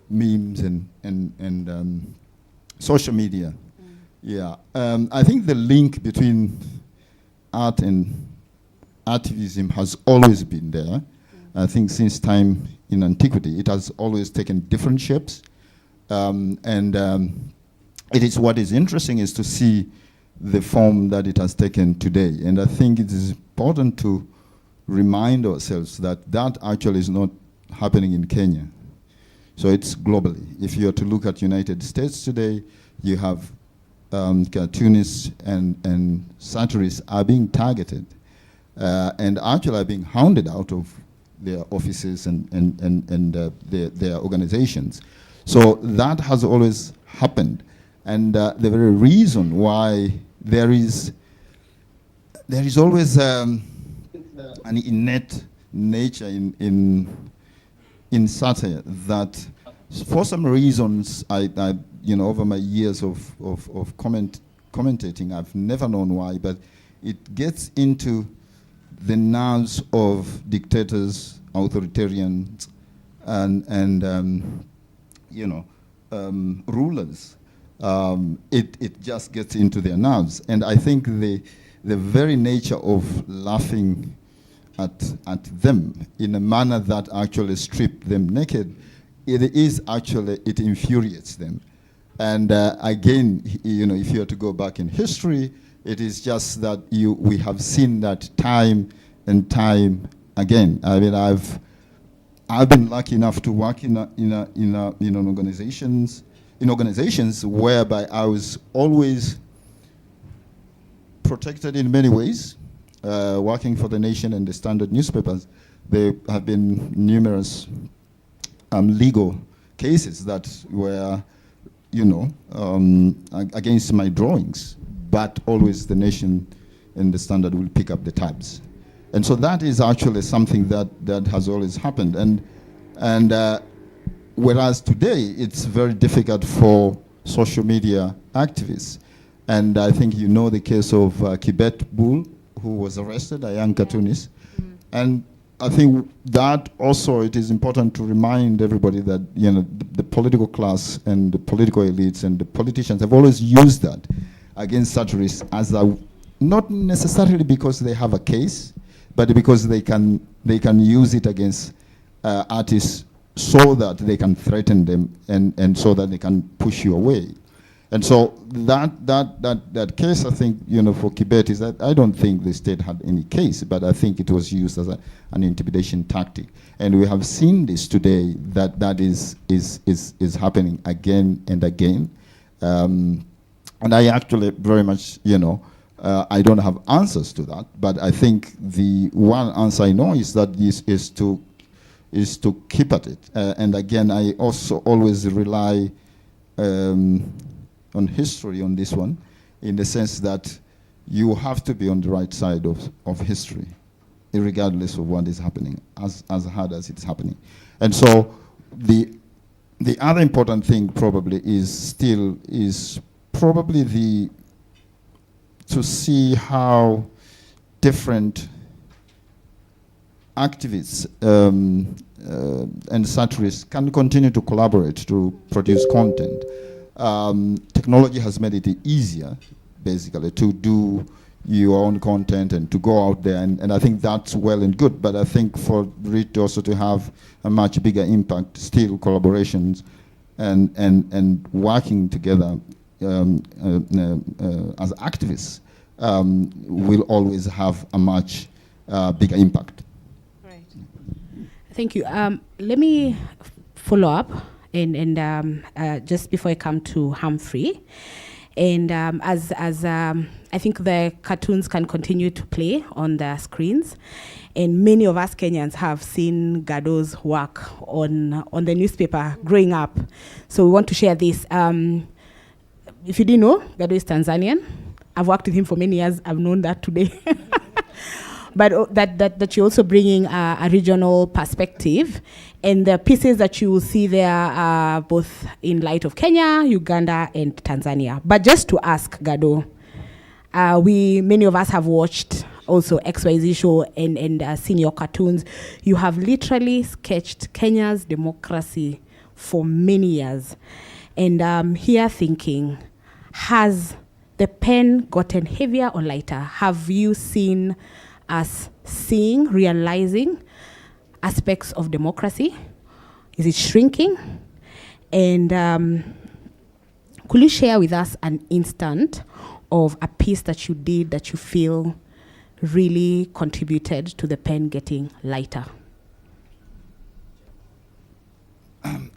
memes and social media. Yeah, I think the link between art and activism has always been there. I think since time in antiquity, it has always taken different shapes. It is what is interesting is to see the form that it has taken today. And I think it is important to remind ourselves that that actually is not happening in Kenya. So it's globally. If you are to look at United States today, you have cartoonists and satirists are being targeted and actually are being hounded out of their offices and their organizations. So that has always happened. And the very reason why there is always an innate nature in satire that, for some reasons, I over my years of commentating, I've never known why, but it gets into the nerves of dictators, authoritarians, and rulers. It just gets into their nerves. And I think the very nature of laughing at them in a manner that actually strip them naked, it infuriates them. And again, if you are to go back in history, it is just that we have seen that time and time again. I mean, I've been lucky enough to work in organizations whereby I was always protected in many ways. Working for the Nation and the Standard newspapers, there have been numerous legal cases that were, against my drawings, but always the Nation and the Standard will pick up the tabs. And so that is actually something that has always happened. And whereas today it's very difficult for social media activists. And I think the case of Kibet Bull, who was arrested, a young cartoonist. And I think that also it is important to remind everybody that the political class and the political elites and the politicians have always used that against satirists as not necessarily because they have a case, but because they can use it against artists so that they can threaten them and so that they can push you away. And so that case, I think, for Kibet is that I don't think the state had any case, but I think it was used as an intimidation tactic. And we have seen this today, that is happening again and again. And I actually very much, I don't have answers to that, but I think the one answer I know is that this is to keep at it. And again, I also always rely on history on this one, in the sense that you have to be on the right side of history, regardless of what is happening, as hard as it's happening. And so the other important thing probably is probably to see how different activists and satirists can continue to collaborate to produce content. Technology has made it easier, basically, to do your own content and to go out there, and I think that's well and good, but I think for it also to have a much bigger impact, still collaborations and working together as activists will always have a much bigger impact. Thank you. Let me follow up, and just before I come to Humphrey, and as I think the cartoons can continue to play on the screens, and many of us Kenyans have seen Gado's work on the newspaper growing up. So we want to share this. If you didn't know, Gado is Tanzanian. I've worked with him for many years. I've known that today. But that you're also bringing a regional perspective. And the pieces that you will see there are both in light of Kenya, Uganda, and Tanzania. But just to ask Gado, many of us have watched also XYZ show and seen your cartoons. You have literally sketched Kenya's democracy for many years. And I'm here thinking, has the pen gotten heavier or lighter? Have you seen us realizing aspects of democracy? Is it shrinking? And could you share with us an instant of a piece that you did that you feel really contributed to the pen getting lighter? I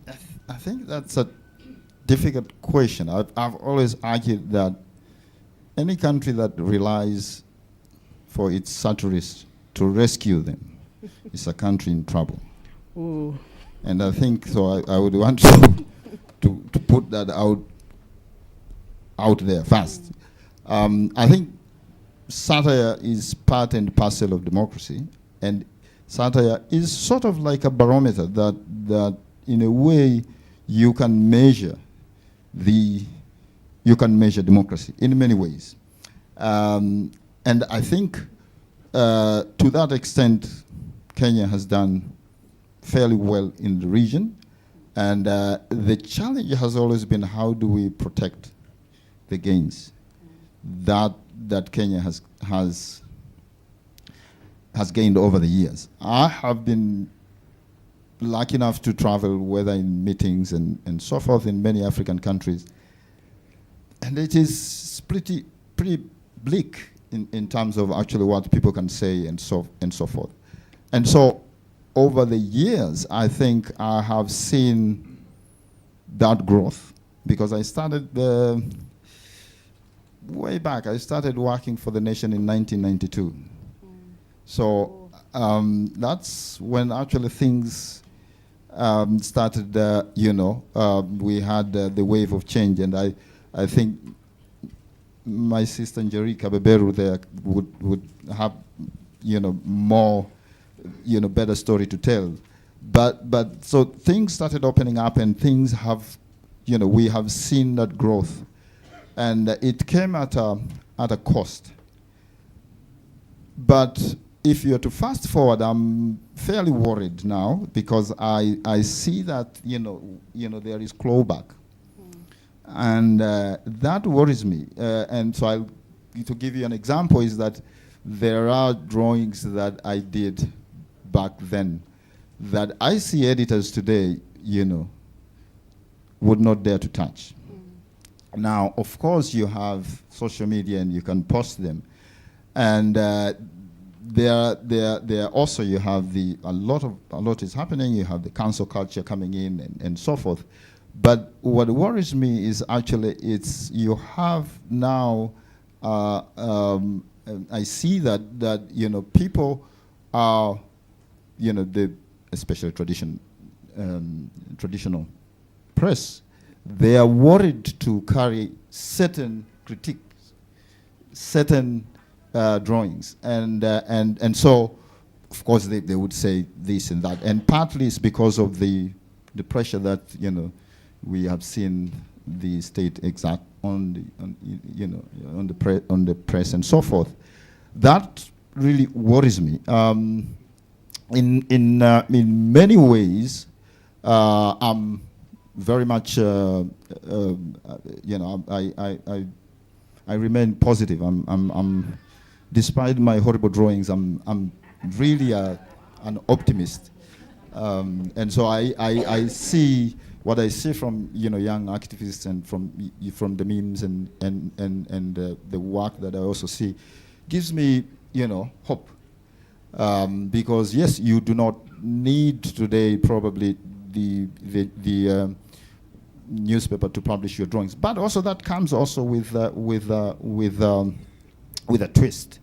think that's a difficult question. I've always argued that any country that relies for its satirists to rescue them is a country in trouble. Ooh. And I think so. I would want to put that out there first. I think satire is part and parcel of democracy, and satire is sort of like a barometer that in a way you can measure democracy in many ways. And I think to that extent, Kenya has done fairly well in the region. And the challenge has always been, how do we protect the gains that Kenya has gained over the years? I have been lucky enough to travel, whether in meetings and so forth, in many African countries. And it is pretty bleak in terms of actually what people can say and so forth. And so over the years, I think I have seen that growth, because I started way back. I started working for the Nation in 1992. So that's when actually things started, we had the wave of change. And I think my sister Njeri Kabeberu there would have, more, better story to tell. But so things started opening up, and things have, we have seen that growth. And it came at a cost. But if you're to fast forward, I'm fairly worried now, because I see that, there is clawback. And that worries me. And so to give you an example, is that there are drawings that I did back then that I see editors today, would not dare to touch. Now, of course, you have social media and you can post them. And there also you have a lot is happening. You have the cancel culture coming in and so forth. But what worries me is actually you have now, I see that people are, especially traditional press, they are worried to carry certain critiques, certain drawings, and so, of course, they would say this and that, and partly it's because of the pressure that we have seen the state exert on the press and so forth. That really worries me. In many ways, I'm very much, I remain positive. I'm despite my horrible drawings, I'm really an optimist, and so I see what I see from young activists and from the memes and the work that I also see gives me hope, because yes, you do not need today probably the newspaper to publish your drawings, but also that comes also with a twist,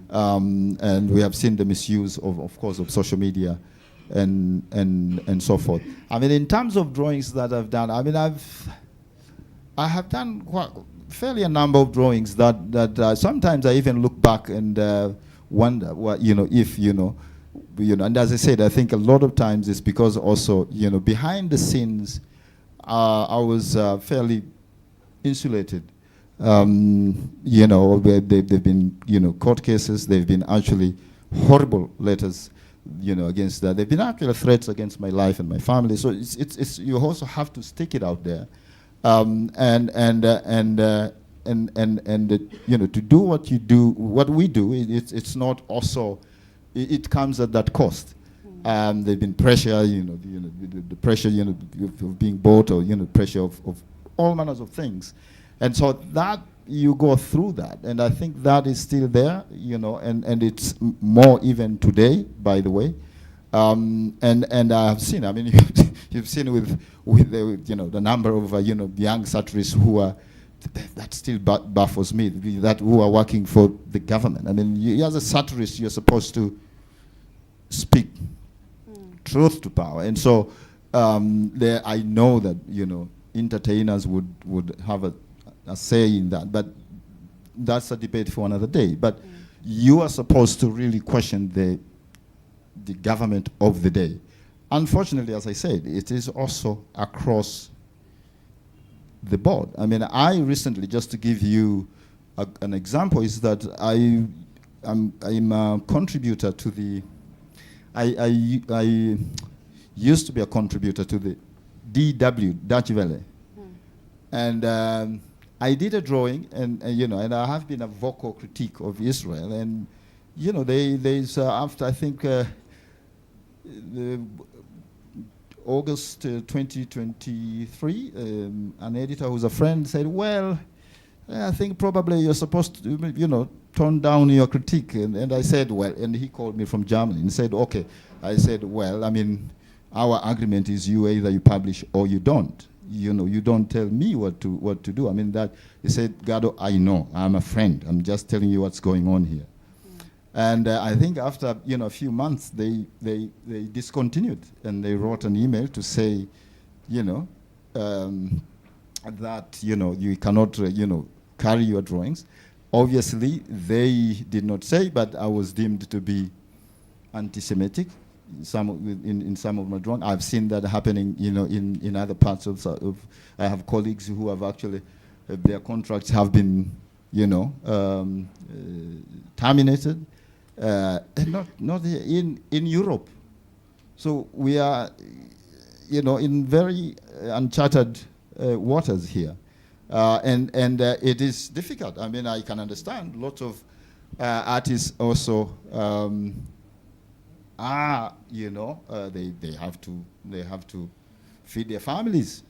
and we have seen the misuse of course of social media and so forth. I mean, in terms of drawings that I've done, I mean, I have done fairly a number of drawings that sometimes I even look back and wonder what if and as I said, I think a lot of times it's because also behind the scenes I was fairly insulated. They've been court cases. They've been actually horrible letters against that. They've been actually threats against my life and my family. So it's you also have to stick it out there, to do what you do, what we do. It's not also. It comes at that cost. There've been pressure, the pressure, of being bought, or pressure of all manners of things, and so that you go through that, and I think that is still there, and it's more even today, by the way, and I have seen. I mean, you've seen with the number of young satirists who are. That still baffles me. That who are working for the government. I mean, as a satirist, you're supposed to speak truth to power, and so there I know that entertainers would have a say in that, but that's a debate for another day. But you are supposed to really question the government of the day. Unfortunately, as I said, it is also across the board. I mean, I recently, just to give you an example, is that I'm a contributor to the. I used to be a contributor to the DW, Dutch Welle, and I did a drawing, and and I have been a vocal critique of Israel, and there's after I think August 2023, an editor who's a friend said, well, I think probably you're supposed to, tone down your critique. And I said, well, and he called me from Germany and said, okay. I said, well, I mean, our agreement is either you publish or you don't. You don't tell me what to do. I mean, that he said, Gado, I know, I'm a friend. I'm just telling you what's going on here. And I think after a few months, they discontinued, and they wrote an email to say, that you cannot carry your drawings. Obviously, they did not say, but I was deemed to be anti-Semitic. In some of my drawings, I've seen that happening, in other parts of. I have colleagues who have actually their contracts have been, terminated. And not in Europe. So we are, in very uncharted waters here, and it is difficult. I mean, I can understand lots of artists also they have to feed their families.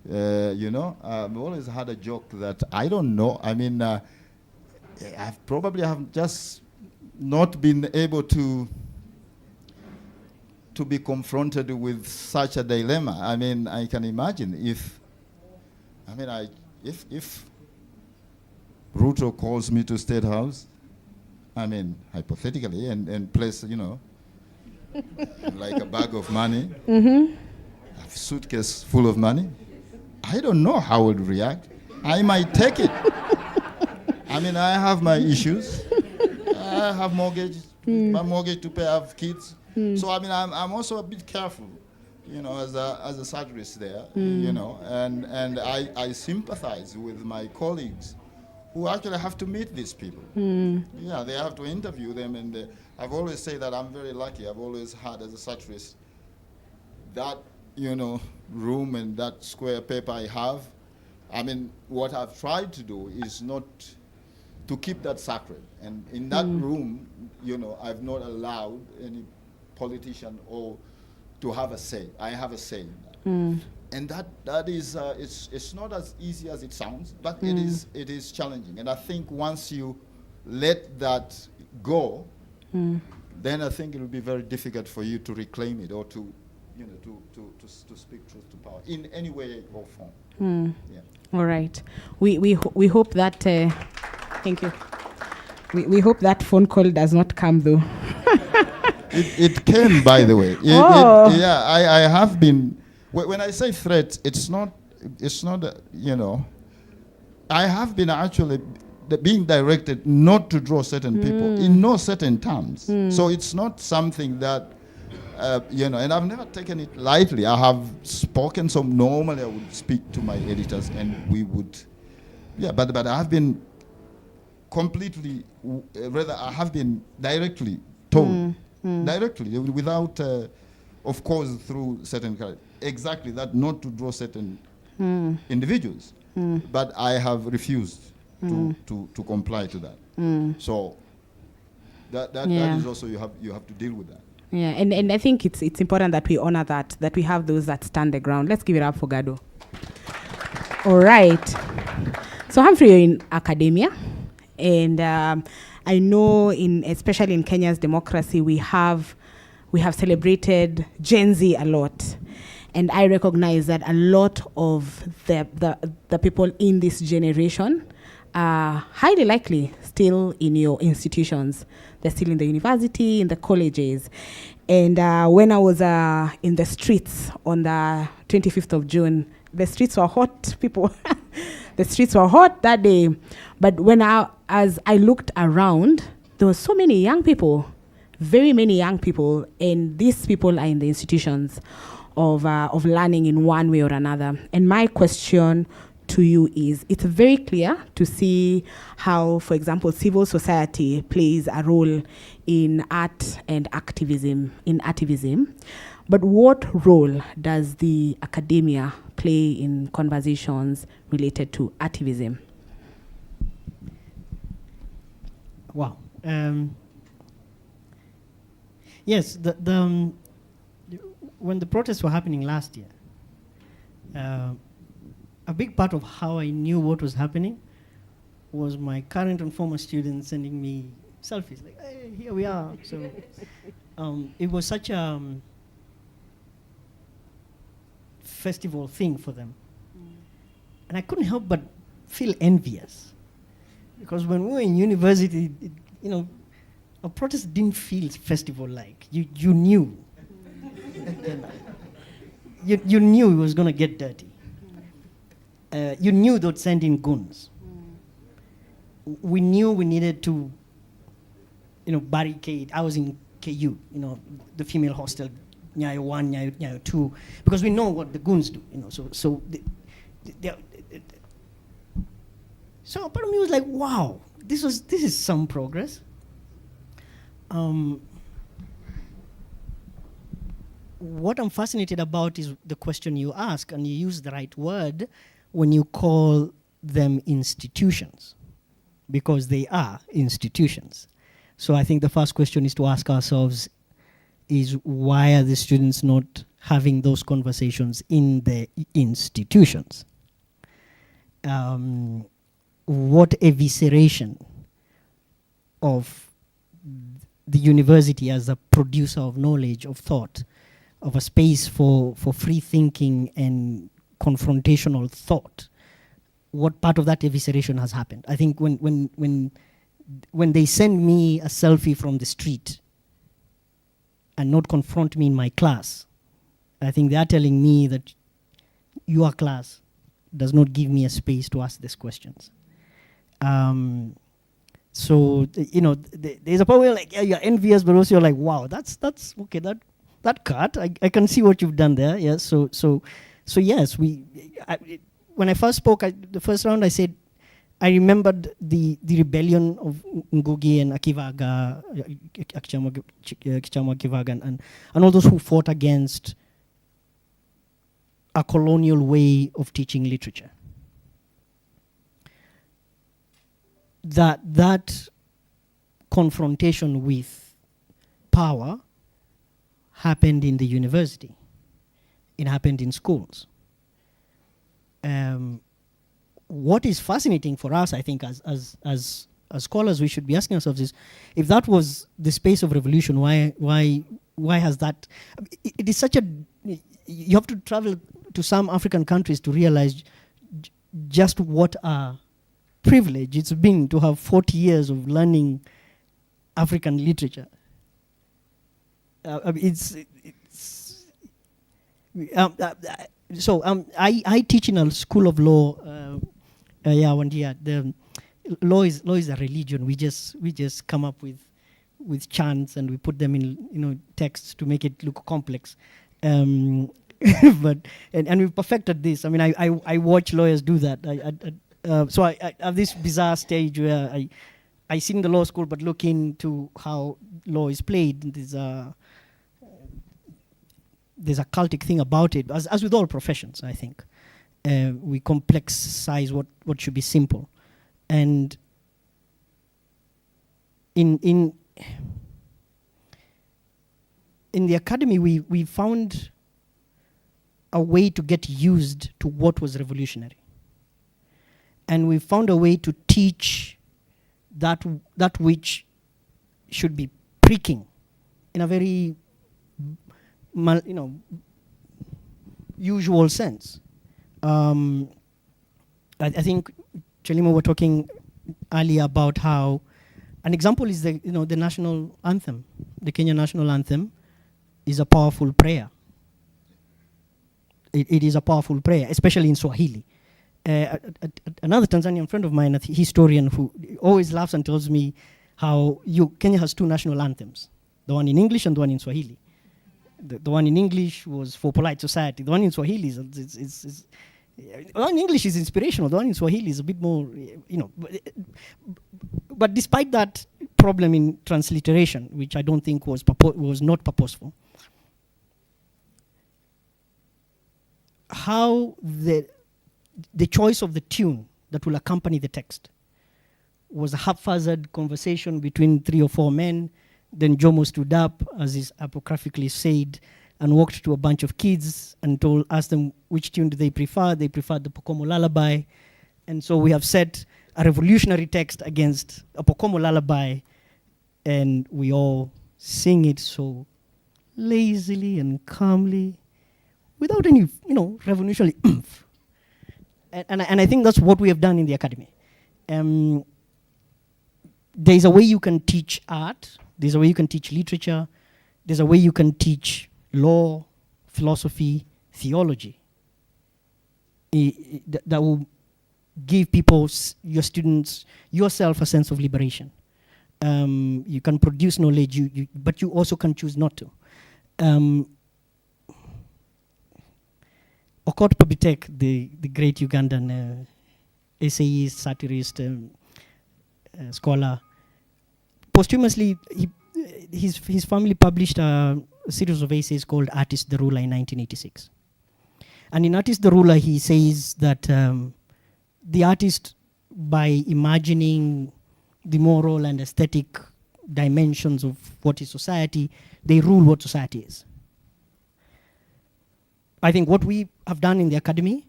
I've always had a joke that I don't know. I mean, I've probably have just not been able to be confronted with such a dilemma. I mean, I can imagine if Ruto calls me to State House, I mean, hypothetically, and place, like a bag of money, a suitcase full of money, I don't know how I would react. I might take it. I mean, I have my issues. I have my mortgage to pay. I have kids. So I mean, I'm also a bit careful, as a satirist there, and I sympathize with my colleagues who actually have to meet these people. Yeah, they have to interview them, and I've always said that I'm very lucky. I've always had, as a satirist, that room and that square paper I have. I mean, what I've tried to do is not to keep that sacred. And in that room, I've not allowed any politician or to have a say. I have a say in that. And that is it's not as easy as it sounds, but it is challenging. And I think once you let that go, then I think it will be very difficult for you to reclaim it or to speak truth to power in any way or form. Yeah. All right. We hope that. Thank you. We hope that phone call does not come though. It came, by the way. I have been. When I say threat, it's not. I have been actually being directed not to draw certain people in no certain terms. So it's not something that, and I've never taken it lightly. I have spoken, so normally I would speak to my editors and we would, but I have been completely, rather I have been directly told, directly, without, of course, through certain, exactly that, not to draw certain individuals. But I have refused to comply to that. So that is also, you have to deal with that. Yeah, and I think it's important that we honor that we have those that stand the ground. Let's give it up for Gado. All right. So Humphrey, you're in academia, and I know especially in Kenya's democracy, we have celebrated Gen Z a lot. And I recognize that a lot of the people in this generation are highly likely still in your institutions. They're still in the university, in the colleges. And when I was in the streets on the 25th of June, the streets were hot, people. The streets were hot that day. But as I looked around, there were so many young people, very many young people, and these people are in the institutions of learning in one way or another. And my question to you is, it's very clear to see how, for example, civil society plays a role in art and activism, but what role does the academia play in conversations related to activism? Wow. Yes, when the protests were happening last year, a big part of how I knew what was happening was my current and former students sending me selfies, like, hey, here we are. So it was such a festival thing for them. And I couldn't help but feel envious. Because when we were in university, a protest didn't feel festival-like. You knew. You knew it was going to get dirty. You knew they'd send in goons. We knew we needed to, barricade. I was in KU, the female hostel, Nyayo 1, Nyayo 2, because we know what the goons do, So part of me was like, wow, this is some progress. What I'm fascinated about is the question you ask, and you use the right word when you call them institutions, because they are institutions. So I think the first question is to ask ourselves is, why are the students not having those conversations in the institutions? What evisceration of the university as a producer of knowledge, of thought, of a space for free thinking and confrontational thought, what part of that evisceration has happened? I think when they send me a selfie from the street and not confront me in my class, I think they are telling me that your class does not give me a space to ask these questions. So there's a point where you're envious, but also you're like, wow, that's okay. That cut, I can see what you've done there. Yes. So yes, when I first spoke, the first round, I said I remembered the rebellion of Ngugi and Akivaga, Kichamo Akivaga, and all those who fought against a colonial way of teaching literature. That confrontation with power happened in the university. It happened in schools. what is fascinating for us, I think, as scholars, we should be asking ourselves is, if that was the space of revolution, why has that? It is such a. You have to travel to some African countries to realize just what a privilege it's been to have 40 years of learning African literature. I teach in a school of law. One year. The law is a religion. We just come up with chants and we put them in texts to make it look complex. But we've perfected this. I mean, I watch lawyers do that. So I have this bizarre stage where I sit in the law school but look into how law is played. There's a cultic thing about it, as with all professions, I think. We complexize what should be simple. And in the academy, we found a way to get used to what was revolutionary. And we found a way to teach that which should be pricking in a very usual sense. I think Chelimo were talking earlier about how an example is the national anthem. The Kenyan national anthem is a powerful prayer. It is a powerful prayer, especially in Swahili. Another Tanzanian friend of mine, a historian who always laughs and tells me how Kenya has two national anthems, the one in English and the one in Swahili. The one in English was for polite society. The one in Swahili is the one in English is inspirational. The one in Swahili is a bit more, But despite that problem in transliteration, which I don't think was not purposeful, how the choice of the tune that will accompany the text was a haphazard conversation between 3 or 4 men. Then Jomo stood up, as is apocryphally said, and walked to a bunch of kids and asked them which tune do they prefer. They preferred the Pokomo lullaby. And so we have set a revolutionary text against a Pokomo lullaby, and we all sing it so lazily and calmly, without any, revolutionary oomph. And I think that's what we have done in the academy. There's a way you can teach art. There's a way you can teach literature. There's a way you can teach law, philosophy, theology. That will give people, your students, yourself, a sense of liberation. You can produce knowledge, but you also can choose not to. Okot Pabitek, the great Ugandan essayist, satirist, scholar, posthumously, his family published a series of essays called Artist the Ruler in 1986. And in Artist the Ruler, he says that the artist, by imagining the moral and aesthetic dimensions of what is society, they rule what society is. I think what we have done in the academy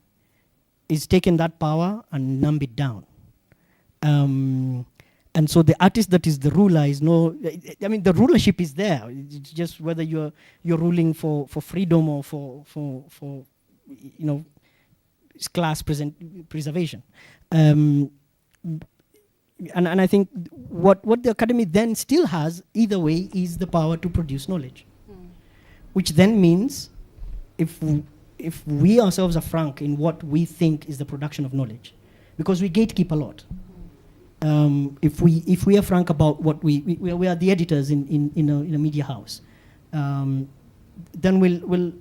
is taken that power and numb it down. And so the artist that is the ruler is the rulership is there. It's just whether you're ruling for freedom or for class preservation. And I think what the academy then still has, either way, is the power to produce knowledge. Which then means if we ourselves are frank in what we think is the production of knowledge, because we gatekeep a lot. If we are frank about what we are the editors in a media house, then we'll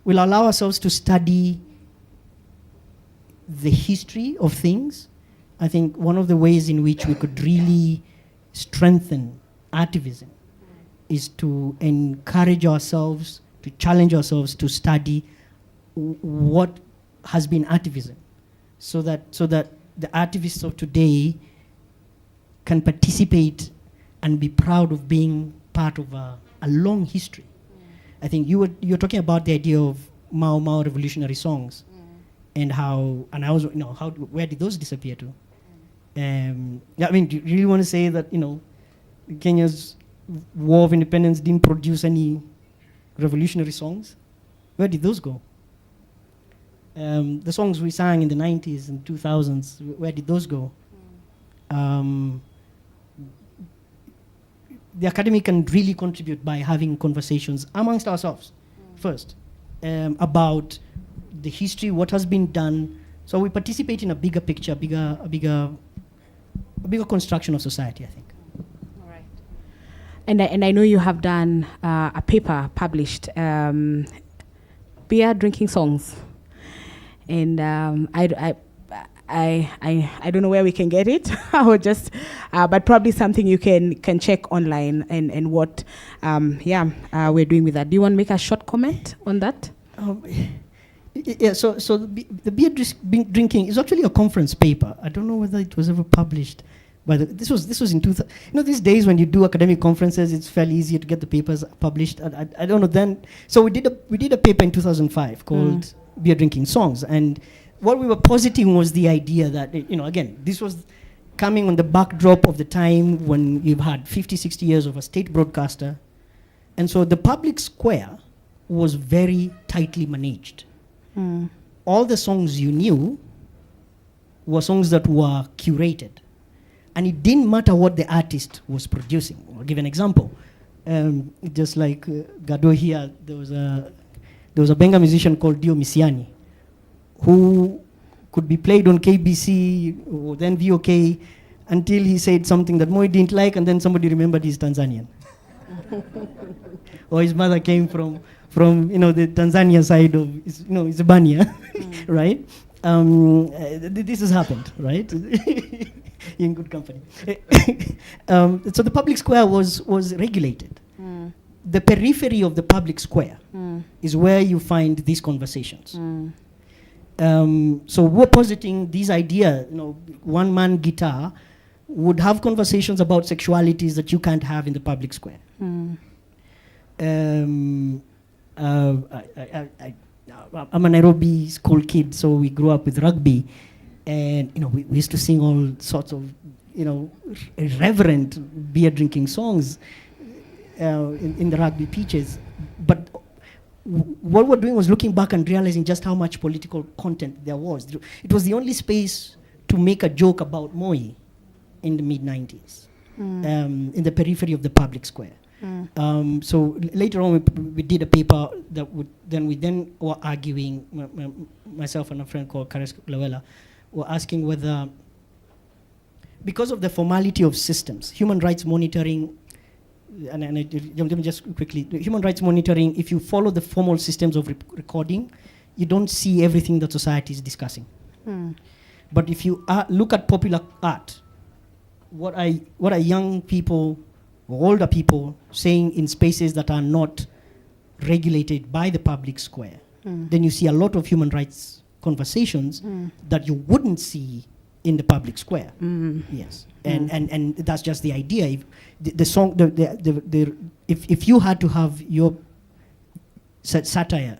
allow ourselves to study the history of things. I think one of the ways in which we could really strengthen artivism is to encourage ourselves, to challenge ourselves to study what has been artivism, so that the artivists of today can participate and be proud of being part of a long history. I think you're talking about the idea of Mao revolutionary songs, and how, and I was, where did those disappear to? Yeah, I mean, do you really want to say that, Kenya's War of Independence didn't produce any revolutionary songs? Where did those go? The songs we sang in the 90s and 2000s, where did those go? The academy can really contribute by having conversations amongst ourselves first about the history, what has been done. So we participate in a bigger picture, a bigger construction of society, I think. And I know you have done a paper published, beer drinking songs, and I don't know where we can get it, or just, but probably something you can check online and what, we're doing with that. Do you want to make a short comment on that? Yeah. So the beer drinking is actually a conference paper. I don't know whether it was ever published. But this was in 2000. These days when you do academic conferences, it's fairly easy to get the papers published. I don't know then. So we did a paper in 2005 called Beer Drinking Songs, and what we were positing was the idea that, again, this was coming on the backdrop of the time when you've had 50, 60 years of a state broadcaster, and so the public square was very tightly managed. All the songs you knew were songs that were curated. And it didn't matter what the artist was producing. I'll give an example. Just like Gado here, there was a Benga musician called Dio Misiani, who could be played on KBC or then VOK until he said something that Moi didn't like, and then somebody remembered he's Tanzanian. Or his mother came from the Tanzania side of Isibania, right? This has happened, right? In good company. So the public square was regulated. The periphery of the public square is where you find these conversations. So we're positing this idea, one-man guitar would have conversations about sexualities that you can't have in the public square. I'm a Nairobi school kid, so we grew up with rugby. And we used to sing all sorts of irreverent beer drinking songs in the rugby pitches. But what we're doing was looking back and realizing just how much political content there was. It was the only space to make a joke about Moi in the mid-90s, in the periphery of the public square. So later on, we did a paper that we then were arguing, myself and a friend called Kares Lawela, were asking whether, because of the formality of systems, human rights monitoring, let me just quickly, human rights monitoring, if you follow the formal systems of recording, you don't see everything that society is discussing. But if you look at popular art, what are young people or older people saying in spaces that are not regulated by the public square, then you see a lot of human rights conversations that you wouldn't see in the public square. Yes, and that's just the idea. If the song, if you had to have your satire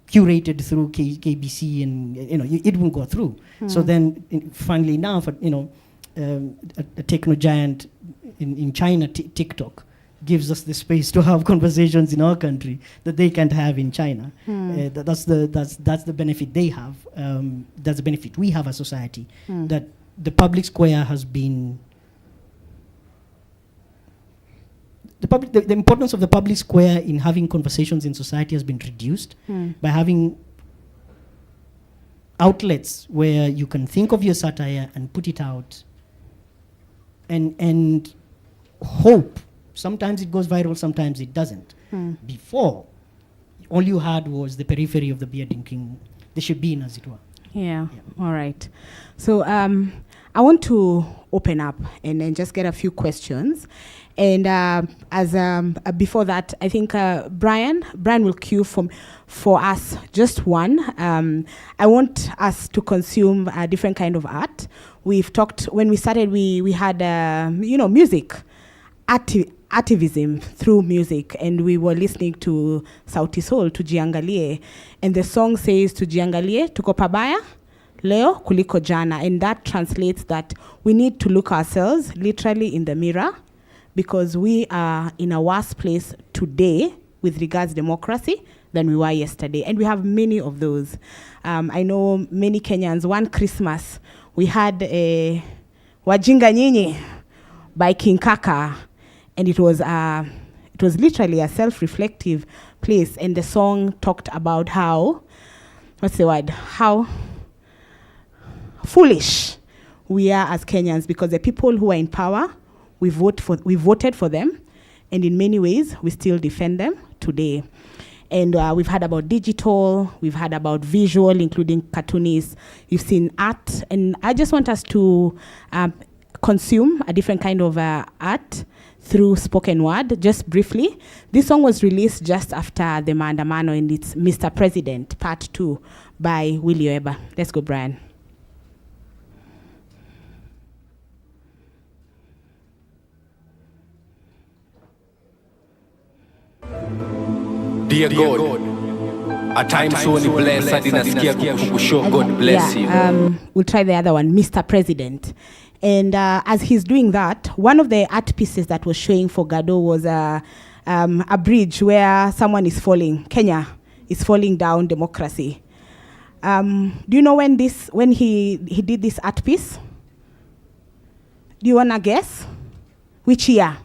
curated through KBC, and it won't go through. So then, funnily enough, a techno giant in China, TikTok, gives us the space to have conversations in our country that they can't have in China. That's the benefit they have. That's the benefit we have as society. That the public square has been the importance of the public square in having conversations in society has been reduced by having outlets where you can think of your satire and put it out and hope. Sometimes it goes viral, sometimes it doesn't. Before, all you had was the periphery of the beer drinking, the shebeen, as it were. Yeah. All right. So I want to open up and then just get a few questions. And as before that, I think Brian will cue for us just one. I want us to consume a different kind of art. We've talked, when we started, we had music. activism through music, and we were listening to Sauti Sol, Tujiangalie, and the song says Tujiangalie, tuko pabaya leo kuliko jana, and that translates that we need to look ourselves literally in the mirror, because we are in a worse place today with regards democracy than we were yesterday, and we have many of those. I know many Kenyans. One Christmas we had a Wajinga Nyinyi by King Kaka, and it was literally a self-reflective place, and the song talked about how, what's the word, how foolish we are as Kenyans, because the people who are in power, we voted for them, and in many ways we still defend them today. And we've heard about digital, we've heard about visual, including cartoonists, you've seen art, and I just want us to consume a different kind of art through spoken word. Just briefly, this song was released just after the Maandamano, and it's Mr. President, Part 2 by Willie Oeba. Let's go, Brian. Dear God, at times so blessed in a scare God bless you. We'll try the other one, Mr. President. And as he's doing that, one of the art pieces that was showing for Gado was a bridge where someone is falling. Kenya is falling down democracy. Do you know when he did this art piece? Do you want to guess? Which year?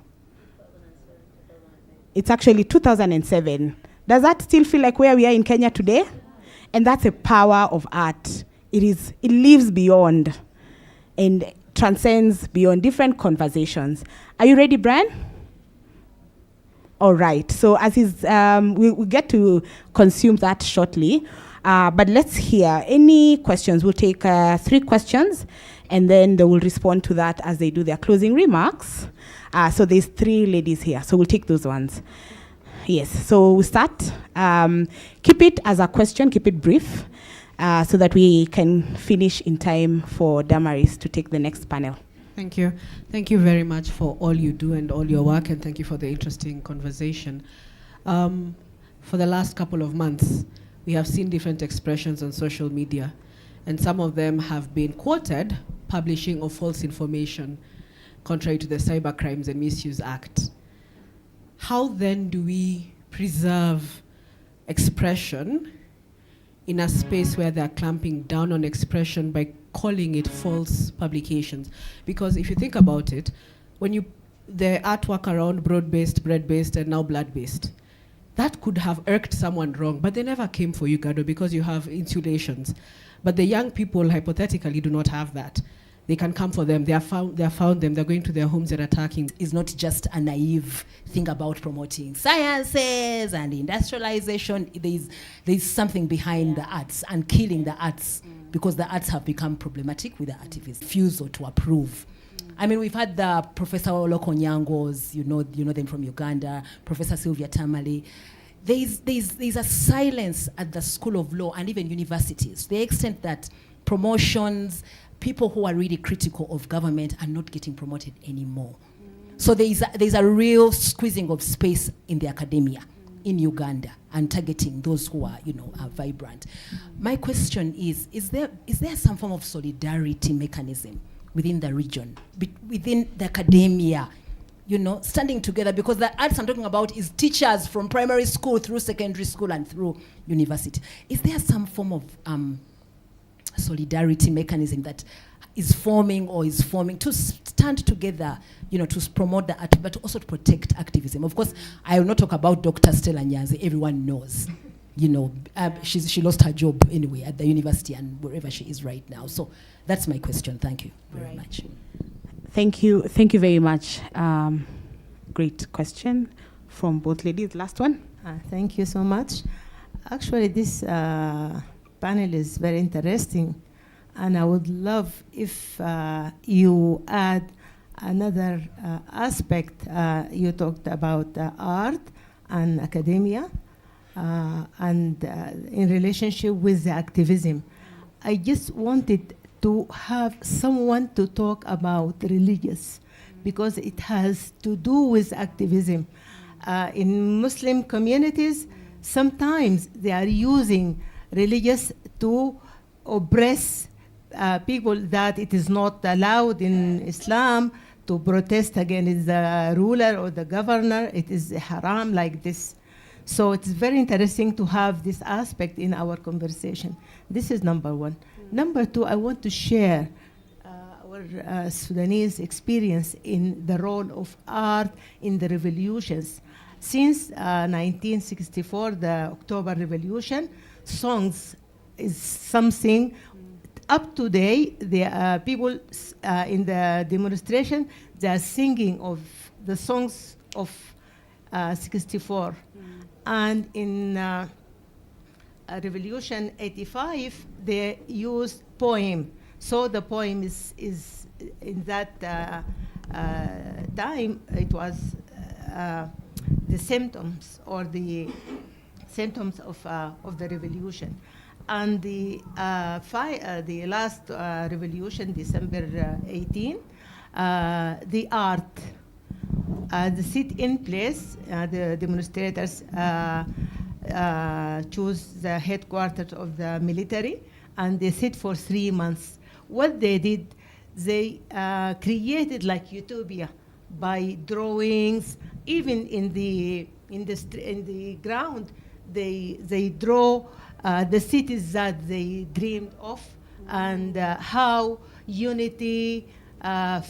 It's actually 2007. Does that still feel like where we are in Kenya today? And that's a power of art. It lives beyond and transcends beyond different conversations. Are you ready, Brian? All right. So as we'll get to consume that shortly. But let's hear any questions. We'll take 3 questions, and then they will respond to that as they do their closing remarks. So there's 3 ladies here, so we'll take those ones. Yes, so we'll start. Keep it as a question, keep it brief, so that we can finish in time for Damaris to take the next panel. Thank you. Thank you very much for all you do and all your work, and thank you for the interesting conversation. For the last couple of months, we have seen different expressions on social media, and some of them have been quoted publishing of false information contrary to the Cyber Crimes and Misuse Act. How then do we preserve expression in a space where they're clamping down on expression by calling it false publications? Because if you think about it, the artwork around broad-based, bread-based, and now blood-based, that could have irked someone wrong, but they never came for you, Gado, because you have insulations. But the young people, hypothetically, do not have that. They can come for them. They have found them. They're going to their homes and attacking. Is not just a naive thing about promoting sciences and industrialization. There's something behind the arts and killing the arts, because the arts have become problematic with the artists' refusal to approve. I mean, we've had the Professor Oloko Nyangos, you know them from Uganda, Professor Sylvia Tamale. There's a silence at the School of Law and even universities, to the extent that promotions, people who are really critical of government are not getting promoted anymore. So there's a real squeezing of space in the academia in Uganda and targeting those who are vibrant. My question is there some form of solidarity mechanism within the region, within the academia, standing together? Because the arts I'm talking about is teachers from primary school through secondary school and through university. Is there some form of solidarity mechanism that is forming to stand together, to promote the art, but also to protect activism? Of course, I will not talk about Dr. Stella Nyanzi. Everyone knows, she lost her job anyway at the university and wherever she is right now. So that's my question. Thank you very much. Thank you very much. Great question from both ladies. Last one. Thank you so much. Actually, this panel is very interesting, and I would love if you add another aspect. You talked about art and academia, and in relationship with the activism. I just wanted to have someone to talk about religious, because it has to do with activism. In Muslim communities, sometimes they are using religious to oppress people, that it is not allowed in Islam to protest against the ruler or the governor. It is haram like this. So it's very interesting to have this aspect in our conversation. This is number one. Number two, I want to share our Sudanese experience in the role of art in the revolutions. Since 1964, the October Revolution, songs is something. Up to date, the people in the demonstration, they are singing of the songs of 64. And in Revolution 85, they used poem. So the poem is in that time, it was the symptoms or the symptoms of the revolution. And the last revolution, December 18, the art, the sit-in place, the demonstrators choose the headquarters of the military, and they sit for 3 months. What they did, they created like utopia by drawings. Even in the ground, they draw the cities that they dreamed of, and how unity,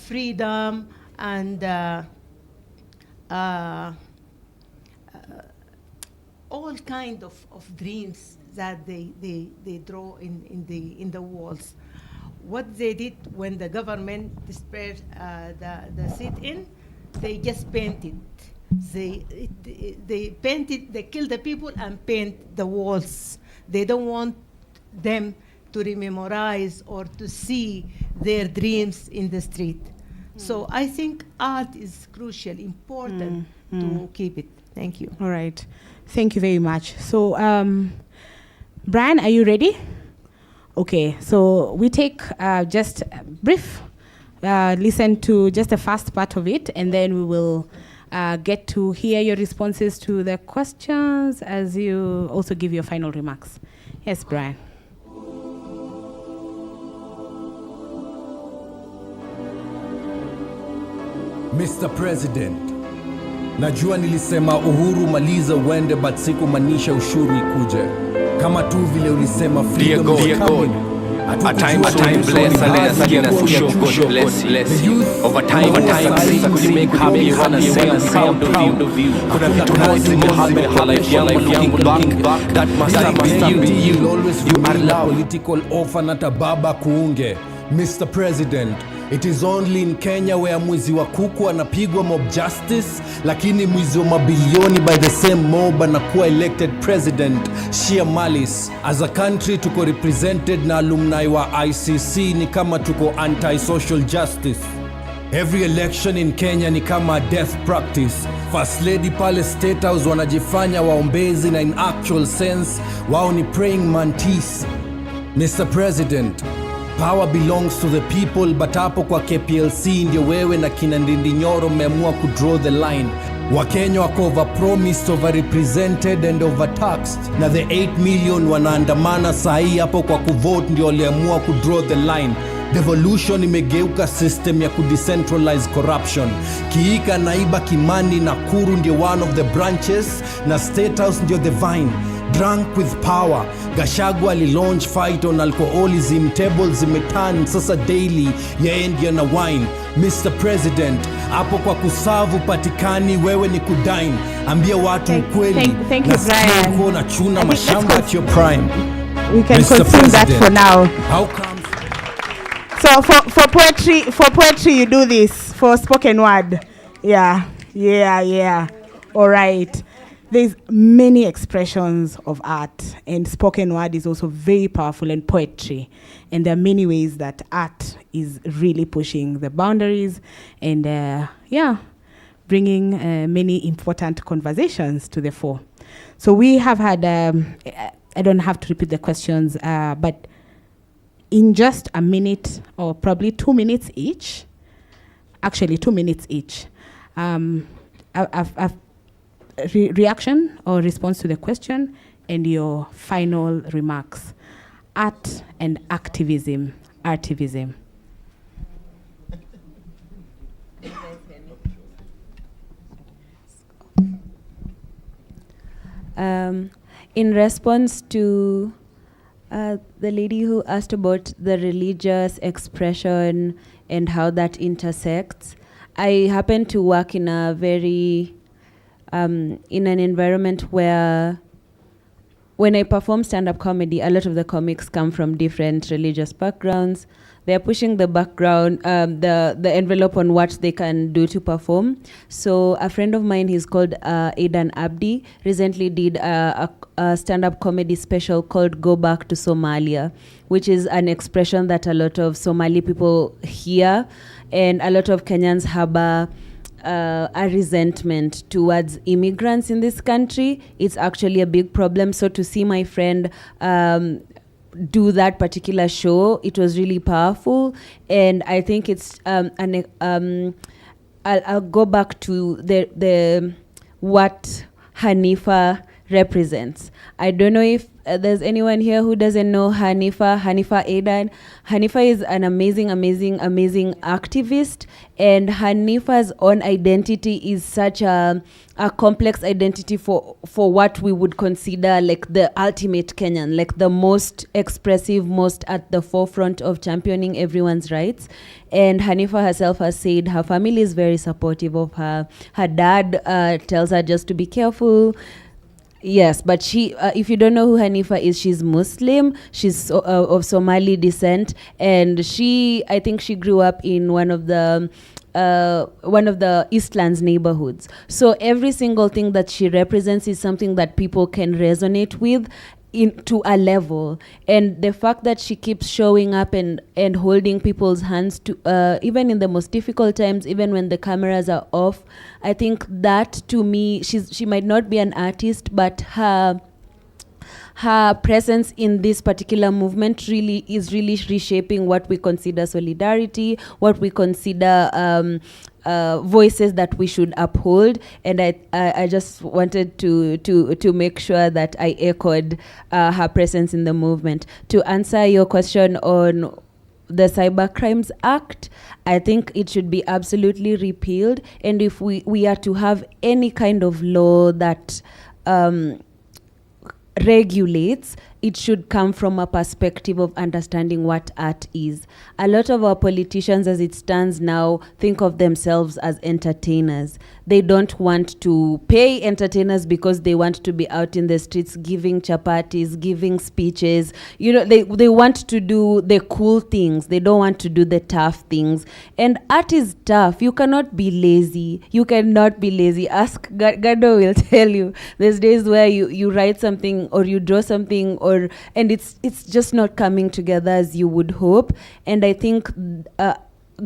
freedom, and all kind of dreams that they draw in the walls. What they did when the government dispersed the sit-in, they just painted. They painted, they killed the people and paint the walls. They don't want them to rememorize or to see their dreams in the street. So I think art is crucial, important to keep it. Thank you. All right. Thank you very much. So, Brian, are you ready? Okay, so we take just a brief, listen to just the first part of it, and then we will get to hear your responses to the questions as you also give your final remarks. Yes, Brian. Mr. President, najua nilisema uhuru maliza uende, but sikumaanisha ushuru ikuje. Kama tu vile ulisema freedom is coming. A time bless, aliyasikia kusho, God bless you. Over time, could make happy, wanna say I'm proud of you. Kuna vitu moja nimehame life yangu, looking back, that must be you. You are love. Political offer na tababa kuunge. Mr. President, it is only in Kenya where mwizi wa kuku anapigwa mob justice, lakini mwizi wa mabilioni by the same mob anakuwa elected president. Sheer malice. As a country tuko represented na alumni wa ICC, ni kama tuko anti-social justice. Every election in Kenya ni kama death practice. First lady pale State House wanajifanya waombezi, na in actual sense wao ni praying mantis. Mr. President, power belongs to the people, but hapo kwa KPLC ndio wewe na kina Ndindi Nyoro mmeamua kudraw the line. Wakenya wako overpromised, overrepresented and overtaxed, na the 8 million wanaandamana sahi hapo kwa kuvote ndio waliamua kudraw the line. Devolution imegeuka system ya kudecentralize corruption. Kiika, Naiba, Kimani, Nakuru ndio one of the branches, na State House ndio the vine. Drunk with power, Gachagua alilaunch fight on alcoholism, tables zimeturn sasa daily, yeye ndio na wine. Mr. President, hapo kwa kusavu patikani, wewe ni kudine. Ambia watu ukweli, thank you, Brian. Uko na chuna mashamba at your prime. We can Mr. consume that for now. How come? So for poetry you do this. For spoken word, yeah. All right. There's many expressions of art, and spoken word is also very powerful, and poetry. And there are many ways that art is really pushing the boundaries and, bringing many important conversations to the fore. So we have had, I don't have to repeat the questions, but in just a minute or probably 2 minutes each, actually 2 minutes each, reaction or response to the question and your final remarks. Art and activism, artivism. In response to the lady who asked about the religious expression and how that intersects, I happen to work in a very, in an environment where when I perform stand-up comedy, a lot of the comics come from different religious backgrounds. They're pushing the background, the envelope on what they can do to perform. So a friend of mine, he's called Aidan Abdi, recently did a stand-up comedy special called Go Back to Somalia, which is an expression that a lot of Somali people hear, and a lot of Kenyans have a resentment towards immigrants in this country. It's actually a big problem. So to see my friend do that particular show, it was really powerful. And I think it's I'll go back to the what Hanifa represents. I don't know if there's anyone here who doesn't know Hanifa Aidan. Hanifa is an amazing activist, and Hanifa's own identity is such a complex identity for what we would consider like the ultimate Kenyan, like the most expressive, most at the forefront of championing everyone's rights. And Hanifa herself has said her family is very supportive of her. Her dad tells her just to be careful. Yes, but she, if you don't know who Hanifa is, she's Muslim. She's of Somali descent, and I think she grew up in one of the Eastlands neighborhoods. So every single thing that she represents is something that people can resonate with to a level. And the fact that she keeps showing up and holding people's hands to even in the most difficult times, even when the cameras are off, I think that to me, she might not be an artist, but her presence in this particular movement really is reshaping what we consider solidarity, what we consider voices that we should uphold. And I just wanted to make sure that I echoed her presence in the movement. To answer your question on the Cyber Crimes Act, I think it should be absolutely repealed. And if we are to have any kind of law that regulates, it should come from a perspective of understanding what art is. A lot of our politicians, as it stands now, think of themselves as entertainers. They don't want to pay entertainers because they want to be out in the streets giving chapatis, giving speeches. You know, they want to do the cool things. They don't want to do the tough things. And art is tough. You cannot be lazy. You cannot be lazy. Ask Gado will tell you. There's days where you write something or you draw something and it's just not coming together as you would hope. And I think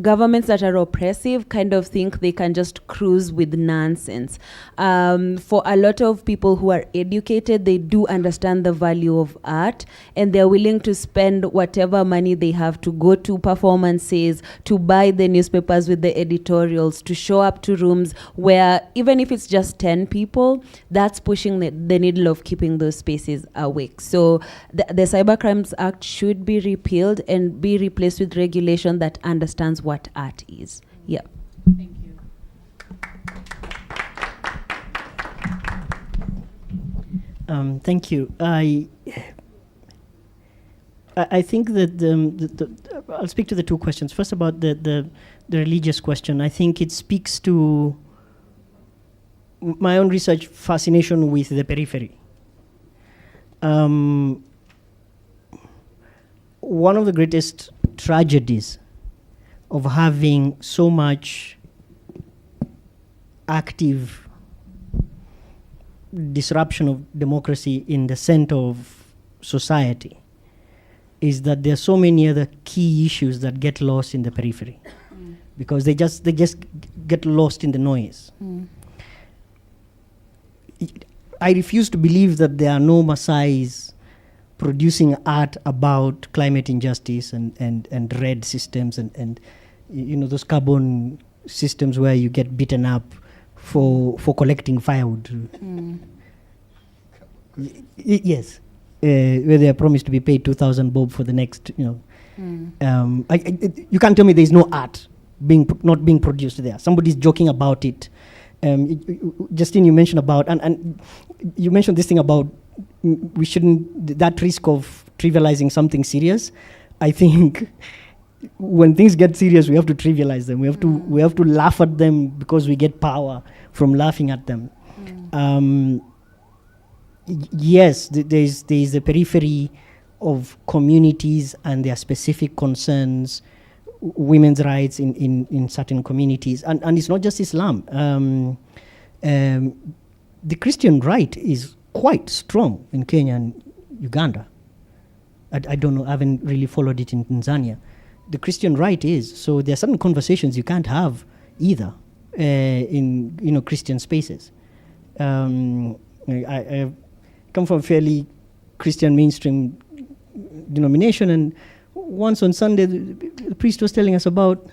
governments that are oppressive kind of think they can just cruise with nonsense. For a lot of people who are educated, they do understand the value of art, and they're willing to spend whatever money they have to go to performances, to buy the newspapers with the editorials, to show up to rooms where even if it's just 10 people, that's pushing the needle of keeping those spaces awake. So the Cyber Crimes Act should be repealed and be replaced with regulation that understands what art is. Yeah. Thank you. Thank you. I think that I'll speak to the two questions. First, about the religious question. I think it speaks to my own research fascination with the periphery. One of the greatest tragedies of having so much active disruption of democracy in the center of society is that there are so many other key issues that get lost in the periphery because they just get lost in the noise. I refuse to believe that there are no Maasais producing art about climate injustice and red systems and those carbon systems where you get beaten up for collecting firewood. Yes, where they are promised to be paid 2,000 bob for the next, you can't tell me there's no art not being produced there. Somebody's joking about it. Justine, you mentioned about, and you mentioned this thing about we shouldn't, that risk of trivializing something serious. I think when things get serious, we have to trivialize them. We have to laugh at them because we get power from laughing at them. Yes, there's a periphery of communities and their specific concerns, women's rights in certain communities, and it's not just Islam. The Christian right is quite strong in Kenya and Uganda. I don't know, I haven't really followed it in Tanzania. The Christian right is, so there are certain conversations you can't have either in Christian spaces. I come from a fairly Christian mainstream denomination, and once on Sunday the priest was telling us about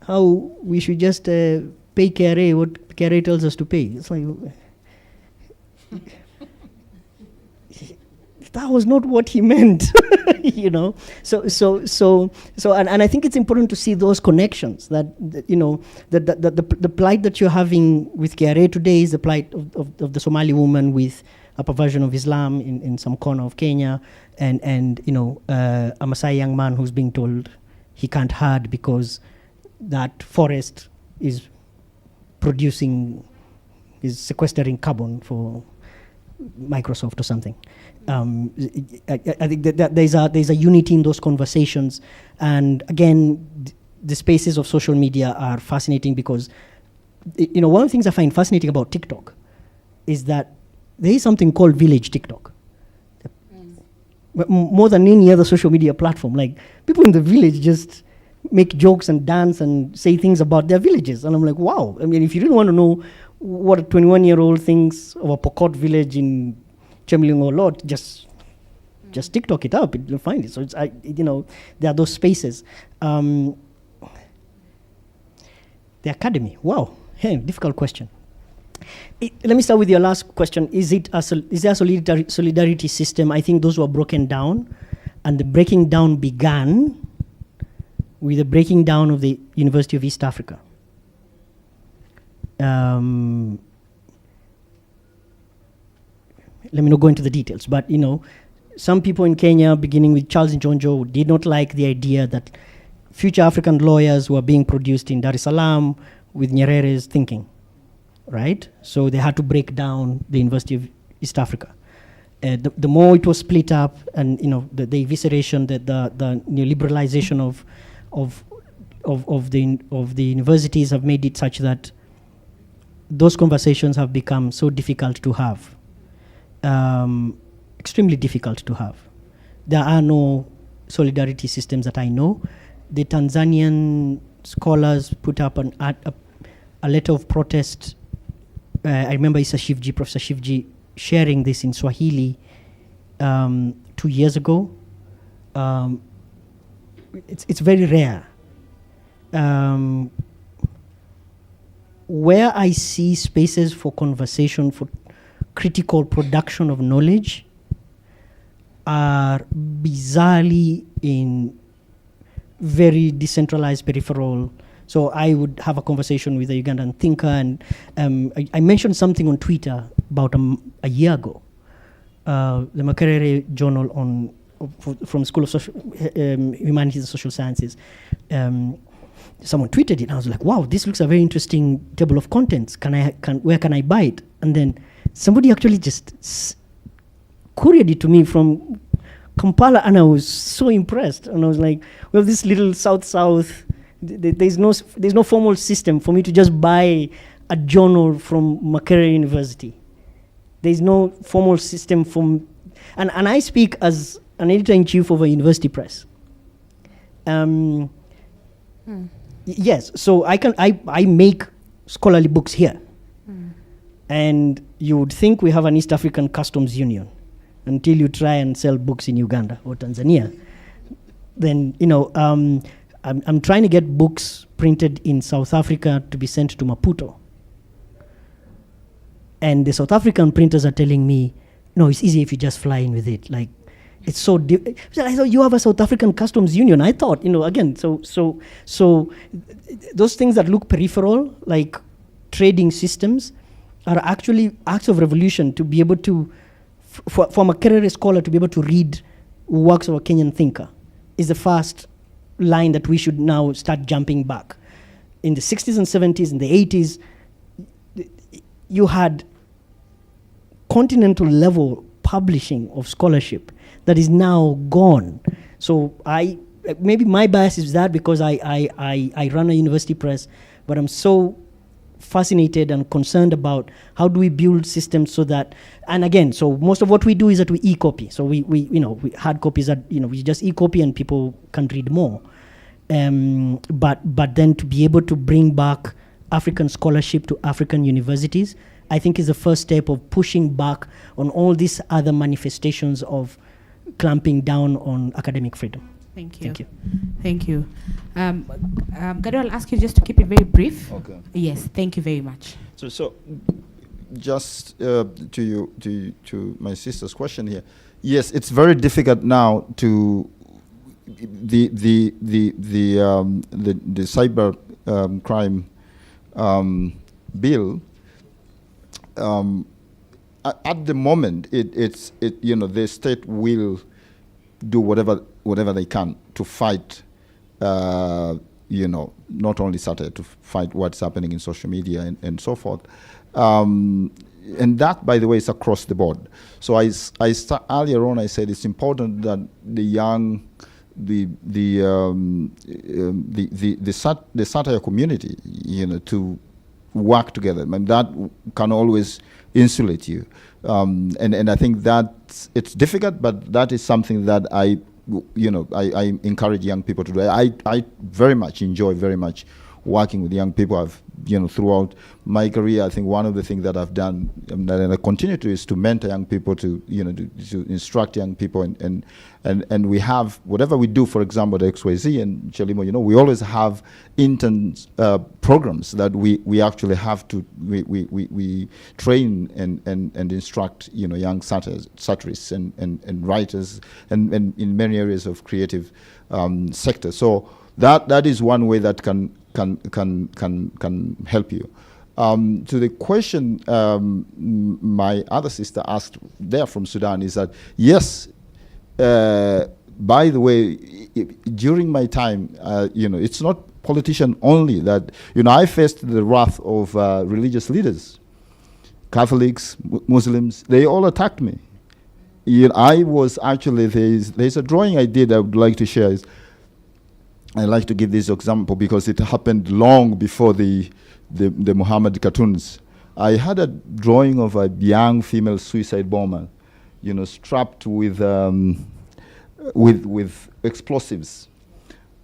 how we should just pay KRA what KRA tells us to pay. It's like that was not what he meant. So and I think it's important to see those connections, that the plight that you're having with KRA today is the plight of the Somali woman with a perversion of Islam in some corner of Kenya, and a Maasai young man who's being told he can't herd because that forest is sequestering carbon for Microsoft or something. I think that there's a unity in those conversations, and again, the spaces of social media are fascinating because one of the things I find fascinating about TikTok is that there is something called village TikTok. More than any other social media platform, like people in the village just make jokes and dance and say things about their villages, and I'm like, wow. I mean, if you really want to know what a 21-year-old thinks of a Pokot village in Chemling or Lot, just TikTok it up, you'll find it. So it's there are those spaces. The academy, wow, hey, difficult question. Let me start with your last question. Is there a solidarity system? I think those were broken down, and the breaking down began with the breaking down of the University of East Africa. Let me not go into the details, but some people in Kenya, beginning with Charles Njonjo, did not like the idea that future African lawyers were being produced in Dar es Salaam with Nyerere's thinking, right? So they had to break down the University of East Africa. The more it was split up, and the evisceration, the neoliberalization of the universities have made it such that those conversations have become so difficult to have. Extremely difficult to have. There are no solidarity systems that I know. The Tanzanian scholars put up a letter of protest. I remember Professor Shivji sharing this in Swahili 2 years ago. It's very rare. Where I see spaces for conversation, for critical production of knowledge, are bizarrely in very decentralized peripheral. So I would have a conversation with a Ugandan thinker, and I mentioned something on Twitter about a year ago. The Makerere Journal from School of Humanities and Social Sciences. Someone tweeted it, and I was like, wow, this looks a very interesting table of contents. Where can I buy it? And then somebody actually just couriered it to me from Kampala, and I was so impressed. And I was like, we have this little south. There's no formal system for me to just buy a journal from Makerere University. There's no formal system and I speak as an editor-in-chief of a university press. Yes, so I make scholarly books here. And you would think we have an East African Customs Union, until you try and sell books in Uganda or Tanzania. Then, I'm trying to get books printed in South Africa to be sent to Maputo. And the South African printers are telling me, no, it's easy if you just fly in with it. Like, it's so I thought you have a South African customs union. I thought, again, so those things that look peripheral, like trading systems, are actually acts of revolution to be able to, from a career scholar to be able to read works of a Kenyan thinker is the first line that we should now start jumping back. In the 60s and 70s, in the 80s, you had continental level publishing of scholarship that is now gone. So maybe my bias is that because I run a university press, but I'm so fascinated and concerned about how do we build systems so that, and again, so most of what we do is that we e-copy. So we hard copies that, we just e-copy and people can read more. But then to be able to bring back African scholarship to African universities, I think is the first step of pushing back on all these other manifestations of clamping down on academic freedom. Thank you. Thank you. Thank you. Gado, I'll ask you just to keep it very brief. Okay. Yes, thank you very much. So just to my sister's question here. Yes, it's very difficult now to the cyber crime bill. At the moment, the state will do whatever they can to fight, not only satire, to fight what's happening in social media and so forth. And that, by the way, is across the board. So earlier on, I said it's important that the young, the satire community, to work together. I mean, that can always insulate you. And I think that it's difficult, but that is something that I encourage young people to do. I very much enjoy working with young people. I've, throughout my career, I think one of the things that I've done and I continue to is to mentor young people, to instruct young people, and we have whatever we do. For example, the XYZ and Chelimo, we always have interns programs that we actually have to we train and instruct young satirists and writers and in many areas of creative sector. So that is one way that can help you. To the question my other sister asked there from Sudan is that, yes, by the way, during my time, it's not politician only that, I faced the wrath of religious leaders, Catholics, Muslims, they all attacked me. I was actually, there's a drawing I did I would like to share. I like to give this example because it happened long before the Muhammad cartoons. I had a drawing of a young female suicide bomber, strapped with explosives,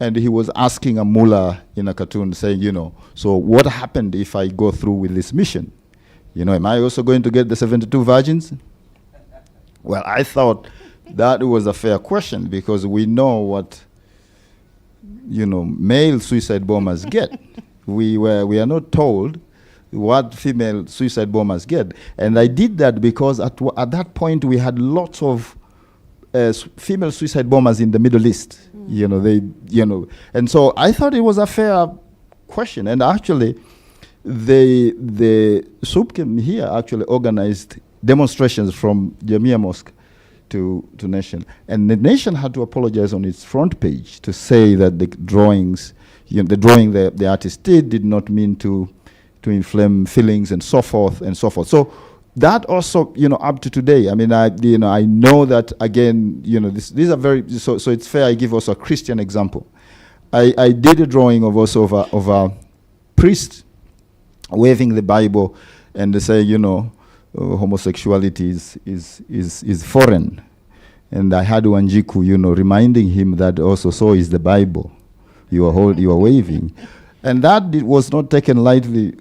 and he was asking a mullah in a cartoon, saying, so what happened if I go through with this mission? Am I also going to get the 72 virgins? Well, I thought that was a fair question because we know what male suicide bombers get. We are not told what female suicide bombers get, and I did that because at that point we had lots of female suicide bombers in the Middle East. And so I thought it was a fair question, and actually, the SUPKEM here actually organized demonstrations from Jamia Mosque to Nation, and the Nation had to apologize on its front page to say that the drawings, the drawing the artist did not mean to inflame feelings and so forth and so forth. So that also, up to today, I mean, I know that again, these are very, so it's fair I give also a Christian example. I did a drawing of also of a priest waving the Bible and they say, homosexuality is foreign. And I had Wanjiku, reminding him that also so is the Bible. You are waving. And that was not taken lightly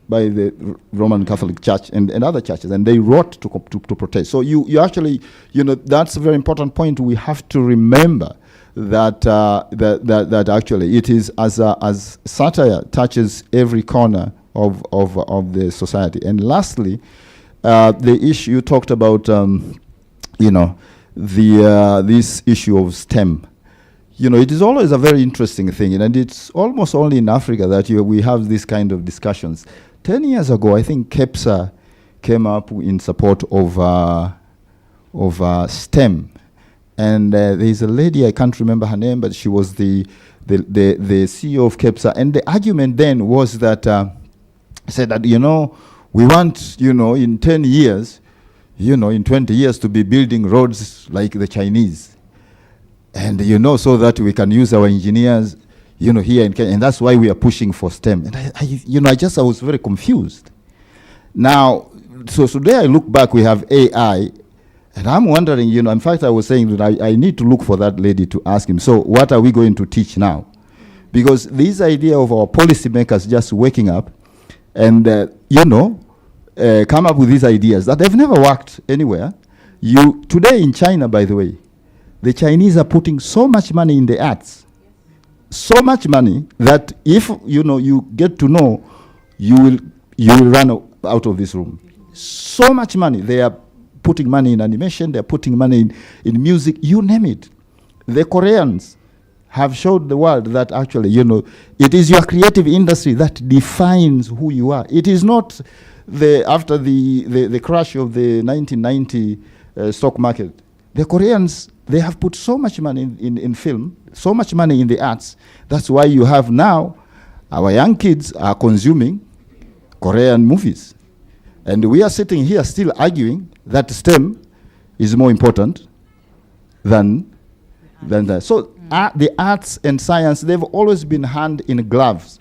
by the Roman Catholic Church and other churches, and they wrote to protest. So you actually, that's a very important point. We have to remember that that actually it is as satire touches every corner of the society. And lastly, the issue you talked about, this issue of STEM. It is always a very interesting thing, and it's almost only in Africa that we have this kind of discussions. 10 years ago, I think KEPSA came up in support of STEM. And there's a lady, I can't remember her name, but she was the CEO of KEPSA. And the argument then was that, said that, we want, in 10 years, in 20 years to be building roads like the Chinese. And, so that we can use our engineers, here in Kenya. And that's why we are pushing for STEM. And I was very confused. Now, so today I look back, we have AI. And I'm wondering, in fact, I was saying that I need to look for that lady to ask him, so what are we going to teach now? Because this idea of our policymakers just waking up and, come up with these ideas that they've never worked anywhere. Today in China, by the way, the Chinese are putting so much money in the arts, so much money that if, you get to know, you will run out of this room. So much money. They are putting money in animation, they're putting money in music, you name it. The Koreans have showed the world that actually, it is your creative industry that defines who you are. It is not after the crash of the 1990 stock market. The Koreans, they have put so much money in film, so much money in the arts. That's why you have now, our young kids are consuming Korean movies. And we are sitting here still arguing that STEM is more important than that. So the arts and science, they've always been hand in gloves.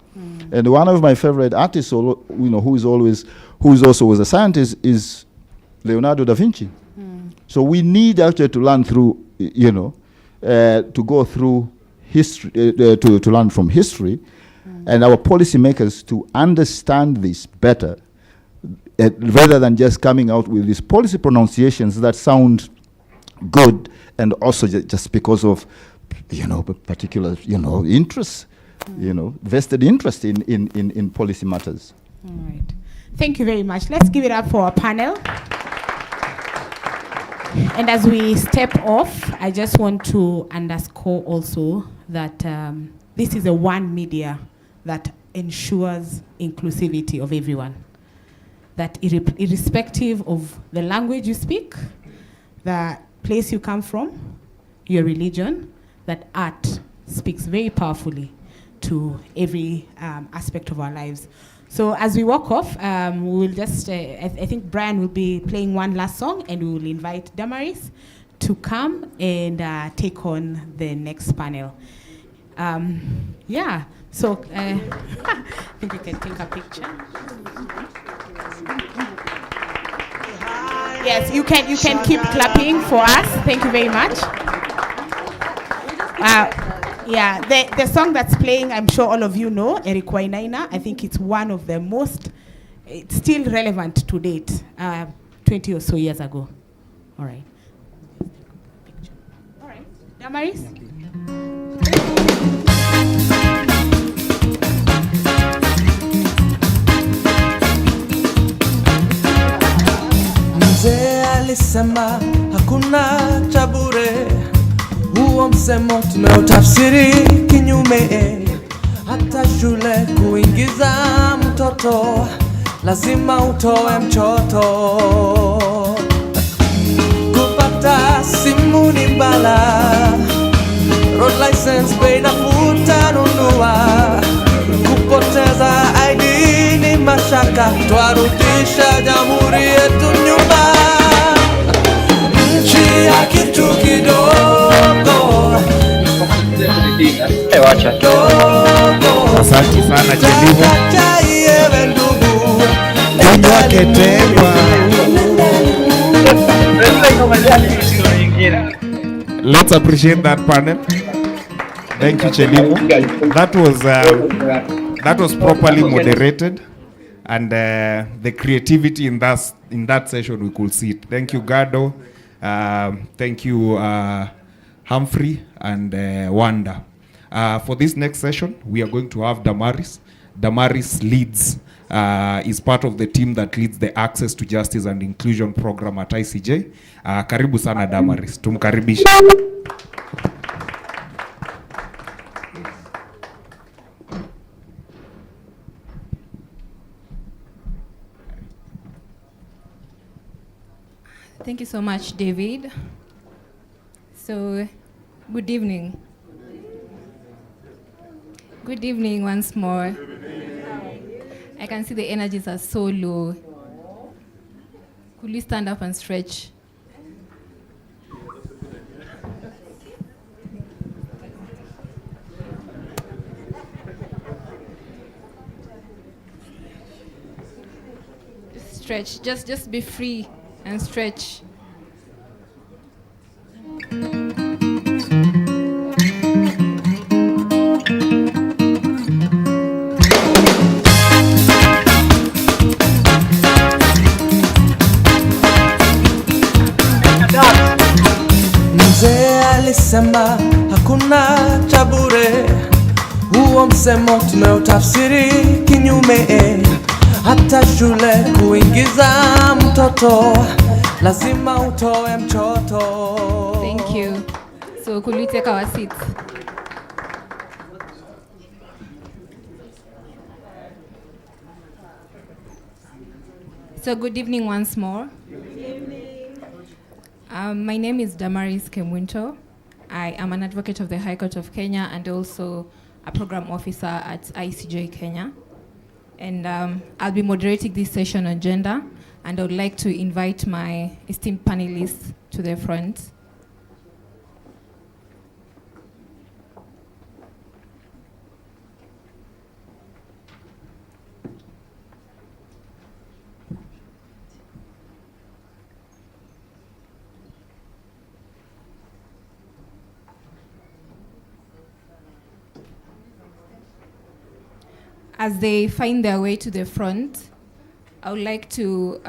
And one of my favorite artists, who is also was a scientist, is Leonardo da Vinci. So we need actually to learn through, to go through history, to learn from history, and our policymakers to understand this better, rather than just coming out with these policy pronunciations that sound good, and also just because of, particular, interests, vested interest in policy matters. All right. Thank you very much. Let's give it up for our panel. And as we step off, I just want to underscore also that this is a one media that ensures inclusivity of everyone. That irrespective of the language you speak, the place you come from, your religion, that art speaks very powerfully to every aspect of our lives. So as we walk off, we will just, I think Brian will be playing one last song, and we will invite Damaris to come and take on the next panel. So I think we can take a picture. Yes, you can keep clapping for us. Thank you very much. The song that's playing, I'm sure all of you know, Eric Wainaina. I think it's one of the most, it's still relevant to date, 20 or so years ago. All right. All right, Damaris? Mzee alisema hakuna cha bure. Huo msemo tumeutafsiri kinyume. Hata shule kuingiza mtoto lazima utoe mchoto. Kupata simu ni bala, road license bei nafuu utanunua. Kupoteza ID ni mashaka, twarudisha jamhuri yetu nyuma. Nchi ya kitu kidogo. Asante sana Chelivo. Kunywa ketengwa. Let's appreciate that panel. Thank you, Chelivo. That was properly moderated. And the creativity in that session, we could see it. Thank you, Gado. Thank you, Humphrey and Wanda. For this next session, we are going to have Damaris. Damaris leads, is part of the team that leads the Access to Justice and Inclusion program at ICJ. Karibu sana Damaris, tumkaribisha. Thank you so much, David. So, good evening. Good evening once more. I can see the energies are so low. Could you stand up and stretch? Just stretch, just be free and stretch. Mzee alisema hakuna cha bure, huo msemo tumeutafsiri kinyume. Hata shule kuingiza mtoto lazima utoe mchoto. Thank you. So could we take our seats? So good evening once more. My name is Damaris Kemwinto. I am an advocate of the High Court of Kenya and also a program officer at ICJ Kenya. And I'll be moderating this session on gender, and I would like to invite my esteemed panelists to the front. As they find their way to the front, I would like to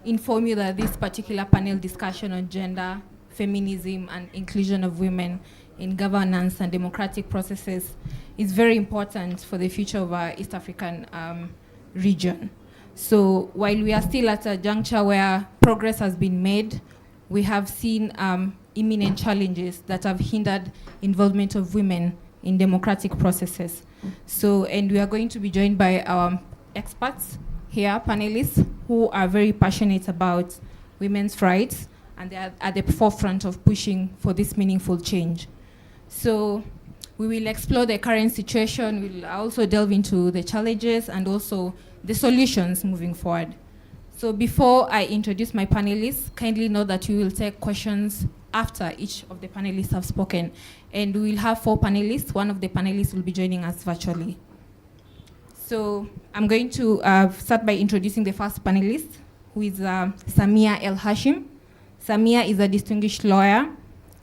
inform you that this particular panel discussion on gender, feminism, and inclusion of women in governance and democratic processes is very important for the future of our East African region. So while we are still at a juncture where progress has been made, we have seen imminent challenges that have hindered involvement of women in democratic processes. So, and we are going to be joined by our experts here, panelists, who are very passionate about women's rights, and they are at the forefront of pushing for this meaningful change. So we will explore the current situation, we'll also delve into the challenges and also the solutions moving forward. So before I introduce my panelists, kindly note that we will take questions after each of the panelists have spoken. And we will have 4 panelists. One of the panelists will be joining us virtually. So I'm going to start by introducing the first panelist, who is Samia El Hashim. Samia is a distinguished lawyer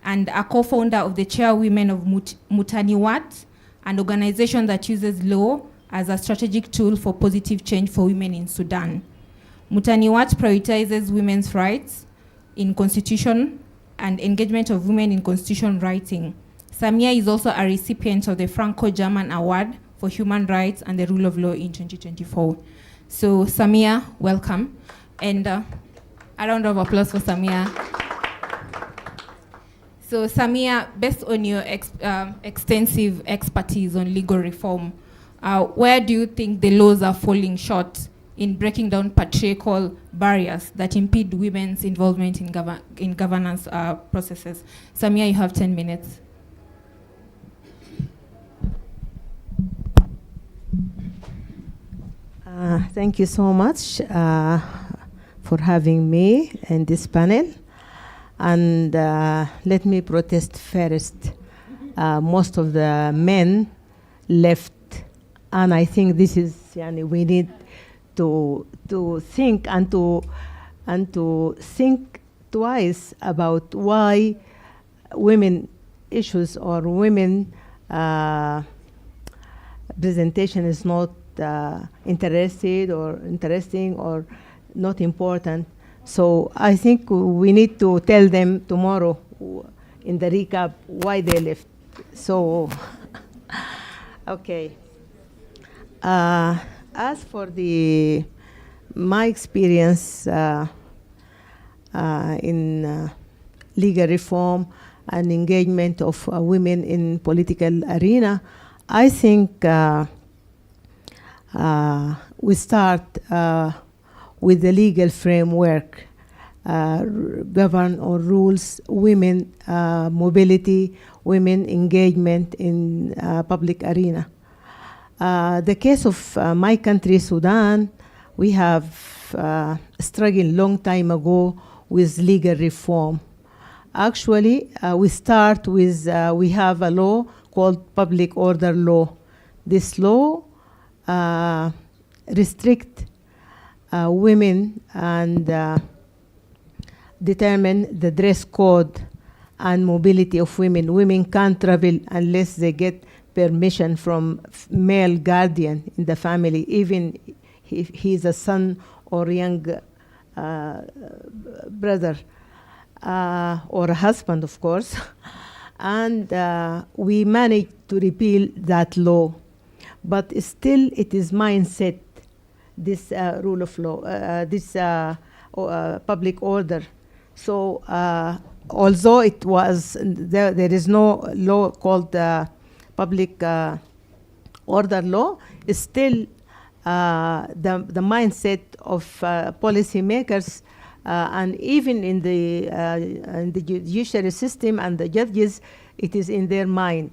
and a co-founder of the Chairwomen of Mutaniwat, an organization that uses law as a strategic tool for positive change for women in Sudan. Mutaniwat prioritizes women's rights in constitution and engagement of women in constitution writing. Samia is also a recipient of the Franco-German Award for Human Rights and the Rule of Law in 2024. So Samia, welcome. And a round of applause for Samia. So Samia, based on your extensive expertise on legal reform, where do you think the laws are falling short in breaking down patriarchal barriers that impede women's involvement in governance processes? Samia, you have 10 minutes. Thank you so much for having me in this panel. And let me protest first. Most of the men left, and I think this is, we need to think and to think twice about why women issues or women presentation is not interested or interesting or not important. So I think we need to tell them tomorrow in the recap why they left. So, okay. As for my experience in legal reform and engagement of women in political arena, I think we start with the legal framework govern or rules women mobility, women engagement in public arena. The case of my country, Sudan, we have struggled long time ago with legal reform. Actually, we start with, we have a law called public order law. This law restrict women and determine the dress code and mobility of women. Women can't travel unless they get permission from male guardian in the family, even if he's a son or young brother or a husband, of course. And we managed to repeal that law. But still it is mindset, this rule of law, this public order. So although it was, there is no law called public order law, is still the mindset of policymakers and even in the judiciary system and the judges, it is in their mind.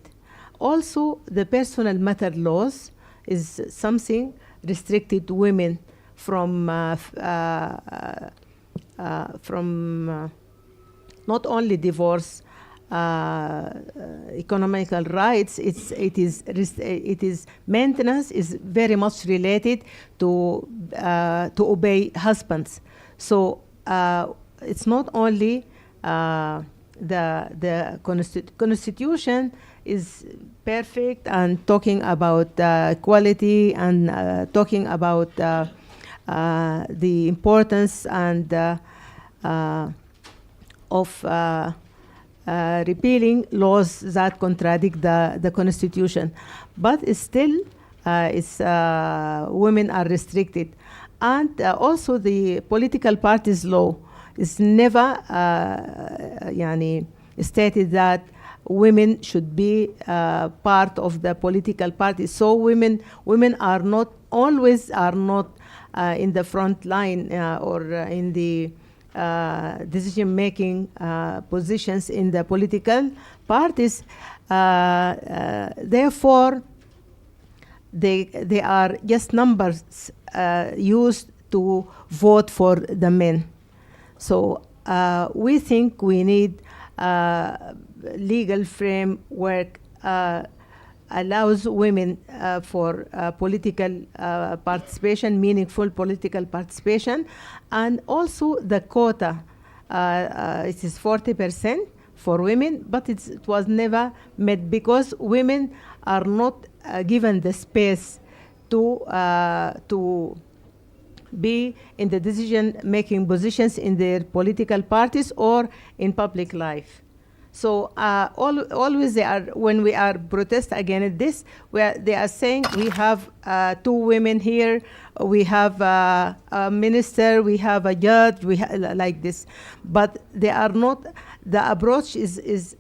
Also, the personal matter laws is something restricted to women from not only divorce, economical rights. It is maintenance is very much related to obey husbands. So it's not only the constitution is perfect and talking about equality and talking about the importance and of repealing laws that contradict the constitution, but still women are restricted. And also the political parties law is never stated that women should be part of the political party. So women are not always in the front line or in the decision-making positions in the political parties. Therefore, they are just numbers used to vote for the men. So we think we need legal framework allows women for political participation, meaningful political participation, and also the quota. It is 40% for women, but it was never met because women are not given the space to be in the decision-making positions in their political parties or in public life. So always when we are protest against this, they are saying we have 2 women here, we have a minister, we have a judge, like this, but they are not. The approach is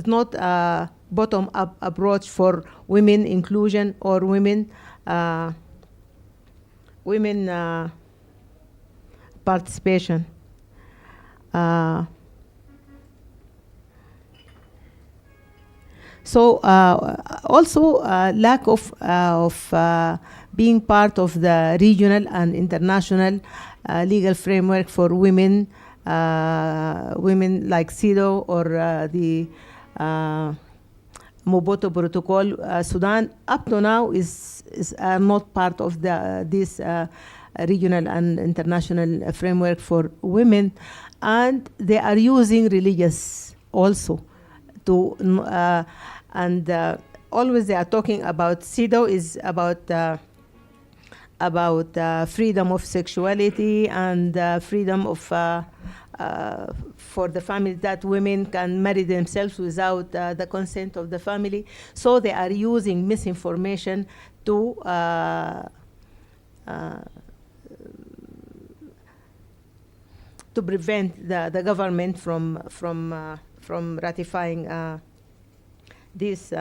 not a bottom-up approach for women inclusion or women participation. So also lack of being part of the regional and international legal framework for women, women like CEDAW or the Mobutu Protocol. Sudan up to now is not part of this regional and international framework for women, and they are using religious also to always they are talking about CEDAW is about freedom of sexuality and freedom of for the family, that women can marry themselves without the consent of the family. So they are using misinformation to prevent the government from ratifying this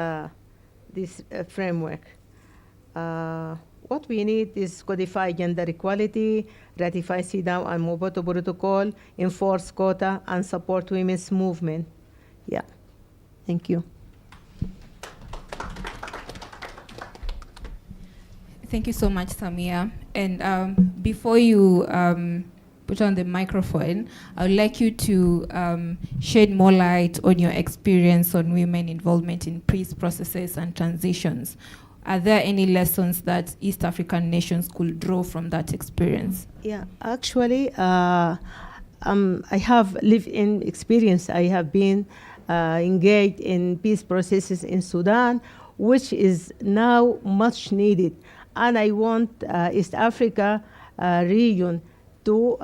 framework. What we need is codify gender equality, ratify CEDAW and Mobutu Protocol, enforce quota, and support women's movement. Yeah, thank you. Thank you so much, Samia. And before you put on the microphone, I would like you to shed more light on your experience on women involvement in peace processes and transitions. Are there any lessons that East African nations could draw from that experience? Yeah, actually, I have lived-in experience. I have been engaged in peace processes in Sudan, which is now much needed. And I want East Africa region to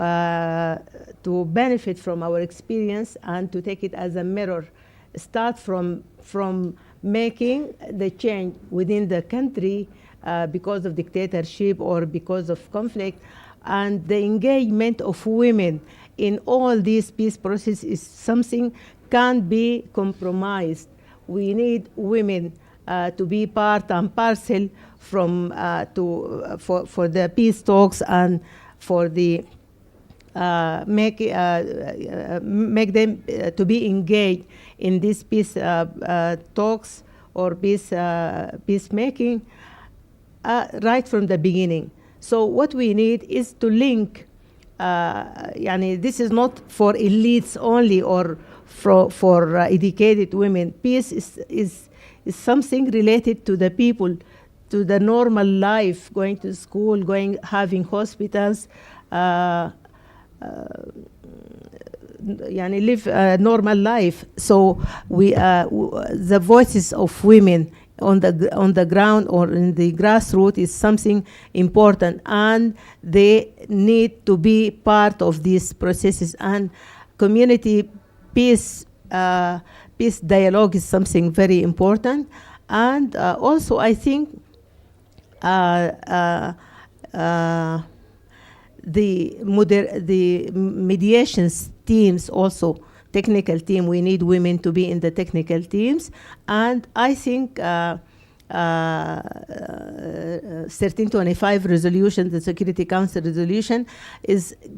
benefit from our experience and to take it as a mirror. Start from making the change within the country because of dictatorship or because of conflict, and the engagement of women in all these peace processes is something can't be compromised. We need women to be part and parcel from for the peace talks and for the make them to be engaged in these peace talks or peacemaking right from the beginning. So what we need is to link. This is not for elites only or for educated women. Peace is something related to the people, to the normal life, going to school, having hospitals, live a normal life. So the voices of women on the ground or in the grassroots is something important, and they need to be part of these processes. And community peace dialogue is something very important. And also, I think the mediations teams also, technical team, we need women to be in the technical teams. And I think 1325 resolution, the Security Council resolution,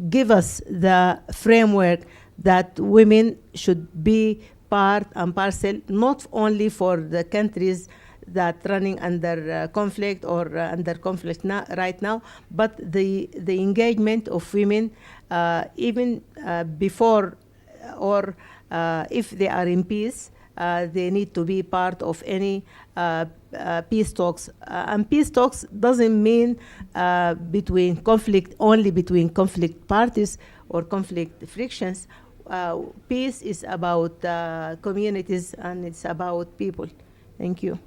give us the framework that women should be part and parcel, not only for the countries that running under conflict or under conflict right now, but the engagement of women even before or if they are in peace, they need to be part of any peace talks. And peace talks doesn't mean between conflict, only between conflict parties or conflict frictions. Peace is about communities and it's about people. Thank you.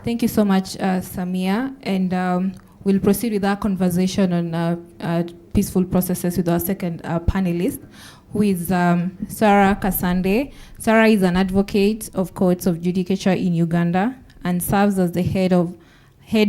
Thank you so much, Samia. And we'll proceed with our conversation on peaceful processes with our second panelist, who is Sarah Kasande. Sarah is an advocate of courts of judicature in Uganda and serves as the head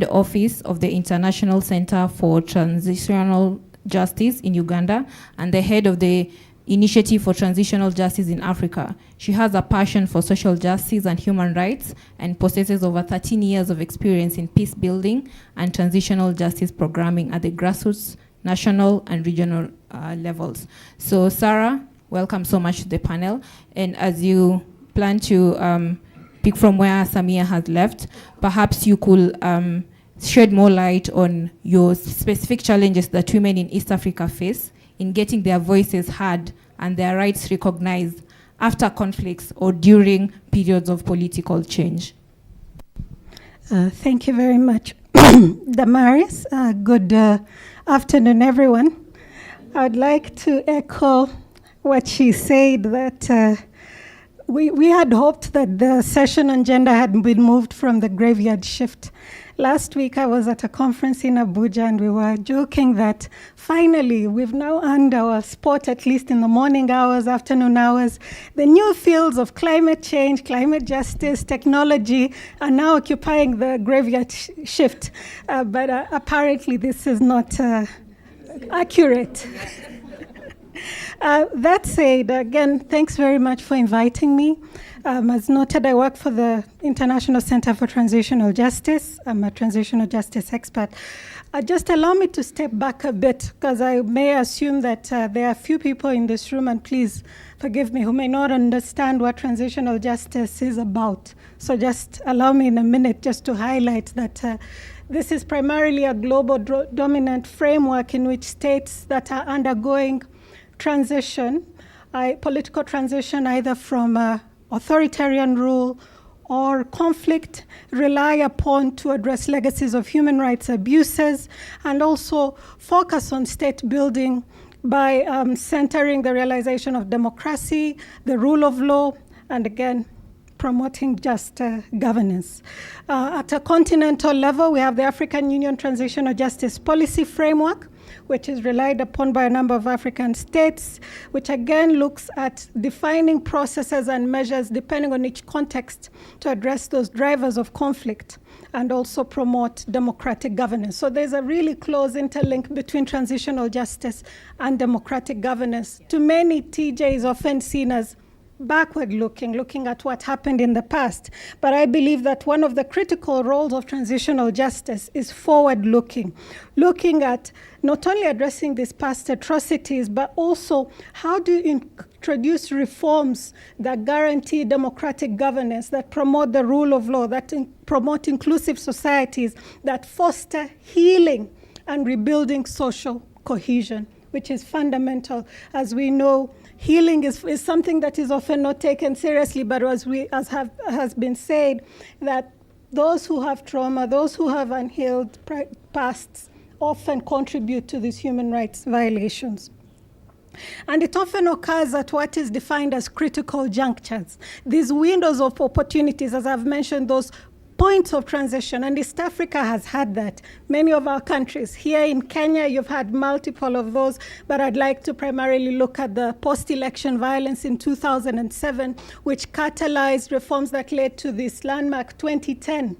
office of the International Center for Transitional Justice in Uganda and the head of the Initiative for Transitional Justice in Africa. She has a passion for social justice and human rights and possesses over 13 years of experience in peace building and transitional justice programming at the grassroots, national and regional levels. So Sarah, welcome so much to the panel. And as you plan to pick from where Samia has left, perhaps you could shed more light on your specific challenges that women in East Africa face in getting their voices heard and their rights recognized after conflicts or during periods of political change. Thank you very much, Damaris. Good afternoon, everyone. I'd like to echo what she said, that we had hoped that the session on gender had been moved from the graveyard shift. Last week I was at a conference in Abuja and we were joking that finally we've now earned our spot, at least in the morning hours, afternoon hours. The new fields of climate change, climate justice, technology are now occupying the graveyard shift. But apparently this is not accurate. That said, again, thanks very much for inviting me. As noted, I work for the International Center for Transitional Justice. I'm a transitional justice expert. Just allow me to step back a bit, because I may assume that there are a few people in this room, and please forgive me, who may not understand what transitional justice is about. So just allow me in a minute just to highlight that this is primarily a global dominant framework in which states that are undergoing transition, political transition, either from authoritarian rule or conflict, rely upon to address legacies of human rights abuses, and also focus on state building by centering the realization of democracy, the rule of law, and again, promoting just governance. At a continental level, we have the African Union Transitional Justice Policy Framework, which is relied upon by a number of African states, which again looks at defining processes and measures depending on each context to address those drivers of conflict and also promote democratic governance. So there's a really close interlink between transitional justice and democratic governance. To many, TJ is often seen as backward-looking, looking at what happened in the past. But I believe that one of the critical roles of transitional justice is forward-looking, looking at not only addressing these past atrocities, but also how do you introduce reforms that guarantee democratic governance, that promote the rule of law, that promote inclusive societies, that foster healing and rebuilding social cohesion, which is fundamental. As we know, healing is something that is often not taken seriously, but as has been said, that those who have trauma, those who have unhealed pasts, often contribute to these human rights violations. And it often occurs at what is defined as critical junctures. These windows of opportunities, as I've mentioned, those points of transition, and East Africa has had that. Many of our countries. Here in Kenya, you've had multiple of those, but I'd like to primarily look at the post-election violence in 2007, which catalyzed reforms that led to this landmark 2010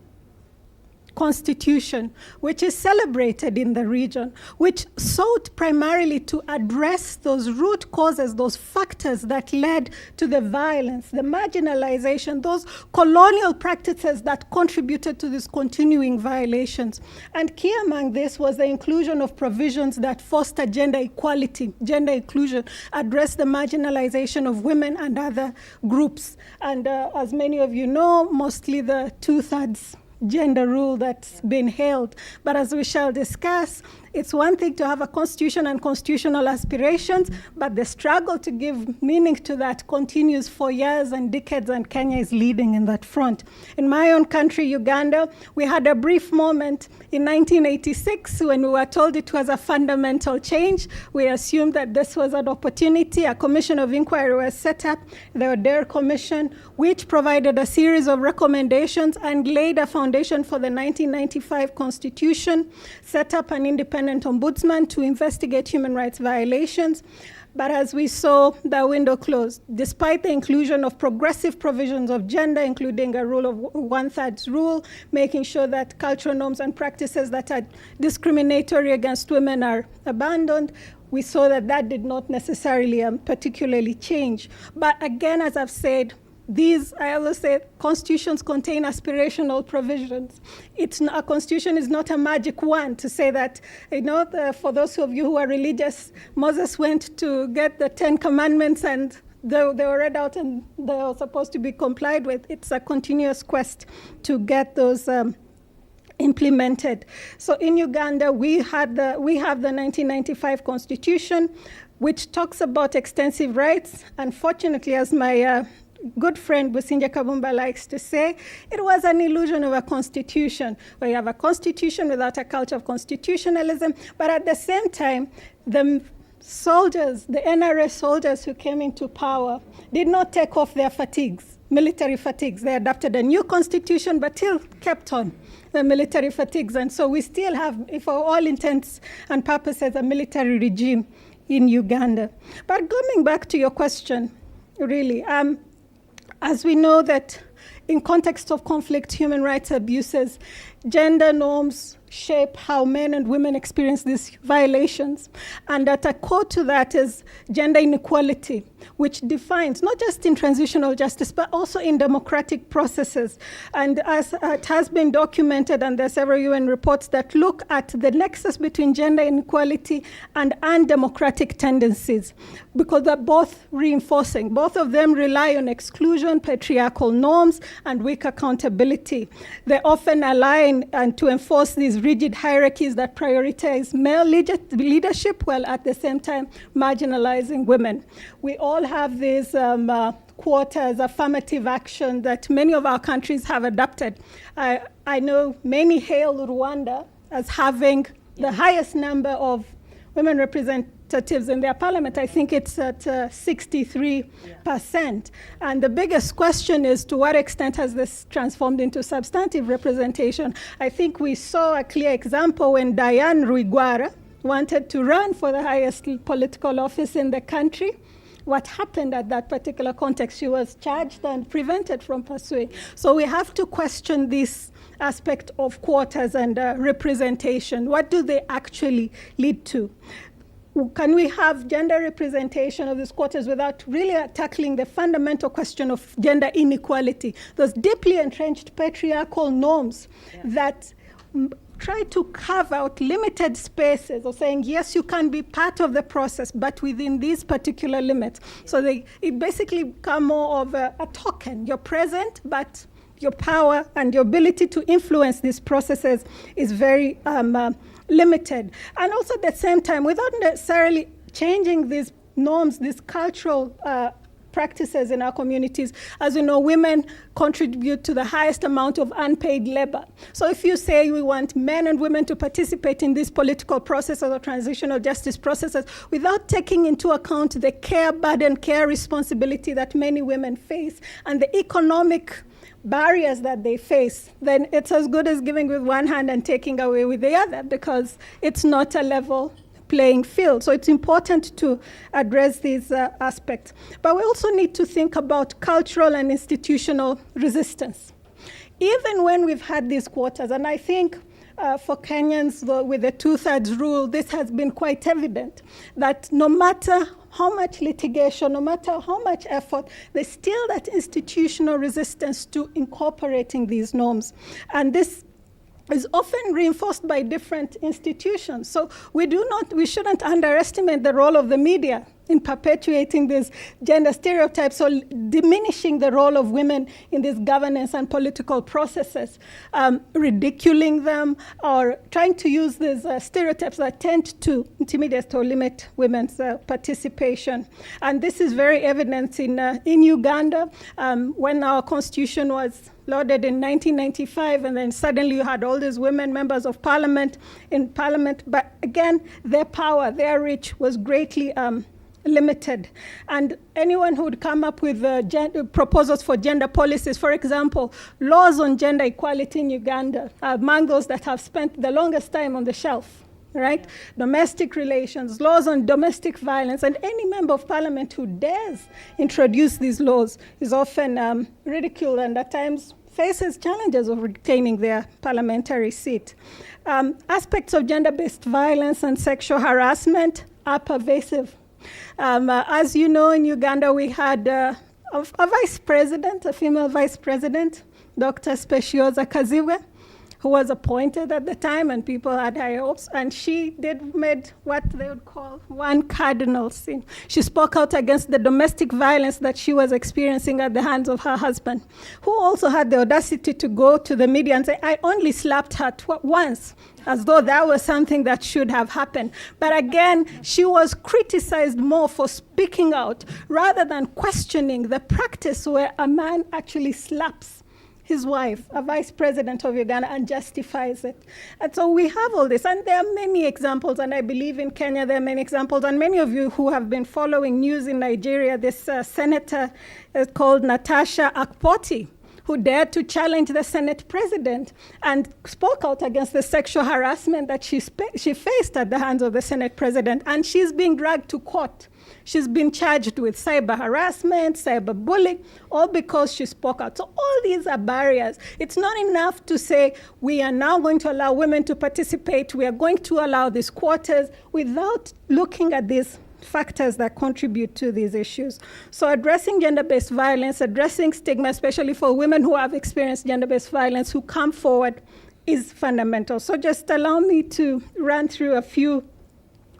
constitution, which is celebrated in the region, which sought primarily to address those root causes, those factors that led to the violence, the marginalization, those colonial practices that contributed to these continuing violations. And key among this was the inclusion of provisions that foster gender equality, gender inclusion, address the marginalization of women and other groups. And as many of you know, mostly the 2/3 gender rule that's been held. But as we shall discuss, it's one thing to have a constitution and constitutional aspirations, but the struggle to give meaning to that continues for years and decades, and Kenya is leading in that front. In my own country, Uganda, we had a brief moment in 1986 when we were told it was a fundamental change. We assumed that this was an opportunity. A commission of inquiry was set up, the Odere Commission, which provided a series of recommendations and laid a foundation for the 1995 Constitution, set up an independent ombudsman to investigate human rights violations. But as we saw, the window closed. Despite the inclusion of progressive provisions of gender, including a rule of 1/3 rule, making sure that cultural norms and practices that are discriminatory against women are abandoned, we saw that that did not necessarily particularly change. But again, as I've said, these, I always say, constitutions contain aspirational provisions. A constitution is not a magic wand to say that, for those of you who are religious, Moses went to get the 10 Commandments and they were read out and they were supposed to be complied with. It's a continuous quest to get those implemented. So in Uganda, we have the 1995 Constitution, which talks about extensive rights. Unfortunately, as my good friend Businja Kabumba likes to say, it was an illusion of a constitution, where you have a constitution without a culture of constitutionalism, but at the same time, the soldiers, the NRA soldiers who came into power, did not take off their fatigues, military fatigues. They adopted a new constitution, but still kept on the military fatigues. And so we still have, for all intents and purposes, a military regime in Uganda. But coming back to your question, really, as we know that in context of conflict, human rights abuses, gender norms shape how men and women experience these violations. And at a core to that is gender inequality, which defines not just in transitional justice, but also in democratic processes. And as it has been documented, and there are several UN reports that look at the nexus between gender inequality and undemocratic tendencies, because they're both reinforcing. Both of them rely on exclusion, patriarchal norms, and weak accountability. They often align and to enforce these rigid hierarchies that prioritize male leadership while at the same time marginalizing women. We all have these quotas, affirmative action that many of our countries have adopted. I know many hail Rwanda as having the highest number of women representatives in their parliament. I think it's at 63%. And the biggest question is, to what extent has this transformed into substantive representation? I think we saw a clear example when Diane Rwigara wanted to run for the highest political office in the country. What happened at that particular context? She was charged and prevented from pursuing. So we have to question this aspect of quotas and representation. What do they actually lead to? Can we have gender representation of these quotas without really tackling the fundamental question of gender inequality, those deeply entrenched patriarchal norms that try to carve out limited spaces of saying, yes, you can be part of the process, but within these particular limits. So it basically become more of a token. You're present, but your power and your ability to influence these processes is very limited. And also at the same time, without necessarily changing these norms, these cultural practices in our communities, as you know, women contribute to the highest amount of unpaid labor. So if you say we want men and women to participate in these political processes or transitional justice processes without taking into account the care burden, care responsibility that many women face and the economic barriers that they face, then it's as good as giving with one hand and taking away with the other, because it's not a level playing field. So it's important to address these aspects. But we also need to think about cultural and institutional resistance. Even when we've had these quotas, and I think for Kenyans with the 2/3 rule, this has been quite evident, that no matter how much litigation, no matter how much effort, there's still that institutional resistance to incorporating these norms. And this is often reinforced by different institutions. So we shouldn't underestimate the role of the media in perpetuating these gender stereotypes or diminishing the role of women in these governance and political processes, ridiculing them or trying to use these stereotypes that tend to intimidate or limit women's participation. And this is very evident in Uganda when our constitution was lauded in 1995, and then suddenly you had all these women members of parliament in parliament. But again, their power, their reach was greatly limited. And anyone who would come up with proposals for gender policies, for example, laws on gender equality in Uganda are among those that have spent the longest time on the shelf, right? Domestic relations, laws on domestic violence, and any member of parliament who dares introduce these laws is often ridiculed and at times faces challenges of retaining their parliamentary seat. Aspects of gender-based violence and sexual harassment are pervasive. As you know, in Uganda, we had a vice president, a female vice president, Dr. Specioza Kazibwe, who was appointed at the time, and people had high hopes, and she made what they would call one cardinal sin. She spoke out against the domestic violence that she was experiencing at the hands of her husband, who also had the audacity to go to the media and say, I only slapped her once, as though that was something that should have happened. But again, she was criticized more for speaking out rather than questioning the practice where a man actually slaps his wife, a vice president of Uganda, and justifies it. And so we have all this. And there are many examples, and I believe in Kenya there are many examples. And many of you who have been following news in Nigeria, this senator is called Natasha Akpoti, who dared to challenge the Senate president and spoke out against the sexual harassment that she faced at the hands of the Senate president. And she's being dragged to court. She's been charged with cyber harassment, cyber bullying, all because she spoke out. So all these are barriers. It's not enough to say we are now going to allow women to participate, we are going to allow these quotas, without looking at these factors that contribute to these issues. So addressing gender-based violence, addressing stigma, especially for women who have experienced gender-based violence, who come forward, is fundamental. So just allow me to run through a few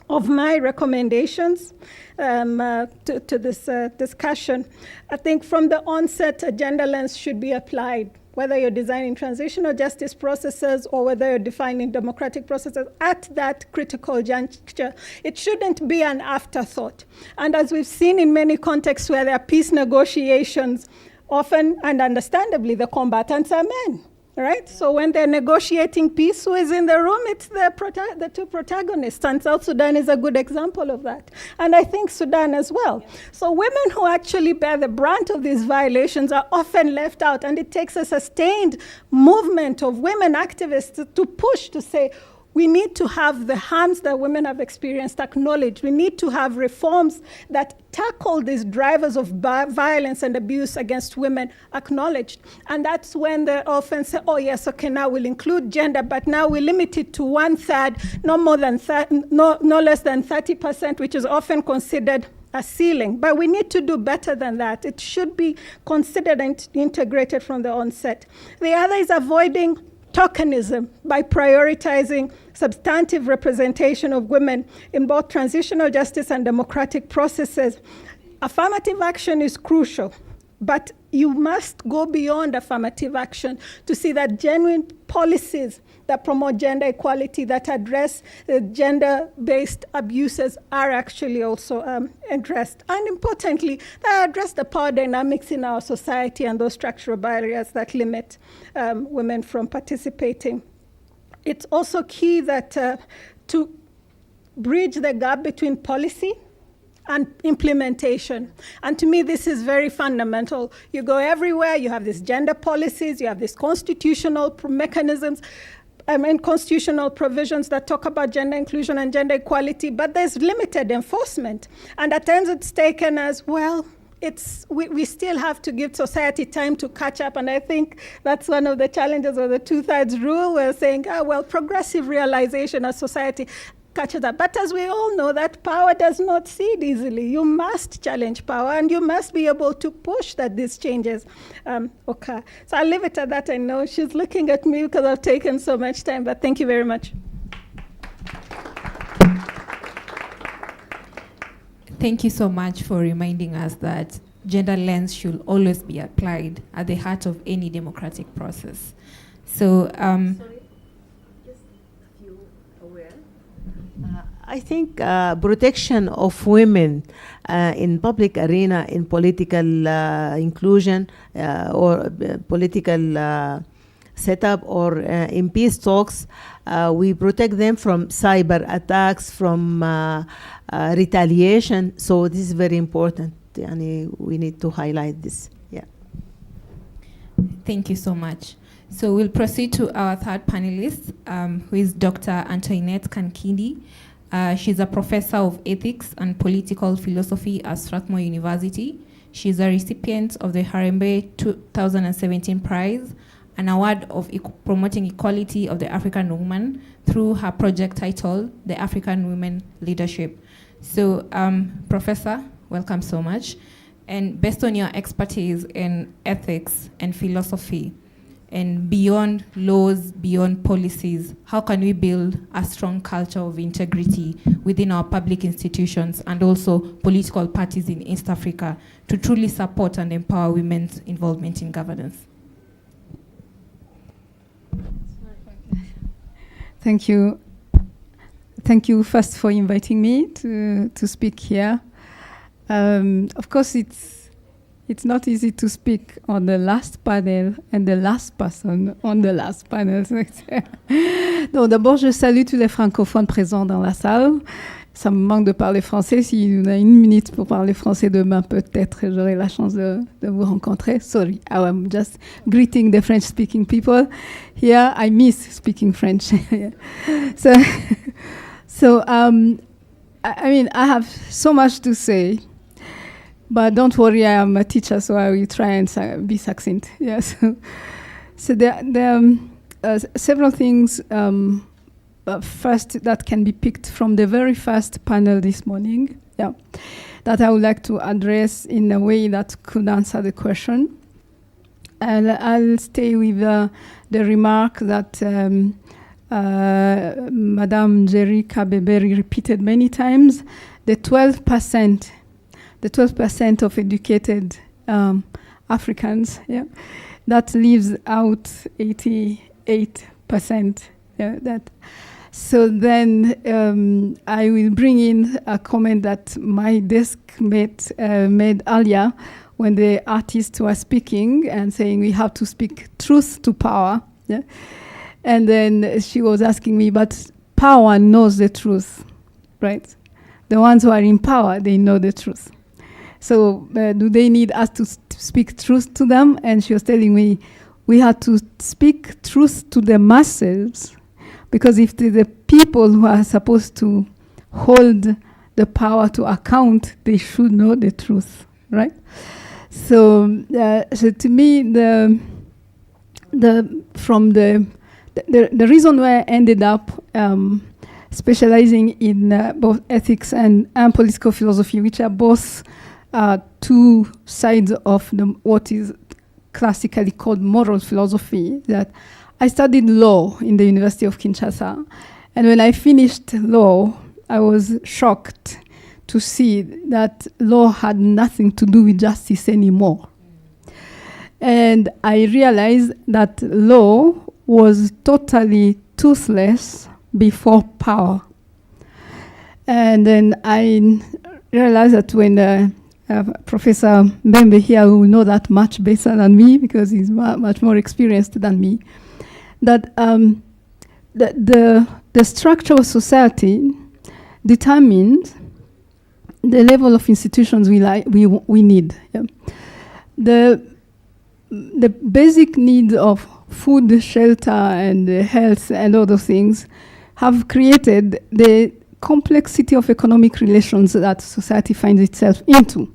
of my recommendations to this discussion. I think from the onset, a gender lens should be applied, whether you're designing transitional justice processes or whether you're defining democratic processes. At that critical juncture, it shouldn't be an afterthought. And as we've seen in many contexts where there are peace negotiations, often and understandably the combatants are men. Right? So when they're negotiating peace, who is in the room? It's the two protagonists. And South Sudan is a good example of that. And I think Sudan as well. So women who actually bear the brunt of these violations are often left out. And it takes a sustained movement of women activists to push to say, we need to have the harms that women have experienced acknowledged. We need to have reforms that tackle these drivers of violence and abuse against women acknowledged. And that's when they often say, oh yes, okay, now we'll include gender, but now we limit it to 1/3, no less than 30%, which is often considered a ceiling. But we need to do better than that. It should be considered and integrated from the onset. The other is avoiding tokenism by prioritizing substantive representation of women in both transitional justice and democratic processes. Affirmative action is crucial, but you must go beyond affirmative action to see that genuine policies that promote gender equality, that address gender-based abuses, are actually also addressed. And importantly, that address the power dynamics in our society and those structural barriers that limit women from participating. It's also key that to bridge the gap between policy and implementation. And to me, this is very fundamental. You go everywhere, you have these gender policies, you have these constitutional mechanisms, constitutional provisions that talk about gender inclusion and gender equality, but there's limited enforcement. And at times it's taken as, well, we still have to give society time to catch up. And I think that's one of the challenges of the 2/3 rule. We're saying, progressive realization of society catches up. But as we all know, that power does not cede easily. You must challenge power, and you must be able to push that these changes occur. So I'll leave it at that. I know she's looking at me because I've taken so much time, but thank you very much. Thank you so much for reminding us that gender lens should always be applied at the heart of any democratic process. So, I think protection of women in public arena, in political inclusion or political setup or in peace talks, we protect them from cyber attacks, from retaliation. So this is very important, and we need to highlight this. Yeah. Thank you so much. So we'll proceed to our third panelist, who is Dr. Antoinette Kankindi. She's a professor of ethics and political philosophy at Strathmore University. She's a recipient of the Harambee 2017 Prize, an award of promoting equality of the African woman through her project titled The African Women Leadership. So, Professor, welcome so much. And based on your expertise in ethics and philosophy, and beyond laws, beyond policies, how can we build a strong culture of integrity within our public institutions and also political parties in East Africa to truly support and empower women's involvement in governance? Thank you. Thank you first for inviting me to speak here. Of course, It's not easy to speak on the last panel and the last person on the last panel. Donc d'abord, je salue tous les francophones présents dans la salle. Ça me manque de parler français. Si on a 1 minute pour parler français demain, peut-être j'aurai la chance de vous rencontrer. Sorry, I'm just greeting the French-speaking people. Here, I miss speaking French. So, I mean, I have so much to say. But don't worry, I am a teacher, so I will try and be succinct. Yes. So there are several things. First, that can be picked from the very first panel this morning. Yeah, that I would like to address in a way that could answer the question. And I'll stay with the remark that Madame Jerry Kabeberi repeated many times: the 12%. The 12% of educated Africans, yeah, that leaves out 88%. Yeah, that. So then I will bring in a comment that my desk mate made earlier when the artists were speaking and saying we have to speak truth to power. Yeah? And then she was asking me, but power knows the truth, right? The ones who are in power, they know the truth. So do they need us to speak truth to them? And she was telling me we have to speak truth to the masses, because if the people who are supposed to hold the power to account, they should know the truth, right? So to me, the reason why I ended up specializing in both ethics and political philosophy, which are both two sides of what is classically called moral philosophy, that I studied law in the University of Kinshasa. And when I finished law, I was shocked to see that law had nothing to do with justice anymore. And I realized that law was totally toothless before power. And then I realized that when Professor Mbembe here, who will know that much better than me because he's much more experienced than me, that the structure of society determines the level of institutions we need. Yeah. The basic needs of food, shelter, and health and other things have created the complexity of economic relations that society finds itself into.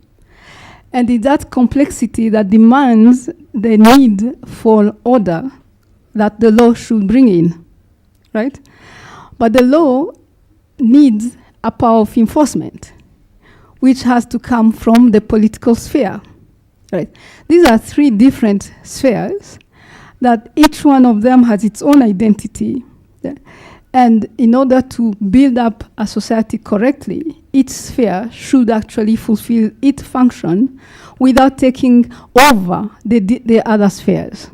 And it's that complexity that demands the need for order that the law should bring in, right? But the law needs a power of enforcement, which has to come from the political sphere, right? These are three different spheres that each one of them has its own identity. Yeah? And in order to build up a society correctly, each sphere should actually fulfill its function without taking over the other spheres.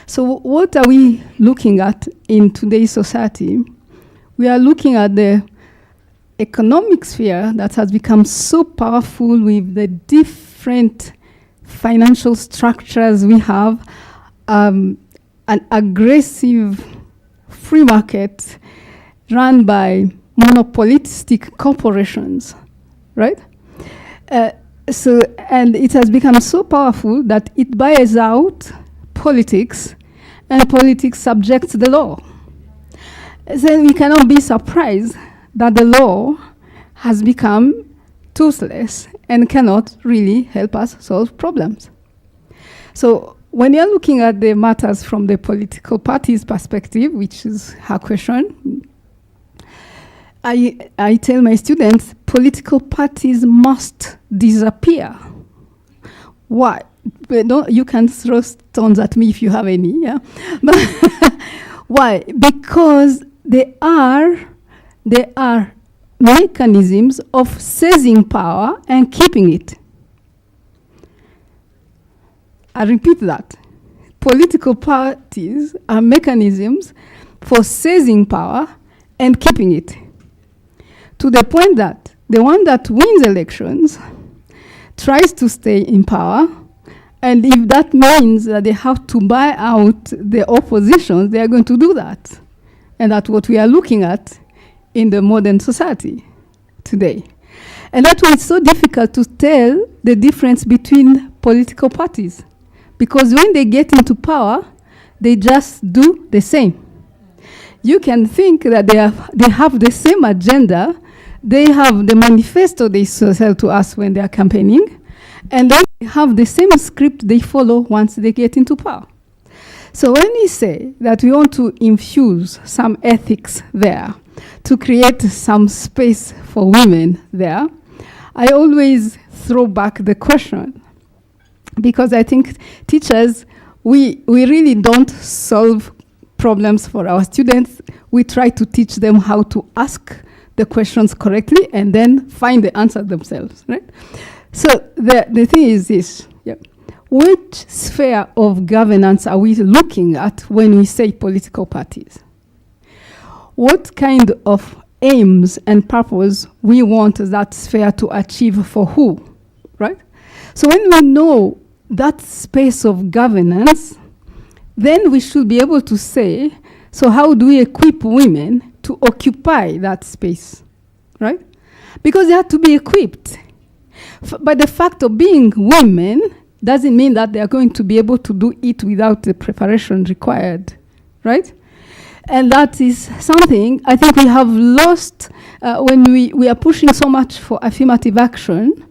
So what are we looking at in today's society? We are looking at the economic sphere that has become so powerful with the different financial structures we have, an aggressive free market run by monopolistic corporations, right? And it has become so powerful that it buys out politics, and politics subjects the law. Then we cannot be surprised that the law has become toothless and cannot really help us solve problems. So when you're looking at the matters from the political party's perspective, which is her question, I tell my students, political parties must disappear. Why? You can throw stones at me if you have any, yeah? But why? Because they are mechanisms of seizing power and keeping it. I repeat that. Political parties are mechanisms for seizing power and keeping it. To the point that the one that wins elections tries to stay in power And if that means that they have to buy out the opposition, they are going to do that. And that's what we are looking at in the modern society today. And that's why it's so difficult to tell the difference between political parties. Because when they get into power, they just do the same. You can think that they have the same agenda. They have the manifesto they sell to us when they are campaigning. And then they have the same script they follow once they get into power. So when we say that we want to infuse some ethics there, to create some space for women there, I always throw back the question. Because I think teachers, we really don't solve problems for our students. We try to teach them how to ask the questions correctly and then find the answer themselves, right? So the thing is this, which sphere of governance are we looking at when we say political parties? What kind of aims and purpose we want that sphere to achieve for who, right? So when we know that space of governance, then we should be able to say, so how do we equip women to occupy that space, right? Because they have to be equipped. But the fact of being women doesn't mean that they are going to be able to do it without the preparation required, right? And that is something I think we have lost when we are pushing so much for affirmative action.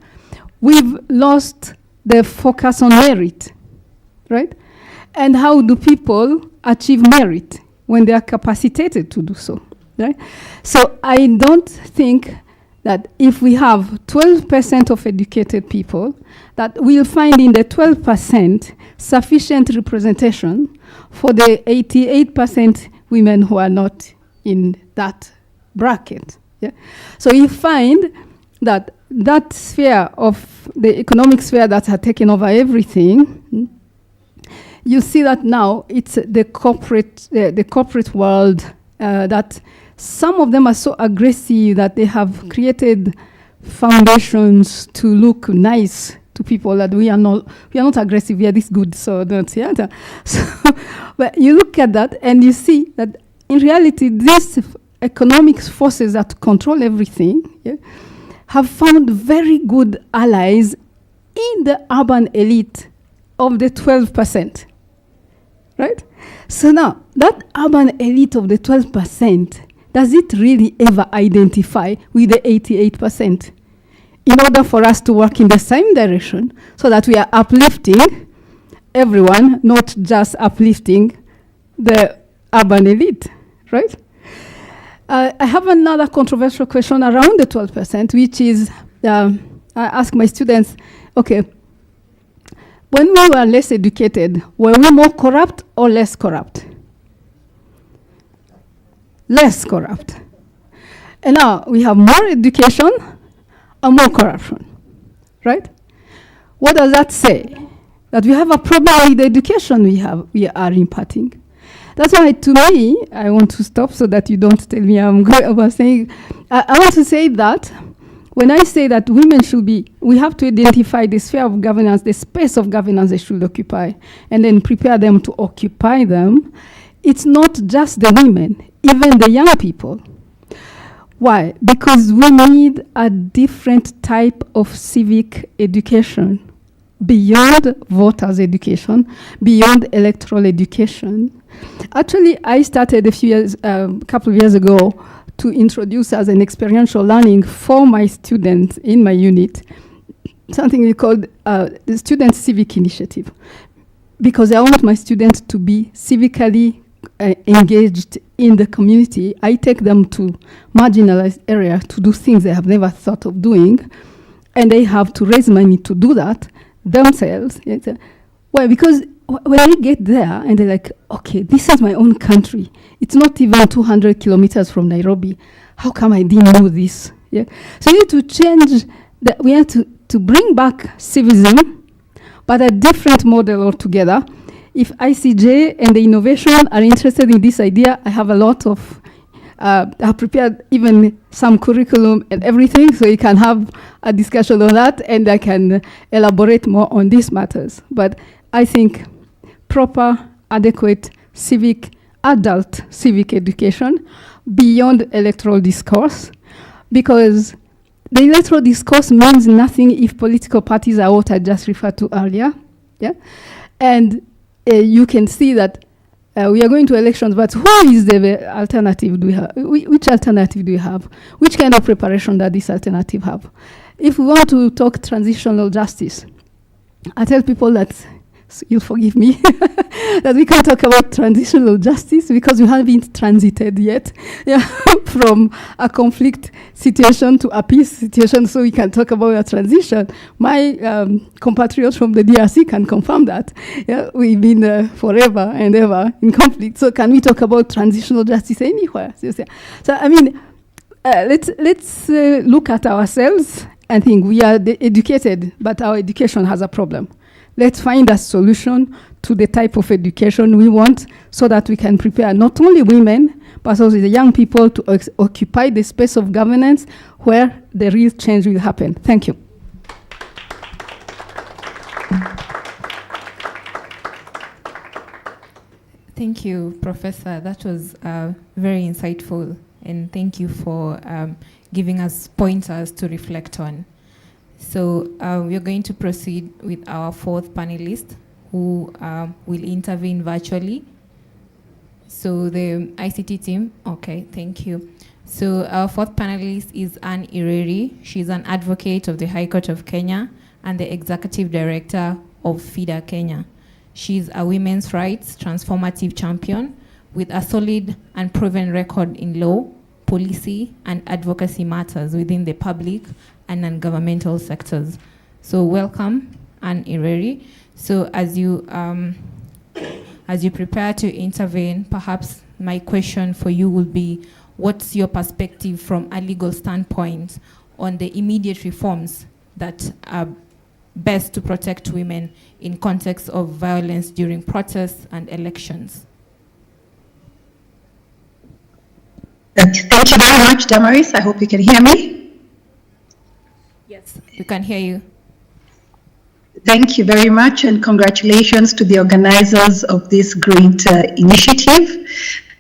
We've lost the focus on merit, right? And how do people achieve merit when they are capacitated to do so, right? So I don't think that if we have 12% of educated people, that we'll find in the 12% sufficient representation for the 88% women who are not in that bracket. Yeah? So you find that that sphere of the economic sphere that has taken over everything, you see that now it's the corporate world that some of them are so aggressive that they have created foundations to look nice to people that we are not aggressive, we are this good, so don't, yeah. So, but you look at that and you see that in reality, these economic forces that control everything, yeah, have found very good allies in the urban elite of the 12%, right? So now, that urban elite of the 12%, does it really ever identify with the 88%? In order for us to work in the same direction, so that we are uplifting everyone, not just uplifting the urban elite, right? I have another controversial question around the 12%, which is, I ask my students, okay, when we were less educated, were we more corrupt or less corrupt? Less corrupt. And now we have more education and more corruption, right? What does that say? That we have a problem with the education we are imparting. That's why, to me, I want to stop so that you don't tell me I'm going about saying. I want to say that when I say that women we have to identify the sphere of governance, the space of governance they should occupy, and then prepare them to occupy them. It's not just the women, even the young people. Why? Because we need a different type of civic education, beyond voters' education, beyond electoral education. Actually, I started a couple of years ago to introduce as an experiential learning for my students in my unit, something we called the Student Civic Initiative, because I want my students to be civically engaged in the community. I take them to marginalized areas to do things they have never thought of doing, and they have to raise money to do that themselves. Well, because when I get there and they're like, okay, this is my own country. It's not even 200 kilometers from Nairobi. How come I didn't know this? Yeah. So we need to change, we have to bring back civism, but a different model altogether. If ICJ and the innovation are interested in this idea, I have a lot of have prepared even some curriculum and everything, so you can have a discussion on that, and I can elaborate more on these matters. But I think proper, adequate adult civic education beyond electoral discourse, because the electoral discourse means nothing if political parties are what I just referred to earlier. Yeah, and you can see that we are going to elections, but who is the alternative do we have? Which alternative do we have? Which kind of preparation does this alternative have? If we want to talk transitional justice, I tell people that, you'll forgive me, that we can't talk about transitional justice because we haven't transited yet from a conflict situation to a peace situation, so we can talk about a transition. My compatriots from the DRC can confirm that. Yeah, we've been forever and ever in conflict, so can we talk about transitional justice anywhere? So I mean, let's look at ourselves and think we are educated, but our education has a problem. Let's find a solution to the type of education we want so that we can prepare not only women, but also the young people to occupy the space of governance where the real change will happen. Thank you. Thank you, Professor. That was very insightful, and thank you for giving us pointers to reflect on. So we are going to proceed with our fourth panelist, who will intervene virtually. So the ICT team, okay, thank you. So our fourth panelist is Anne Ireri. She's an advocate of the High Court of Kenya and the executive director of FIDA Kenya. She's a women's rights transformative champion with a solid and proven record in law, policy, and advocacy matters within the public and non-governmental sectors. So welcome, Anne Ireri. So as you prepare to intervene, perhaps my question for you will be, what's your perspective from a legal standpoint on the immediate reforms that are best to protect women in context of violence during protests and elections? Thank you very much, Damaris. I hope you can hear me. Yes, we can hear you. Thank you very much, and congratulations to the organizers of this great initiative.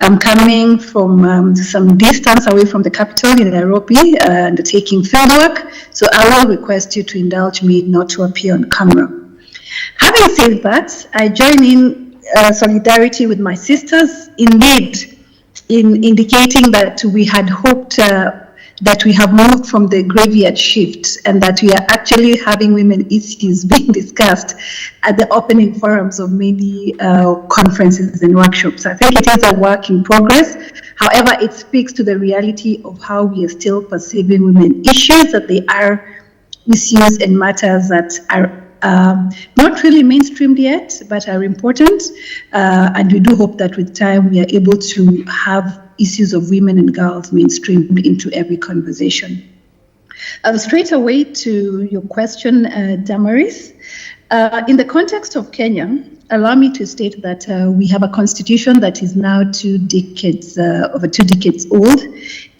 I'm coming from some distance away from the capital in Nairobi, undertaking fieldwork, so I will request you to indulge me not to appear on camera. Having said that, I join in solidarity with my sisters, indeed, in indicating that we had hoped that we have moved from the graveyard shift and that we are actually having women issues being discussed at the opening forums of many conferences and workshops. I think it is a work in progress. However, it speaks to the reality of how we are still perceiving women issues, that they are issues and matters that are not really mainstreamed yet, but are important. And we do hope that with time we are able to have issues of women and girls mainstreamed into every conversation. Straight away to your question, Damaris. In the context of Kenya, allow me to state that we have a constitution that is now over 2 decades old,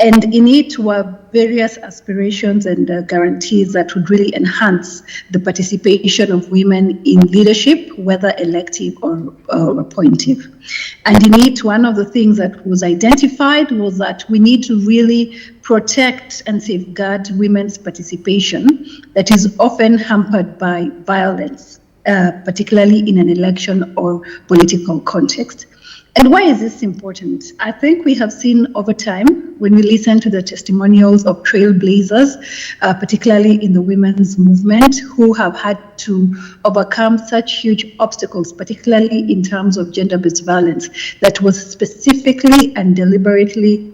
and in it were various aspirations and guarantees that would really enhance the participation of women in leadership, whether elective or appointive. And in it, one of the things that was identified was that we need to really protect and safeguard women's participation that is often hampered by violence, particularly in an election or political context. And why is this important? I think we have seen over time, when we listen to the testimonials of trailblazers, particularly in the women's movement, who have had to overcome such huge obstacles, particularly in terms of gender-based violence, that was specifically and deliberately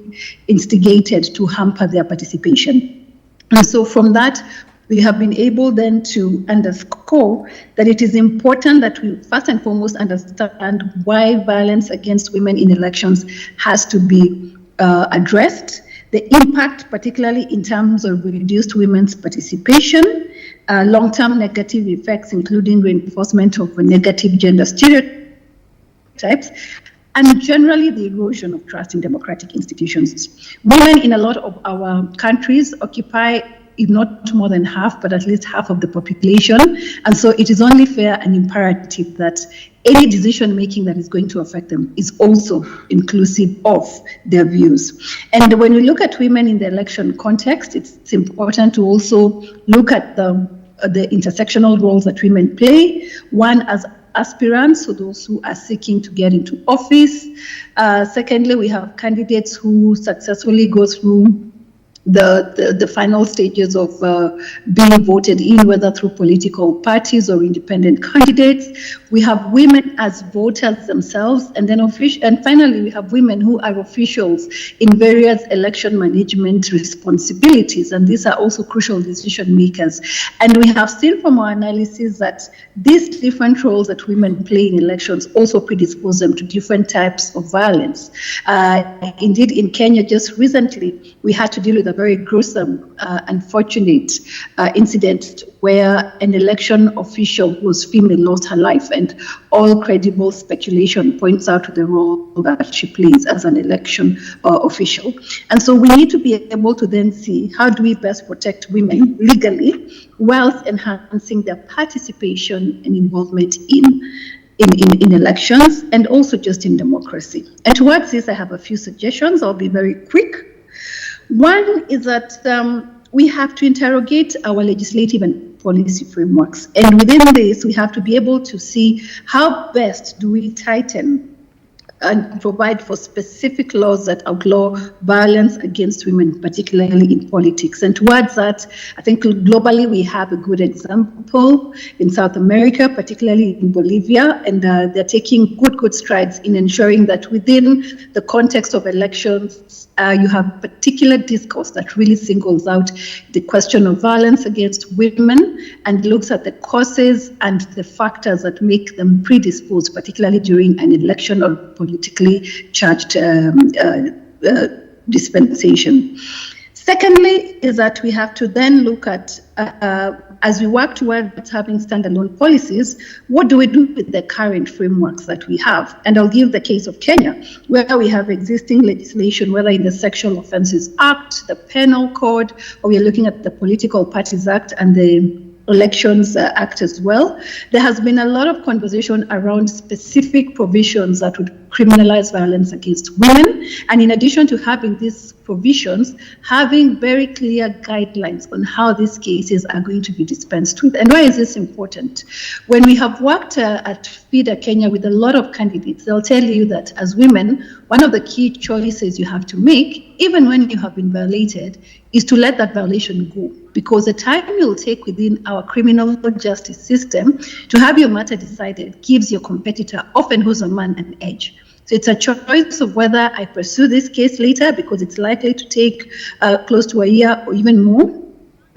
instigated to hamper their participation. And so from that, we have been able then to underscore that it is important that we first and foremost understand why violence against women in elections has to be addressed, the impact particularly in terms of reduced women's participation, long-term negative effects including reinforcement of negative gender stereotypes, and generally the erosion of trust in democratic institutions. Women in a lot of our countries occupy, if not more than half, but at least half of the population. And so it is only fair and imperative that any decision making that is going to affect them is also inclusive of their views. And when we look at women in the election context, it's important to also look at the intersectional roles that women play. One, as aspirants, so those who are seeking to get into office. Secondly, we have candidates who successfully go through the final stages of being voted in, whether through political parties or independent candidates. We have women as voters themselves, and then and finally we have women who are officials in various election management responsibilities, and these are also crucial decision makers. And we have seen from our analysis that these different roles that women play in elections also predispose them to different types of violence. Indeed, in Kenya just recently, we had to deal with a very gruesome, unfortunate incident where an election official who was female lost her life, and all credible speculation points out to the role that she plays as an election official. And so we need to be able to then see how do we best protect women legally whilst enhancing their participation and involvement in elections and also just in democracy. And towards this, I have a few suggestions. I'll be very quick. One is that we have to interrogate our legislative and policy frameworks. And within this, we have to be able to see how best do we tighten and provide for specific laws that outlaw violence against women, particularly in politics. And towards that, I think globally we have a good example in South America, particularly in Bolivia, and they're taking good strides in ensuring that within the context of elections, you have particular discourse that really singles out the question of violence against women and looks at the causes and the factors that make them predisposed, particularly during an election or politically charged dispensation. Secondly, is that we have to then look at, as we work towards having standalone policies, what do we do with the current frameworks that we have? And I'll give the case of Kenya, where we have existing legislation, whether in the Sexual Offences Act, the Penal Code, or we are looking at the Political Parties Act and the Elections Act as well. There has been a lot of conversation around specific provisions that would criminalize violence against women. And in addition to having these provisions, having very clear guidelines on how these cases are going to be dispensed with. And why is this important? When we have worked at FIDA Kenya with a lot of candidates, they'll tell you that as women, one of the key choices you have to make, even when you have been violated, is to let that violation go. Because the time you'll take within our criminal justice system to have your matter decided gives your competitor, often who's a man, an edge. So it's a choice of whether I pursue this case later because it's likely to take close to a year or even more.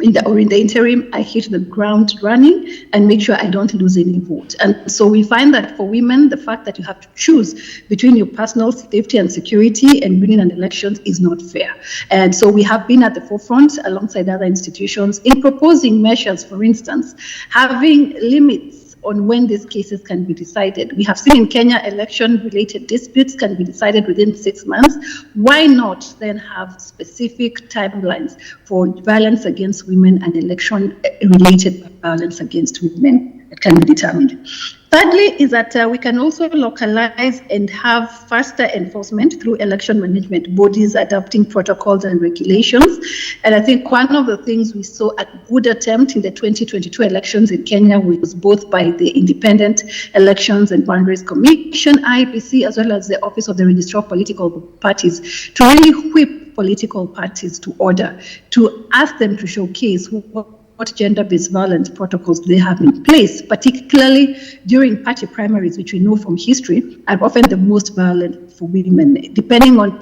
In the interim, I hit the ground running and make sure I don't lose any vote. And so we find that for women, the fact that you have to choose between your personal safety and security and winning an election is not fair. And so we have been at the forefront alongside other institutions in proposing measures, for instance, having limits on when these cases can be decided. We have seen in Kenya election-related disputes can be decided within 6 months. Why not then have specific timelines for violence against women and election-related violence against women that can be determined? Thirdly, is that we can also localize and have faster enforcement through election management bodies adopting protocols and regulations. And I think one of the things we saw a good attempt in the 2022 elections in Kenya was both by the Independent Elections and Boundaries Commission, IEBC, as well as the Office of the Registrar of Political Parties, to really whip political parties to order, to ask them to showcase what gender-based violence protocols they have in place, particularly during party primaries, which we know from history are often the most violent for women, depending on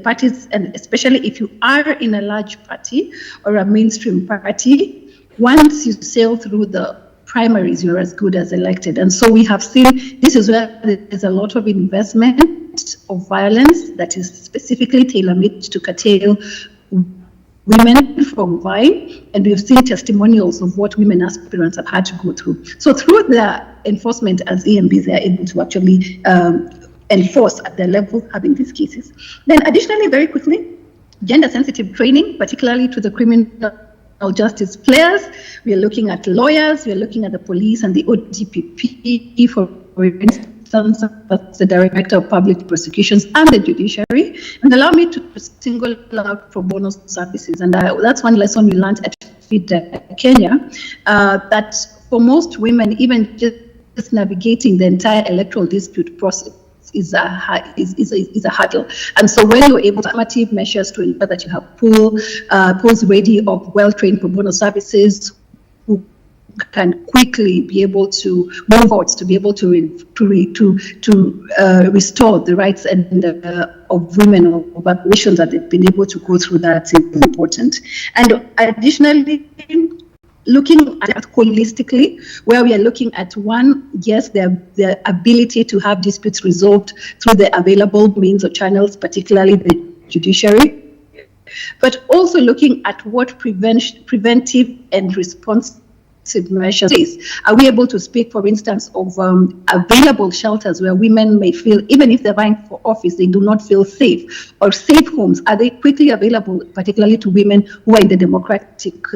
parties, and especially if you are in a large party or a mainstream party, once you sail through the primaries, you're as good as elected. And so we have seen this is where there's a lot of investment of violence that is specifically tailor-made to curtail women from vying, and we've seen testimonials of what women aspirants have had to go through. So through the enforcement as EMBs, they are able to actually enforce at their level having these cases. Then additionally, very quickly, gender-sensitive training, particularly to the criminal justice players. We are looking at lawyers, we are looking at the police and the ODPP, for instance, as the Director of Public Prosecutions and the judiciary. And allow me to single out pro bono services. And that's one lesson we learned at ICJ Kenya, that for most women, even just navigating the entire electoral dispute process is a hurdle. And so when you're able to affirmative measures to ensure that you have pools ready of well-trained pro bono services who can quickly be able to move out, to be able to restore the rights and of women or of nations that they've been able to go through, that's important. And additionally, looking at it holistically, where we are looking at one, yes, the ability to have disputes resolved through the available means or channels, particularly the judiciary, but also looking at what preventive and responsive measures is. Are we able to speak, for instance, of available shelters where women may feel, even if they're vying for office, they do not feel safe, or safe homes? Are they quickly available, particularly to women who are in the democratic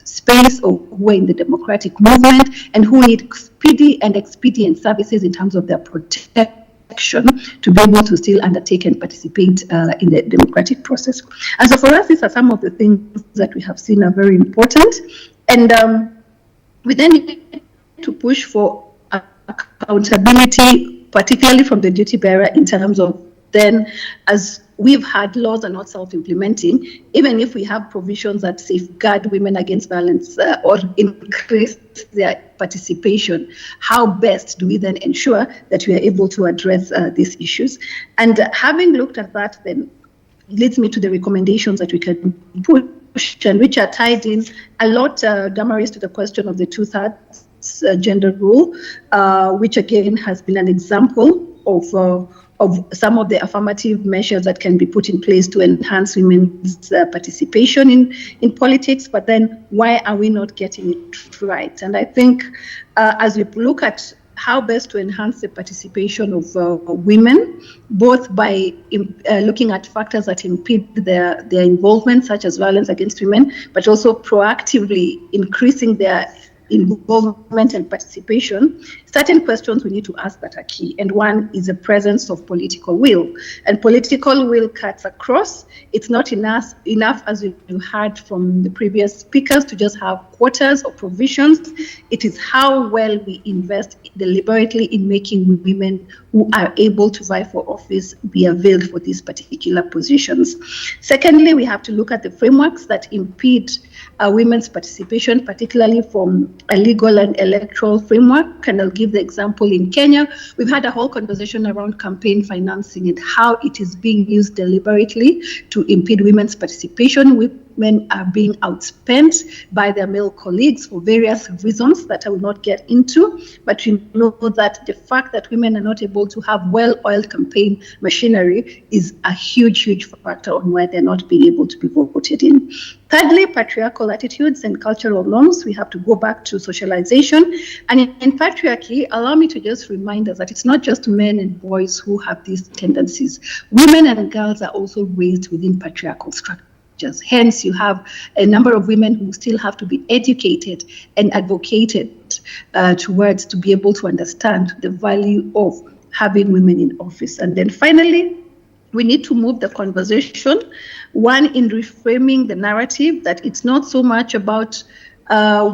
space or who are in the democratic movement and who need speedy and expedient services in terms of their protection to be able to still undertake and participate in the democratic process? And so for us, these are some of the things that we have seen are very important. And we then need to push for accountability, particularly from the duty bearer, in terms of then, as we've had, laws are not self-implementing, even if we have provisions that safeguard women against violence or increase their participation, how best do we then ensure that we are able to address these issues? And having looked at that, then leads me to the recommendations that we can put, and which are tied in a lot, Damaris, to the question of the 2/3 gender rule, which again has been an example of some of the affirmative measures that can be put in place to enhance women's participation in politics. But then why are we not getting it right? And I think as we look at how best to enhance the participation of women, both by looking at factors that impede their involvement, such as violence against women, but also proactively increasing their involvement and participation, certain questions we need to ask that are key. And one is the presence of political will. And political will cuts across. It's not enough, as you heard from the previous speakers, to just have quotas or provisions. It is how well we invest deliberately in making women who are able to vie for office be availed for these particular positions. Secondly, we have to look at the frameworks that impede women's participation, particularly from a legal and electoral framework. And I'll give the example in Kenya. We've had a whole conversation around campaign financing and how it is being used deliberately to impede women's participation. Women are being outspent by their male colleagues for various reasons that I will not get into. But you know that the fact that women are not able to have well-oiled campaign machinery is a huge, huge factor on why they're not being able to be voted in. Thirdly, patriarchal attitudes and cultural norms. We have to go back to socialization. And in patriarchy, allow me to just remind us that it's not just men and boys who have these tendencies. Women and girls are also raised within patriarchal structures. Hence, you have a number of women who still have to be educated and advocated towards to be able to understand the value of having women in office. And then finally, we need to move the conversation, one, in reframing the narrative that it's not so much about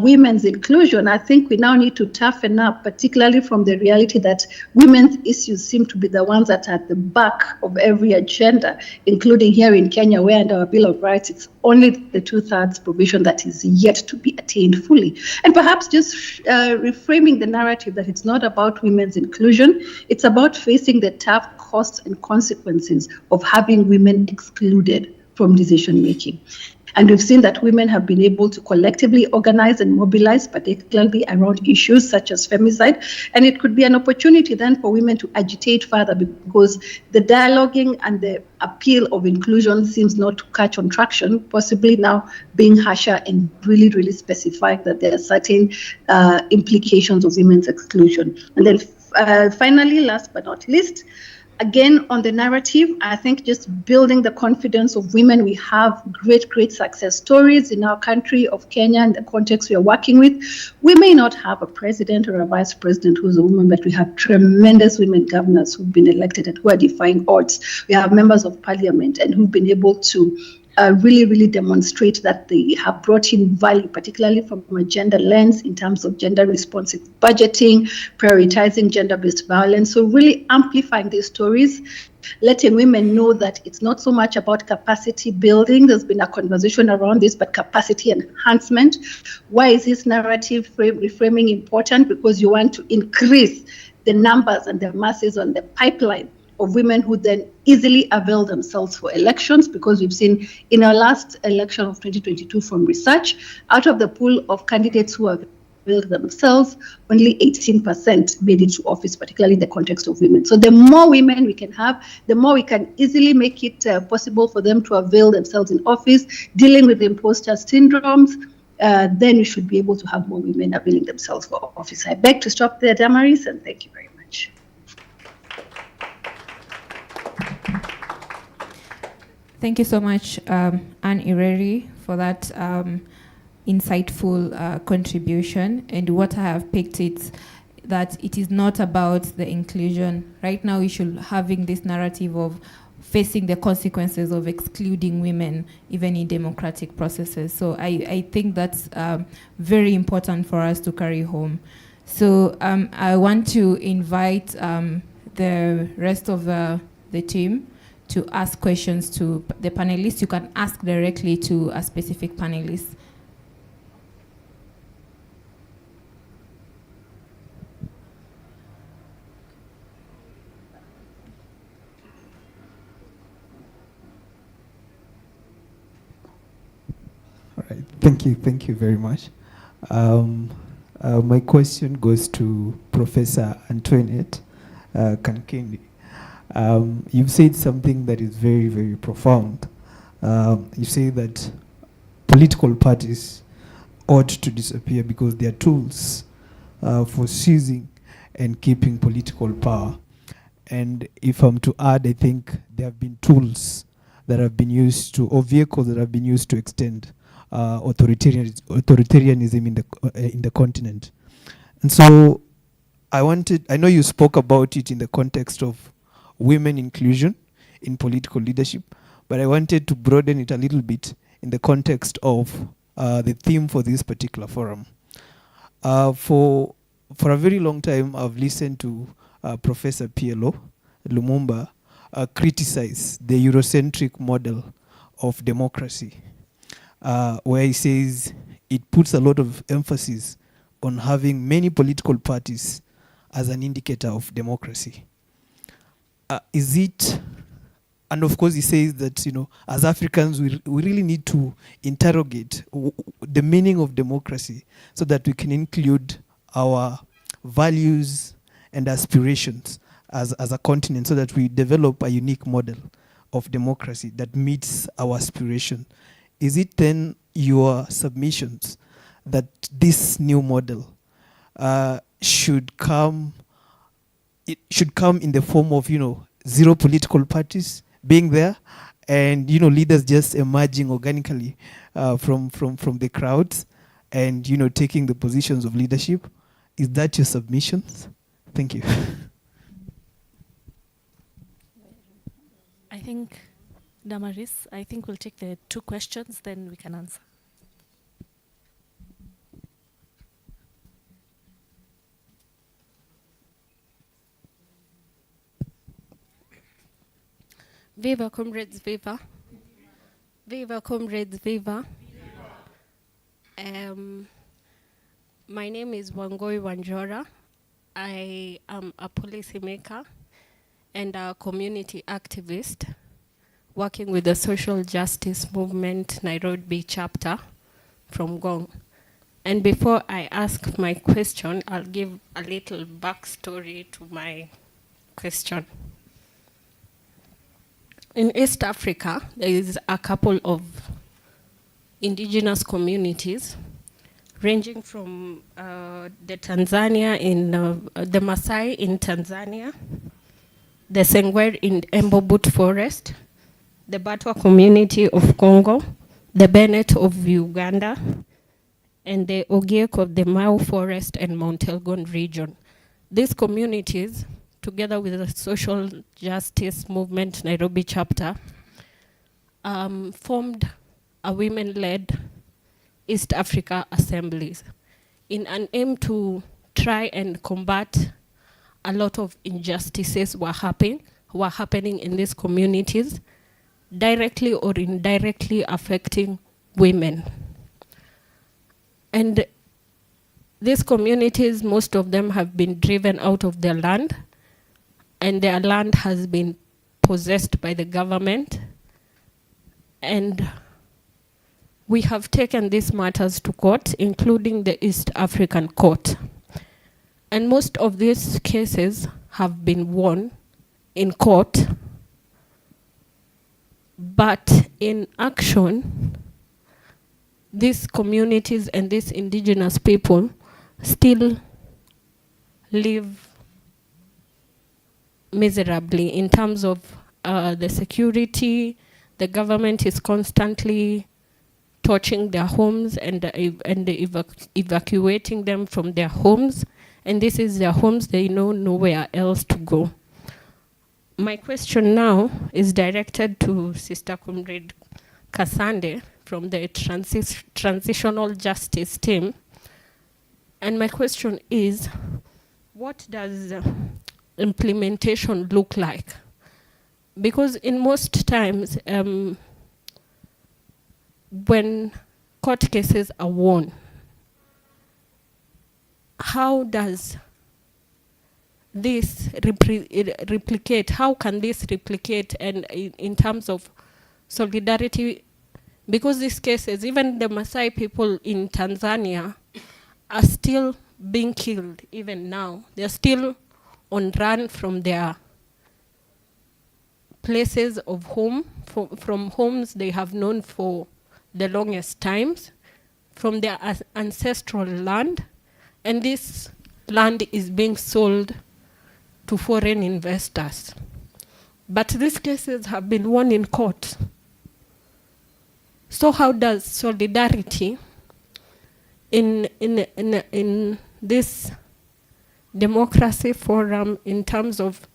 women's inclusion. I think we now need to toughen up, particularly from the reality that women's issues seem to be the ones that are at the back of every agenda, including here in Kenya, where under our Bill of Rights, it's only the 2/3 provision that is yet to be attained fully. And perhaps just reframing the narrative that it's not about women's inclusion, it's about facing the tough costs and consequences of having women excluded from decision making. And we've seen that women have been able to collectively organize and mobilize, particularly around issues such as femicide. And it could be an opportunity then for women to agitate further, because the dialoguing and the appeal of inclusion seems not to catch on traction, possibly now being harsher and really, really specifying that there are certain implications of women's exclusion. And then finally, last but not least, Again, on the narrative, I think just building the confidence of women. We have great success stories in our country of Kenya and the context we are working with. We may not have a president or a vice president who's a woman, but we have tremendous women governors who've been elected and who are defying odds. We have members of parliament and who've been able to really demonstrate that they have brought in value, particularly from a gender lens in terms of gender responsive budgeting, prioritizing gender-based violence. So really amplifying these stories, letting women know that it's not so much about capacity building. There's been a conversation around this, but capacity enhancement. Why is this narrative reframing important? Because you want to increase the numbers and the masses on the pipeline of women who then easily avail themselves for elections, because we've seen in our last election of 2022 from research, out of the pool of candidates who availed themselves, only 18% made it to office, particularly in the context of women. So the more women we can have, the more we can easily make it possible for them to avail themselves in office, dealing with imposter syndromes, then we should be able to have more women availing themselves for office. I beg to stop there, Damaris, and thank you very much. Thank you so much, Anne Ireri, for that insightful contribution. And what I have picked is that it is not about the inclusion. Right now, we should having this narrative of facing the consequences of excluding women, even in democratic processes. So I think that's very important for us to carry home. So I want to invite the rest of the team to ask questions to the panelists. You can ask directly to a specific panelist. All right, thank you very much. My question goes to Professor Antoinette Kankindi. You've said something that is very profound. You say that political parties ought to disappear because they are tools for seizing and keeping political power. And if I'm to add, I think there have been tools that have been used to, or vehicles that have been used to extend authoritarianism in the continent. And so I know you spoke about it in the context of women inclusion in political leadership, but I wanted to broaden it a little bit in the context of the theme for this particular forum. For a very long time, I've listened to Professor PLO Lumumba criticize the Eurocentric model of democracy, where he says it puts a lot of emphasis on having many political parties as an indicator of democracy. Is it, and of course he says that, as Africans, we really need to interrogate the meaning of democracy so that we can include our values and aspirations as a continent, so that we develop a unique model of democracy that meets our aspiration. Is it then your submissions that this new model should come in the form of, zero political parties being there, and, leaders just emerging organically from the crowds and, taking the positions of leadership? Is that your submissions? Thank you. I think, Damaris, we'll take the two questions, then we can answer. Viva, comrades, viva. Viva, comrades, viva. My name is Wangoi Wanjora. I am a policymaker and a community activist working with the social justice movement Nairobi chapter from Gong. And before I ask my question, I'll give a little backstory to my question. In East Africa, there is a couple of indigenous communities ranging from the Maasai in Tanzania, the Sengwer in Embobut Forest, the Batwa community of Congo, the Bennett of Uganda, and the Ogiek of the Mau Forest and Mount Elgon region. These communities, together with the Social Justice Movement Nairobi chapter, formed a women-led East Africa assemblies in an aim to try and combat a lot of injustices were happening in these communities, directly or indirectly affecting women. And these communities, most of them have been driven out of their land, and their land has been possessed by the government. And we have taken these matters to court, including the East African Court. And most of these cases have been won in court, but in action, these communities and these indigenous people still live miserably in terms of the security. The government is constantly torching their homes and evacuating them from their homes. And this is their homes, they know nowhere else to go. My question now is directed to Sister Comrade Kasande from the Transitional Justice team. And my question is, what does implementation look like? Because in most times, when court cases are won, how does this replicate? How can this replicate and in terms of solidarity? Because these cases, even the Maasai people in Tanzania are still being killed even now. They're still on run from their places of home, from homes they have known for the longest times, from their ancestral land. And this land is being sold to foreign investors. But these cases have been won in court. So how does solidarity in this democracy forum in terms of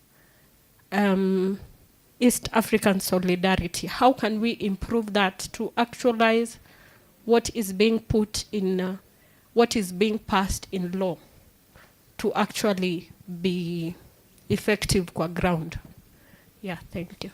East African solidarity, how can we improve that to actualize what is being put in what is being passed in law to actually be effective kwa ground? Yeah, thank you.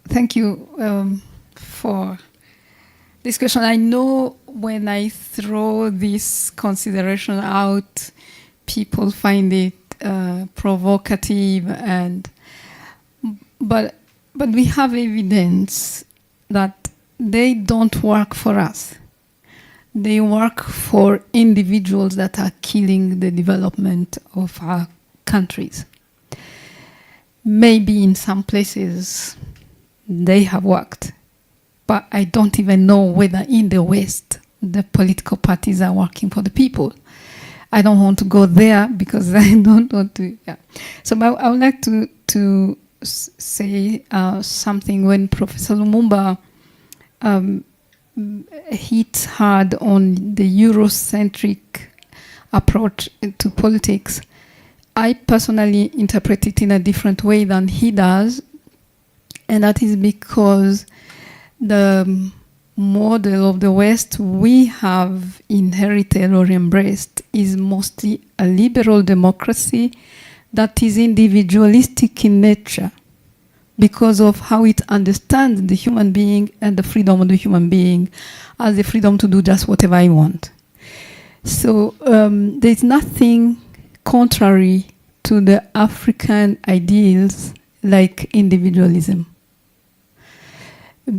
Thank you for this question. I know when I throw this consideration out, people find it provocative, but we have evidence that they don't work for us. They work for individuals that are killing the development of our countries. Maybe in some places they have worked, but I don't even know whether in the West the political parties are working for the people. I don't want to go there because I don't want to. Yeah. So I would like to say something. When Professor Lumumba hit hard on the Eurocentric approach to politics, I personally interpret it in a different way than he does, and that is because the model of the West we have inherited or embraced is mostly a liberal democracy that is individualistic in nature because of how it understands the human being and the freedom of the human being as the freedom to do just whatever I want. So there's nothing contrary to the African ideals like individualism.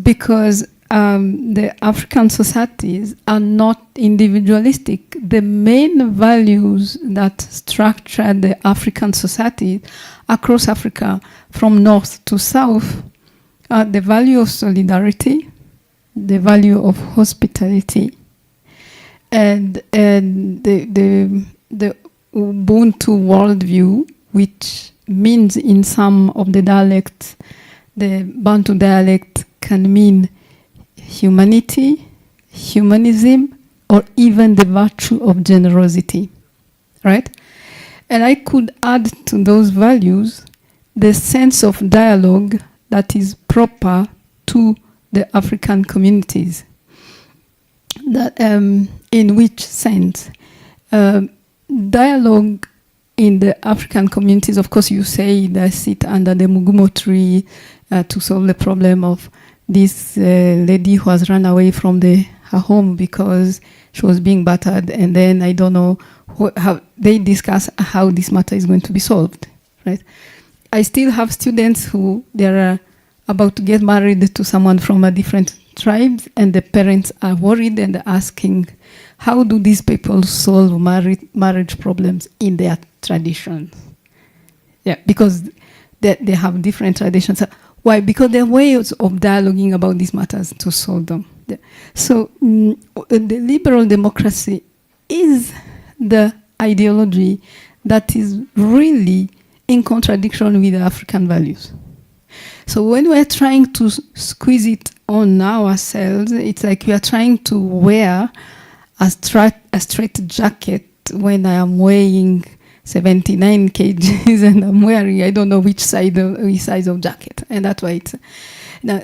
Because the African societies are not individualistic. The main values that structure the African society across Africa from north to south are the value of solidarity, the value of hospitality, and the Ubuntu worldview, which means in some of the dialects, the Bantu dialect can mean humanity, humanism, or even the virtue of generosity, right? And I could add to those values the sense of dialogue that is proper to the African communities. That, in which sense? Dialogue in the African communities, of course, you say they sit under the Mugumo tree to solve the problem of this lady who has run away from her home because she was being battered, and then I don't know how they discuss how this matter is going to be solved, right? I still have students who they are about to get married to someone from a different tribe, and the parents are worried and asking, how do these people solve marriage problems in their traditions? Yeah, because they have different traditions. Why? Because there are ways of dialoguing about these matters to solve them. Yeah. So the liberal democracy is the ideology that is really in contradiction with the African values. So when we're trying to squeeze it on ourselves, it's like we are trying to wear a straight jacket when I am weighing 79 kgs and I'm wearing, I don't know which size of jacket. And that's why it's... Now,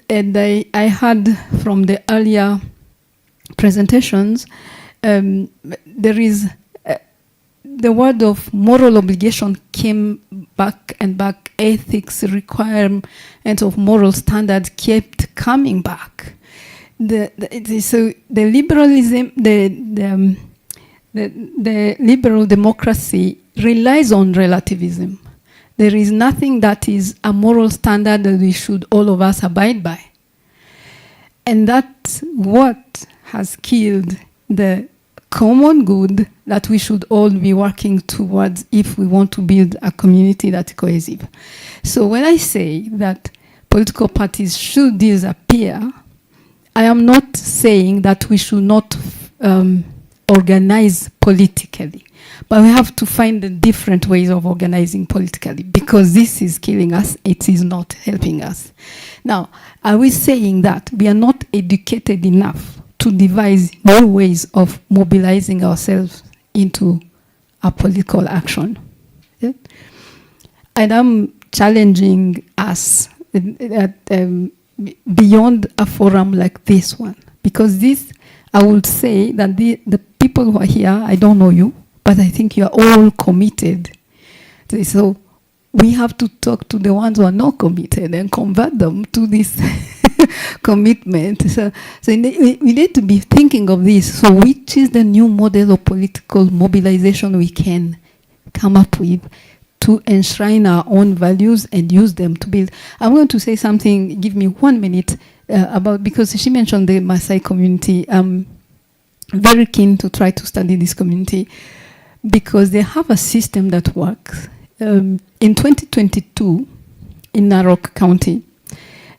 and I had from the earlier presentations, there is... the word of moral obligation came back and back. Ethics, requirements of moral standards kept coming back. So the liberalism, the liberal democracy relies on relativism. There is nothing that is a moral standard that we should all of us abide by. And that's what has killed the common good that we should all be working towards if we want to build a community that's cohesive. So when I say that political parties should disappear, I am not saying that we should not organize politically, but we have to find the different ways of organizing politically, because this is killing us, it is not helping us. Now, are we saying that we are not educated enough to devise more ways of mobilizing ourselves into a political action? Yeah? And I'm challenging us beyond a forum like this one, because this, I would say that the people who are here, I don't know you, but I think you are all committed. So we have to talk to the ones who are not committed and convert them to this commitment. So we need to be thinking of this. So which is the new model of political mobilization we can come up with to enshrine our own values and use them to build? I'm going to say something, give me 1 minute, about, because she mentioned the Maasai community. I'm very keen to try to study this community because they have a system that works. In 2022, in Narok County,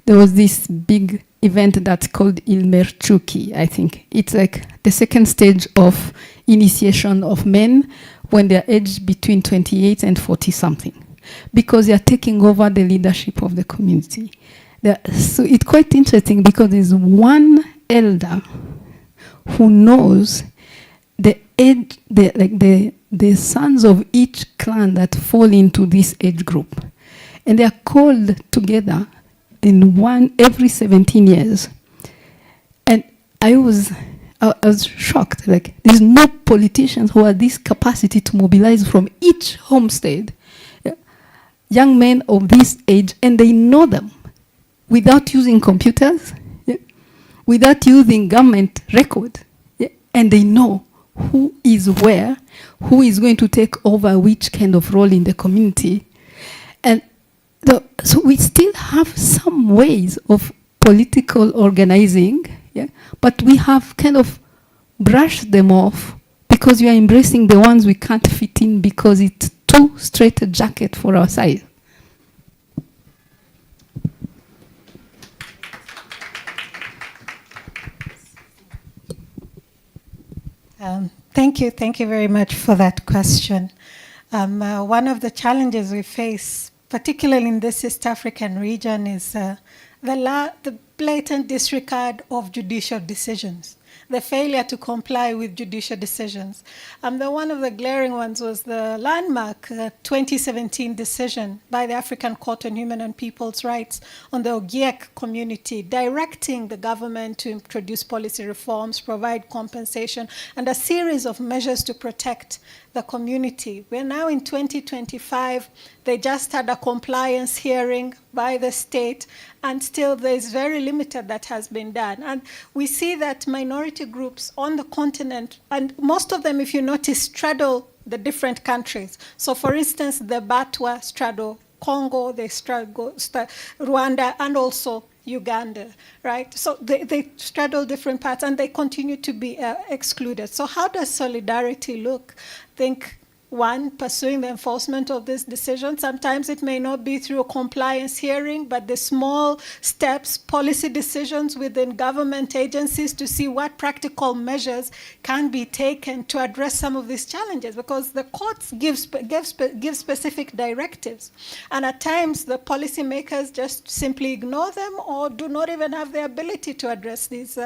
there was this big event that's called Ilmerchuki, I think. It's like the second stage of initiation of men when they're aged between 28 and 40 something, because they are taking over the leadership of the community. So it's quite interesting because there's one elder who knows the age, the sons of each clan that fall into this age group. And they are called together in one every 17 years. And I was shocked. Like, there's no politicians who have this capacity to mobilize from each homestead young men of this age, and they know them without using computers, without using government record. And they know who is where, who is going to take over which kind of role in the community. And so we still have some ways of political organizing, yeah, but we have kind of brushed them off because we are embracing the ones we can't fit in because it's too straight a jacket for our size. Thank you very much for that question. One of the challenges we face, particularly in this East African region, is the blatant disregard of judicial decisions, the failure to comply with judicial decisions. One of the glaring ones was the landmark 2017 decision by the African Court on Human and People's Rights on the Ogiek community, directing the government to introduce policy reforms, provide compensation, and a series of measures to protect the community. We're now in 2025. They just had a compliance hearing by the state, and still there's very limited that has been done. And we see that minority groups on the continent, and most of them, if you notice, straddle the different countries. So for instance, the Batwa straddle Congo, they straddle Rwanda, and also Uganda, right? So they straddle different parts, and they continue to be excluded. So how does solidarity look? I think, one, pursuing the enforcement of this decision. Sometimes it may not be through a compliance hearing, but the small steps, policy decisions within government agencies to see what practical measures can be taken to address some of these challenges, because the courts give specific directives. And at times, the policymakers just simply ignore them or do not even have the ability to address these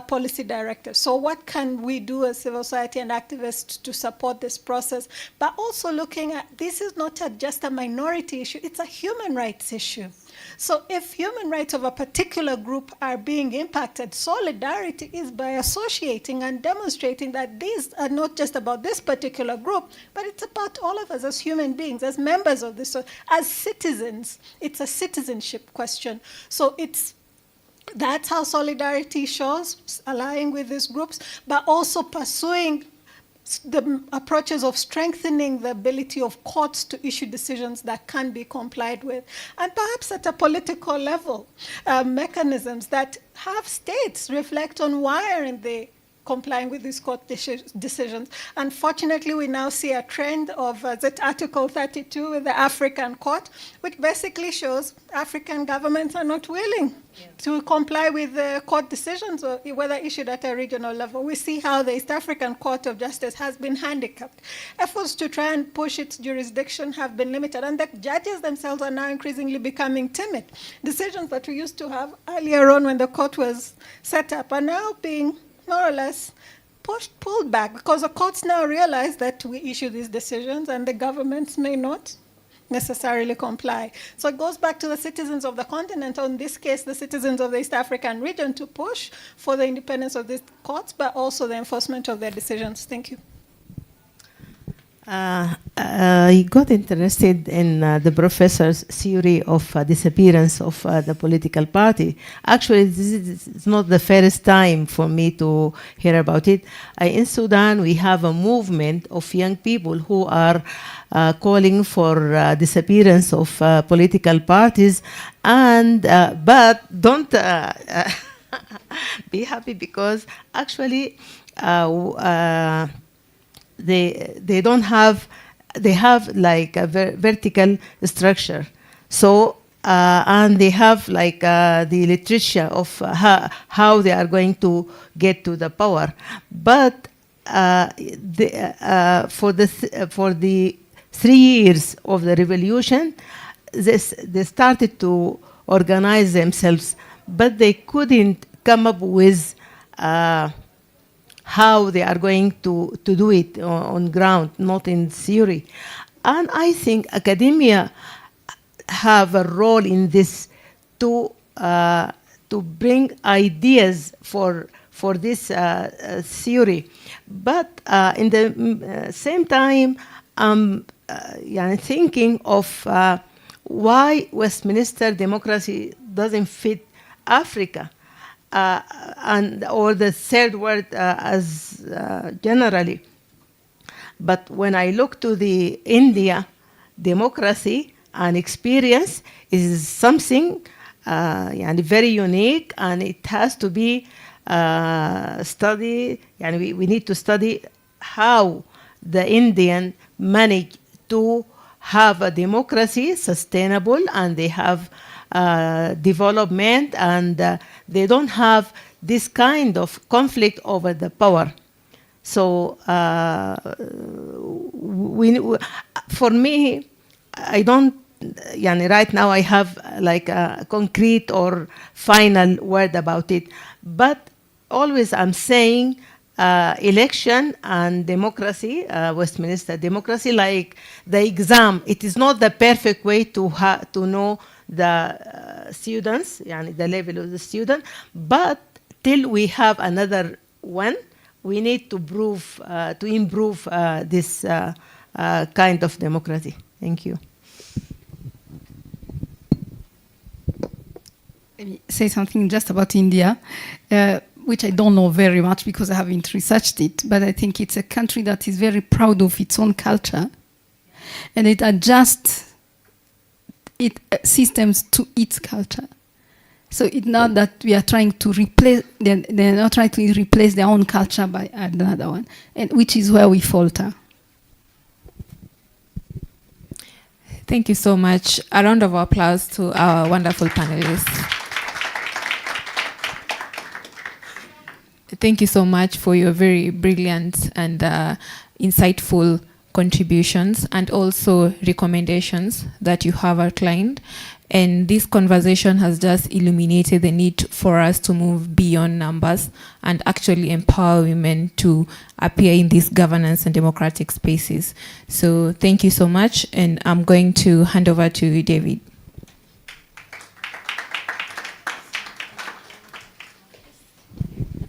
policy directives. So what can we do as civil society and activists to support this process? But also looking at, this is not just a minority issue, it's a human rights issue. So if human rights of a particular group are being impacted, solidarity is by associating and demonstrating that these are not just about this particular group, but it's about all of us as human beings, as members of this, as citizens. It's a citizenship question. So that's how solidarity shows, allying with these groups, but also pursuing the approaches of strengthening the ability of courts to issue decisions that can be complied with. And perhaps at a political level, mechanisms that have states reflect on why aren't they complying with these court decisions. Unfortunately, we now see a trend of Article 32 with the African Court, which basically shows African governments are not willing to comply with the court decisions, or whether issued at a regional level. We see how the East African Court of Justice has been handicapped. Efforts to try and push its jurisdiction have been limited, and the judges themselves are now increasingly becoming timid. Decisions that we used to have earlier on when the court was set up are now being more or less pulled back, because the courts now realize that we issue these decisions and the governments may not necessarily comply. So it goes back to the citizens of the continent, or in this case, the citizens of the East African region, to push for the independence of these courts, but also the enforcement of their decisions. Thank you. I got interested in the professor's theory of disappearance of the political party. Actually, this is not the first time for me to hear about it. In Sudan, we have a movement of young people who are calling for disappearance of political parties, and but don't be happy, because actually they don't have, they have like a vertical structure. So and they have like the literature of how they are going to get to the power. But for the 3 years of the revolution, they started to organize themselves, but they couldn't come up with how they are going to do it on ground, not in theory. And I think academia have a role in this to bring ideas for this theory. But in the same time, I'm thinking of why Westminster democracy doesn't fit Africa. Or the third world as generally. But when I look to the India, democracy and experience is something يعني very unique, and it has to be studied. يعني we need to study how the Indian managed to have a democracy sustainable, and they have development, and they don't have this kind of conflict over the power. So for me, I don't, yani right now I have like a concrete or final word about it, but always I'm saying election and democracy, Westminster democracy, like the exam, it is not the perfect way to know the students, yani the level of the student, but till we have another one, we need to improve this kind of democracy. Thank you. Let me say something just about India, which I don't know very much because I haven't researched it, but I think it's a country that is very proud of its own culture, and it adjusts its systems to its culture. So it's not that we are trying to replace, they're not trying to replace their own culture by another one, and which is where we falter. Thank you so much. A round of applause to our wonderful panelists. Thank you so much for your very brilliant and insightful contributions, and also recommendations that you have outlined. And this conversation has just illuminated the need for us to move beyond numbers and actually empower women to appear in these governance and democratic spaces. So thank you so much, and I'm going to hand over to David.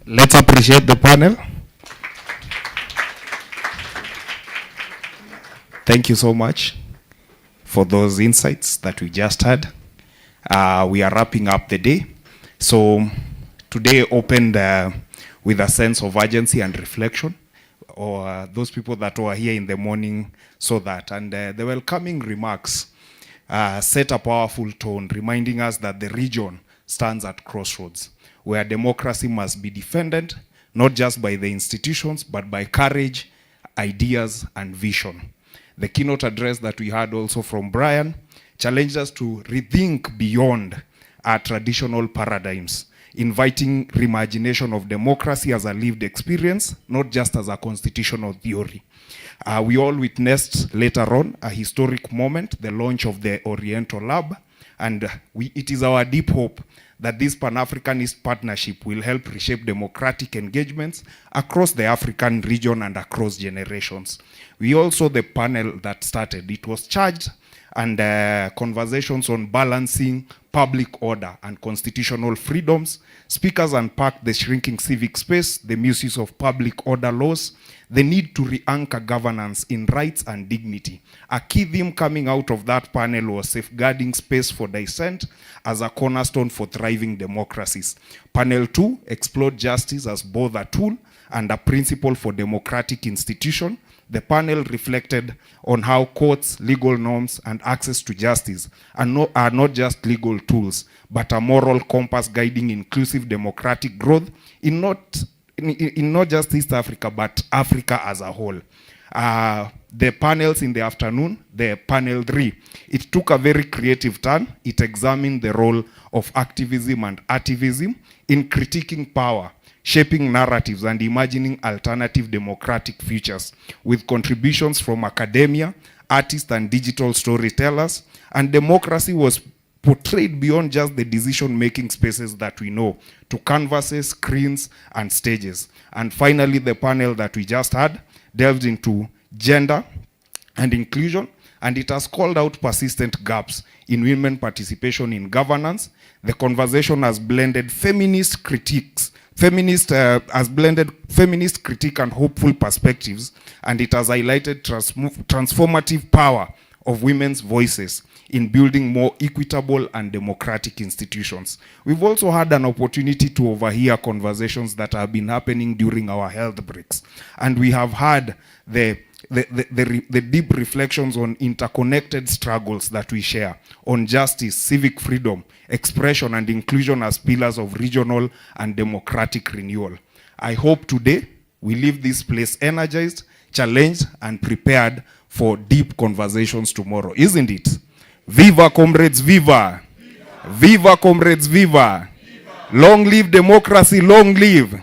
Let's appreciate the panel. Thank you so much for those insights that we just had. We are wrapping up the day. So today opened with a sense of urgency and reflection, or those people that were here in the morning saw that. And the welcoming remarks set a powerful tone, reminding us that the region stands at crossroads, where democracy must be defended, not just by the institutions, but by courage, ideas, and vision. The keynote address that we had also from Brian challenged us to rethink beyond our traditional paradigms, inviting reimagination of democracy as a lived experience, not just as a constitutional theory. We all witnessed later on a historic moment, the launch of the Oriental Lab, and it is our deep hope that this Pan-Africanist partnership will help reshape democratic engagements across the African region and across generations. We also, the panel that started, it was charged and conversations on balancing public order and constitutional freedoms. Speakers unpacked the shrinking civic space, the misuse of public order laws, the need to re-anchor governance in rights and dignity. A key theme coming out of that panel was safeguarding space for dissent as a cornerstone for thriving democracies. Panel 2 explored justice as both a tool and a principle for democratic institution. The panel reflected on how courts, legal norms, and access to justice are not just legal tools, but a moral compass guiding inclusive democratic growth in not just East Africa, but Africa as a whole. The panels in the afternoon, the panel 3, it took a very creative turn. It examined the role of activism and activism in critiquing power, shaping narratives, and imagining alternative democratic futures, with contributions from academia, artists, and digital storytellers. And democracy was portrayed beyond just the decision-making spaces that we know, to canvases, screens, and stages. And finally, the panel that we just had delved into gender and inclusion, and it has called out persistent gaps in women participation in governance. The conversation has blended feminist critique and hopeful perspectives, and it has highlighted transformative power of women's voices in building more equitable and democratic institutions. We've also had an opportunity to overhear conversations that have been happening during our health breaks, and we have had the the deep reflections on interconnected struggles that we share, on justice, civic freedom, expression, and inclusion as pillars of regional and democratic renewal. I hope today we leave this place energized, challenged, and prepared for deep conversations tomorrow, isn't it? Viva, comrades, viva! Viva, comrades, viva! Long live democracy, long live!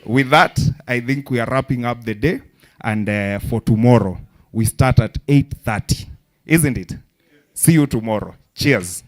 With that, I think we are wrapping up the day, and for tomorrow, we start at 8:30, isn't it? See you tomorrow. Cheers.